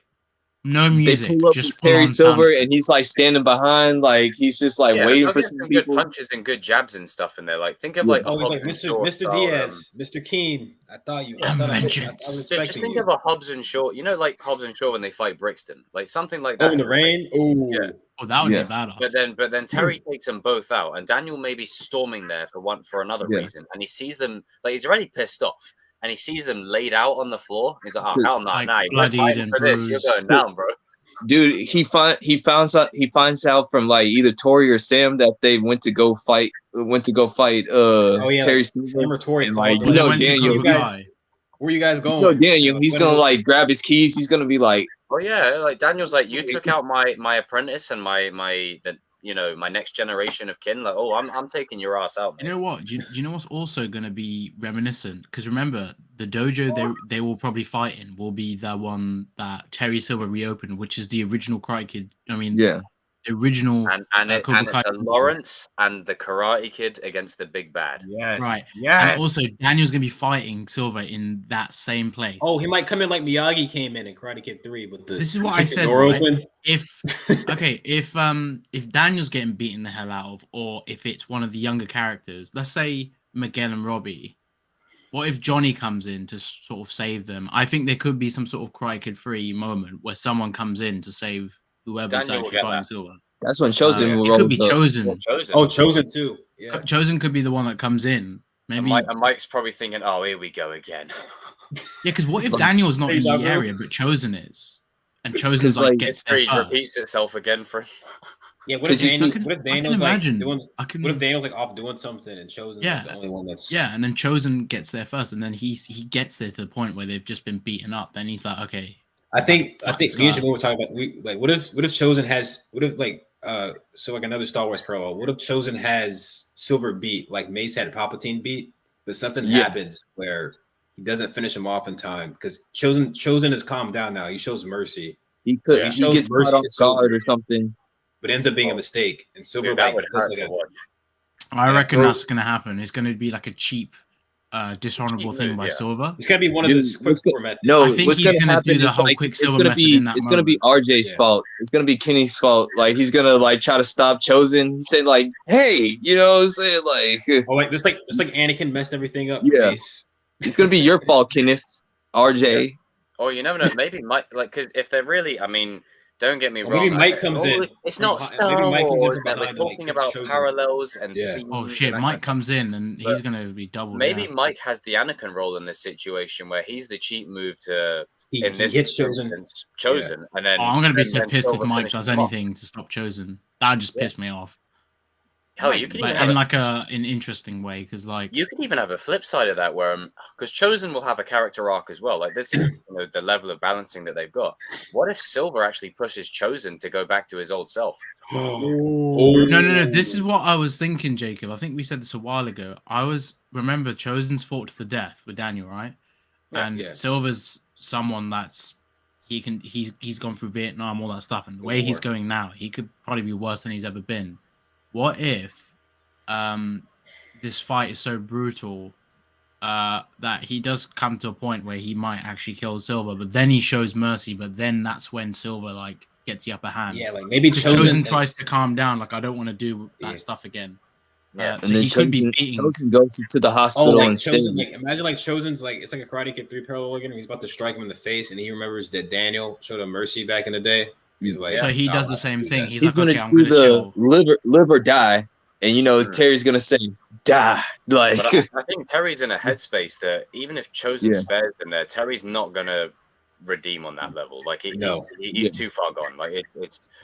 No they music, pull up just with Terry full-on Silver sound. and he's like standing behind, like he's just like Yeah, waiting they'll for get some some good people. punches and good jabs and stuff in there. Like think of Yeah. like Oh, he's like Hobbs and Shaw Mr. style, Diaz, Mr. Keen. I thought you. I'm I thought I was vengeance. just expecting think you. of a Hobbs and Shaw. You know, like Hobbs and Shaw when they fight Brixton, like something like Oh, that. in the rain. Ooh. Yeah. Oh, that would Yeah. be badass. But then Terry takes them both out, and Daniel may be storming there for another Yeah. reason, and he sees them like he's already pissed off, and he sees them laid out on the floor. He's like, "Oh Dude, hell no, like, nah, you're bloodied fighting and for this. You're bruised. going down, bro." Dude, he finds out from like either Tori or Sam that they went to go fight Oh yeah. Terry Like, Silver. Sam or Tori and, called like, them, you know, went to Daniel, Cobra guys- Kai. where you guys going? Daniel, he's When gonna is- like grab his keys, he's gonna be like, Oh yeah, like Daniel's like, "You took out my apprentice and my next generation of kin. Like, oh, I'm taking your ass out, You mate." know what? Do you know what's also going to be reminiscent? Because remember, the dojo they will probably fight in will be the one that Terry Silver reopened, which is the original Karate Kid. I mean, yeah. the original And Cobra it's Kai. the Lawrence and the Karate Kid against the big bad. Yes. Right. Yes. And also, Daniel's going to be fighting Silver in that same place. Oh, he might come in like Miyagi came in Karate Kid 3 with the. This is he what I kicked the said, door right? open. If Daniel's getting beaten the hell out of, or if it's one of the younger characters, let's say Miguel and Robbie, what if Johnny comes in to sort of save them? I think there could be some sort of Karate Kid 3 moment where someone comes in to save whoever's Daniel will actually get fighting that. Silver. That's when Chosen will It roll could be up. Chosen. Chosen. Oh, Chosen too. Yeah. Chosen could be the one that comes in. And Maybe. Mike's probably thinking, "Oh, here we go again." Yeah, because what if Daniel's not in Deja the vu. area, but Chosen is? And Chosen's 'Cause, like, gets there History first. repeats itself again for him. Yeah. What if 'Cause you Daniel, see- what if I can Daniel's like imagine. doing? I can, What if Daniel's like off doing something and Chosen's Yeah. like the only one that's? Yeah, and then Chosen gets there first, and then he gets there to the point where they've just been beaten up. Then he's like, okay, I think Fuck me this and guy. Shagun were talking about what if Chosen has so like another Star Wars parallel. What if Chosen has Silver beat like Mace had Palpatine beat, but something Yeah. happens where he doesn't finish him off in time because Chosen is calmed down now. He shows mercy, He could Yeah. he Shows gets mercy caught off to Silver. guard or something. but ends up being a mistake. And Silver Dude, that like would does hurt like to a, watch. I Yeah, reckon bro. that's gonna happen. It's gonna be like a cheap, dishonorable Cheap thing move, by yeah. Silver. it's gotta be one of Dude, the what's Quicksilver methods. No, I think what's he's gonna gonna happen do the is whole like Quicksilver method in that it's gonna be moment. RJ's Yeah. fault. It's gonna be Kenny's fault. Like he's gonna like try to stop Chosen. He said like, "Hey, you know what I'm saying? Like Oh, like it's like Anakin messed everything up. Yeah. Mace. it's gonna be your fault, Kenneth, RJ." Oh, you never know. Maybe Mike, like, because if they're really, I mean, don't get me Or wrong. maybe Mike like, comes oh, in It's from not behind- Star maybe Mike comes in Wars. from That we're behind and, like, talking gets about Chosen. parallels and Yeah. themes Oh and shit, that Mike kind of comes in and he's But gonna be double. Maybe down. Mike has the Anakin role in this situation where he's the cheap move to He in this hits Chosen. instance, Chosen, and then Oh, I'm gonna be and so then pissed if Silver Mike finishes does him off. anything to stop Chosen. That would just Yeah. piss me off. Hell, you could even But have in a, like an interesting way, because like you could even have a flip side of that where because Chosen will have a character arc as well. Like this is the level of balancing that they've got. What if Silver actually pushes Chosen to go back to his old self? no. This is what I was thinking, Jacob. I think we said this a while ago. Remember Chosen's fought to the death with Daniel, right? Yeah. And Yeah. Silver's someone that's he's gone through Vietnam, all that stuff, and the way he's going now, he could probably be worse than he's ever been. What if this fight is so brutal that he does come to a point where he might actually kill Silver, but then he shows mercy, but then that's when Silver like gets the upper hand. Yeah, like maybe Because Chosen Chosen tries to calm down, like I don't want to do that Yeah. stuff again. Yeah. And So then he could be Chosen beating. goes to the Oh, hospital like instead. Chosen, like imagine like Chosen's like it's like a Karate Kid 3 parallel again. He's about to strike him in the face, and he remembers that Daniel showed him mercy back in the day. He's like, So he "Nah, does I'm the not same gonna do thing. that." He's He's like, gonna okay, I'm do gonna the chill. live or die, and Terry's gonna say die. Like, But I think Terry's in a headspace that even if Chosen Yeah. spares him there, Terry's not gonna redeem on that level. Like he's Yeah. too far gone. Like it's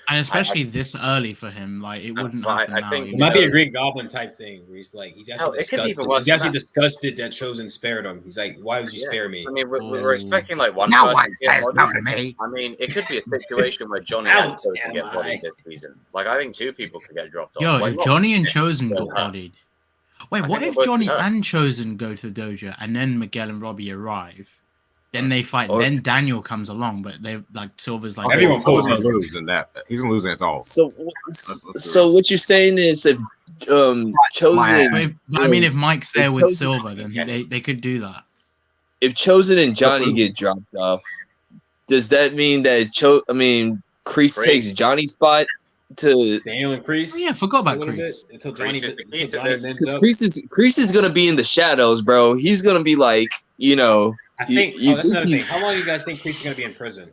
And especially this early for him, like it wouldn't but happen I now. think It you might know? be a Green Goblin type thing where he's Hell, actually it could be disgusted. even worse He's than actually that. disgusted that Chosen spared him. He's like, "Why would you Yeah. spare me?" I mean, we're Oh. expecting like one No person one to get says no bodied. to me. I mean, it could be a situation where Johnny Out and Chosen am get I? bodied this season. Like I think 2 people could get dropped off. Yo, Like, if not- Johnny and Chosen Yeah. got bodied. Wait, I what think if they'll both Johnny be hurt. and Chosen go to the dojo and then Miguel and Robbie arrive? Then they fight. Or- Then Daniel comes along, but they like Silver's like Everyone Silver's pulls gonna in. lose in that. He's gonna lose in it all. so let's do so what you're saying is if Chosen, But I mean, if Mike's there with Chosen- Silver, then they could do that. if Chosen and Johnny get dropped off, does that mean that Kreese Great. takes Johnny's spot to? Daniel and Kreese. Oh, yeah, I forgot a about little Kreese. bit until Kreese Johnny is the key until to Johnny this. bends Because up. Kreese is gonna be in the shadows, bro. He's gonna be like, I think. you That's think another he's- thing. How long do you guys think Kreese is gonna be in prison?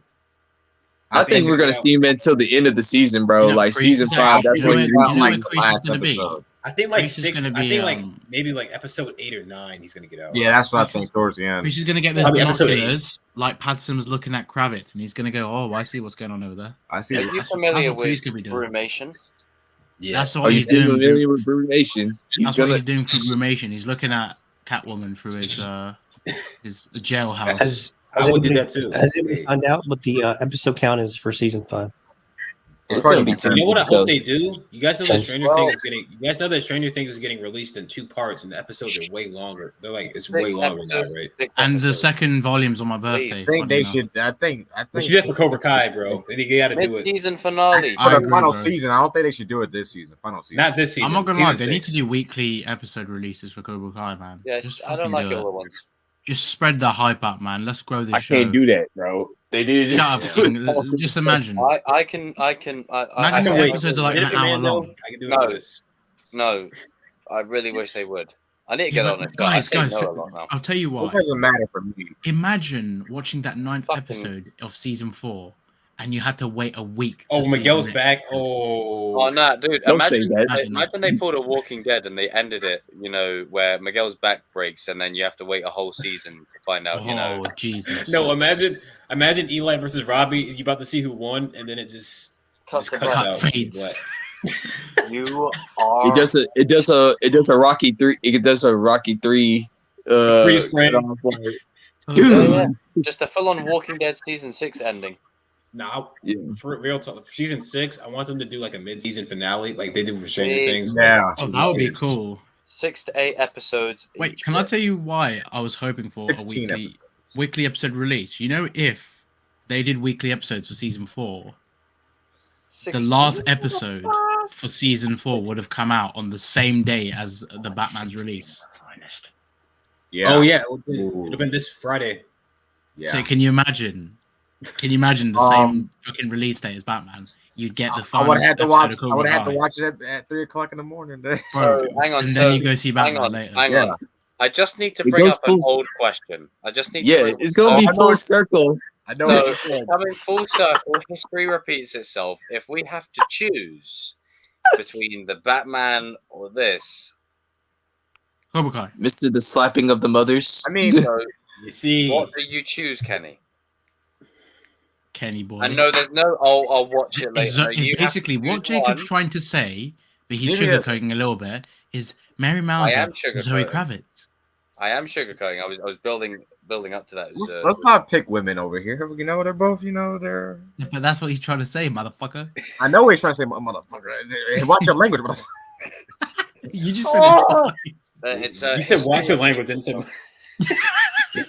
I think we're gonna see him until the end of the season, bro. You know, like Kreese season is 5. actually- That's you know when where- you you know where like Kreese is last gonna be? episode. I think like Kreese is 6. gonna I be, think like maybe like episode 8 or 9. He's gonna get out. Yeah, that's what I Kreese think is- towards the end. Kreese is gonna get the Probably episode binoculars, like Patterson was looking at Kravitz, and he's gonna go, "Oh, I see what's going on over there." I see. Are it. you That's familiar what Kreese with could be doing. Brumation? Yeah. That's Are what you he's doing. familiar with Brumation? That's what he's doing for Brumation. He's looking at Catwoman through his jailhouse. Has I would do anybody, that too. has anybody found out what the episode count is for season 5? It's gonna be 10 You know what I hope episodes. they do? You guys know that Ten. Stranger Things is getting. You guys know that Stranger Things is getting released in 2 parts, and the episodes are way longer. They're like it's way longer now, right? And the second volume's on my birthday. I think funny they enough. should. I think. We should do that for Cobra Kai, bro. You got to do it. Mid-season finale. I For agree, the final bro. season, I don't think they should do it this season. Final season. Not this season. I'm not gonna lie, Season they need 6. to do weekly episode releases for Cobra Kai, man. Yes, Just I don't fucking like do all it. the ones. Just spread the hype up, man. Let's grow this I show. can't do that, bro. They need to Shut up, just do King. it. Just imagine. I can. Imagine I the can wait. episodes are like an Minute hour Commando, long. I can do No. it with this. No, I really wish they would. I need to Yeah, get but on it. guys, I guys, say no a lot now. I'll tell you It what. doesn't matter for me. Imagine watching that 9th Fucking- episode of season 4, and you had to wait a week. To Oh, see Miguel's the next back. episode. Oh no, dude! Don't say Imagine, that. imagine they pulled a Walking Dead and they ended it. You know, where Miguel's back breaks, and then you have to wait a whole season to find out. You know, Oh Jesus! No, imagine Eli versus Robbie. You about to see who won, and then it just Cuts to cuts black. out. Fades. You are. It does a Rocky 3. It does a Rocky 3. Freeze frame. cutoff, like, Oh, Dude. Yeah, just a full-on Walking Dead season 6 ending. Nah, Yeah. for real talk. Season 6, I want them to do like a mid-season finale, like they do for Stranger Things. Yeah. Oh, that would be cool. 6 to 8 episodes. Wait, each. can I tell you why I was hoping for a 16 weekly episode release? You know, if they did weekly episodes for season 4, the last episode for season 4 would have come out on the same day as the Batman's release. Yeah. Oh yeah, it would have been this Friday. Yeah. So can you imagine? Can you imagine the same fucking release date as Batman? You'd get the I final would have had to episode watch. of I Cobra would have had to Kai. watch it at 3 o'clock in the morning. Bro, So hang on, and so then you go see hang Batman on, later. hang Yeah. on. I just need to It bring goes up an full- old question. I just need Yeah, to bring it's gonna be I know full it's- circle. I know. So, what you coming full circle, history repeats itself. If we have to choose between the Batman or this, Cobra Kai. Mr. The slapping of the mothers. I mean, so You see, what do you choose, Kenny? Kenny boy. I know there's no. I'll watch it It's, later. No, you have basically to what choose Jacob's one. trying to say, but he's Yeah. sugarcoating a little bit, is Mary am Mauser, Zoe sugarcoating. Kravitz. I am sugarcoating. I was building up to that. It was, let's not pick women over here. You know, they're both. You know, they're. Yeah, but that's what he's trying to say, motherfucker. I know he's trying to say motherfucker. Watch your language, motherfucker. You just said Oh! it. It's you said watch your language and said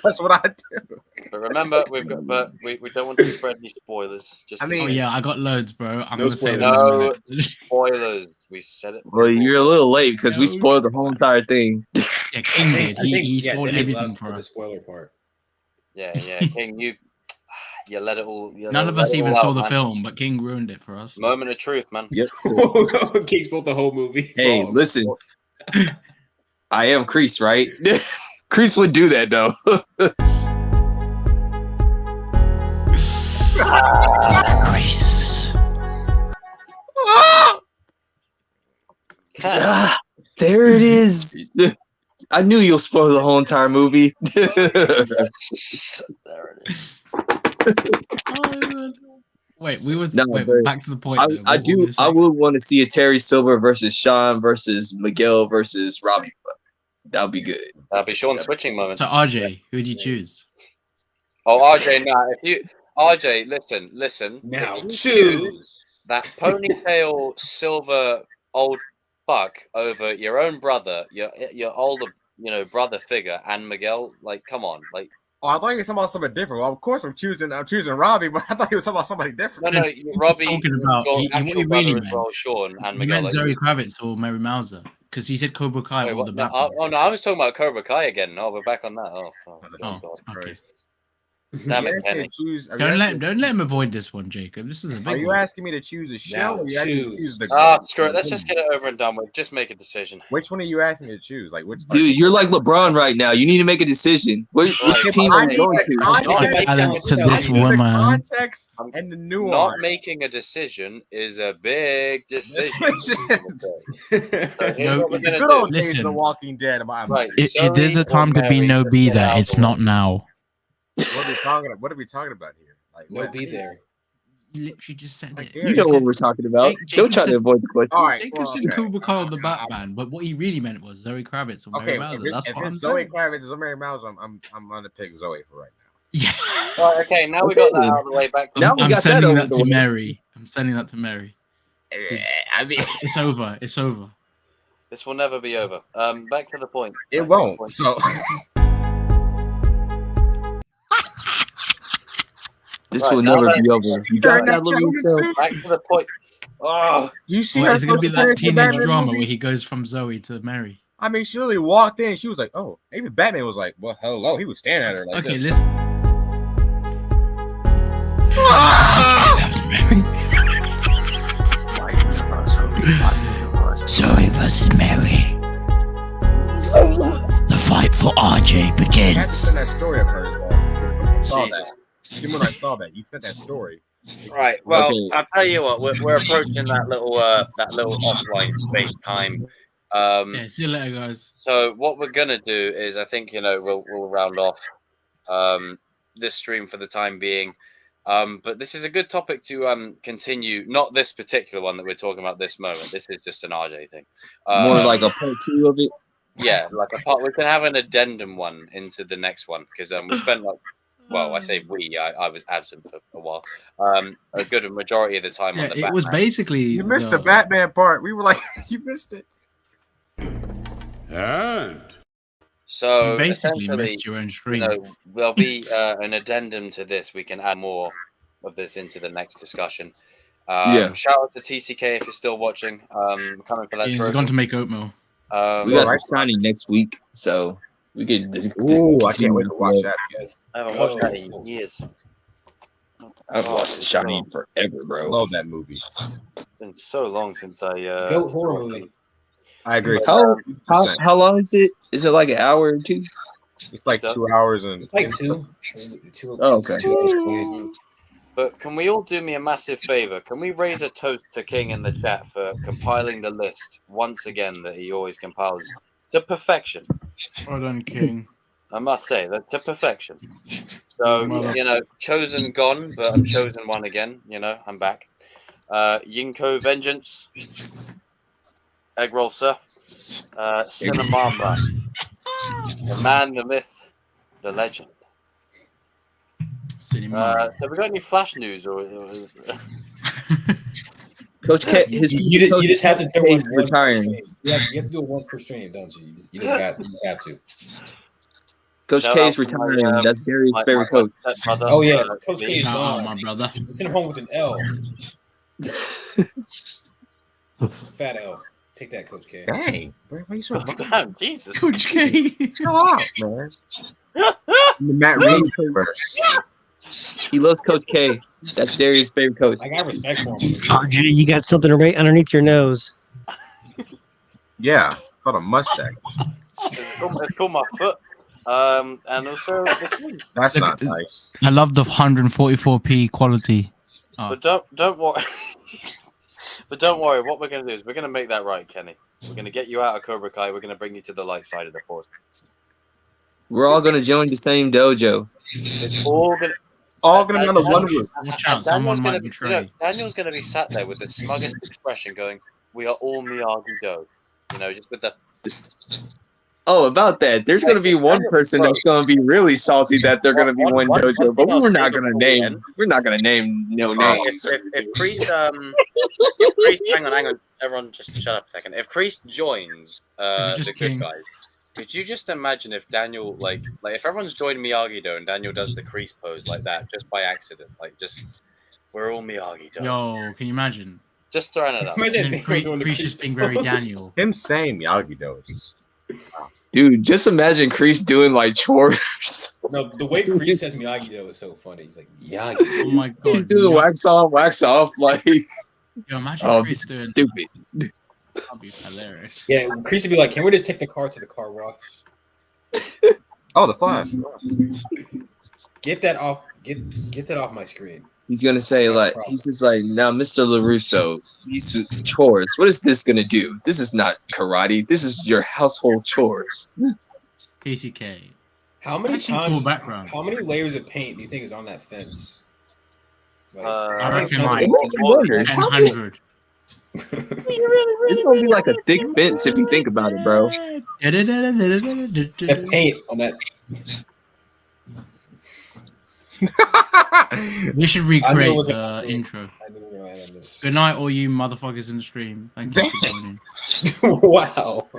That's what I do. But remember, we don't want to spread any spoilers. Just I in mean- Oh case. yeah, I got loads, bro. I'm No gonna say them in a No minute. spoilers. We said it. Well, before. you're a little late because we No. spoiled the whole entire thing. Yeah, King did. He yeah, spoiled Denny's everything left for the us. spoiler part. Yeah, King, you let it all. None of us even saw the film, but King ruined it for us. Moment of truth, man. Yep. King spoiled the whole movie. Hey, Oh, listen. I am Kreese, right? Kreese would do that though. Ah, there it is. I knew you'll spoil the whole entire movie. There it is. Wait, we was No, wait, but back to the point. though. I What were we do. I saying? would want to see a Terry Silver versus Sean versus Miguel versus Robbie. That would be good. That'd be Sean switching moment. So RJ, who did you choose? Oh, RJ, nah. If you RJ, listen. Now if you choose. that ponytail silver old fuck over your own brother, your older brother figure, and Miguel. Like, come on, like. Oh, I thought you were talking about something different. Well, of course I'm choosing Robbie, but I thought he was talking about somebody different. No, Robbie. talking about your what actual he really brother as well, Sean and He Miguel. meant Zoe Kravitz or Mary Mauser because he said Cobra Kai Wait, or what? the No, Batman. I was talking about Cobra Kai again. No, we're back on that. Oh, Oh, God. okay. Damn You it, asked me Kenny. to choose. Don't let him avoid this one, Jacob. This is a Are big you one. asking me to choose a show? Now Or you asking me to choose. choose the? Screw it. Let's just get it over and done with. Just make a decision. Which one are you asking me to choose? Like which? Dude, you're like LeBron right now. You need to make a decision. Which Right. team I are you need going the to? context. Balance to I this need the woman. context and the Not nuance. making a decision is a big decision. Decision. So here's what we're gonna Good do. old days of Listen. The Walking Dead. Right. It there's Zoe a time or to be Mary, no just be get there. out It's the not way. now. What are we talking about? What are we talking about here? Like No, what? be there. You literally just said Like, it. there You know what we're talking about. Jacob Don't try to said- avoid the question. All right. Jacob Well, said okay. Cobra Kai or the Batman, but what he really meant was Zoe Kravitz or Mary Okay. Mauser. If That's it's what I'm Zoe saying. Kravitz or Mary Mouse, I'm gonna pick Zoe for right now. Yeah. Right, okay, now we got that out of the way. Back to Now we I'm got that sending over that the to way. Mary. I'm sending that to Mary. I mean, It's over. It's over. This will never be over. Back to the point. it Back to the won't. point. So This Right, will now never that- be over. You got that, Larissa? Back to the point. Oh, you see What, her is it gonna be social like experience in the teenage Batman drama movie? where he goes from Zoe to Mary? I mean, she literally walked in. She was like, "Oh." Even Batman was like, "Well, hello." He was staring at her like, Okay, this. listen. Zoe versus Mary. The fight for RJ I had to begins. send that story of hers. I saw Jesus. that. Even when I saw that, you sent that story. right. Well, Okay. I'll tell you what. We're approaching that little offline space time. Yeah, see you later, guys. So what we're gonna do is, I think we'll round off this stream for the time being. But this is a good topic to continue. Not this particular one that we're talking about this moment. This is just an RJ thing. More like a part two of it. Yeah, like a part. We can have an addendum one into the next one because we spent like, well, I say we. I was absent for a while. A good majority of the time on Yeah, the it was Batman. basically You missed the Batman part. We were like, you missed it. And So You basically essentially, missed your own stream. there'll be an addendum to this. We can add more of this into the next discussion. Yeah. Shout out to TCK if you're still watching. Coming for that He's trophy. gone to make oatmeal. We got right. the signing next week, so we could. Ooh, I can't wait to watch that. Yes. I haven't watched that in years. I've watched The Shining forever, I bro. love that movie. It's been so long since I. Goat horror movie. I agree. How long is it? Is it like an hour or two? It's like So- 2 hours and It's like two. Oh, okay. 2 hours 20. But can we all do me a massive favor? Can we raise a toast to King in the chat for compiling the list once again that he always compiles to perfection? Well done, King. I must say that to perfection. So, chosen gone, but I'm chosen one again. I'm back. Yinko Vengeance. Egg roll, sir. Cinnamamba. The man, the myth, the legend. Cinema. So we got any flash news or Coach K, You just have to throw one K's once per retiring. stream. You have to do it once per stream, don't you? You just have to. Coach Shout K's out to my, retiring. That's Darius' my favorite coach. brother, Oh yeah, Coach Lee. K is Shout out, gone. my brother. Send him home with an L. Fat L. Take that, Coach K. dang, bro, why you so Damn, Jesus. Coach K. chill out, man? The Matt Reeves verse. He loves Coach K. That's Darius' favorite coach. I got respect for him. RJ, you got something right underneath your nose. Yeah, called a mustache. It's called my foot. And also the king. That's not nice. I love the 144p quality. But don't worry. But don't worry. What we're gonna do is we're gonna make that right, Kenny. We're gonna get you out of Cobra Kai. We're gonna bring you to the light side of the force. We're all gonna join the same dojo. It's all gonna be on the one roof. Watch out, someone might betray. Daniel's gonna be sat there with the smuggest expression, going, "We are all Miyagi-Do." You know, just with the. Oh, about that. There's gonna be one person that's gonna be really salty that they're gonna be one dojo, but we're not gonna name. We're not gonna name no names. If Kreese, hang on, everyone, just shut up a second. If Kreese joins the good guys, could you just imagine if Daniel, like if everyone's joined Miyagi-Do and Daniel does the Kreese pose like that just by accident, we're all Miyagi-Do. Yo, can you imagine? Just throwing it up. Kreese just being very Daniel. Him saying Miyagi-Do is just. Wow. Dude, just imagine Kreese doing like chores. No, the way Kreese says Miyagi-Do is so funny. He's like, Miyagi. Oh my god. He's doing wax on, wax off. Like, yo, imagine Kreese doing. Stupid. That'd be hilarious. Yeah, Kreese would be like, can we just take the car to the car wash? Oh, the Flash. Get that off. Get that off my screen. He's gonna say he's just like, now, Mr. LaRusso, these chores. What is this gonna do? This is not karate. This is your household chores. PCK. How many Actually, times? cool background. How many layers of paint do you think is on that fence? I reckon It like makes me wonder. 100. It's gonna be like a thick fence if you think about it, bro. The paint on that. We should recreate the intro. I knew we were gonna land on this. Good night, all you motherfuckers in the stream. Thank you for joining. Wow.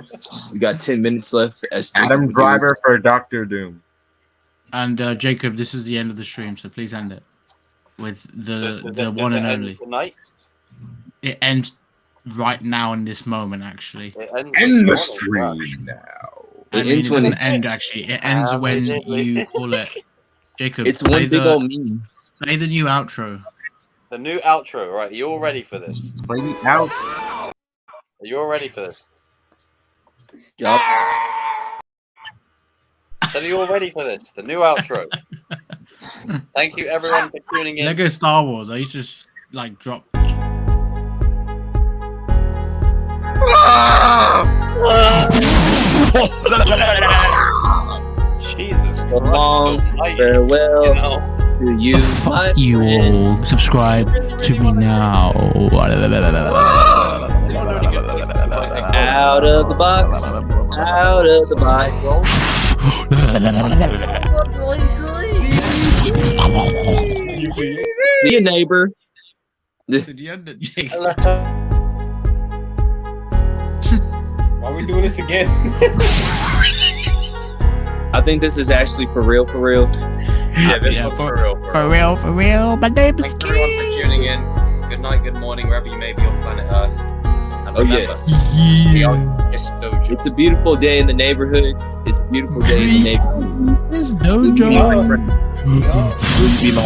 We got 10 minutes left. Adam Driver for Dr. Doom. And Jacob, this is the end of the stream, so please end it with the one and only. Tonight? It ends right now in this moment, actually. End the stream now. I mean, it doesn't end actually. It ends when you call it. Jacob, It's one big old meme. Play the new outro. The new outro, right? Are you all ready for this? Play the out. Are you all ready for this? Yup. So are you all ready for this? The new outro. Thank you everyone for tuning in. Lego Star Wars. I used to like drop. Jesus So long, Christ. farewell You know? to you. my Fuck you all. friends. Subscribe to me now. Out of the box. Out of the box. Be a neighbor. Did you end it, Jacob? Why are we doing this again? I think this is actually for real, for real. Yeah, this Yeah, one's for real. For real. My name is Thanks everyone for tuning in. Good night, good morning, wherever you may be on planet Earth. And Oh, remember, yes. we are just dojo. It's a beautiful day in the neighborhood. It's a beautiful day in the neighborhood. This dojo. No. Be my